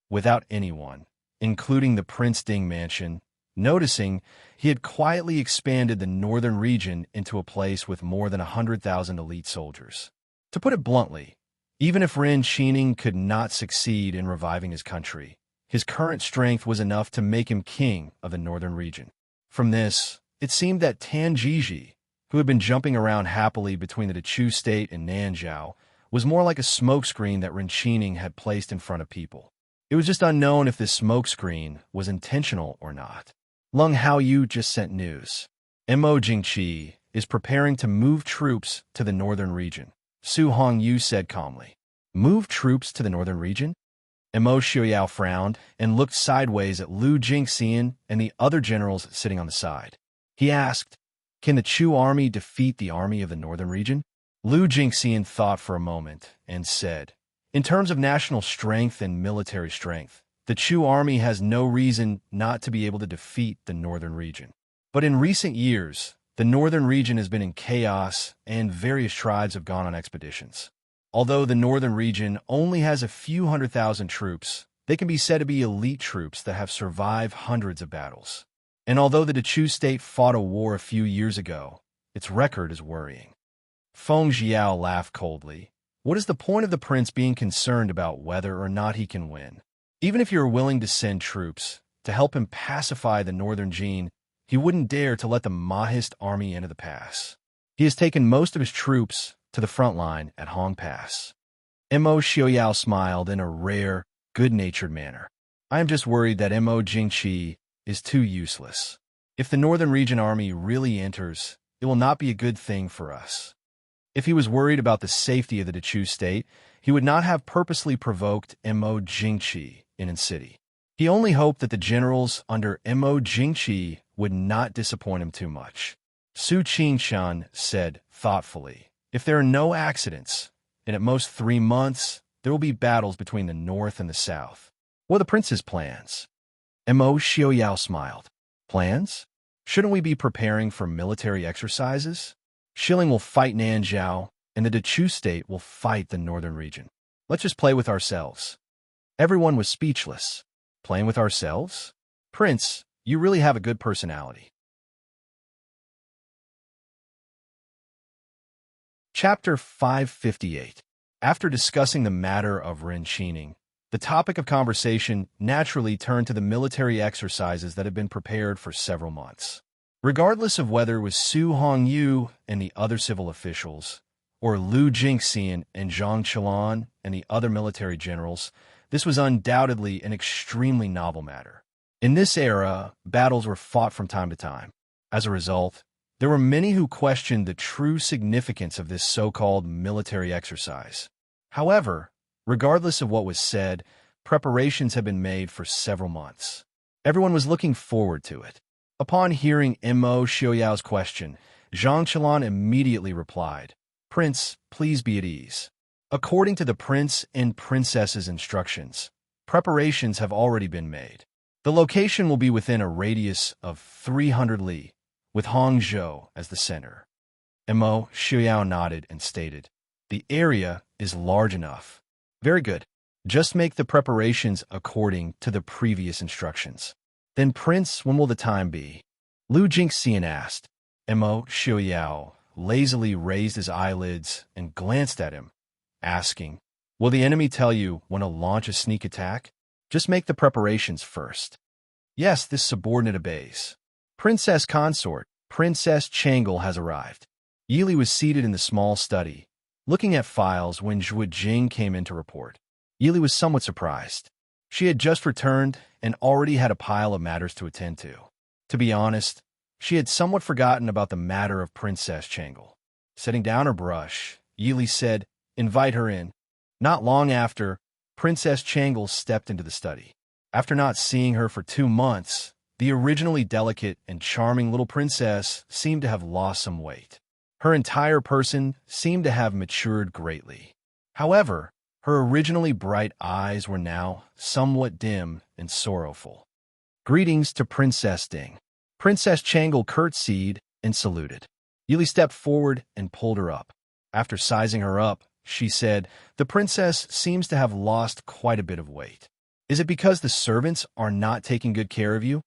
Without anyone, including the Prince Ding Mansion, noticing, he had quietly expanded the northern region into a place with more than 100,000 elite soldiers. To put it bluntly, even if Ren Qining could not succeed in reviving his country, his current strength was enough to make him king of the northern region. From this, it seemed that Tan Jiji, who had been jumping around happily between the Chu state and Nanzhao, was more like a smokescreen that Ren Qining had placed in front of people. It was just unknown if this smokescreen was intentional or not. Lung Haoyu just sent news. Mo Jingqi is preparing to move troops to the northern region. Su Hongyu said calmly. Move troops to the northern region? Mo Xiaoyao frowned and looked sideways at Lu Jingxian and the other generals sitting on the side. He asked, "Can the Chu army defeat the army of the northern region?" Lu Jingxian thought for a moment and said, "In terms of national strength and military strength, the Chu army has no reason not to be able to defeat the northern region. But in recent years, the northern region has been in chaos and various tribes have gone on expeditions. Although the northern region only has a few 100,000 troops, they can be said to be elite troops that have survived hundreds of battles. And although the Chu state fought a war a few years ago, its record is worrying." Feng Jiao laughed coldly. "What is the point of the prince being concerned about whether or not he can win? Even if you are willing to send troops to help him pacify the northern Jin, he wouldn't dare to let the Mahist army into the pass. He has taken most of his troops to the front line at Hong Pass." Mo Xiaoyao smiled in a rare, good-natured manner. "I am just worried that Mo Jingqi is too useless. If the northern region army really enters, it will not be a good thing for us." If he was worried about the safety of the Chu state, he would not have purposely provoked Mo Jingqi in the city. He only hoped that the generals under Mo Jingqi would not disappoint him too much. Su Qingshan said thoughtfully, "If there are no accidents, and at most 3 months, there will be battles between the north and the south. What are the prince's plans?" Mo Xiaoyao smiled. "Plans? Shouldn't we be preparing for military exercises? Shilling will fight Nanzhao, and the Chu state will fight the northern region. Let's just play with ourselves." Everyone was speechless. Playing with ourselves? Prince, you really have a good personality. Chapter 558. After discussing the matter of Ren Qining, the topic of conversation naturally turned to the military exercises that had been prepared for several months. Regardless of whether it was Su Hongyu and the other civil officials, or Lu Jingxian and Zhang Qilan and the other military generals, this was undoubtedly an extremely novel matter. In this era, battles were fought from time to time. As a result, there were many who questioned the true significance of this so-called military exercise. However, regardless of what was said, preparations had been made for several months. Everyone was looking forward to it. Upon hearing Mo Xiaoyao's question, Zhang Qilan immediately replied, "Prince, please be at ease. According to the prince and princess's instructions, preparations have already been made. The location will be within a radius of 300 li, with Hangzhou as the center." Mo Xiaoyao nodded and stated, "The area is large enough." "Very good. Just make the preparations according to the previous instructions." "Then, Prince, when will the time be?" Lu Jingxian asked. Mo Xiaoyao lazily raised his eyelids and glanced at him, asking, "Will the enemy tell you when to launch a sneak attack? Just make the preparations first." "Yes, this subordinate obeys." Princess Consort, Princess Changle has arrived. Yili was seated in the small study, looking at files when Zhuo Jing came in to report. Yili was somewhat surprised. She had just returned and already had a pile of matters to attend to. To be honest, she had somewhat forgotten about the matter of Princess Changle. Setting down her brush, Yili said, "Invite her in." Not long after, Princess Changle stepped into the study. After not seeing her for 2 months, the originally delicate and charming little princess seemed to have lost some weight. Her entire person seemed to have matured greatly. However, her originally bright eyes were now somewhat dim and sorrowful. "Greetings to Princess Ding." Princess Changle curtsied and saluted. Yili stepped forward and pulled her up. After sizing her up, she said, "The princess seems to have lost quite a bit of weight. Is it because the servants are not taking good care of you?"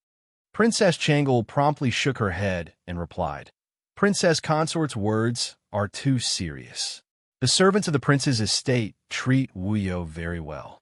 Princess Changle promptly shook her head and replied, "Princess Consort's words are too serious. The servants of the prince's estate treat Wuyo very well."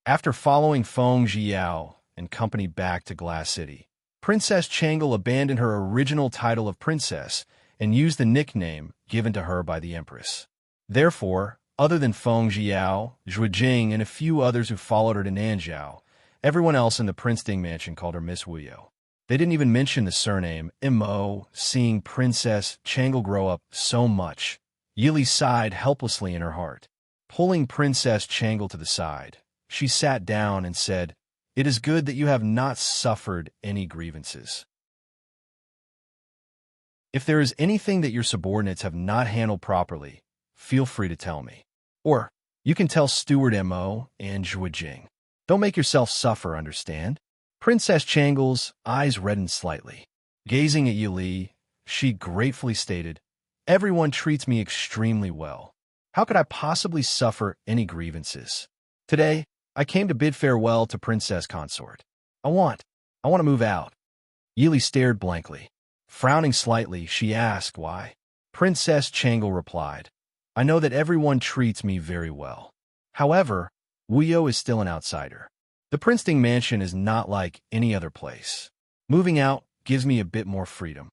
After following Feng Zhiyao and company back to Glass City, Princess Changle abandoned her original title of princess and used the nickname given to her by the empress. Therefore, other than Feng Zhiyao, Zhuo Jing, and a few others who followed her to Nanzhao, everyone else in the Prince Ding mansion called her Miss Wuyo. They didn't even mention the surname Mo. Seeing Princess Changle grow up so much, Yili sighed helplessly in her heart. Pulling Princess Changle to the side, she sat down and said, "It is good that you have not suffered any grievances. If there is anything that your subordinates have not handled properly, feel free to tell me. Or you can tell Steward Mo and Zhuo Jing. Don't make yourself suffer, understand?" Princess Changle's eyes reddened slightly. Gazing at Yili, she gratefully stated, "Everyone treats me extremely well. How could I possibly suffer any grievances? Today, I came to bid farewell to Princess Consort. I want to move out." Yili stared blankly. Frowning slightly, she asked why. Princess Changle replied, "I know that everyone treats me very well. However, Wuyo is still an outsider. The Prince Ding mansion is not like any other place. Moving out gives me a bit more freedom."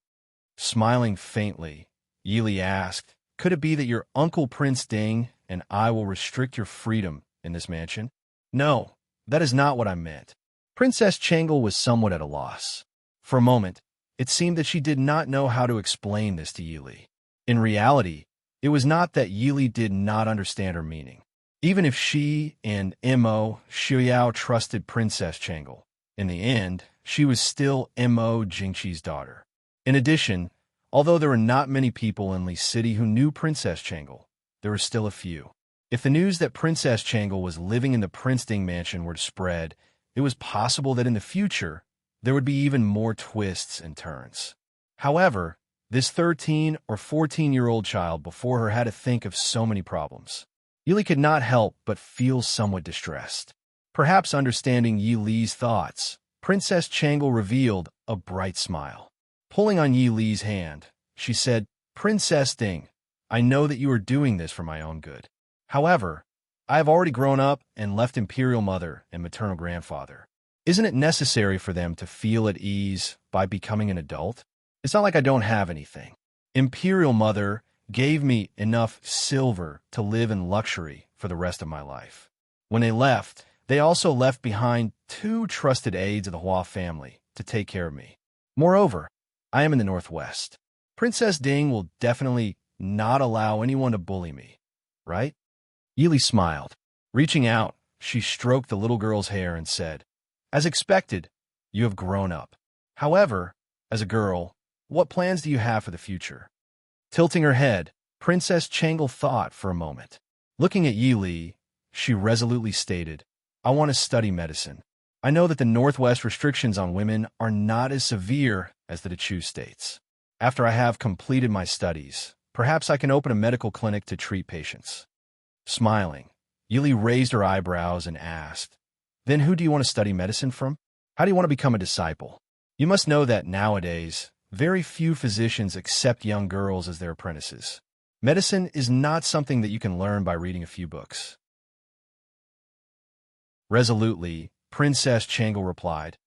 Smiling faintly, Yili asked, "Could it be that your uncle Prince Ding and I will restrict your freedom in this mansion?" "No, that is not what I meant." Princess Changle was somewhat at a loss. For a moment, it seemed that she did not know how to explain this to Yili. In reality, it was not that Yili did not understand her meaning. Even if she and Mo Xiaoyao trusted Princess Changle, in the end, she was still Mo Jingqi's daughter. In addition, although there were not many people in Li City who knew Princess Changle, there were still a few. If the news that Princess Changle was living in the Prince Ding mansion were to spread, it was possible that in the future, there would be even more twists and turns. However, this 13 or 14-year-old child before her had to think of so many problems. Yili could not help but feel somewhat distressed. Perhaps understanding Yili's thoughts, Princess Changle revealed a bright smile. Pulling on Yili's hand, she said, "Princess Ding, I know that you are doing this for my own good. However, I have already grown up and left Imperial Mother and maternal grandfather. Isn't it necessary for them to feel at ease by becoming an adult? It's not like I don't have anything. Imperial Mother gave me enough silver to live in luxury for the rest of my life. When they left, they also left behind 2 trusted aides of the Hua family to take care of me. Moreover, I am in the Northwest. Princess Ding will definitely not allow anyone to bully me, right?" Yili smiled. Reaching out, she stroked the little girl's hair and said, "As expected, you have grown up. However, as a girl, what plans do you have for the future?" Tilting her head, Princess Changle thought for a moment. Looking at Yili, she resolutely stated, "I want to study medicine. I know that the Northwest restrictions on women are not as severe as the Chu states. After I have completed my studies, perhaps I can open a medical clinic to treat patients." Smiling, Yili raised her eyebrows and asked, "Then who do you want to study medicine from? How do you want to become a disciple? You must know that nowadays, very few physicians accept young girls as their apprentices. Medicine is not something that you can learn by reading a few books." Resolutely, Princess Changle replied,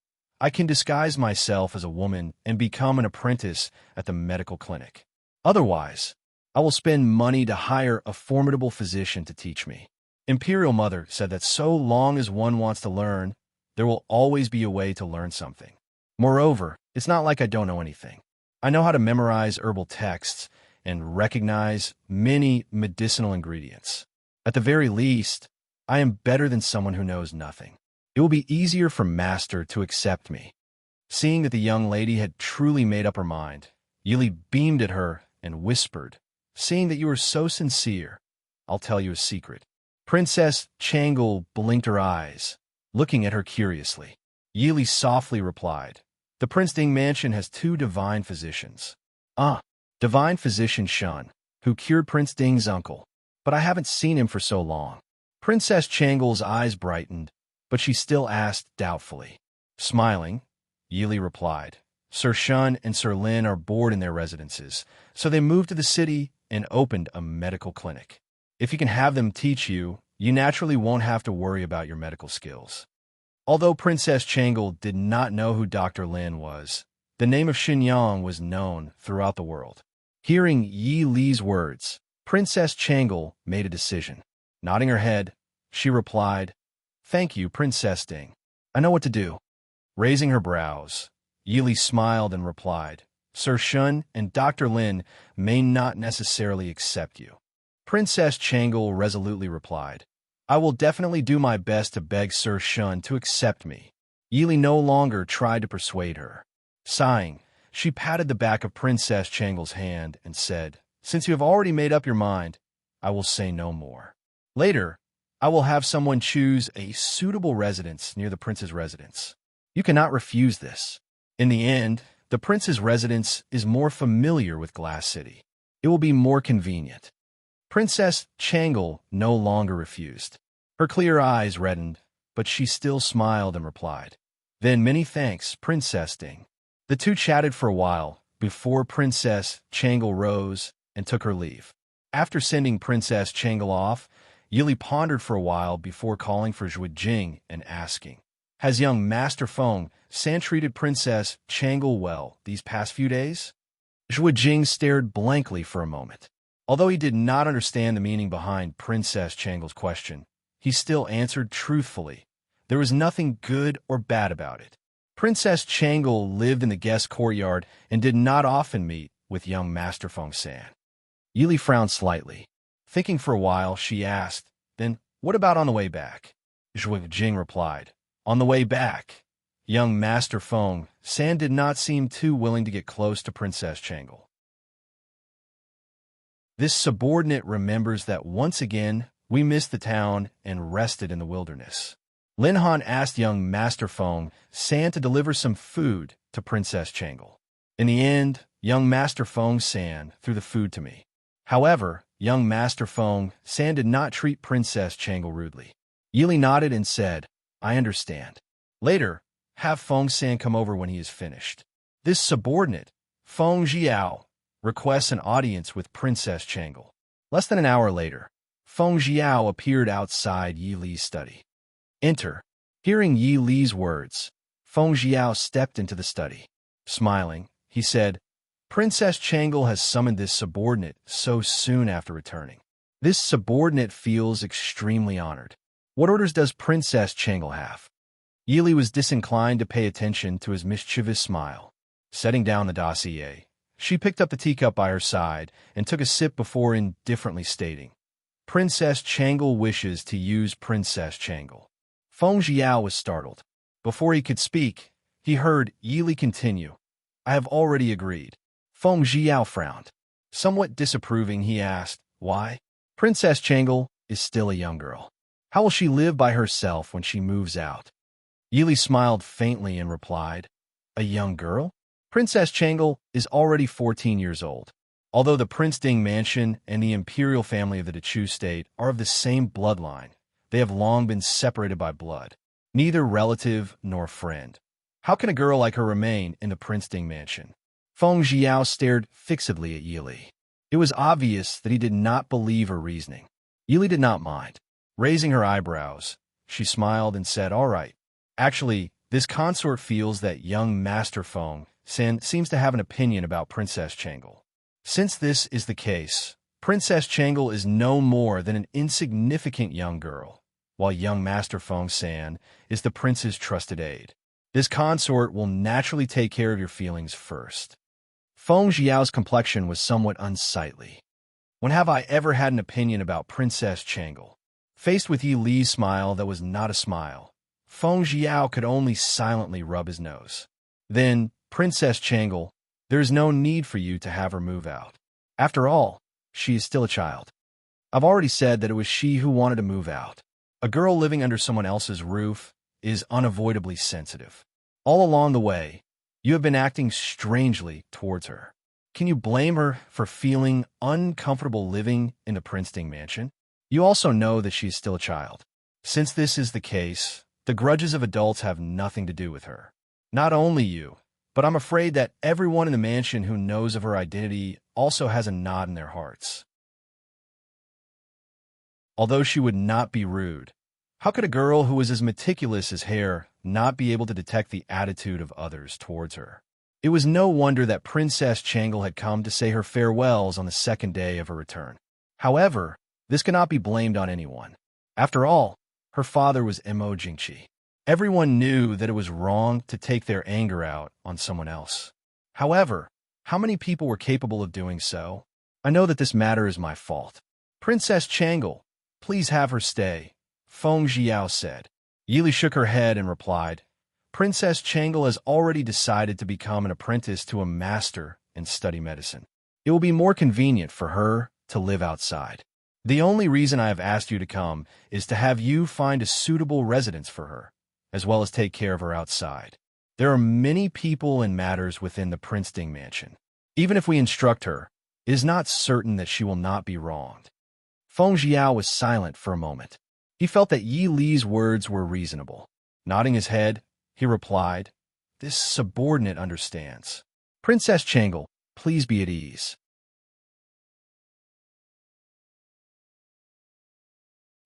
"I can disguise myself as a woman and become an apprentice at the medical clinic. Otherwise, I will spend money to hire a formidable physician to teach me." Imperial Mother said that so long as one wants to learn, there will always be a way to learn something. Moreover, it's not like I don't know anything. I know how to memorize herbal texts and recognize many medicinal ingredients. At the very least, I am better than someone who knows nothing. It will be easier for Master to accept me. Seeing that the young lady had truly made up her mind, Yili beamed at her and whispered, "Seeing that you are so sincere, I'll tell you a secret." Princess Changle blinked her eyes, looking at her curiously. Yili softly replied, "The Prince Ding mansion has 2 divine physicians. Divine physician Shun, who cured Prince Ding's uncle, but I haven't seen him for so long." Princess Changle's eyes brightened, but she still asked doubtfully. Smiling, Yili replied, "Sir Shun and Sir Lin are bored in their residences, so they moved to the city and opened a medical clinic. If you can have them teach you, you naturally won't have to worry about your medical skills." Although Princess Changle did not know who Dr. Lin was, the name of Xinyang was known throughout the world. Hearing Yi Li's words, Princess Changle made a decision. Nodding her head, she replied, "Thank you, Princess Ding. I know what to do." Raising her brows, Yili smiled and replied, "Sir Shun and Dr. Lin may not necessarily accept you." Princess Changle resolutely replied, "I will definitely do my best to beg Sir Shun to accept me." Yili no longer tried to persuade her. Sighing, she patted the back of Princess Changle's hand and said, "Since you have already made up your mind, I will say no more. Later, I will have someone choose a suitable residence near the prince's residence. You cannot refuse this. In the end, the prince's residence is more familiar with Glass City. It will be more convenient." Princess Changle no longer refused. Her clear eyes reddened, but she still smiled and replied, "Then many thanks, Princess Ding." The two chatted for a while before Princess Changle rose and took her leave. After sending Princess Changle off, Yili pondered for a while before calling for Zhuo Jing and asking, "Has young Master Feng San treated Princess Changle well these past few days?" Zhuo Jing stared blankly for a moment. Although he did not understand the meaning behind Princess Changle's question, he still answered truthfully. There was nothing good or bad about it. Princess Changle lived in the guest courtyard and did not often meet with young Master Feng San. Yili frowned slightly. Thinking for a while, she asked, "Then what about on the way back?" Zhuo Jing replied, "On the way back." Young Master Feng San did not seem too willing to get close to Princess Changle. This subordinate remembers that once again we missed the town and rested in the wilderness. Lin Han asked young Master Feng San to deliver some food to Princess Changle. In the end, young Master Feng San threw the food to me. However, young Master Feng San did not treat Princess Changle rudely. Yili nodded and said, "I understand. Later, have Feng San come over when he is finished." This subordinate, Feng Jiao, requests an audience with Princess Changle. Less than an hour later, Feng Jiao appeared outside Yi Li's study. "Enter." Hearing Yi Li's words, Feng Jiao stepped into the study. Smiling, he said, "Princess Changle has summoned this subordinate so soon after returning. This subordinate feels extremely honored. What orders does Princess Changle have?" Yili was disinclined to pay attention to his mischievous smile. Setting down the dossier, she picked up the teacup by her side and took a sip before indifferently stating, Princess Changle wishes to use Princess Changle. Feng Jiao was startled. Before he could speak, he heard Yili continue. I have already agreed. Feng Jiao frowned. Somewhat disapproving, he asked, why? Princess Changle is still a young girl. How will she live by herself when she moves out? Yili smiled faintly and replied, a young girl? Princess Changle is already 14 years old. Although the Prince Ding mansion and the imperial family of the Dechu state are of the same bloodline, they have long been separated by blood, neither relative nor friend. How can a girl like her remain in the Prince Ding mansion? Feng Jiao stared fixedly at Yili. It was obvious that he did not believe her reasoning. Yili did not mind. Raising her eyebrows, she smiled and said, all right. Actually, this consort feels that young Master Feng seems to have an opinion about Princess Changle. Since this is the case, Princess Changle is no more than an insignificant young girl, while young Master Feng San is the prince's trusted aide. This consort will naturally take care of your feelings first. Feng Jiao's complexion was somewhat unsightly. When have I ever had an opinion about Princess Changle? Faced with Yi Li's smile that was not a smile, Feng Jiao could only silently rub his nose. Then, Princess Changle, there is no need for you to have her move out. After all, she is still a child. I've already said that it was she who wanted to move out. A girl living under someone else's roof is unavoidably sensitive. All along the way, you have been acting strangely towards her. Can you blame her for feeling uncomfortable living in the Prince Ding mansion? You also know that she is still a child. Since this is the case, the grudges of adults have nothing to do with her. Not only you, but I'm afraid that everyone in the mansion who knows of her identity also has a knot in their hearts. Although she would not be rude, how could a girl who was as meticulous as hair not be able to detect the attitude of others towards her? It was no wonder that Princess Changle had come to say her farewells on the second day of her return. However, this cannot be blamed on anyone. After all, her father was Mo Jingqi. Everyone knew that it was wrong to take their anger out on someone else. However, how many people were capable of doing so? I know that this matter is my fault. Princess Changle, please have her stay, Feng Jiao said. Yili shook her head and replied, Princess Changle has already decided to become an apprentice to a master and study medicine. It will be more convenient for her to live outside. The only reason I have asked you to come is to have you find a suitable residence for her, as well as take care of her outside. There are many people and matters within the Prince Ding mansion. Even if we instruct her, it is not certain that she will not be wronged. Feng Jiao was silent for a moment. He felt that Yi Li's words were reasonable. Nodding his head, he replied, this subordinate understands. Princess Changle, please be at ease.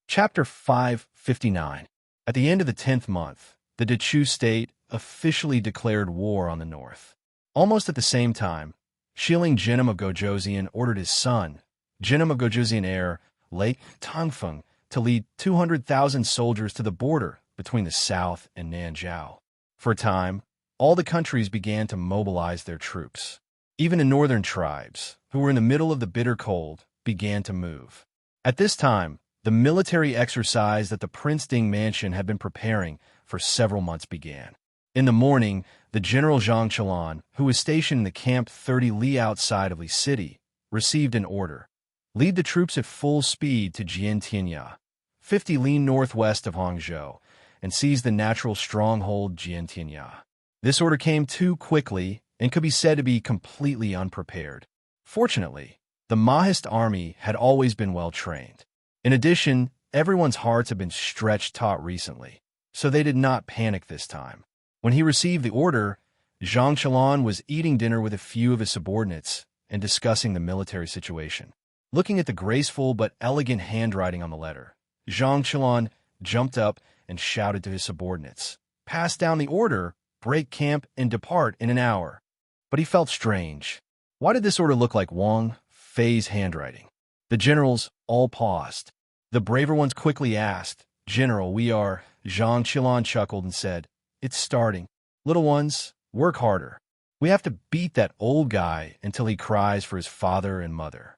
Chapter 559. At the end of the 10th month, the Dechu state officially declared war on the north. Almost at the same time, Shilin Jinim of Gojoseon ordered his son, Jinim of Gojoseon heir, Lake Tangfeng, to lead 200,000 soldiers to the border between the south and Nanzhao. For a time, all the countries began to mobilize their troops. Even the northern tribes, who were in the middle of the bitter cold, began to move. At this time, the military exercise that the Prince Ding mansion had been preparing for several months began. In the morning, the General Zhang Qilan, who was stationed in the camp 30 li outside of Li City, received an order. Lead the troops at full speed to Jiantianya, 50 li northwest of Hangzhou, and seize the natural stronghold Jiantianya. This order came too quickly and could be said to be completely unprepared. Fortunately, the Mahist army had always been well trained. In addition, everyone's hearts had been stretched taut recently, so they did not panic this time. When he received the order, Zhang Qilan was eating dinner with a few of his subordinates and discussing the military situation. Looking at the graceful but elegant handwriting on the letter, Zhang Qilan jumped up and shouted to his subordinates, "Pass down the order, break camp, and depart in an hour." But he felt strange. Why did this order look like Wang Fei's handwriting? The generals all paused. The braver ones quickly asked, "General, we are..." Zhang Qilan chuckled and said, "It's starting. Little ones, work harder. We have to beat that old guy until he cries for his father and mother."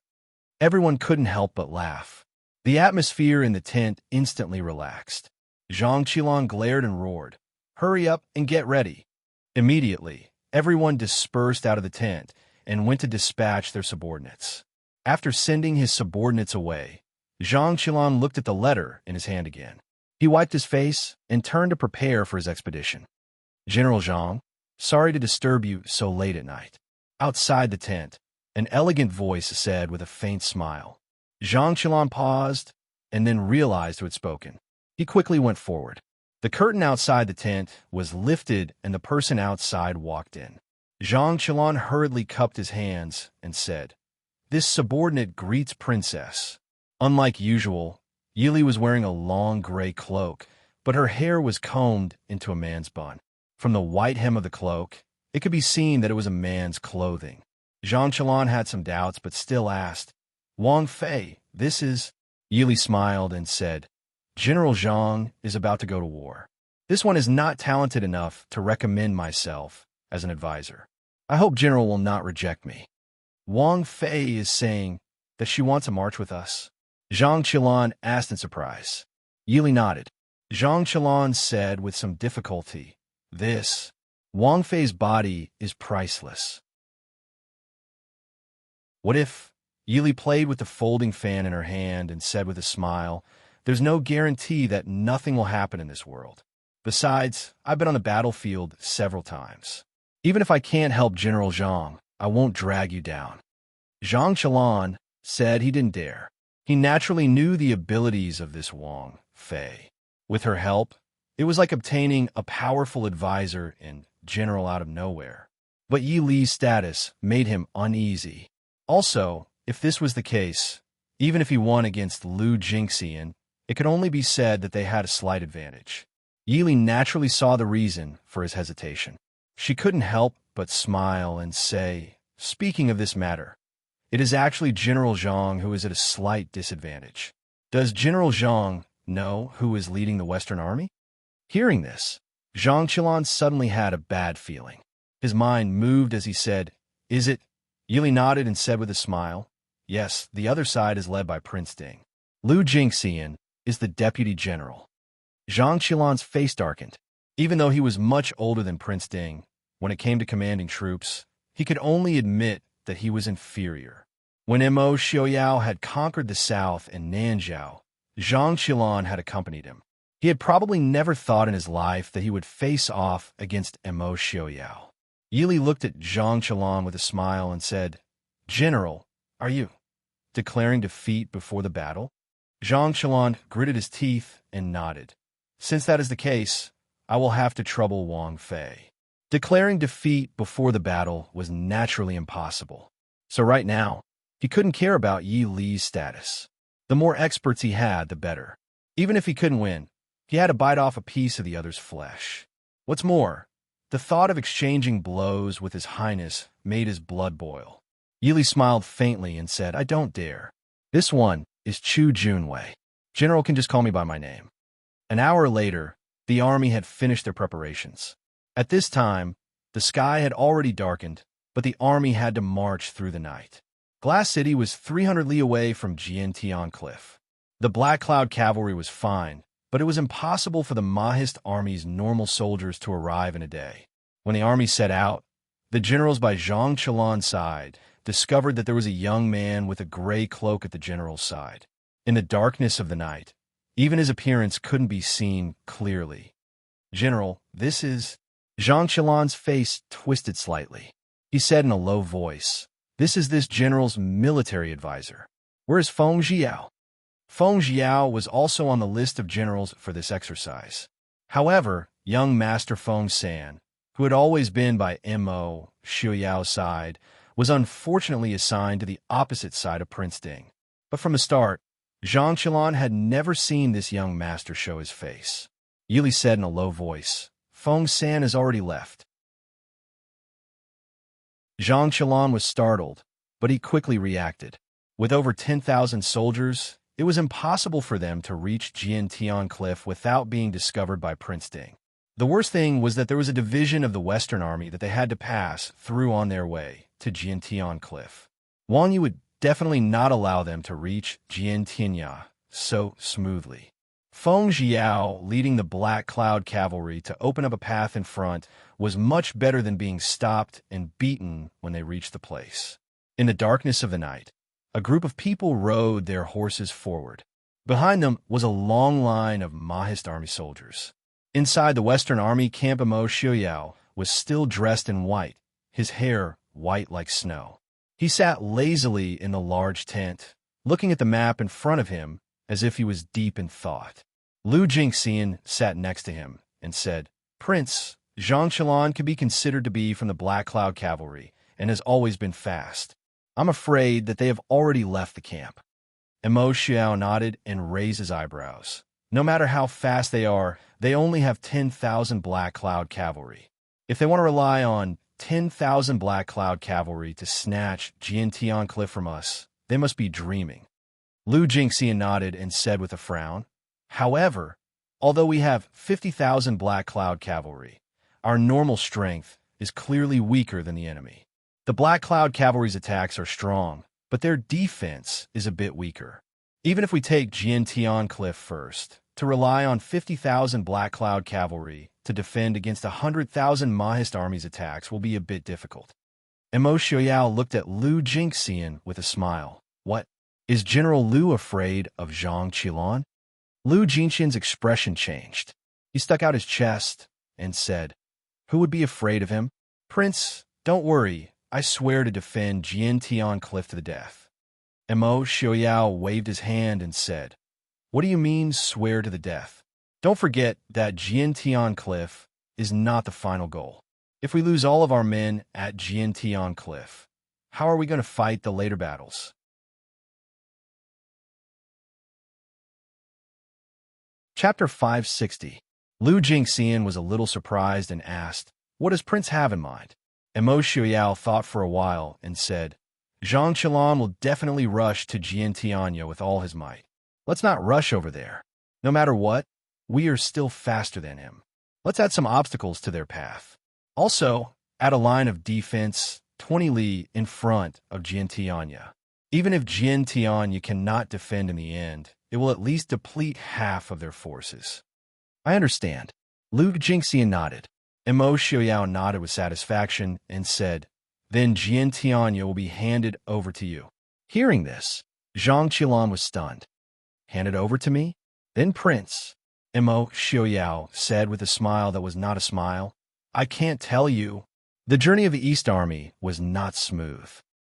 Everyone couldn't help but laugh. The atmosphere in the tent instantly relaxed. Zhang Qilan glared and roared, "Hurry up and get ready." Immediately, everyone dispersed out of the tent and went to dispatch their subordinates. After sending his subordinates away, Zhang Qilan looked at the letter in his hand again. He wiped his face and turned to prepare for his expedition. "General Zhang, sorry to disturb you so late at night." Outside the tent, an elegant voice said with a faint smile. Zhang Qilan paused and then realized who had spoken. He quickly went forward. The curtain outside the tent was lifted and the person outside walked in. Zhang Qilan hurriedly cupped his hands and said, "This subordinate greets Princess." Unlike usual, Yili was wearing a long gray cloak, but her hair was combed into a man's bun. From the white hem of the cloak, it could be seen that it was a man's clothing. Zhang Qilan had some doubts, but still asked, "Wang Fei, this is—" Yili smiled and said, "General Zhang is about to go to war. This one is not talented enough to recommend myself as an advisor. I hope General will not reject me." "Wang Fei is saying that she wants to march with us?" Zhang Qilan asked in surprise. Yili nodded. Zhang Qilan said with some difficulty, "This, Wang Fei's body is priceless." "What if—" Yili played with the folding fan in her hand and said with a smile, "There's no guarantee that nothing will happen in this world. Besides, I've been on the battlefield several times. Even if I can't help General Zhang, I won't drag you down." Zhang Qilan said he didn't dare. He naturally knew the abilities of this Wang Fei. With her help, it was like obtaining a powerful advisor and general out of nowhere. But Yi Li's status made him uneasy. Also, if this was the case, even if he won against Lu Jingxian, it could only be said that they had a slight advantage. Yi Li naturally saw the reason for his hesitation. She couldn't help but smile and say, "Speaking of this matter, it is actually General Zhang who is at a slight disadvantage. Does General Zhang know who is leading the Western Army?" Hearing this, Zhang Qilan suddenly had a bad feeling. His mind moved as he said, "Is it?" Yili nodded and said with a smile, "Yes, the other side is led by Prince Ding. Lu Jingxian is the deputy general." Zhang Qilan's face darkened. Even though he was much older than Prince Ding, when it came to commanding troops, he could only admit that he was inferior. When Mo Xiaoyao had conquered the south and Nanzhao, Zhang Qilan had accompanied him. He had probably never thought in his life that he would face off against Mo Xiaoyao. Yili looked at Zhang Qilan with a smile and said, "General, are you declaring defeat before the battle?" Zhang Qilan gritted his teeth and nodded. "Since that is the case, I will have to trouble Wang Fei." Declaring defeat before the battle was naturally impossible. So right now, he couldn't care about Yi Li's status. The more experts he had, the better. Even if he couldn't win, he had to bite off a piece of the other's flesh. What's more, the thought of exchanging blows with His Highness made his blood boil. Yili smiled faintly and said, "I don't dare. This one is Chu Junwei. General can just call me by my name." An hour later, the army had finished their preparations. At this time, the sky had already darkened, but the army had to march through the night. Glass City was 300 li away from Jiantian Cliff. The Black Cloud cavalry was fine, but it was impossible for the Mahist army's normal soldiers to arrive in a day. When the army set out, the generals by Zhang Qilan's side discovered that there was a young man with a gray cloak at the general's side. In the darkness of the night, even his appearance couldn't be seen clearly. "General, this is—" Zhang Qilan's face twisted slightly. He said in a low voice, "This is this general's military advisor. Where is Feng Jiao?" Feng Jiao was also on the list of generals for this exercise. However, young Master Feng San, who had always been by Mo Xiaoyao's side, was unfortunately assigned to the opposite side of Prince Ding. But from the start, Zhang Qilan had never seen this young master show his face. Yili said in a low voice, "Feng San has already left." Zhang Qilan was startled, but he quickly reacted. With over 10,000 soldiers, it was impossible for them to reach Jiantian Cliff without being discovered by Prince Ding. The worst thing was that there was a division of the Western Army that they had to pass through on their way to Jiantian Cliff. Wang Yu would definitely not allow them to reach Jiantianya so smoothly. Feng Jiao, leading the Black Cloud cavalry to open up a path in front, was much better than being stopped and beaten when they reached the place. In the darkness of the night, a group of people rode their horses forward. Behind them was a long line of Mahist army soldiers. Inside the Western Army camp, Mo Xiuyao was still dressed in white, his hair white like snow. He sat lazily in the large tent, looking at the map in front of him as if he was deep in thought. Lu Jingxian sat next to him and said, "Prince, Zhang Qilan could be considered to be from the Black Cloud Cavalry and has always been fast. I'm afraid that they have already left the camp." Mo Xiao nodded and raised his eyebrows. No matter how fast they are, they only have 10,000 Black Cloud Cavalry. If they want to rely on 10,000 Black Cloud Cavalry to snatch Jiantian Cliff from us, they must be dreaming. Lu Jingxian nodded and said with a frown, "However, although we have 50,000 Black Cloud Cavalry, our normal strength is clearly weaker than the enemy. The Black Cloud Cavalry's attacks are strong, but their defense is a bit weaker. Even if we take Jiantian Cliff first, to rely on 50,000 Black Cloud Cavalry to defend against 100,000 Mahist army's attacks will be a bit difficult." Mo Xiuyao looked at Lu Jingxian with a smile. "What? Is General Lu afraid of Zhang Qilan?" Lu Jingxian's expression changed. He stuck out his chest and said, "Who would be afraid of him? Prince, don't worry. I swear to defend Jiantian Cliff to the death." Mo Xiuyao waved his hand and said, "What do you mean, swear to the death? Don't forget that Jiantian Cliff is not the final goal. If we lose all of our men at Jiantian Cliff, how are we going to fight the later battles?" Chapter 560. Lu Jingxian was a little surprised and asked, "What does Prince have in mind?" Mo Xiuyao thought for a while and said, "Zhang Qilan will definitely rush to Jiantianya with all his might. Let's not rush over there. No matter what, we are still faster than him. Let's add some obstacles to their path. Also, add a line of defense 20 li in front of Jiantianya. Even if Jiantianya cannot defend in the end, it will at least deplete half of their forces." "I understand." Lu Jingxian nodded. Mo Xiuyao nodded with satisfaction and said, "Then Jiantianya will be handed over to you." Hearing this, Zhang Qilan was stunned. "Handed over to me? Then Prince," Mo Xiuyao said with a smile that was not a smile, "I can't tell you." The journey of the East Army was not smooth.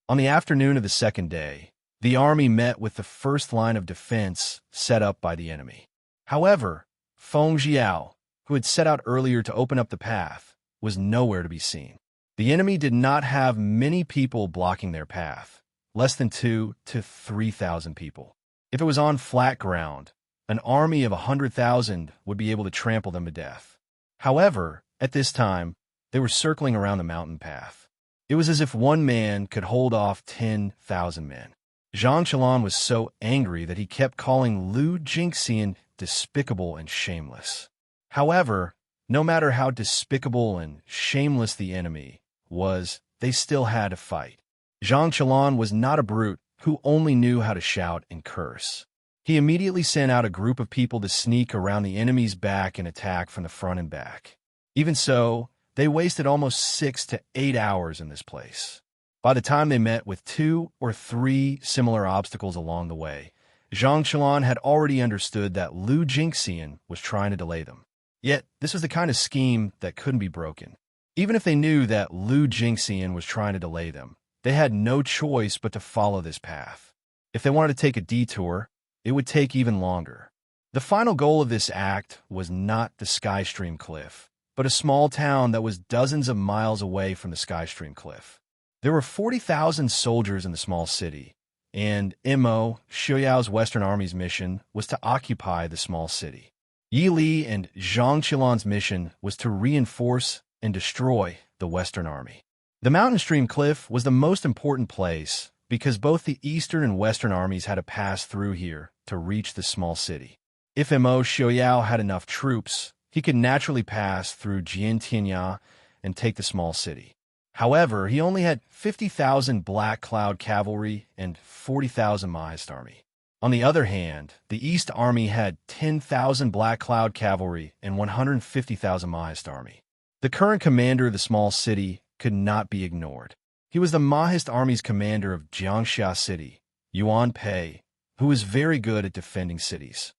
On the afternoon of the second day, the army met with the first line of defense set up by the enemy. However, Feng Jiao, who had set out earlier to open up the path, was nowhere to be seen. The enemy did not have many people blocking their path, less than 2,000 to 3,000 people. If it was on flat ground, an army of 100,000 would be able to trample them to death. However, at this time, they were circling around the mountain path. It was as if one man could hold off 10,000 men. Zhang Qilan was so angry that he kept calling Lu Jingxian despicable and shameless. However, no matter how despicable and shameless the enemy was, they still had to fight. Zhang Qilan was not a brute who only knew how to shout and curse. He immediately sent out a group of people to sneak around the enemy's back and attack from the front and back. Even so, they wasted almost 6 to 8 hours in this place. By the time they met with 2 or 3 similar obstacles along the way, Zhang Qilan had already understood that Lu Jingxian was trying to delay them. Yet, this was the kind of scheme that couldn't be broken. Even if they knew that Lu Jingxian was trying to delay them, they had no choice but to follow this path. If they wanted to take a detour, it would take even longer. The final goal of this act was not the Skystream Cliff, but a small town that was dozens of miles away from the Skystream Cliff. There were 40,000 soldiers in the small city, and Mo Xiuyao's Western Army's mission was to occupy the small city. Yi Li and Zhang Qilan's mission was to reinforce and destroy the Western Army. The mountain stream cliff was the most important place because both the Eastern and Western armies had to pass through here to reach the small city. If Mo Xiuyao had enough troops, he could naturally pass through Jiantianya and take the small city. However, he only had 50,000 Black Cloud cavalry and 40,000 Mahist army. On the other hand, the East Army had 10,000 Black Cloud cavalry and 150,000 Mahist army. The current commander of the small city could not be ignored. He was the Mahist army's commander of Jiangxia City, Yuan Pei, who was very good at defending cities.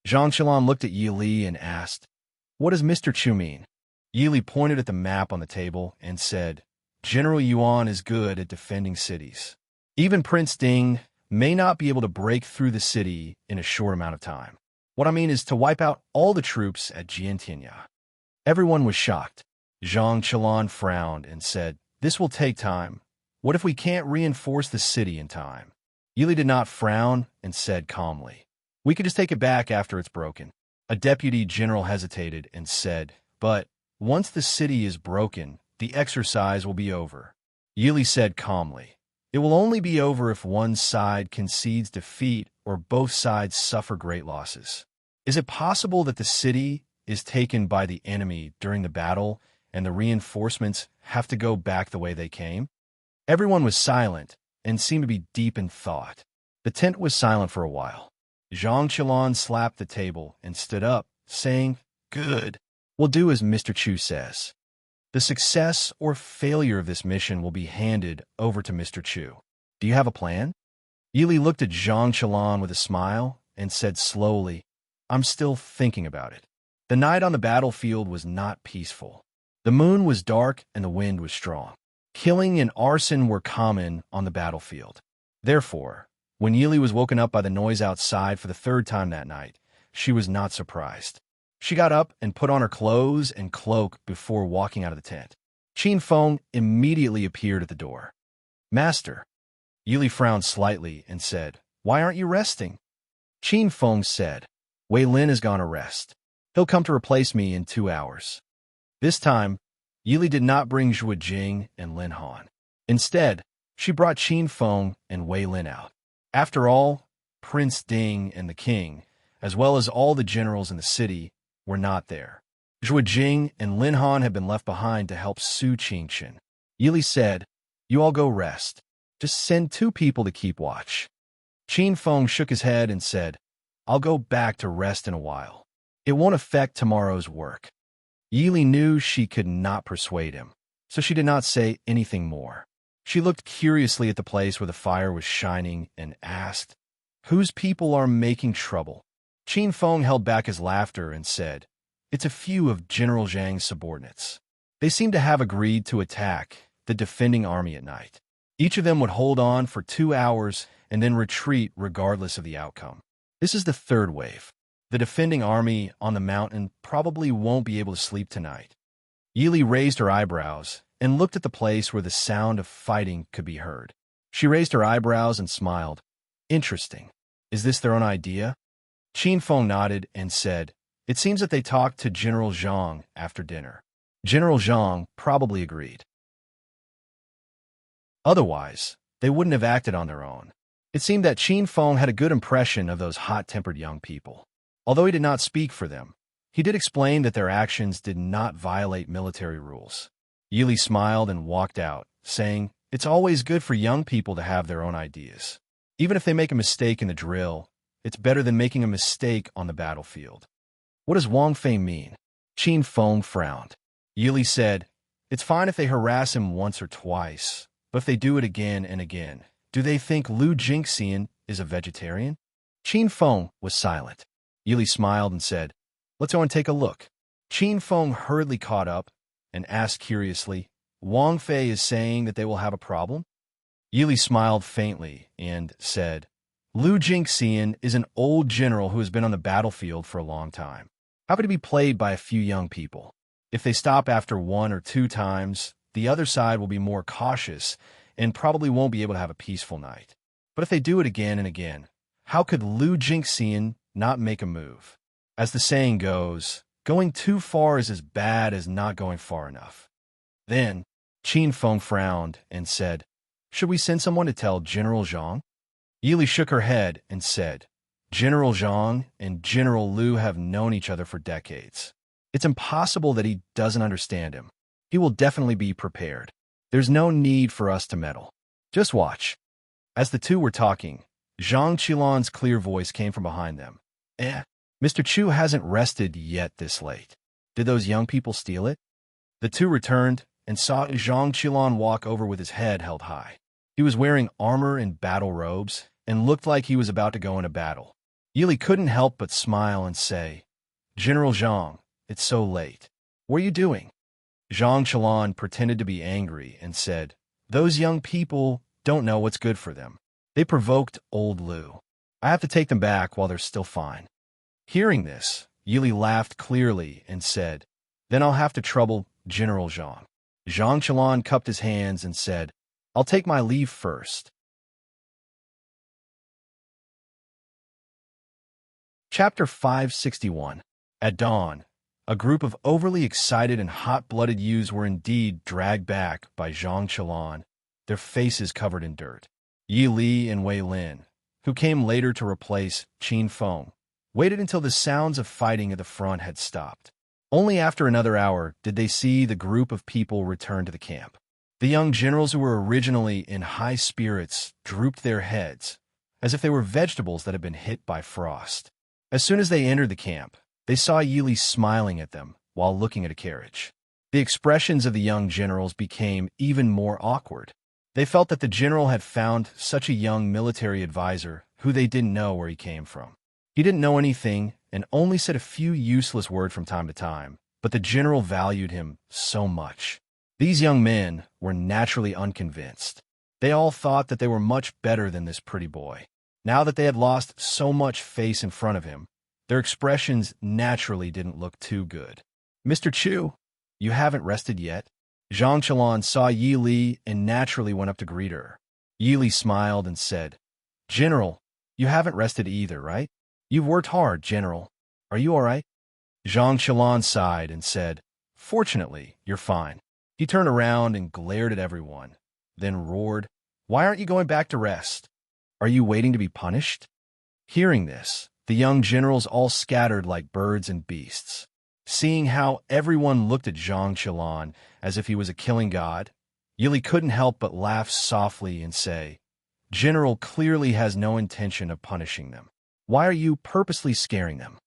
Zhang Qilan looked at Yi Li and asked, "What does Mr. Chu mean?" Yi Li pointed at the map on the table and said, "General Yuan is good at defending cities. Even Prince Ding may not be able to break through the city in a short amount of time. What I mean is to wipe out all the troops at Jiantianya." Everyone was shocked. Zhang Qilan frowned and said, "This will take time. What if we can't reinforce the city in time?" Yi Li did not frown and said calmly, "We could just take it back after it's broken." A deputy general hesitated and said, "But once the city is broken, the exercise will be over." Yi Li said calmly, "It will only be over if one side concedes defeat or both sides suffer great losses. Is it possible that the city is taken by the enemy during the battle and the reinforcements have to go back the way they came?" Everyone was silent and seemed to be deep in thought. The tent was silent for a while. Zhang Qilan slapped the table and stood up, saying, "Good. We'll do as Mr. Chu says. The success or failure of this mission will be handed over to Mr. Chu. Do you have a plan?" Yi Li looked at Zhang Qilan with a smile and said slowly, "I'm still thinking about it." The night on the battlefield was not peaceful. The moon was dark and the wind was strong. Killing and arson were common on the battlefield. Therefore, when Yi Li was woken up by the noise outside for the third time that night, she was not surprised. She got up and put on her clothes and cloak before walking out of the tent. Qin Feng immediately appeared at the door. "Master." Yi Li frowned slightly and said, "Why aren't you resting?" Qin Feng said, "Wei Lin has gone to rest. He'll come to replace me in 2 hours." This time, Yi Li did not bring Zhuge Jing and Lin Han. Instead, she brought Qin Feng and Wei Lin out. After all, Prince Ding and the king, as well as all the generals in the city, were not there. Zhuge Jing and Lin Han had been left behind to help Su Qingchen. Yi Li said, "You all go rest. Just send 2 people to keep watch." Qin Feng shook his head and said, "I'll go back to rest in a while. It won't affect tomorrow's work." Yi Li knew she could not persuade him, so she did not say anything more. She looked curiously at the place where the fire was shining and asked, "Whose people are making trouble?" Qin Feng held back his laughter and said, "It's a few of General Zhang's subordinates. They seem to have agreed to attack the defending army at night. Each of them would hold on for 2 hours and then retreat regardless of the outcome. This is the 3rd wave. The defending army on the mountain probably won't be able to sleep tonight." Yi Li raised her eyebrows and looked at the place where the sound of fighting could be heard. She raised her eyebrows and smiled. "Interesting. Is this their own idea?" Qin Feng nodded and said, "It seems that they talked to General Zhang after dinner. General Zhang probably agreed. Otherwise, they wouldn't have acted on their own." It seemed that Qin Feng had a good impression of those hot-tempered young people. Although he did not speak for them, he did explain that their actions did not violate military rules. Yi Li smiled and walked out, saying, "It's always good for young people to have their own ideas. Even if they make a mistake in the drill, it's better than making a mistake on the battlefield." "What does Wang Fei mean?" Qin Feng frowned. Yi Li said, "It's fine if they harass him once or twice, but if they do it again and again, do they think Lu Jingxian is a vegetarian?" Qin Feng was silent. Yi Li smiled and said, "Let's go and take a look." Qin Feng hurriedly caught up and asked curiously, "Wang Fei is saying that they will have a problem?" Yi Li smiled faintly and said, "Lu Jingxian is an old general who has been on the battlefield for a long time. How could he be played by a few young people? If they stop after 1 or 2 times, the other side will be more cautious and probably won't be able to have a peaceful night. But if they do it again and again, how could Lu Jingxian not make a move? As the saying goes, going too far is as bad as not going far enough." Then, Qin Feng frowned and said, "Should we send someone to tell General Zhang?" Yi Li shook her head and said, "General Zhang and General Lu have known each other for decades. It's impossible that he doesn't understand him. He will definitely be prepared. There's no need for us to meddle." Just watch. As the two were talking, Zhang Qilan's clear voice came from behind them. Mr. Chu hasn't rested yet this late. Did those young people steal it? The two returned and saw Zhang Qilan walk over with his head held high. He was wearing armor and battle robes and looked like he was about to go into battle. Yili couldn't help but smile and say, "General Zhang, it's so late. What are you doing?" Zhang Qilan pretended to be angry and said, "Those young people don't know what's good for them. They provoked old Lu. I have to take them back while they're still fine." Hearing this, Yili laughed clearly and said, "Then I'll have to trouble General Zhang." Zhang Qilan cupped his hands and said, "I'll take my leave first." Chapter 561. At dawn, a group of overly excited and hot-blooded youths were indeed dragged back by Zhang Qilan, their faces covered in dirt. Yi Li and Wei Lin, who came later to replace Qin Feng, waited until the sounds of fighting at the front had stopped. Only after another hour did they see the group of people return to the camp. The young generals who were originally in high spirits drooped their heads, as if they were vegetables that had been hit by frost. As soon as they entered the camp, they saw Yili smiling at them while looking at a carriage. The expressions of the young generals became even more awkward. They felt that the general had found such a young military advisor who they didn't know where he came from. He didn't know anything and only said a few useless words from time to time, but the general valued him so much. These young men were naturally unconvinced. They all thought that they were much better than this pretty boy. Now that they had lost so much face in front of him, their expressions naturally didn't look too good. "Mr. Chu, you haven't rested yet?" Zhang Qilan saw Yi Li and naturally went up to greet her. Yi Li smiled and said, "General, you haven't rested either, right? You've worked hard, General. Are you all right?" Zhang Qilan sighed and said, "Fortunately, you're fine." He turned around and glared at everyone, then roared, "Why aren't you going back to rest? Are you waiting to be punished?" Hearing this, the young generals all scattered like birds and beasts. Seeing how everyone looked at Zhang Qilan as if he was a killing god, Yili couldn't help but laugh softly and say, "General clearly has no intention of punishing them. Why are you purposely scaring them?"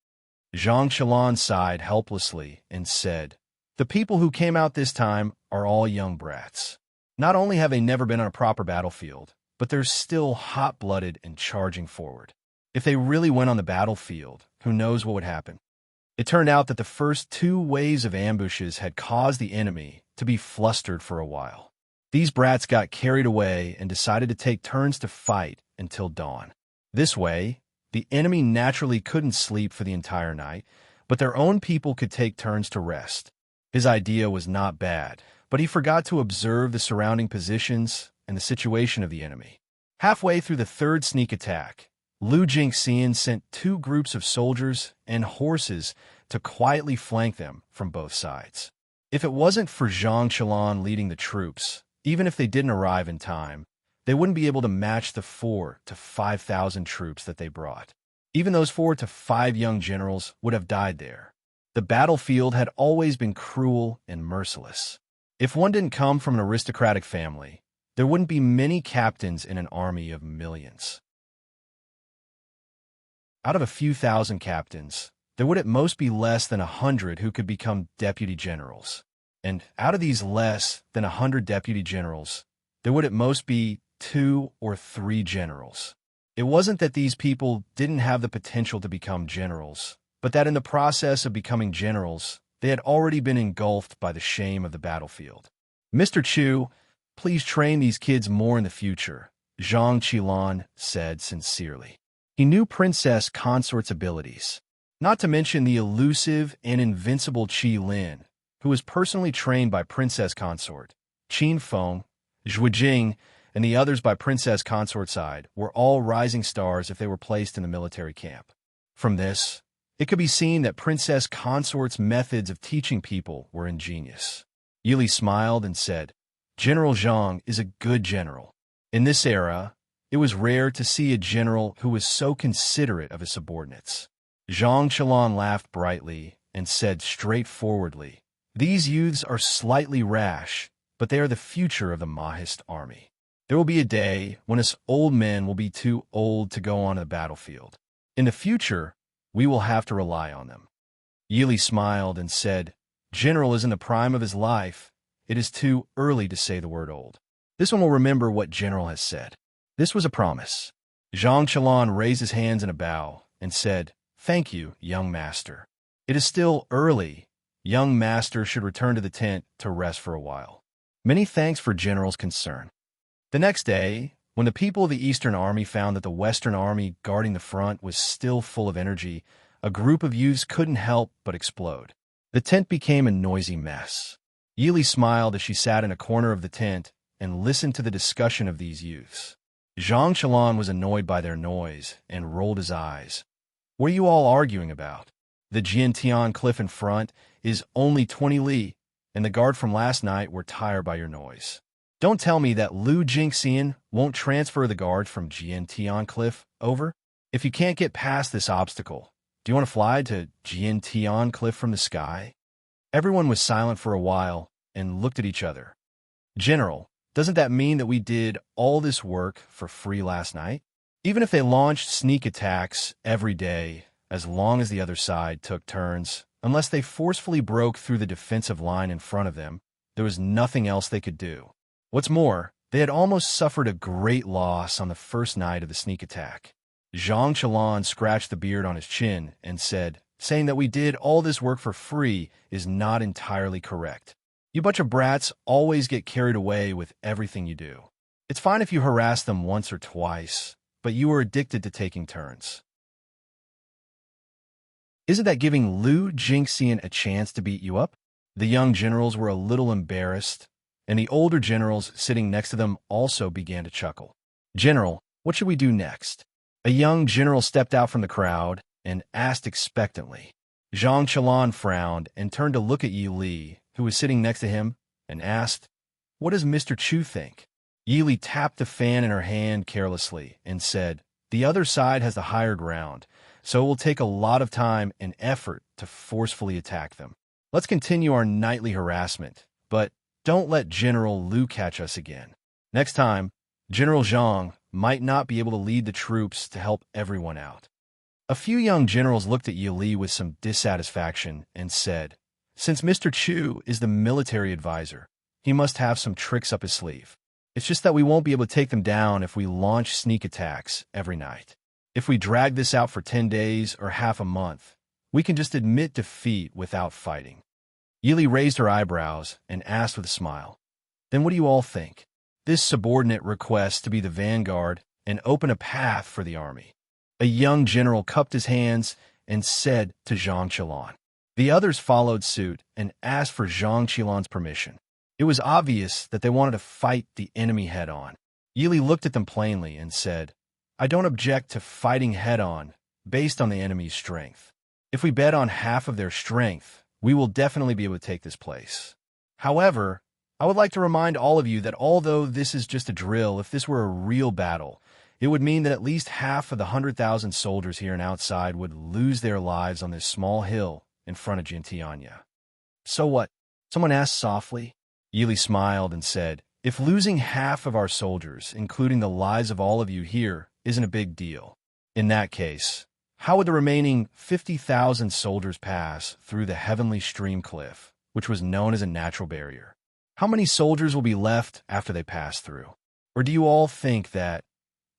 Zhang Qilan sighed helplessly and said, "The people who came out this time are all young brats. Not only have they never been on a proper battlefield, but they're still hot-blooded and charging forward. If they really went on the battlefield, who knows what would happen?" It turned out that the first 2 waves of ambushes had caused the enemy to be flustered for a while. These brats got carried away and decided to take turns to fight until dawn. This way, the enemy naturally couldn't sleep for the entire night, but their own people could take turns to rest. His idea was not bad, but he forgot to observe the surrounding positions and the situation of the enemy. Halfway through the 3rd sneak attack, Lu Jingxian sent 2 groups of soldiers and horses to quietly flank them from both sides. If it wasn't for Zhang Qilan leading the troops, even if they didn't arrive in time, they wouldn't be able to match the 4,000 to 5,000 troops that they brought. Even those 4 to 5 young generals would have died there. The battlefield had always been cruel and merciless. If one didn't come from an aristocratic family, there wouldn't be many captains in an army of millions. Out of a few thousand captains, there would at most be less than 100 who could become deputy generals. And out of these less than 100 deputy generals, there would at most be 2 or 3 generals. It wasn't that these people didn't have the potential to become generals, but that in the process of becoming generals, they had already been engulfed by the shame of the battlefield. "Mr. Chu, please train these kids more in the future," Zhang Qilan said sincerely. He knew Princess Consort's abilities, not to mention the elusive and invincible Qi Lin, who was personally trained by Princess Consort. Qin Feng, Zhu Jing, and the others by Princess Consort's side were all rising stars if they were placed in the military camp. From this, it could be seen that Princess Consort's methods of teaching people were ingenious. Yili smiled and said, "General Zhang is a good general." In this era, it was rare to see a general who was so considerate of his subordinates. Zhang Qilan laughed brightly and said straightforwardly, "These youths are slightly rash, but they are the future of the Mahist army." There will be a day when us old men will be too old to go on the battlefield. In the future, we will have to rely on them. Yili smiled and said, General is in the prime of his life. It is too early to say the word old. This one will remember what General has said. This was a promise. Zhang Qilan raised his hands in a bow and said, Thank you, young master. It is still early. Young master should return to the tent to rest for a while. Many thanks for General's concern. The next day, when the people of the Eastern Army found that the Western Army guarding the front was still full of energy, a group of youths couldn't help but explode. The tent became a noisy mess. Yili smiled as she sat in a corner of the tent and listened to the discussion of these youths. Zhang Qilan was annoyed by their noise and rolled his eyes. What are you all arguing about? The Jiantian cliff in front is only 20 li, and the guard from last night were tired by your noise. Don't tell me that Lu Jingxian won't transfer the guard from Jiantian cliff over? If you can't get past this obstacle, do you want to fly to Jiantian cliff from the sky? Everyone was silent for a while and looked at each other. General, doesn't that mean that we did all this work for free last night? Even if they launched sneak attacks every day, as long as the other side took turns, unless they forcefully broke through the defensive line in front of them, there was nothing else they could do. What's more, they had almost suffered a great loss on the first night of the sneak attack. Zhang Qilan scratched the beard on his chin and said, saying that we did all this work for free is not entirely correct. You bunch of brats always get carried away with everything you do. It's fine if you harass them once or twice, but you are addicted to taking turns. Isn't that giving Lu Jingxian a chance to beat you up? The young generals were a little embarrassed, and the older generals sitting next to them also began to chuckle. General, what should we do next? A young general stepped out from the crowd and asked expectantly. Zhang Qilan frowned and turned to look at Yi Li, who was sitting next to him, and asked, What does Mr. Chu think? Yi Li tapped the fan in her hand carelessly and said, The other side has the higher ground, so it will take a lot of time and effort to forcefully attack them. Let's continue our nightly harassment, but don't let General Lu catch us again. Next time, General Zhang might not be able to lead the troops to help everyone out. A few young generals looked at Yi Li with some dissatisfaction and said, Since Mr. Chu is the military advisor, he must have some tricks up his sleeve. It's just that we won't be able to take them down if we launch sneak attacks every night. If we drag this out for 10 days or half a month, we can just admit defeat without fighting. Yi Li raised her eyebrows and asked with a smile, Then what do you all think? This subordinate request to be the vanguard and open a path for the army. A young general cupped his hands and said to Zhang Qilan. The others followed suit and asked for Zhang Qilan's permission. It was obvious that they wanted to fight the enemy head-on. Yi Li looked at them plainly and said, I don't object to fighting head-on based on the enemy's strength. If we bet on half of their strength, we will definitely be able to take this place. However, I would like to remind all of you that although this is just a drill, if this were a real battle, it would mean that at least half of the 100,000 soldiers here and outside would lose their lives on this small hill in front of Jintianya. So what? Someone asked softly. Yi Li smiled and said, If losing half of our soldiers, including the lives of all of you here, isn't a big deal, in that case, how would the remaining 50,000 soldiers pass through the Heavenly Stream Cliff, which was known as a natural barrier? How many soldiers will be left after they pass through? Or do you all think that,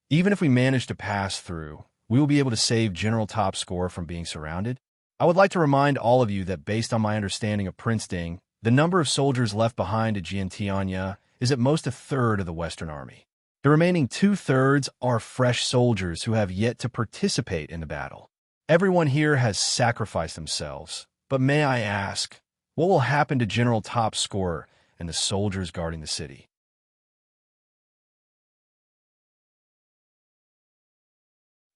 even if we manage to pass through, we will be able to save General Top Score from being surrounded? I would like to remind all of you that based on my understanding of Prince Ding, the number of soldiers left behind at Jiantianya is at most a third of the Western Army. The remaining 2/3 are fresh soldiers who have yet to participate in the battle. Everyone here has sacrificed themselves, but may I ask, what will happen to General Top Scorer and the soldiers guarding the city?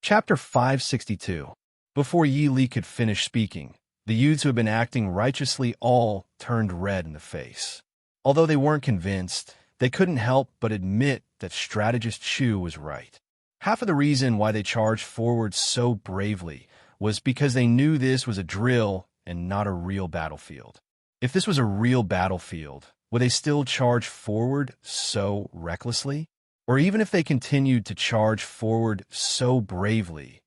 Chapter 562. Before Yi Li could finish speaking, the youths who had been acting righteously all turned red in the face. Although they weren't convinced, they couldn't help but admit that strategist Chu was right. Half of the reason why they charged forward so bravely was because they knew this was a drill and not a real battlefield. If this was a real battlefield, would they still charge forward so recklessly? Or even if they continued to charge forward so bravely,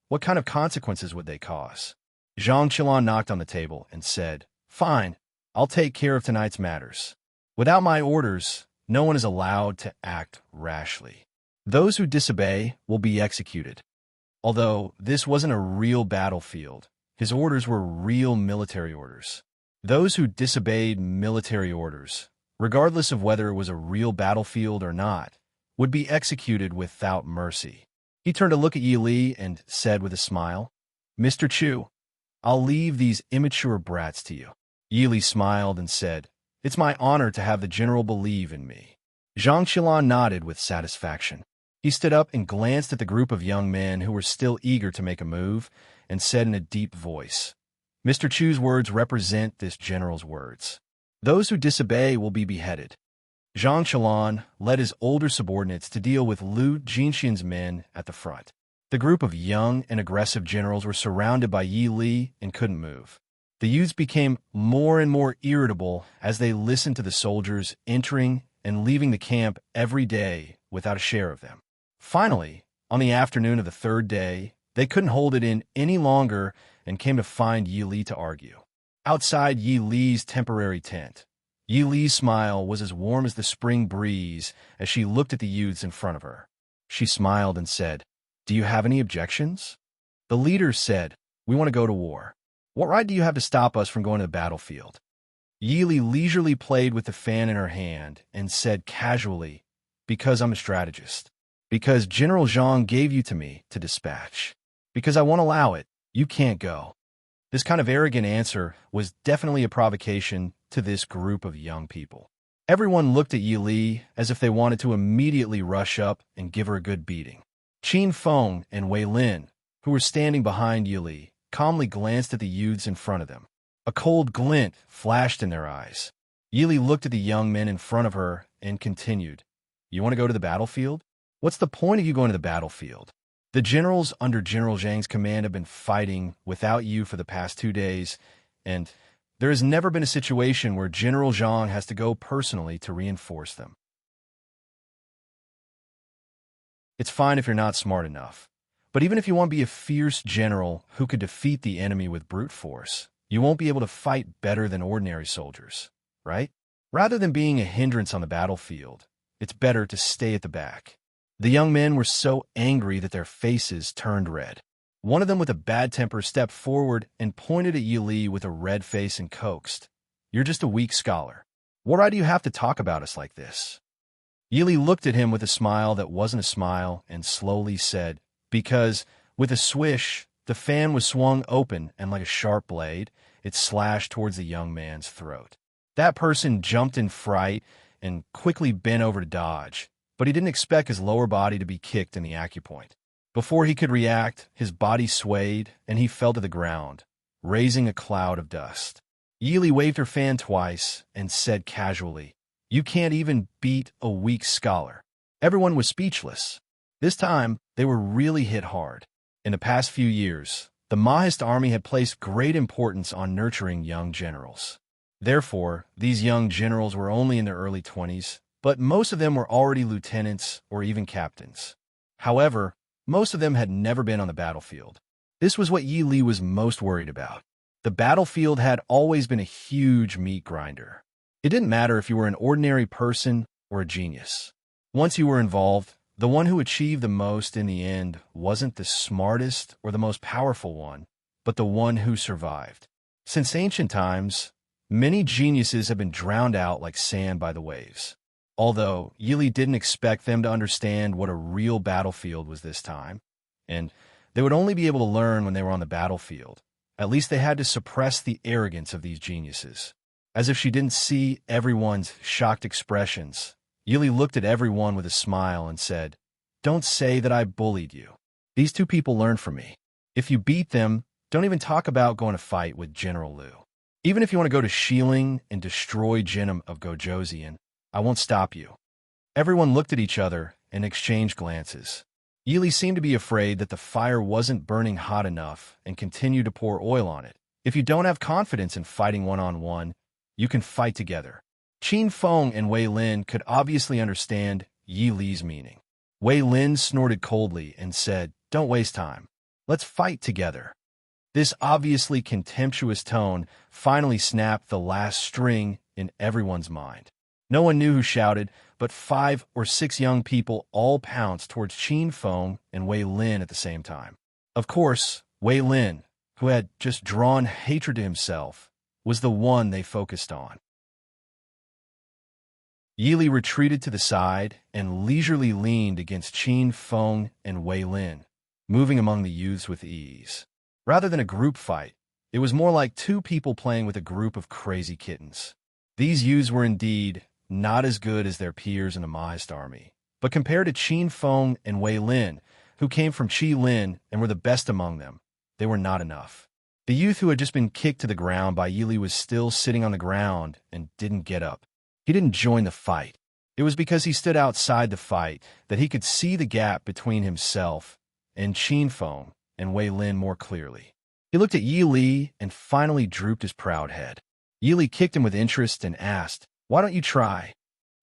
what kind of consequences would they cause? Zhang Qilan knocked on the table and said, "Fine, I'll take care of tonight's matters. Without my orders, no one is allowed to act rashly. Those who disobey will be executed." Although this wasn't a real battlefield, his orders were real military orders. Those who disobeyed military orders, regardless of whether it was a real battlefield or not, would be executed without mercy. He turned to look at Yi Li and said with a smile, "Mr. Chu, I'll leave these immature brats to you." Yi Li smiled and said, "It's my honor to have the general believe in me." Zhang Qilan nodded with satisfaction. He stood up and glanced at the group of young men who were still eager to make a move and said in a deep voice, "Mr. Chu's words represent this general's words. Those who disobey will be beheaded." Zhang Qilan led his older subordinates to deal with Lu Jinxian's men at the front. The group of young and aggressive generals were surrounded by Yi Li and couldn't move. The youths became more and more irritable as they listened to the soldiers entering and leaving the camp every day without a share of them. Finally, on the afternoon of the third day, they couldn't hold it in any longer and came to find Yi Li to argue. Outside Yi Li's temporary tent, Yi Li's smile was as warm as the spring breeze as she looked at the youths in front of her. She smiled and said, "Do you have any objections?" The leaders said, "We want to go to war. What right do you have to stop us from going to the battlefield?" Yi Li leisurely played with the fan in her hand and said casually, "Because I'm a strategist. Because General Zhang gave you to me to dispatch. Because I won't allow it, you can't go." This kind of arrogant answer was definitely a provocation to this group of young people. Everyone looked at Yi Li as if they wanted to immediately rush up and give her a good beating. Qin Feng and Wei Lin, who were standing behind Yi Li, calmly glanced at the youths in front of them. A cold glint flashed in their eyes. Yi Li looked at the young men in front of her and continued, "You want to go to the battlefield? What's the point of you going to the battlefield? The generals under General Zhang's command have been fighting without you for the past 2 days, and there has never been a situation where General Zhang has to go personally to reinforce them. It's fine if you're not smart enough, but even if you want to be a fierce general who could defeat the enemy with brute force, you won't be able to fight better than ordinary soldiers, right? Rather than being a hindrance on the battlefield, it's better to stay at the back." The young men were so angry that their faces turned red. One of them with a bad temper stepped forward and pointed at Yi Li with a red face and coaxed, "You're just a weak scholar. What right do you have to talk about us like this?" Yi Li looked at him with a smile that wasn't a smile and slowly said, "Because," with a swish, the fan was swung open and like a sharp blade, it slashed towards the young man's throat. That person jumped in fright and quickly bent over to dodge, but he didn't expect his lower body to be kicked in the acupoint. Before he could react, his body swayed and he fell to the ground, raising a cloud of dust. Yi Li waved her fan twice and said casually, "You can't even beat a weak scholar." Everyone was speechless. This time, they were really hit hard. In the past few years, the Mahist army had placed great importance on nurturing young generals. Therefore, these young generals were only in their early 20s, but most of them were already lieutenants or even captains. However, most of them had never been on the battlefield. This was what Yi Li was most worried about. The battlefield had always been a huge meat grinder. It didn't matter if you were an ordinary person or a genius. Once you were involved, the one who achieved the most in the end wasn't the smartest or the most powerful one, but the one who survived. Since ancient times, many geniuses have been drowned out like sand by the waves. Although Yi Li didn't expect them to understand what a real battlefield was this time, and they would only be able to learn when they were on the battlefield, at least they had to suppress the arrogance of these geniuses. As if she didn't see everyone's shocked expressions, Yi Li looked at everyone with a smile and said, "Don't say that I bullied you. These 2 people learned from me. If you beat them, don't even talk about going to fight with General Lu. Even if you want to go to Xiling and destroy Jinim of Gojoseon, I won't stop you." Everyone looked at each other and exchanged glances. Yi Li seemed to be afraid that the fire wasn't burning hot enough and continued to pour oil on it. If you don't have confidence in fighting one-on-one, you can fight together. Qin Feng and Wei Lin could obviously understand Yi Li's meaning. Wei Lin snorted coldly and said, "Don't waste time. Let's fight together." This obviously contemptuous tone finally snapped the last string in everyone's mind. No one knew who shouted, but 5 or 6 young people all pounced towards Qin Feng and Wei Lin at the same time. Of course, Wei Lin, who had just drawn hatred to himself, was the one they focused on. Yi Li retreated to the side and leisurely leaned against Qin Feng and Wei Lin, moving among the youths with ease. Rather than a group fight, it was more like 2 people playing with a group of crazy kittens. These youths were indeed not as good as their peers in the Mahist army, but compared to Qin Feng and Wei Lin, who came from Qi Lin and were the best among them, they were not enough. The youth who had just been kicked to the ground by Yi Li was still sitting on the ground and didn't get up. He didn't join the fight. It was because he stood outside the fight that he could see the gap between himself and Qin Feng and Wei Lin more clearly. He looked at Yi Li and finally drooped his proud head. Yi Li kicked him with interest and asked, "Why don't you try?"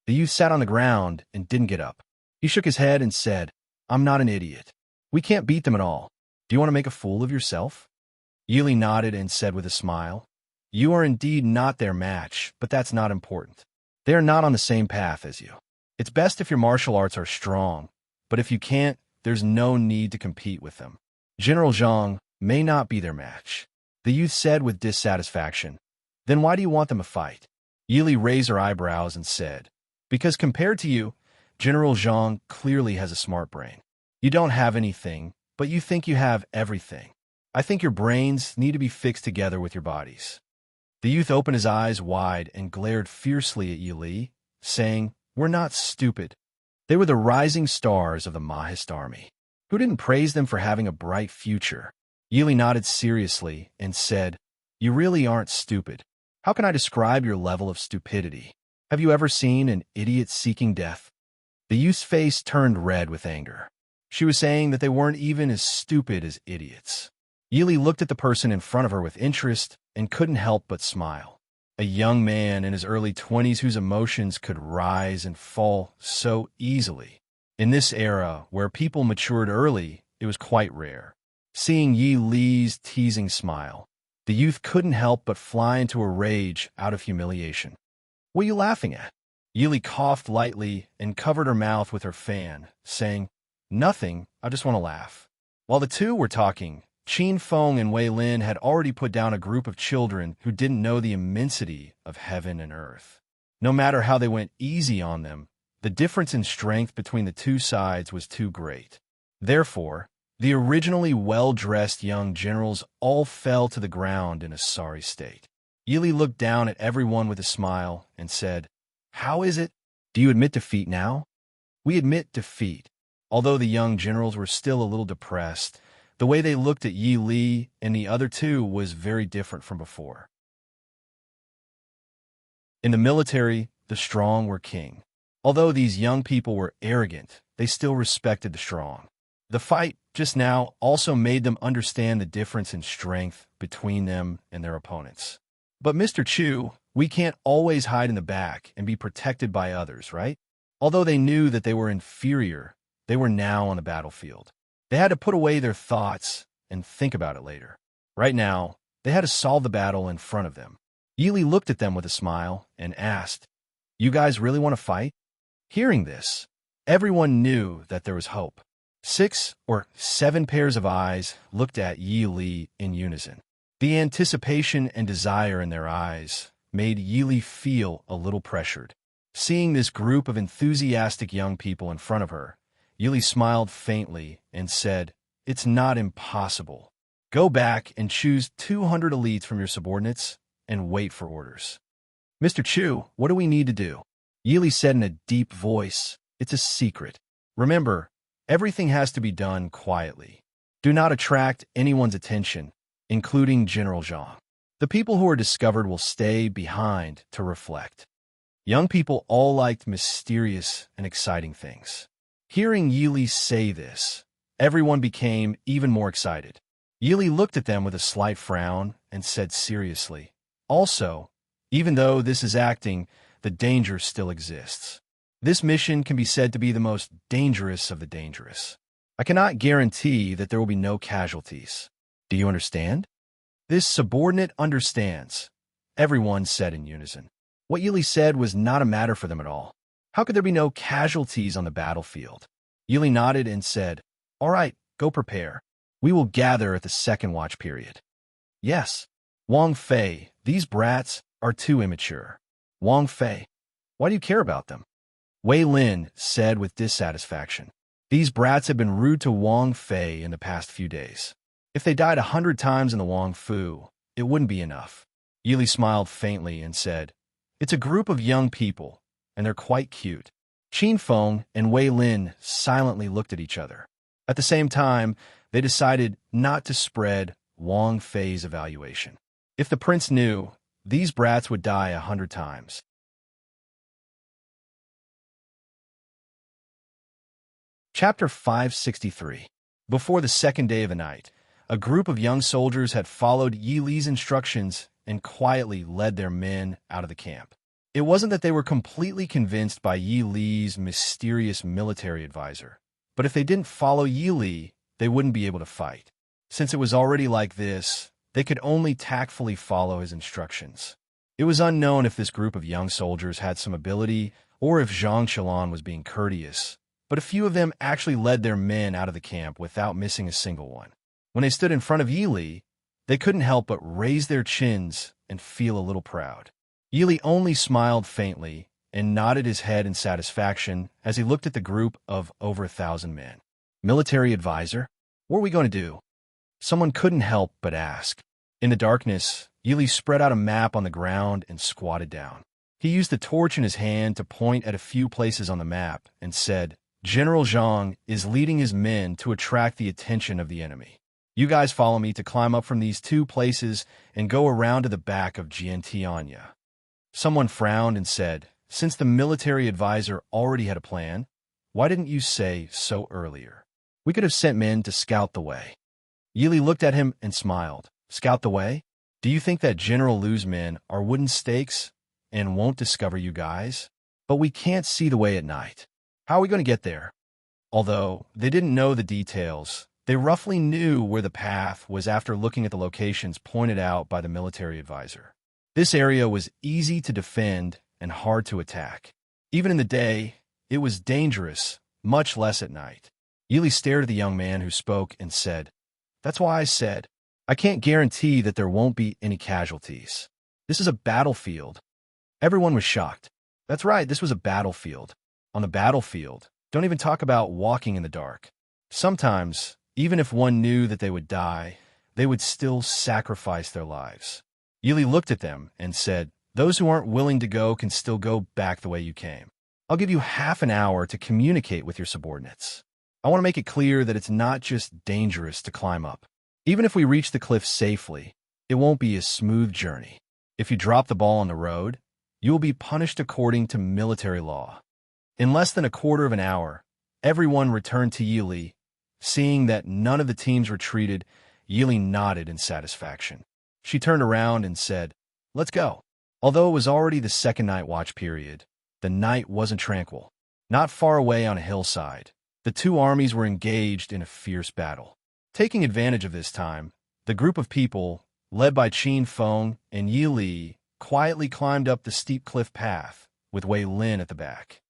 The youth sat on the ground and didn't get up. He shook his head and said, "I'm not an idiot. We can't beat them at all. Do you want to make a fool of yourself?" Yi Li nodded and said with a smile, "You are indeed not their match, but that's not important. They are not on the same path as you. It's best if your martial arts are strong, but if you can't, there's no need to compete with them. General Zhang may not be their match." The youth said with dissatisfaction, "Then why do you want them to fight?" Yi Li raised her eyebrows and said, "Because compared to you, General Zhang clearly has a smart brain. You don't have anything, but you think you have everything. I think your brains need to be fixed together with your bodies." The youth opened his eyes wide and glared fiercely at Yi Li, saying, "We're not stupid." They were the rising stars of the Mahist army. Who didn't praise them for having a bright future? Yi Li nodded seriously and said, "You really aren't stupid. How can I describe your level of stupidity? Have you ever seen an idiot seeking death?" The youth's face turned red with anger. She was saying that they weren't even as stupid as idiots. Yi Li looked at the person in front of her with interest and couldn't help but smile. A young man in his early 20s whose emotions could rise and fall so easily. In this era, where people matured early, it was quite rare. Seeing Yi Li's teasing smile, the youth couldn't help but fly into a rage out of humiliation. "What are you laughing at?" Yi Li coughed lightly and covered her mouth with her fan, saying, "Nothing, I just want to laugh." While the two were talking, Qin Feng and Wei Lin had already put down a group of children who didn't know the immensity of heaven and earth. No matter how they went easy on them, the difference in strength between the two sides was too great. Therefore, the originally well-dressed young generals all fell to the ground in a sorry state. Yi Li looked down at everyone with a smile and said, "How is it? Do you admit defeat now?" "We admit defeat." Although the young generals were still a little depressed, the way they looked at Yi Li and the other two was very different from before. In the military, the strong were king. Although these young people were arrogant, they still respected the strong. The fight just now also made them understand the difference in strength between them and their opponents. "But Mr. Chu, we can't always hide in the back and be protected by others, right?" Although they knew that they were inferior, they were now on the battlefield. They had to put away their thoughts and think about it later. Right now, they had to solve the battle in front of them. Yi Li looked at them with a smile and asked, "You guys really want to fight?" Hearing this, everyone knew that there was hope. 6 or 7 pairs of eyes looked at Yi Li in unison. The anticipation and desire in their eyes made Yi Li feel a little pressured. Seeing this group of enthusiastic young people in front of her, Yi Li smiled faintly and said, "It's not impossible. Go back and choose 200 elites from your subordinates and wait for orders." "Mr. Chu, what do we need to do?" Yi Li said in a deep voice, "It's a secret. Remember, everything has to be done quietly. Do not attract anyone's attention, including General Zhang. The people who are discovered will stay behind to reflect." Young people all liked mysterious and exciting things. Hearing Yi Li say this, everyone became even more excited. Yi Li looked at them with a slight frown and said seriously, "Also, even though this is acting, the danger still exists. This mission can be said to be the most dangerous of the dangerous. I cannot guarantee that there will be no casualties. Do you understand? This subordinate understands, everyone said in unison. What Yili said was not a matter for them at all. How could there be no casualties on the battlefield? Yili nodded and said, "All right, go prepare. We will gather at the second watch period." Yes. Wang Fei, these brats are too immature. Wang Fei, why do you care about them? Wei Lin said with dissatisfaction. These brats have been rude to Wang Fei in the past few days. If they died 100 times in the Wang Fu, it wouldn't be enough. Yili smiled faintly and said, "It's a group of young people, and they're quite cute." Qin Feng and Wei Lin silently looked at each other. At the same time, they decided not to spread Wang Fei's evaluation. If the prince knew, these brats would die 100 times. Chapter 563. Before the second day of the night, a group of young soldiers had followed Yi Li's instructions and quietly led their men out of the camp. It wasn't that they were completely convinced by Yi Li's mysterious military advisor, but if they didn't follow Yi Li, they wouldn't be able to fight. Since it was already like this, they could only tactfully follow his instructions. It was unknown if this group of young soldiers had some ability or if Zhang Qilan was being courteous, but a few of them actually led their men out of the camp without missing a single one. When they stood in front of Yi Li, they couldn't help but raise their chins and feel a little proud. Yi Li only smiled faintly and nodded his head in satisfaction as he looked at the group of over 1,000 men. Military advisor? What are we going to do? Someone couldn't help but ask. In the darkness, Yi Li spread out a map on the ground and squatted down. He used the torch in his hand to point at a few places on the map and said, "General Zhang is leading his men to attract the attention of the enemy. You guys follow me to climb up from these 2 places and go around to the back of Jiantianya." Someone frowned and said, "Since the military advisor already had a plan, why didn't you say so earlier? We could have sent men to scout the way." Yi Li looked at him and smiled. "Scout the way? Do you think that General Lu's men are wooden stakes and won't discover you guys? But we can't see the way at night. How are we going to get there?" Although they didn't know the details, they roughly knew where the path was after looking at the locations pointed out by the military advisor. This area was easy to defend and hard to attack. Even in the day, it was dangerous, much less at night. Yi Li stared at the young man who spoke and said, "That's why I said, I can't guarantee that there won't be any casualties. This is a battlefield." Everyone was shocked. That's right, this was a battlefield. On the battlefield, don't even talk about walking in the dark. Sometimes, even if one knew that they would die, they would still sacrifice their lives. Yi Li looked at them and said, "Those who aren't willing to go can still go back the way you came. I'll give you half an hour to communicate with your subordinates. I want to make it clear that it's not just dangerous to climb up. Even if we reach the cliff safely, it won't be a smooth journey. If you drop the ball on the road, you will be punished according to military law." In less than a quarter of an hour, everyone returned to Yi Li. Seeing that none of the teams retreated, Yi Li nodded in satisfaction. She turned around and said, "Let's go." Although it was already the second night watch period, the night wasn't tranquil. Not far away on a hillside, the 2 armies were engaged in a fierce battle. Taking advantage of this time, the group of people, led by Qin Feng and Yi Li, quietly climbed up the steep cliff path, with Wei Lin at the back.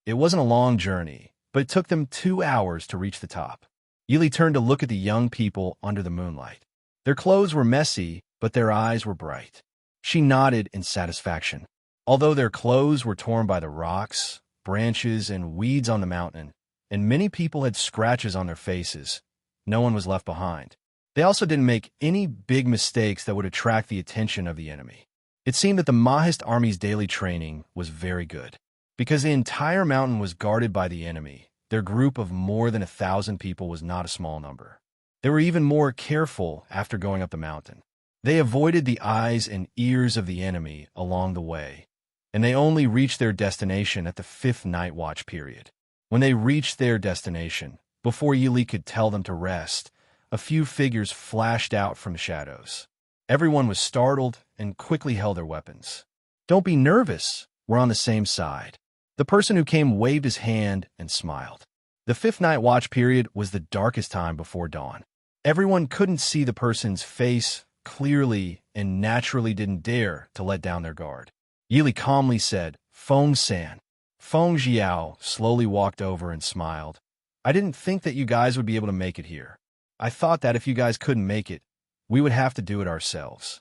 It wasn't a long journey, but it took them 2 hours to reach the top. Yi Li turned to look at the young people under the moonlight. Their clothes were messy, but their eyes were bright. She nodded in satisfaction. Although their clothes were torn by the rocks, branches, and weeds on the mountain, and many people had scratches on their faces, no one was left behind. They also didn't make any big mistakes that would attract the attention of the enemy. It seemed that the Mahist army's daily training was very good. Because the entire mountain was guarded by the enemy, their group of more than 1,000 people was not a small number. They were even more careful after going up the mountain. They avoided the eyes and ears of the enemy along the way, and they only reached their destination at the 5th night watch period. When they reached their destination, before Yi Li could tell them to rest, a few figures flashed out from the shadows. Everyone was startled and quickly held their weapons. "Don't be nervous," We're on the same side. The person who came waved his hand and smiled. The fifth night watch period was the darkest time before dawn. Everyone couldn't see the person's face clearly and naturally didn't dare to let down their guard. Yili calmly said, "Feng-san." Feng Jiao slowly walked over and smiled. "I didn't think that you guys would be able to make it here. I thought that if you guys couldn't make it, we would have to do it ourselves."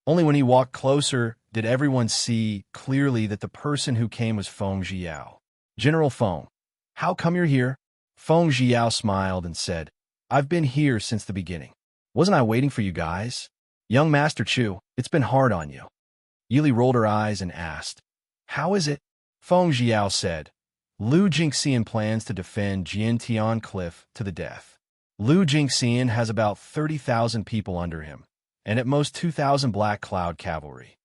Only when he walked closer did everyone see clearly that the person who came was Feng Jiao. "General Feng, how come you're here?" Feng Jiao smiled and said, "I've been here since the beginning. Wasn't I waiting for you guys?" "Young Master Chu, it's been hard on you." Yili rolled her eyes and asked, "How is it?" Feng Jiao said, "Lu Jingxian plans to defend Jiantian Cliff to the death. Lu Jingxian has about 30,000 people under him, and at most 2,000 Black Cloud cavalry.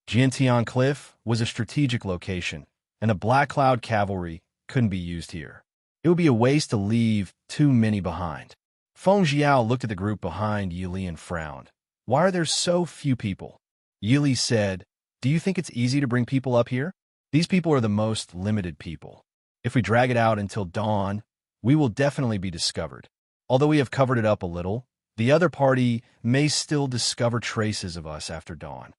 Jiantian Cliff was a strategic location, and the Black Cloud cavalry couldn't be used here. It would be a waste to leave too many behind." Feng Jiao looked at the group behind Yili and frowned. "Why are there so few people?" Yili said, "Do you think it's easy to bring people up here? These people are the most limited people. If we drag it out until dawn, we will definitely be discovered. Although we have covered it up a little, the other party may still discover traces of us after dawn.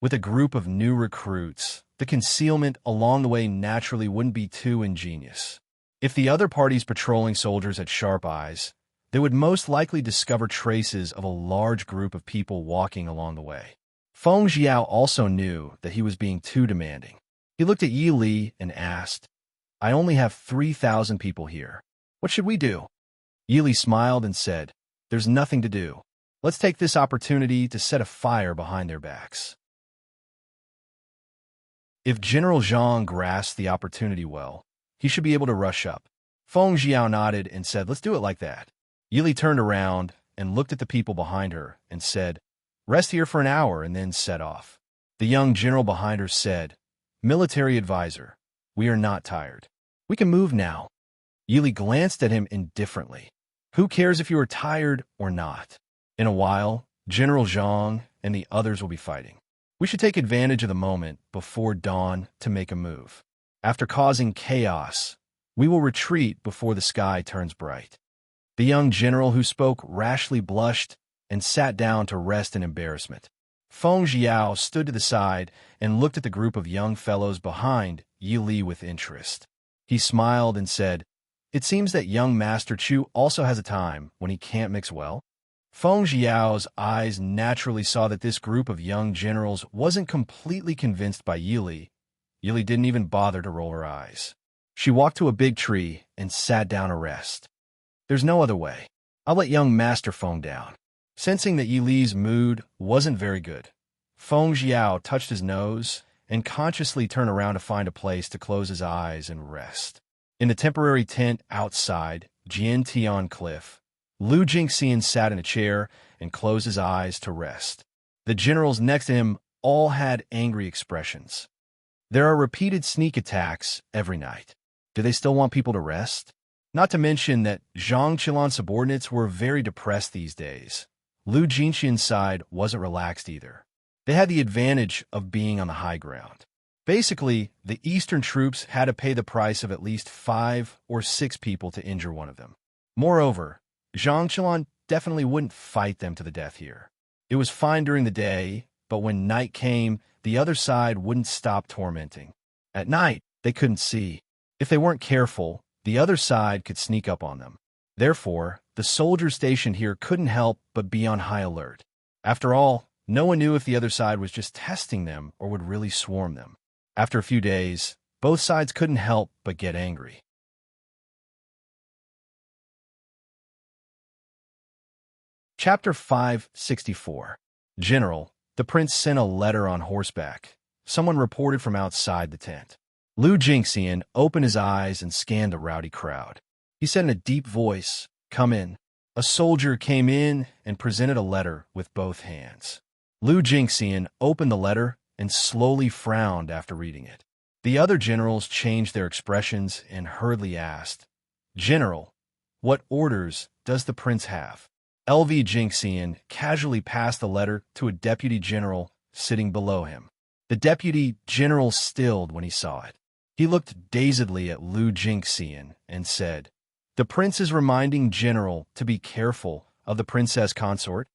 With a group of new recruits, the concealment along the way naturally wouldn't be too ingenious. If the other party's patrolling soldiers had sharp eyes, they would most likely discover traces of a large group of people walking along the way." Feng Jiao also knew that he was being too demanding. He looked at Yi Li and asked, "I only have 3,000 people here. What should we do?" Yi Li smiled and said, "There's nothing to do. Let's take this opportunity to set a fire behind their backs." If General Zhang grasped the opportunity well, he should be able to rush up. Feng Jiao nodded and said, "Let's do it like that." Yili turned around and looked at the people behind her and said, "Rest here for an hour," and then set off. The young general behind her said, "Military advisor, we are not tired. We can move now." Yili glanced at him indifferently. "Who cares if you are tired or not? In a while, General Zhang and the others will be fighting. We should take advantage of the moment before dawn to make a move. After causing chaos, we will retreat before the sky turns bright." The young general who spoke rashly blushed and sat down to rest in embarrassment. Feng Jiao stood to the side and looked at the group of young fellows behind Yi Li with interest. He smiled and said, "It seems that young Master Chu also has a time when he can't mix well." Feng Jiao's eyes naturally saw that this group of young generals wasn't completely convinced by Yi Li. Yi Li didn't even bother to roll her eyes. She walked to a big tree and sat down to rest. "There's no other way. I'll let young Master Feng down." Sensing that Yi Li's mood wasn't very good, Feng Jiao touched his nose and consciously turned around to find a place to close his eyes and rest. In the temporary tent outside Jiantian Cliff, Lu Jingxian sat in a chair and closed his eyes to rest. The generals next to him all had angry expressions. There are repeated sneak attacks every night. Do they still want people to rest? Not to mention that Zhang Qilan's subordinates were very depressed these days. Lu Jingxian's side wasn't relaxed either. They had the advantage of being on the high ground. Basically, the Eastern troops had to pay the price of at least 5 or 6 people to injure one of them. Moreover, Zhang Qilan definitely wouldn't fight them to the death here. It was fine during the day, but when night came, the other side wouldn't stop tormenting. At night, they couldn't see. If they weren't careful, the other side could sneak up on them. Therefore, the soldiers stationed here couldn't help but be on high alert. After all, no one knew if the other side was just testing them or would really swarm them. After a few days, both sides couldn't help but get angry. Chapter 564. General, the prince sent a letter on horseback. Someone reported from outside the tent. Lu Jingxian opened his eyes and scanned the rowdy crowd. He said in a deep voice, "Come in." A soldier came in and presented a letter with both hands. Lu Jingxian opened the letter and slowly frowned after reading it. The other generals changed their expressions and hurriedly asked, "General, what orders does the prince have?" LV Jingxian casually passed the letter to a deputy general sitting below him. The deputy general stilled when he saw it. He looked dazedly at Lu Jingxian and said, "The prince is reminding General to be careful of the princess consort."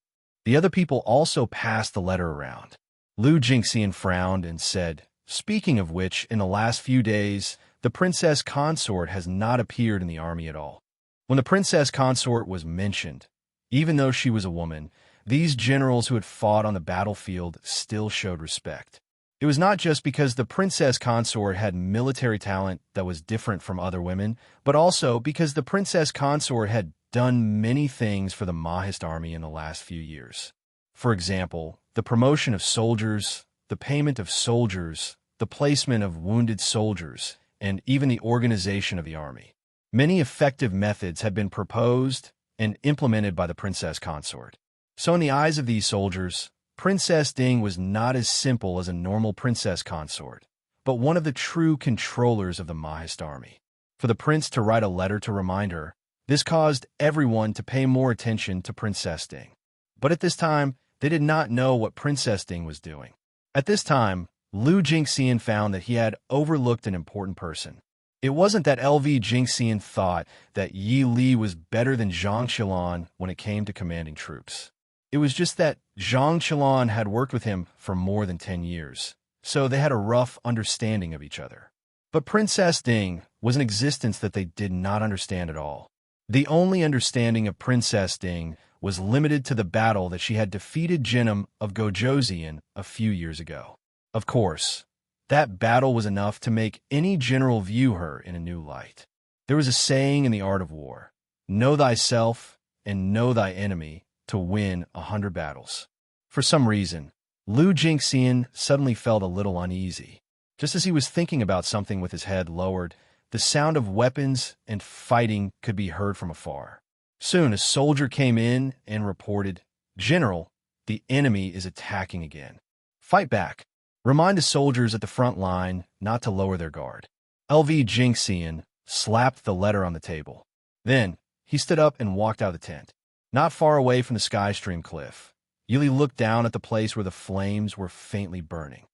The other people also passed the letter around. Lu Jingxian frowned and said, "Speaking of which, in the last few days, the princess consort has not appeared in the army at all." When the princess consort was mentioned, even though she was a woman, these generals who had fought on the battlefield still showed respect. It was not just because the princess consort had military talent that was different from other women, but also because the princess consort had done many things for the Mahist army in the last few years. For example, the promotion of soldiers, the payment of soldiers, the placement of wounded soldiers, and even the organization of the army. Many effective methods had been proposed and implemented by the princess consort. So in the eyes of these soldiers, Princess Ding was not as simple as a normal princess consort, but one of the true controllers of the Mahist army. For the prince to write a letter to remind her, this caused everyone to pay more attention to Princess Ding. But at this time, they did not know what Princess Ding was doing. At this time, Lu Jingxian found that he had overlooked an important person. It wasn't that LV Jingxian thought that Yi Li was better than Zhang Qilan when it came to commanding troops. It was just that Zhang Qilan had worked with him for more than 10 years, so they had a rough understanding of each other. But Princess Ding was an existence that they did not understand at all. The only understanding of Princess Ding was limited to the battle that she had defeated Jinnum of Gojoseon a few years ago. Of course, that battle was enough to make any general view her in a new light. There was a saying in the art of war, "Know thyself and know thy enemy to win 100 battles." For some reason, Lu Jingxian suddenly felt a little uneasy. Just as he was thinking about something with his head lowered, the sound of weapons and fighting could be heard from afar. Soon a soldier came in and reported, "General, the enemy is attacking again. Fight back. Remind the soldiers at the front line not to lower their guard." LV Jingxian slapped the letter on the table. Then he stood up and walked out of the tent. Not far away from the Skystream cliff, Yuli looked down at the place where the flames were faintly burning.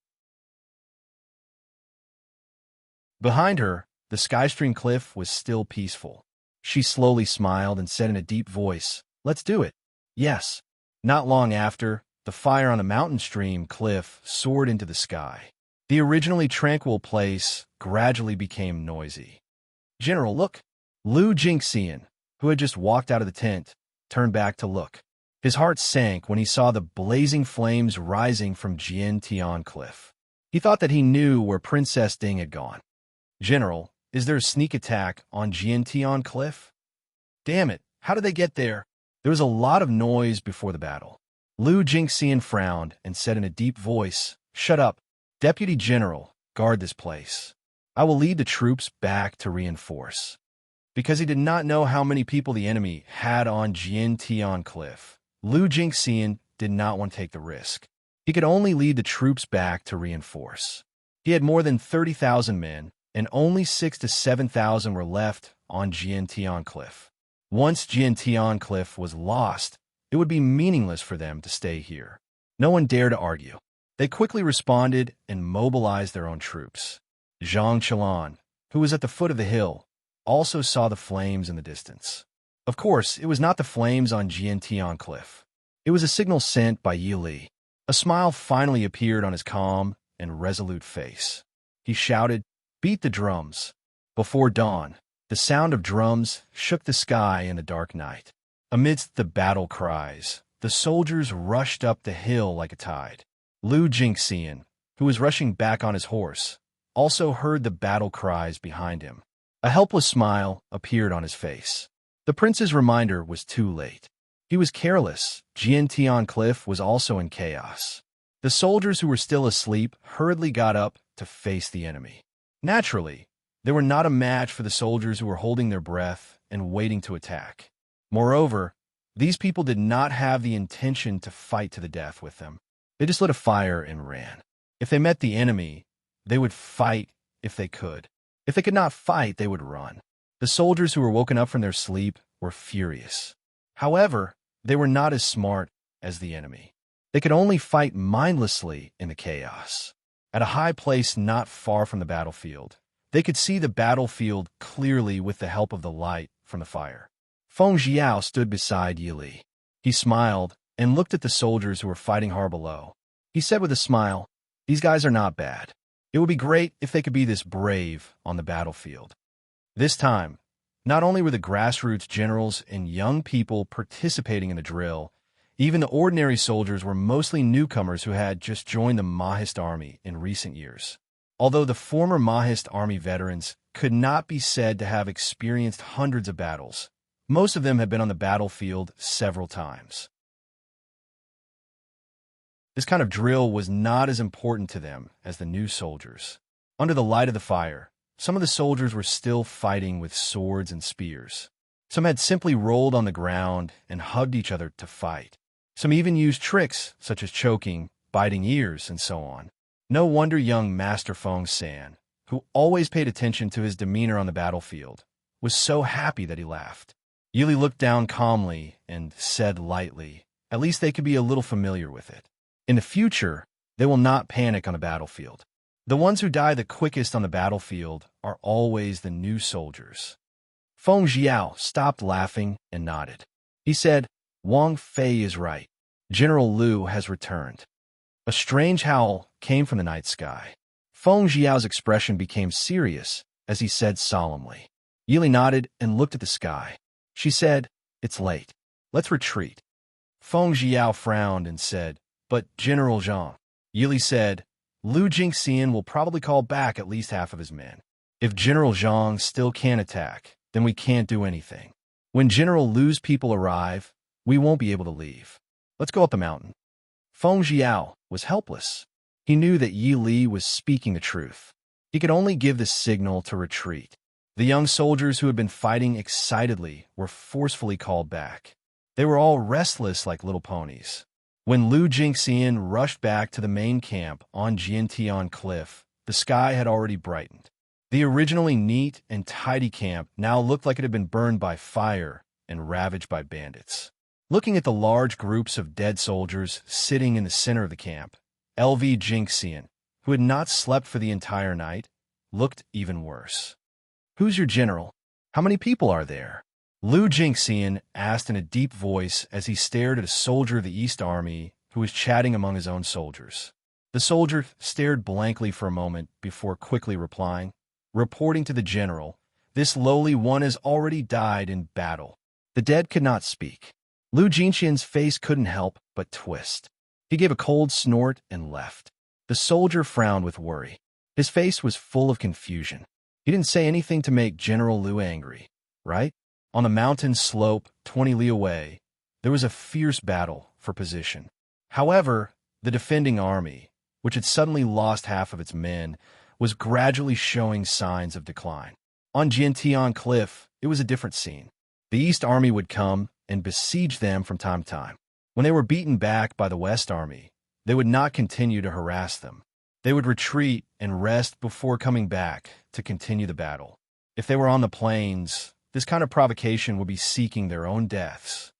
Behind her, the Skystream cliff was still peaceful. She slowly smiled and said in a deep voice, "Let's do it." Yes. Not long after, the fire on the mountain stream cliff soared into the sky. The originally tranquil place gradually became noisy. "General, look." Lu Jingxian, who had just walked out of the tent, turned back to look. His heart sank when he saw the blazing flames rising from Jiantian Cliff. He thought that he knew where Princess Ding had gone. "General, is there a sneak attack on Jiantian Cliff?" "Damn it, how did they get there?" There was a lot of noise before the battle. Lu Jingxian frowned and said in a deep voice, "Shut up. Deputy General, guard this place. I will lead the troops back to reinforce." Because he did not know how many people the enemy had on Jiantian Cliff, Lu Jingxian did not want to take the risk. He could only lead the troops back to reinforce. He had more than 30,000 men, and only 6,000 to 7,000 were left on Jiantian Cliff. Once Jiantian Cliff was lost, it would be meaningless for them to stay here. No one dared to argue. They quickly responded and mobilized their own troops. Zhang Qilan, who was at the foot of the hill, also saw the flames in the distance. Of course, it was not the flames on Jiantian Cliff. It was a signal sent by Yi Li. A smile finally appeared on his calm and resolute face. He shouted, "Beat the drums." Before dawn, the sound of drums shook the sky in the dark night. Amidst the battle cries, the soldiers rushed up the hill like a tide. Lu Jingxian, who was rushing back on his horse, also heard the battle cries behind him. A helpless smile appeared on his face. The prince's reminder was too late. He was careless. Jiantian Cliff was also in chaos. The soldiers who were still asleep hurriedly got up to face the enemy. Naturally, they were not a match for the soldiers who were holding their breath and waiting to attack. Moreover, these people did not have the intention to fight to the death with them. They just lit a fire and ran. If they met the enemy, they would fight if they could. If they could not fight, they would run. The soldiers who were woken up from their sleep were furious. However, they were not as smart as the enemy. They could only fight mindlessly in the chaos. At a high place not far from the battlefield, they could see the battlefield clearly with the help of the light from the fire. Feng Jiao stood beside Yi Li. He smiled and looked at the soldiers who were fighting hard below. He said with a smile, "These guys are not bad. It would be great if they could be this brave on the battlefield." This time, not only were the grassroots generals and young people participating in the drill, even the ordinary soldiers were mostly newcomers who had just joined the Mahist army in recent years. Although the former Mahist army veterans could not be said to have experienced hundreds of battles, most of them had been on the battlefield several times. This kind of drill was not as important to them as the new soldiers. Under the light of the fire, some of the soldiers were still fighting with swords and spears. Some had simply rolled on the ground and hugged each other to fight. Some even used tricks such as choking, biting ears, and so on. No wonder young Master Feng San, who always paid attention to his demeanor on the battlefield, was so happy that he laughed. Yi Li looked down calmly and said lightly, "At least they could be a little familiar with it. In the future, they will not panic on the battlefield. The ones who die the quickest on the battlefield are always the new soldiers." Feng Jiao stopped laughing and nodded. He said, "Wang Fei is right. General Liu has returned." A strange howl came from the night sky. Feng Jiao's expression became serious as he said solemnly. Yi Li nodded and looked at the sky. She said, "It's late. Let's retreat." Feng Jiao frowned and said, "But General Zhang." Yi Li said, "Lu Jingxian will probably call back at least half of his men. If General Zhang still can't attack, then we can't do anything. When General Lu's people arrive, we won't be able to leave. Let's go up the mountain." Feng Jiao was helpless. He knew that Yi Li was speaking the truth. He could only give the signal to retreat. The young soldiers who had been fighting excitedly were forcefully called back. They were all restless like little ponies. When Lu Jingxian rushed back to the main camp on Jiantian Cliff, the sky had already brightened. The originally neat and tidy camp now looked like it had been burned by fire and ravaged by bandits. Looking at the large groups of dead soldiers sitting in the center of the camp, LV Jingxian, who had not slept for the entire night, looked even worse. "Who's your general? How many people are there?" Lu Jingxian asked in a deep voice as he stared at a soldier of the East Army who was chatting among his own soldiers. The soldier stared blankly for a moment before quickly replying, "Reporting to the general, this lowly one has already died in battle." The dead could not speak. Lu Jingxian's face couldn't help but twist. He gave a cold snort and left. The soldier frowned with worry. His face was full of confusion. He didn't say anything to make General Liu angry, right? On the mountain slope 20 li away, there was a fierce battle for position. However, the defending army, which had suddenly lost half of its men, was gradually showing signs of decline. On Jiantian Cliff, it was a different scene. The East Army would come and besiege them from time to time. When they were beaten back by the West Army, they would not continue to harass them. They would retreat and rest before coming back to continue the battle. If they were on the plains, this kind of provocation would be seeking their own deaths.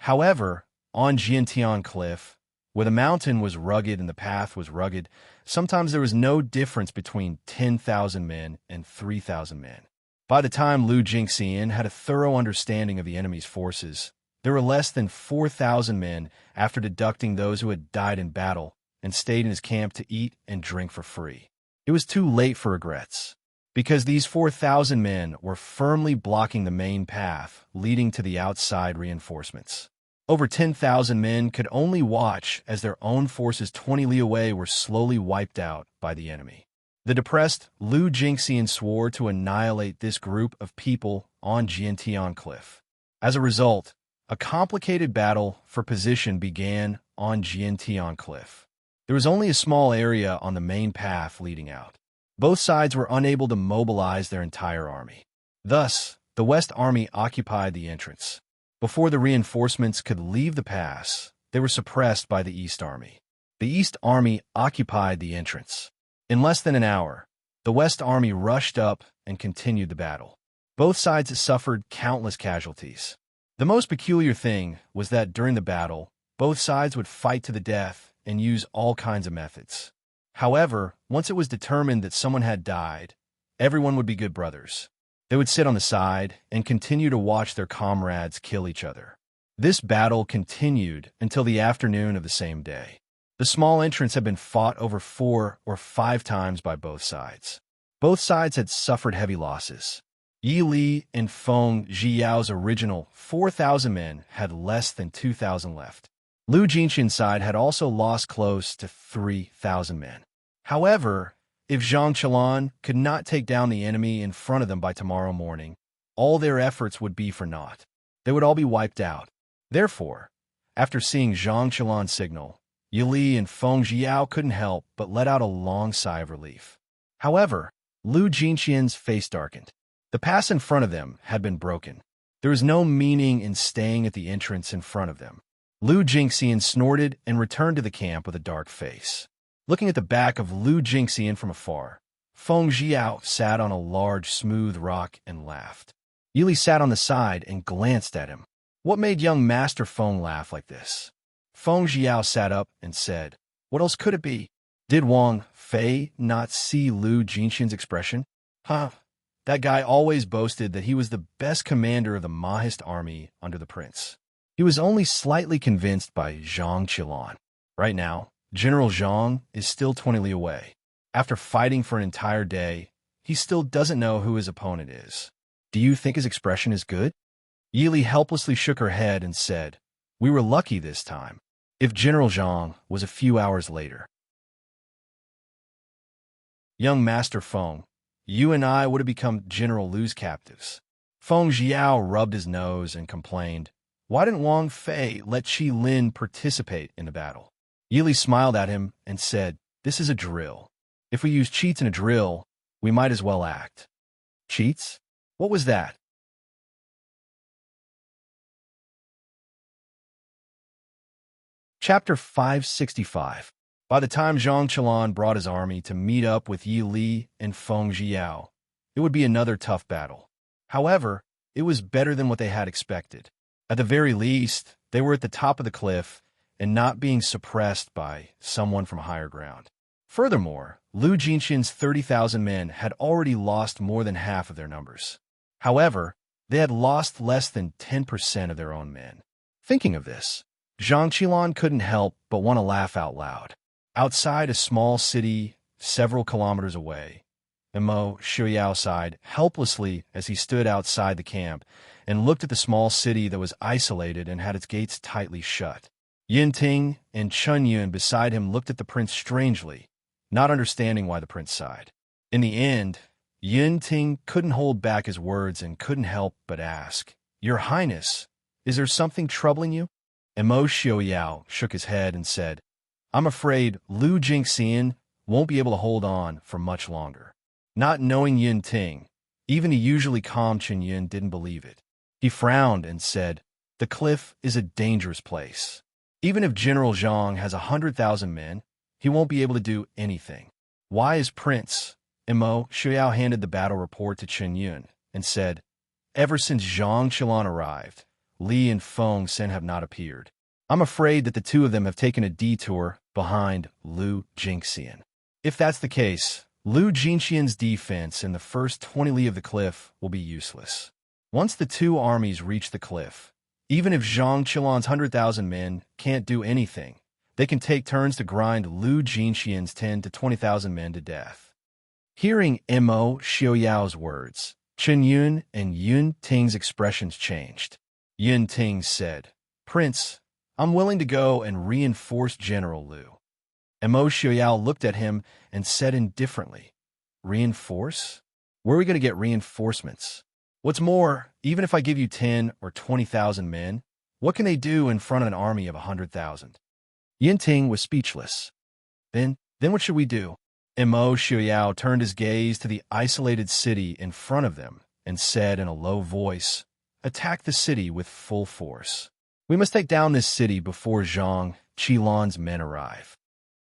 However, on Jiantian Cliff, where the mountain was rugged and the path was rugged, sometimes there was no difference between 10,000 men and 3,000 men. By the time Lu Jingxian had a thorough understanding of the enemy's forces, there were less than 4,000 men after deducting those who had died in battle and stayed in his camp to eat and drink for free. It was too late for regrets, because these 4,000 men were firmly blocking the main path leading to the outside reinforcements. Over 10,000 men could only watch as their own forces 20 li away were slowly wiped out by the enemy. The depressed Lu Jingxian swore to annihilate this group of people on Jiantian Cliff. As a result, a complicated battle for position began on Jiantian Cliff. There was only a small area on the main path leading out. Both sides were unable to mobilize their entire army. Thus, the West Army occupied the entrance. Before the reinforcements could leave the pass, they were suppressed by the East Army. The East Army occupied the entrance. In less than an hour, the West Army rushed up and continued the battle. Both sides suffered countless casualties. The most peculiar thing was that during the battle, both sides would fight to the death and use all kinds of methods. However, once it was determined that someone had died, everyone would be good brothers. They would sit on the side and continue to watch their comrades kill each other. This battle continued until the afternoon of the same day. The small entrance had been fought over 4 or 5 times by both sides. Both sides had suffered heavy losses. Yi Li and Feng Jiao's original 4,000 men had less than 2,000 left. Lu Jinxian's side had also lost close to 3,000 men. However, if Zhang Qilan could not take down the enemy in front of them by tomorrow morning, all their efforts would be for naught. They would all be wiped out. Therefore, after seeing Zhang Qilan's signal, Yi Li and Feng Jiao couldn't help but let out a long sigh of relief. However, Lu Jinxian's face darkened. The pass in front of them had been broken. There was no meaning in staying at the entrance in front of them. Lu Jinxian snorted and returned to the camp with a dark face. Looking at the back of Lu Jinxian from afar, Feng Jiao sat on a large, smooth rock and laughed. Yi Li sat on the side and glanced at him. What made young Master Feng laugh like this? Feng Jiao sat up and said, "What else could it be?" Did Wang Fei not see Lu Jinxian's expression? Huh. That guy always boasted that he was the best commander of the Mahist army under the prince. He was only slightly convinced by Zhang Qilan. Right now, General Zhang is still 20 li away. After fighting for an entire day, he still doesn't know who his opponent is. Do you think his expression is good? Yi Li helplessly shook her head and said, "We were lucky this time. If General Zhang was a few hours later." Young Master Feng, you and I would have become General Lu's captives. Feng Jiao rubbed his nose and complained, "Why didn't Wang Fei let Qi Lin participate in the battle?" Yi Li smiled at him and said, "This is a drill. If we use cheats in a drill, we might as well act." Cheats? What was that? Chapter 565. By the time Zhang Qilan brought his army to meet up with Yi Li and Feng Jiao, it would be another tough battle. However, it was better than what they had expected. At the very least, they were at the top of the cliff and not being suppressed by someone from higher ground. Furthermore, Lu Jinxian's 30,000 men had already lost more than half of their numbers. However, they had lost less than 10% of their own men. Thinking of this, Zhang Qilan couldn't help but want to laugh out loud. Outside a small city several kilometers away, Imo Shuyao sighed helplessly as he stood outside the camp and looked at the small city that was isolated and had its gates tightly shut. Yin Ting and Chun Yun beside him looked at the prince strangely, not understanding why the prince sighed. In the end, Yin Ting couldn't hold back his words and couldn't help but ask, "Your Highness, is there something troubling you?" Imo Shuyao shook his head and said, "I'm afraid Lu Jinxian won't be able to hold on for much longer." Not knowing Yin Ting, even the usually calm Chen Yun didn't believe it. He frowned and said, "The cliff is a dangerous place. Even if General Zhang has 100,000 men, he won't be able to do anything. Wise Prince." Imo Shuyao handed the battle report to Chen Yun and said, "Ever since Zhang Qilan arrived, Li and Feng Sen have not appeared. I'm afraid that the two of them have taken a detour behind Lu Jinxian. If that's the case, Lu Jinxian's defense in the first 20 li of the cliff will be useless. Once the two armies reach the cliff, even if Zhang Qilan's 100,000 men can't do anything, they can take turns to grind Lu Jinxian's 10 to 20,000 men to death." Hearing Imo Shioyao's words, Chen Yun and Yun Ting's expressions changed. Yun Ting said, "Prince, I'm willing to go and reinforce General Lu." Imo Shioyao looked at him and said indifferently, "Reinforce? Where are we going to get reinforcements? What's more, even if I give you 10 or 20,000 men, what can they do in front of an army of 100,000? Yin Ting was speechless. Then what should we do?" Imo Shioyao turned his gaze to the isolated city in front of them and said in a low voice, "Attack the city with full force. We must take down this city before Zhang Qilan's men arrive."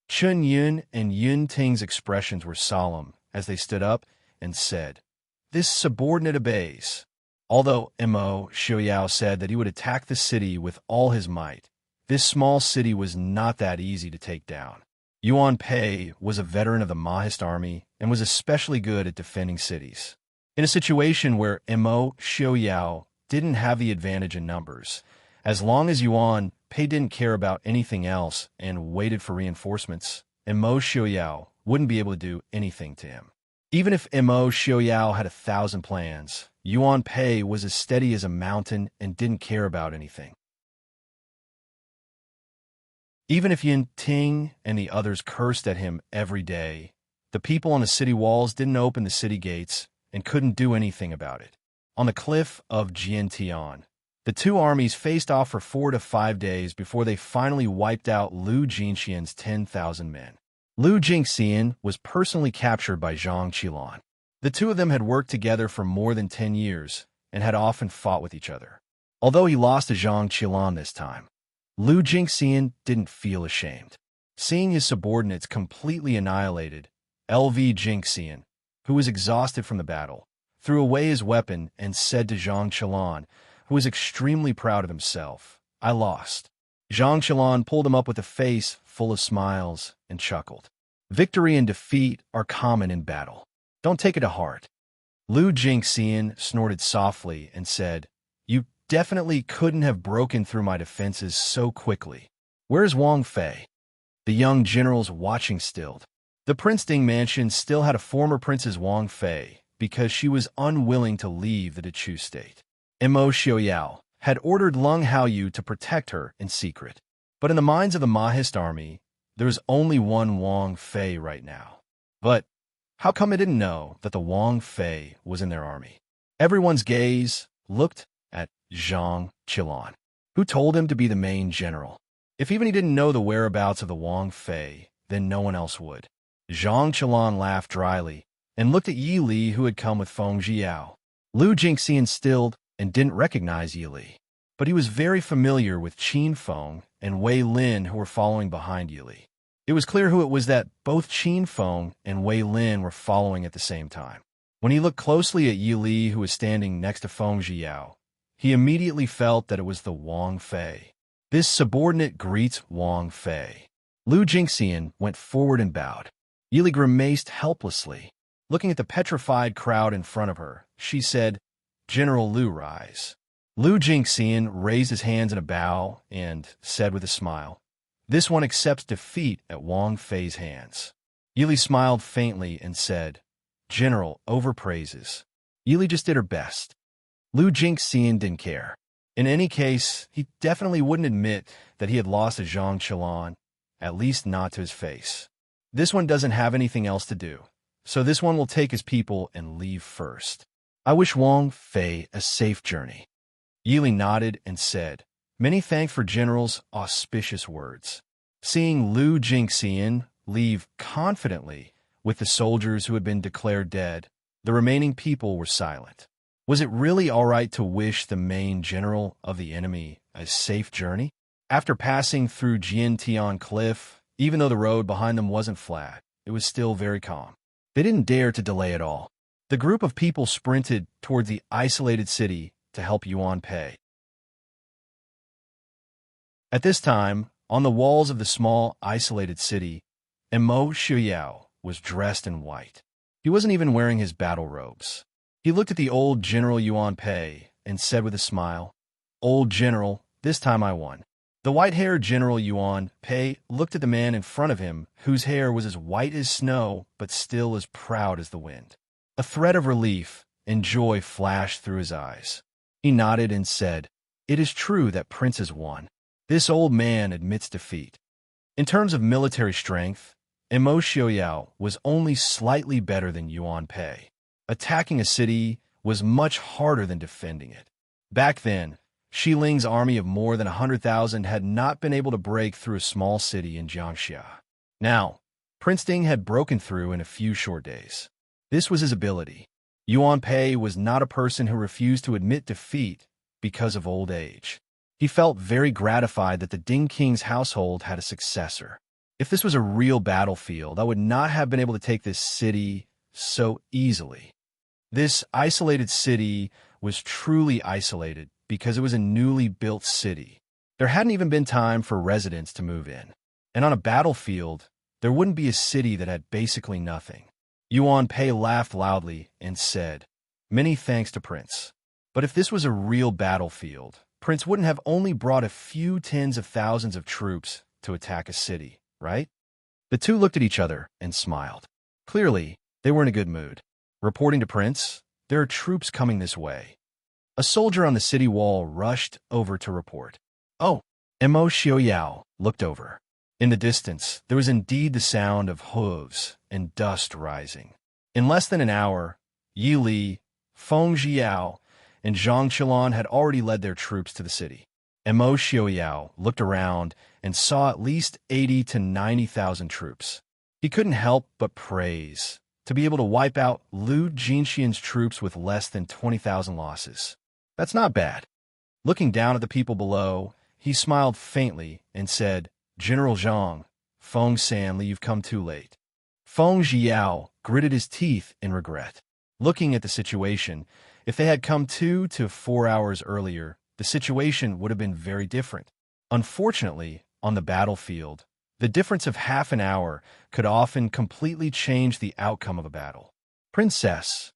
Chun Yun and Yun Ting's expressions were solemn as they stood up and said, "This subordinate obeys." Although Imo Shioyao said that he would attack the city with all his might, this small city was not that easy to take down. Yuan Pei was a veteran of the Mahist army and was especially good at defending cities. In a situation where Mo Xiaoyao didn't have the advantage in numbers, as long as Yuan Pei didn't care about anything else and waited for reinforcements, Mo Xiaoyao wouldn't be able to do anything to him. Even if Mo Xiaoyao had 1,000 plans, Yuan Pei was as steady as a mountain and didn't care about anything. Even if Yin Ting and the others cursed at him every day, the people on the city walls didn't open the city gates and couldn't do anything about it. On the cliff of Jiantian, the two armies faced off for 4 to 5 days before they finally wiped out Lu Jingxian's 10,000 men. Lu Jingxian was personally captured by Zhang Qilan. The two of them had worked together for more than 10 years and had often fought with each other. Although he lost to Zhang Qilan this time, Lu Jingxian didn't feel ashamed. Seeing his subordinates completely annihilated, LV Jingxian, who was exhausted from the battle, threw away his weapon and said to Zhang Qilan, who was extremely proud of himself, "I lost." Zhang Qilan pulled him up with a face full of smiles and chuckled. Victory and defeat are common in battle. Don't take it to heart. Lu Jingxian snorted softly and said, "You definitely couldn't have broken through my defenses so quickly. Where's Wang Fei?" The young general's watching stilled. The Princeton mansion still had a former Princess Wang Fei because she was unwilling to leave the Dechu state. Mo Xiaoyao had ordered Leng Haoyu to protect her in secret. But in the minds of the Mahist army, there's only one Wang Fei right now. But how come I didn't know that the Wang Fei was in their army? Everyone's gaze looked at Zhang Qilan, who told him to be the main general. If even he didn't know the whereabouts of the Wang Fei, then no one else would. Zhang Qilan laughed dryly and looked at Yi Li, who had come with Feng Jiao. Lu Jingxian stilled and didn't recognize Yi Li, but he was very familiar with Qin Feng and Wei Lin, who were following behind Yi Li. It was clear who it was that both Qin Feng and Wei Lin were following at the same time. When he looked closely at Yi Li, who was standing next to Feng Jiao, he immediately felt that it was the Wang Fei. This subordinate greets Wang Fei. Lu Jingxian went forward and bowed. Yi Li grimaced helplessly. Looking at the petrified crowd in front of her, she said, "General Lu, rise." Lu Jingxian raised his hands in a bow and said with a smile, "This one accepts defeat at Wang Fei's hands." Yi Li smiled faintly and said, "General, overpraises." Yi Li just did her best. Lu Jingxian didn't care. In any case, he definitely wouldn't admit that he had lost to Zhang Qilan, at least not to his face. This one doesn't have anything else to do, so this one will take his people and leave first. I wish Wang Fei a safe journey. Yi Li nodded and said, "Many thanks for General's auspicious words." Seeing Lu Jingxian leave confidently with the soldiers who had been declared dead, the remaining people were silent. Was it really all right to wish the main general of the enemy a safe journey? After passing through Jiantian Cliff, even though the road behind them wasn't flat, it was still very calm. They didn't dare to delay at all. The group of people sprinted toward the isolated city to help Yuan Pei. At this time, on the walls of the small, isolated city, Mo Xiaoyao was dressed in white. He wasn't even wearing his battle robes. He looked at the old General Yuan Pei and said with a smile, "Old General, this time I won." The white-haired General Yuan Pei looked at the man in front of him, whose hair was as white as snow but still as proud as the wind. A thread of relief and joy flashed through his eyes. He nodded and said, "It is true that princes won. This old man admits defeat." In terms of military strength, Mo Xiaoyao was only slightly better than Yuan Pei. Attacking a city was much harder than defending it. Back then, Shi Ling's army of more than 100,000 had not been able to break through a small city in Jiangxia. Now, Prince Ding had broken through in a few short days. This was his ability. Yuan Pei was not a person who refused to admit defeat because of old age. He felt very gratified that the Ding King's household had a successor. If this was a real battlefield, I would not have been able to take this city so easily. This isolated city was truly isolated because it was a newly built city. There hadn't even been time for residents to move in. And on a battlefield, there wouldn't be a city that had basically nothing. Yuan Pei laughed loudly and said, "Many thanks to Prince. But if this was a real battlefield, Prince wouldn't have only brought a few tens of thousands of troops to attack a city, right?" The two looked at each other and smiled. Clearly, they were in a good mood. Reporting to Prince, "There are troops coming this way." A soldier on the city wall rushed over to report. "Oh." Mo Xiaoyao looked over. In the distance, there was indeed the sound of hooves and dust rising. In less than an hour, Yi Li, Feng Jiao, and Zhang Qilan had already led their troops to the city. Mo Xiaoyao looked around and saw at least 80 to 90,000 troops. He couldn't help but praise to be able to wipe out Lu Jinxian's troops with less than 20,000 losses. That's not bad. Looking down at the people below, he smiled faintly and said, "General Zhang, Feng Sanli, you've come too late." Feng Jiao gritted his teeth in regret. Looking at the situation, if they had come 2 to 4 hours earlier, the situation would have been very different. Unfortunately, on the battlefield, the difference of half an hour could often completely change the outcome of a battle. Princess.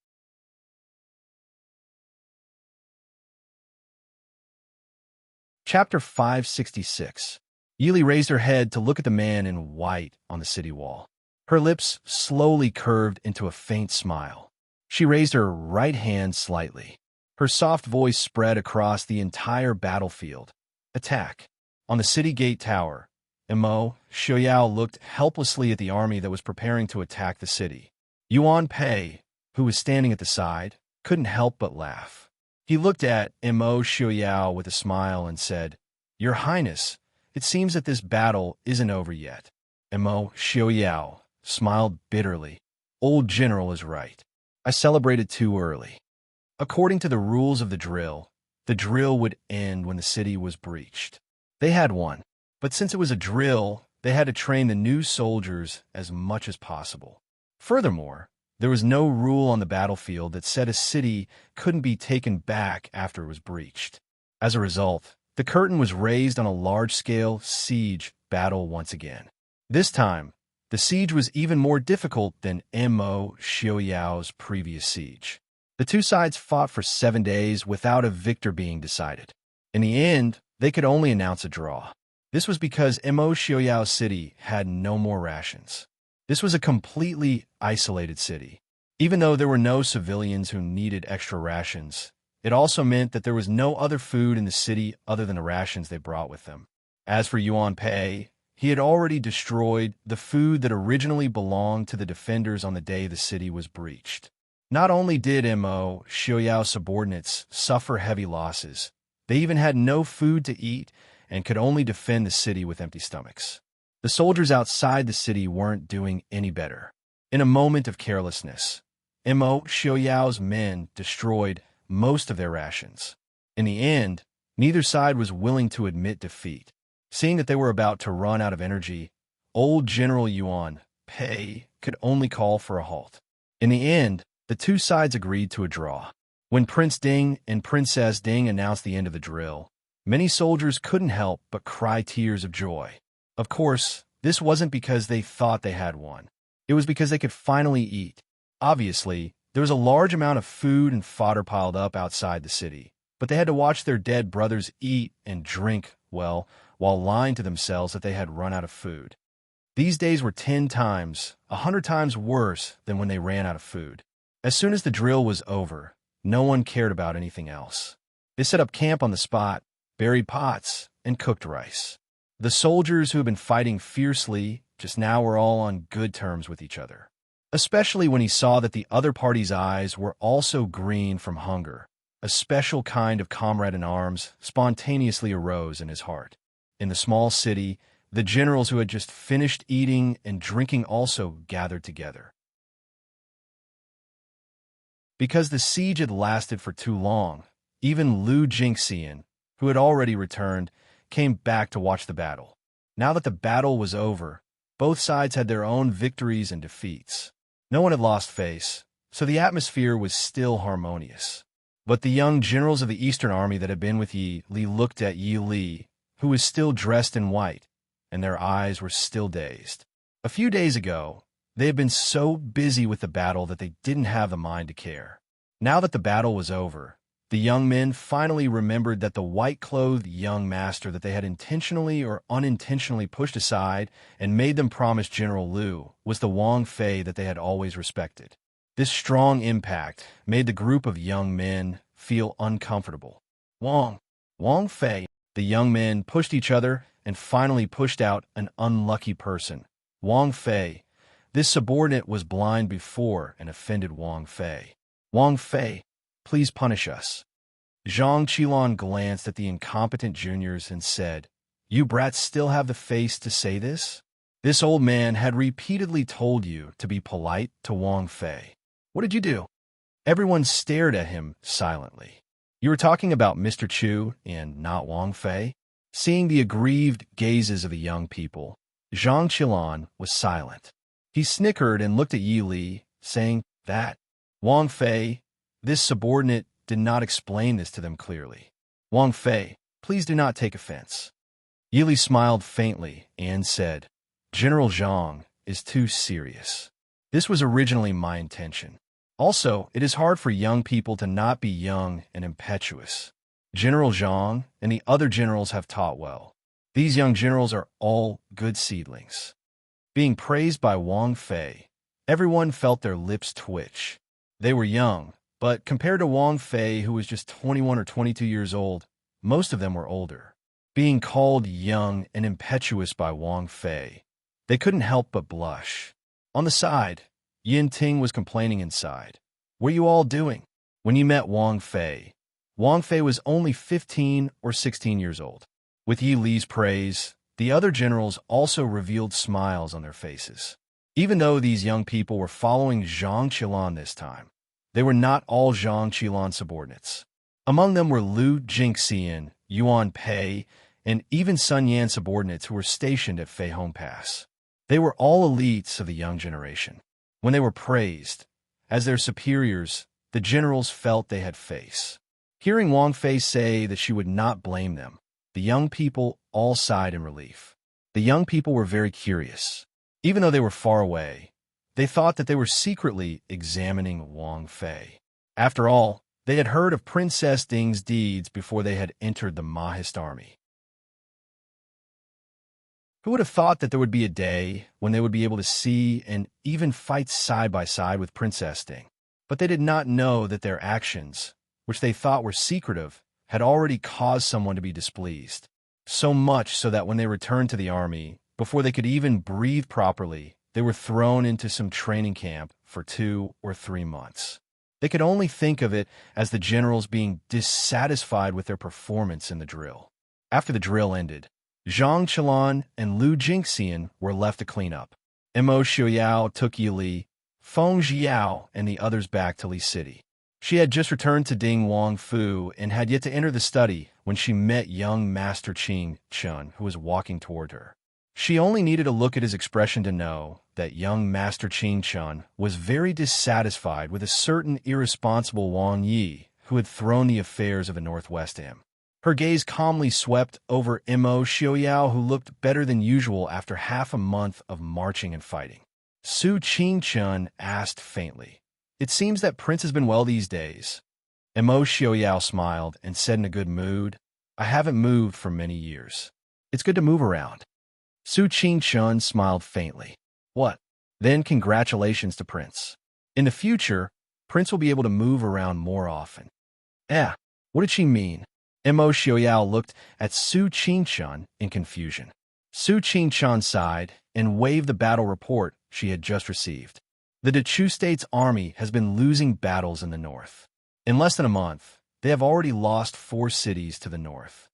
Chapter 566. Yili raised her head to look at the man in white on the city wall. Her lips slowly curved into a faint smile. She raised her right hand slightly. Her soft voice spread across the entire battlefield. Attack. On the city gate tower, Mo Xiaoyao looked helplessly at the army that was preparing to attack the city. Yuan Pei, who was standing at the side, couldn't help but laugh. He looked at Mo Xiaoyao with a smile and said, "Your Highness, it seems that this battle isn't over yet." Mo Xiaoyao smiled bitterly. "Old General is right. I celebrated too early." According to the rules of the drill would end when the city was breached. They had won, but since it was a drill, they had to train the new soldiers as much as possible. Furthermore, there was no rule on the battlefield that said a city couldn't be taken back after it was breached. As a result, the curtain was raised on a large-scale siege battle once again. This time, the siege was even more difficult than Mo Xiaoyao's previous siege. The two sides fought for 7 days without a victor being decided. In the end, they could only announce a draw. This was because Mo Xiaoyao's city had no more rations. This was a completely isolated city. Even though there were no civilians who needed extra rations, it also meant that there was no other food in the city other than the rations they brought with them. As for Yuan Pei, he had already destroyed the food that originally belonged to the defenders on the day the city was breached. Not only did Mo Xiaoyao's subordinates suffer heavy losses, they even had no food to eat and could only defend the city with empty stomachs. The soldiers outside the city weren't doing any better. In a moment of carelessness, Mo Xiaoyao's men destroyed most of their rations. In the end, neither side was willing to admit defeat. Seeing that they were about to run out of energy, old General Yuan Pei could only call for a halt. In the end, the two sides agreed to a draw. When Prince Ding and Princess Ding announced the end of the drill, many soldiers couldn't help but cry tears of joy. Of course, this wasn't because they thought they had won. It was because they could finally eat. Obviously, there was a large amount of food and fodder piled up outside the city, but they had to watch their dead brothers eat and drink, well, while lying to themselves that they had run out of food. These days were 10 times, 100 times worse than when they ran out of food. As soon as the drill was over, no one cared about anything else. They set up camp on the spot, buried pots, and cooked rice. The soldiers who had been fighting fiercely just now were all on good terms with each other, especially when he saw that the other party's eyes were also green from hunger. A special kind of comrade in arms spontaneously arose in his heart. In the small city, the generals who had just finished eating and drinking also gathered together. Because the siege had lasted for too long, even Lu Jinxian, who had already returned, came back to watch the battle. Now that the battle was over, both sides had their own victories and defeats. No one had lost face, so the atmosphere was still harmonious. But the young generals of the Eastern Army that had been with Yi Li looked at Yi Li, who was still dressed in white, and their eyes were still dazed. A few days ago, they had been so busy with the battle that they didn't have the mind to care. Now that the battle was over, the young men finally remembered that the white-clothed young master that they had intentionally or unintentionally pushed aside and made them promise General Liu was the Wang Fei that they had always respected. This strong impact made the group of young men feel uncomfortable. Wang Fei. The young men pushed each other and finally pushed out an unlucky person. Wang Fei. This subordinate was blind before and offended Wang Fei. Wang Fei, please punish us. Zhang Qilan glanced at the incompetent juniors and said, "You brats still have the face to say this? This old man had repeatedly told you to be polite to Wang Fei. What did you do?" Everyone stared at him silently. "You were talking about Mr. Chu and not Wang Fei?" Seeing the aggrieved gazes of the young people, Zhang Qilan was silent. He snickered and looked at Yi Li, saying that Wang Fei, this subordinate, did not explain this to them clearly. "Wang Fei, please do not take offense." Yi Li smiled faintly and said, "General Zhang is too serious. This was originally my intention. Also, it is hard for young people to not be young and impetuous. General Zhang and the other generals have taught well. These young generals are all good seedlings." Being praised by Wang Fei, everyone felt their lips twitch. They were young, but compared to Wang Fei, who was just 21 or 22 years old, most of them were older. Being called young and impetuous by Wang Fei, they couldn't help but blush. On the side, Yin Ting was complaining inside. "What are you all doing?" When you met Wang Fei was only 15 or 16 years old. With Yi Li's praise, the other generals also revealed smiles on their faces. Even though these young people were following Zhang Qilan this time, they were not all Zhang Qilan subordinates. Among them were Liu Jingxian, Yuan Pei, and even Sun Yan subordinates who were stationed at Fei Hong Pass. They were all elites of the young generation. When they were praised as their superiors, the generals felt they had face. Hearing Wang Fei say that she would not blame them, the young people all sighed in relief. The young people were very curious. Even though they were far away, they thought that they were secretly examining Wang Fei. After all, they had heard of Princess Ding's deeds before they had entered the Mahist army. Who would have thought that there would be a day when they would be able to see and even fight side by side with Princess Ding? But they did not know that their actions, which they thought were secretive, had already caused someone to be displeased. So much so that when they returned to the army, before they could even breathe properly, they were thrown into some training camp for 2 or 3 months. They could only think of it as the generals being dissatisfied with their performance in the drill. After the drill ended, Zhang Qilan and Liu Jingxian were left to clean up. Mo Xiuyao took Yi Li, Feng Jiao, and the others back to Li City. She had just returned to Ding Wang Fu and had yet to enter the study when she met young Master Qing Chun, who was walking toward her. She only needed a look at his expression to know that young Master Qing Chun was very dissatisfied with a certain irresponsible Wang Yi who had thrown the affairs of the Northwest to him. Her gaze calmly swept over Mo Xiuyao, who looked better than usual after half a month of marching and fighting. Su Qing Chun asked faintly, "It seems that Prince has been well these days." Mo Xiuyao smiled and said in a good mood, "I haven't moved for many years. It's good to move around." Su Qing Chun smiled faintly. "What? Then congratulations to Prince. In the future, Prince will be able to move around more often." What did she mean? Mo Xiuyao looked at Su Qing Chun in confusion. Su Qing Chun sighed and waved the battle report she had just received. The Dechu State's army has been losing battles in the north. In less than a month, they have already lost 4 cities to the north.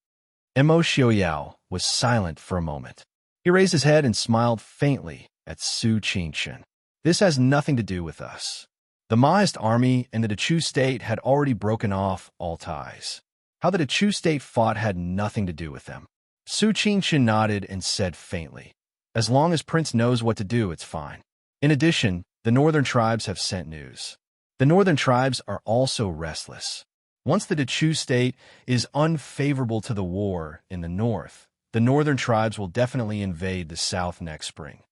Mo Xiuyao was silent for a moment. He raised his head and smiled faintly at Su Qing Chun. "This has nothing to do with us. The Maoist army and the Dechu State had already broken off all ties. How the Dechu State fought had nothing to do with them." Su Qing Chun nodded and said faintly, "As long as Prince knows what to do, it's fine. In addition, the northern tribes have sent news. The northern tribes are also restless. Once the Dechu State is unfavorable to the war in the north, the northern tribes will definitely invade the south next spring.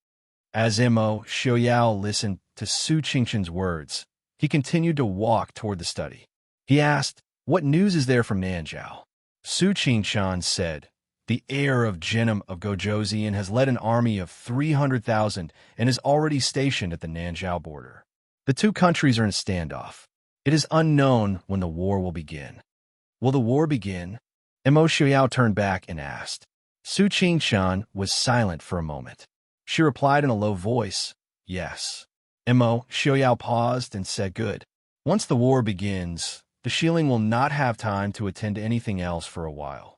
As Mo Xiaoyao listened to Su Qingshan's words, he continued to walk toward the study. He asked, "What news is there from Nanzhao?" Su Qingshan said, "The heir of Jinim of Gojoseon has led an army of 300,000 and is already stationed at the Nanzhao border. The two countries are in a standoff. It is unknown when the war will begin." "Will the war begin?" Mo Xiaoyao turned back and asked. Su Qingshan was silent for a moment. She replied in a low voice, "Yes." Mo Xiaoyao paused and said, "Good. Once the war begins, the Shilling will not have time to attend to anything else for a while."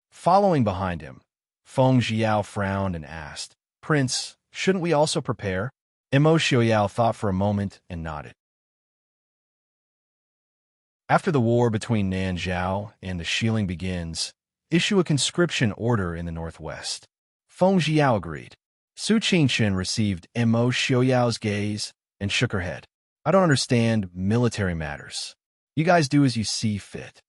Following behind him, Feng Jiao frowned and asked, "Prince, shouldn't we also prepare?" Mo Xiaoyao thought for a moment and nodded. After the war between Nanzhao and the Shilling begins, issue a conscription order in the northwest. Feng Jiao agreed. Su Qingshan received Mo Xiaoyao's gaze and shook her head. "I don't understand military matters. You guys do as you see fit."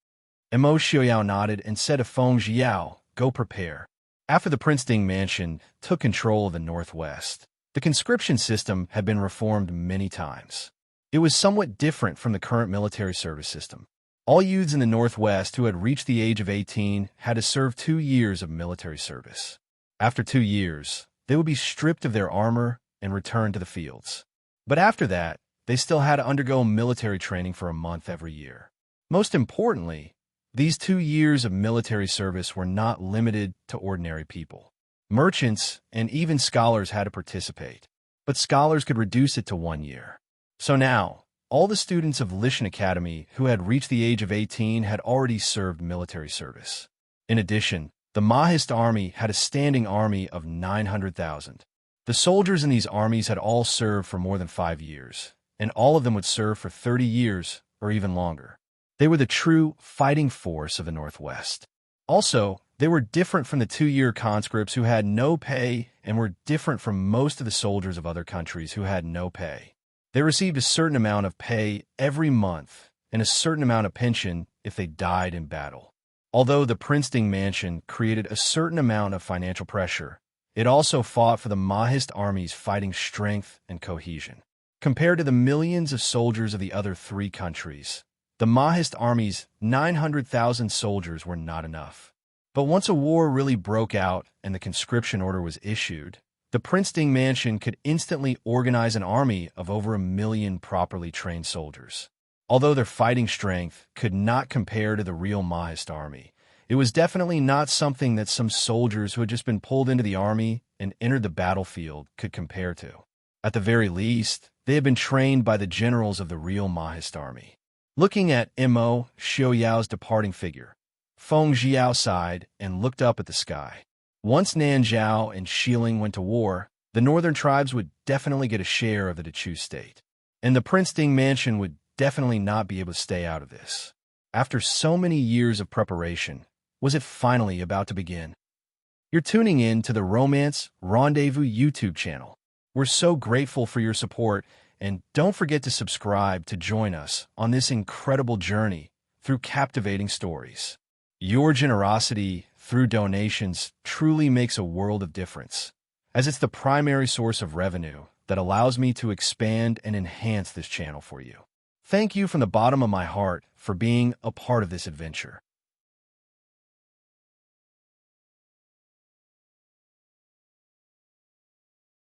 Mo Xiaoyao nodded and said to Feng Jiao, "Go prepare." After the Princeton Mansion took control of the Northwest, the conscription system had been reformed many times. It was somewhat different from the current military service system. All youths in the Northwest who had reached the age of 18 had to serve 2 years of military service. After 2 years, they would be stripped of their armor and returned to the fields. But after that, they still had to undergo military training for a month every year. Most importantly, these 2 years of military service were not limited to ordinary people. Merchants and even scholars had to participate, but scholars could reduce it to 1 year. So now, all the students of Lishan Academy who had reached the age of 18 had already served military service. In addition, the Mahist army had a standing army of 900,000. The soldiers in these armies had all served for more than 5 years, and all of them would serve for 30 years or even longer. They were the true fighting force of the Northwest. Also, they were different from the 2-year conscripts who had no pay and were different from most of the soldiers of other countries who had no pay. They received a certain amount of pay every month and a certain amount of pension if they died in battle. Although the Princeton Mansion created a certain amount of financial pressure, it also fought for the Mahist army's fighting strength and cohesion. Compared to the millions of soldiers of the other 3 countries, the Mahist army's 900,000 soldiers were not enough. But once a war really broke out and the conscription order was issued, the Princeton Mansion could instantly organize an army of over 1 million properly trained soldiers. Although their fighting strength could not compare to the real Mahist army, it was definitely not something that some soldiers who had just been pulled into the army and entered the battlefield could compare to. At the very least, they had been trained by the generals of the real Mahist army. Looking at Mo Xiaoyao's departing figure, Feng Jiao sighed and looked up at the sky. Once Nanzhao and Shilling went to war, the northern tribes would definitely get a share of the Dechu state, and the Princeton Mansion would definitely not be able to stay out of this. After so many years of preparation, was it finally about to begin? You're tuning in to the Romance Rendezvous YouTube channel. We're so grateful for your support, and don't forget to subscribe to join us on this incredible journey through captivating stories. Your generosity through donations truly makes a world of difference, as it's the primary source of revenue that allows me to expand and enhance this channel for you. Thank you from the bottom of my heart for being a part of this adventure.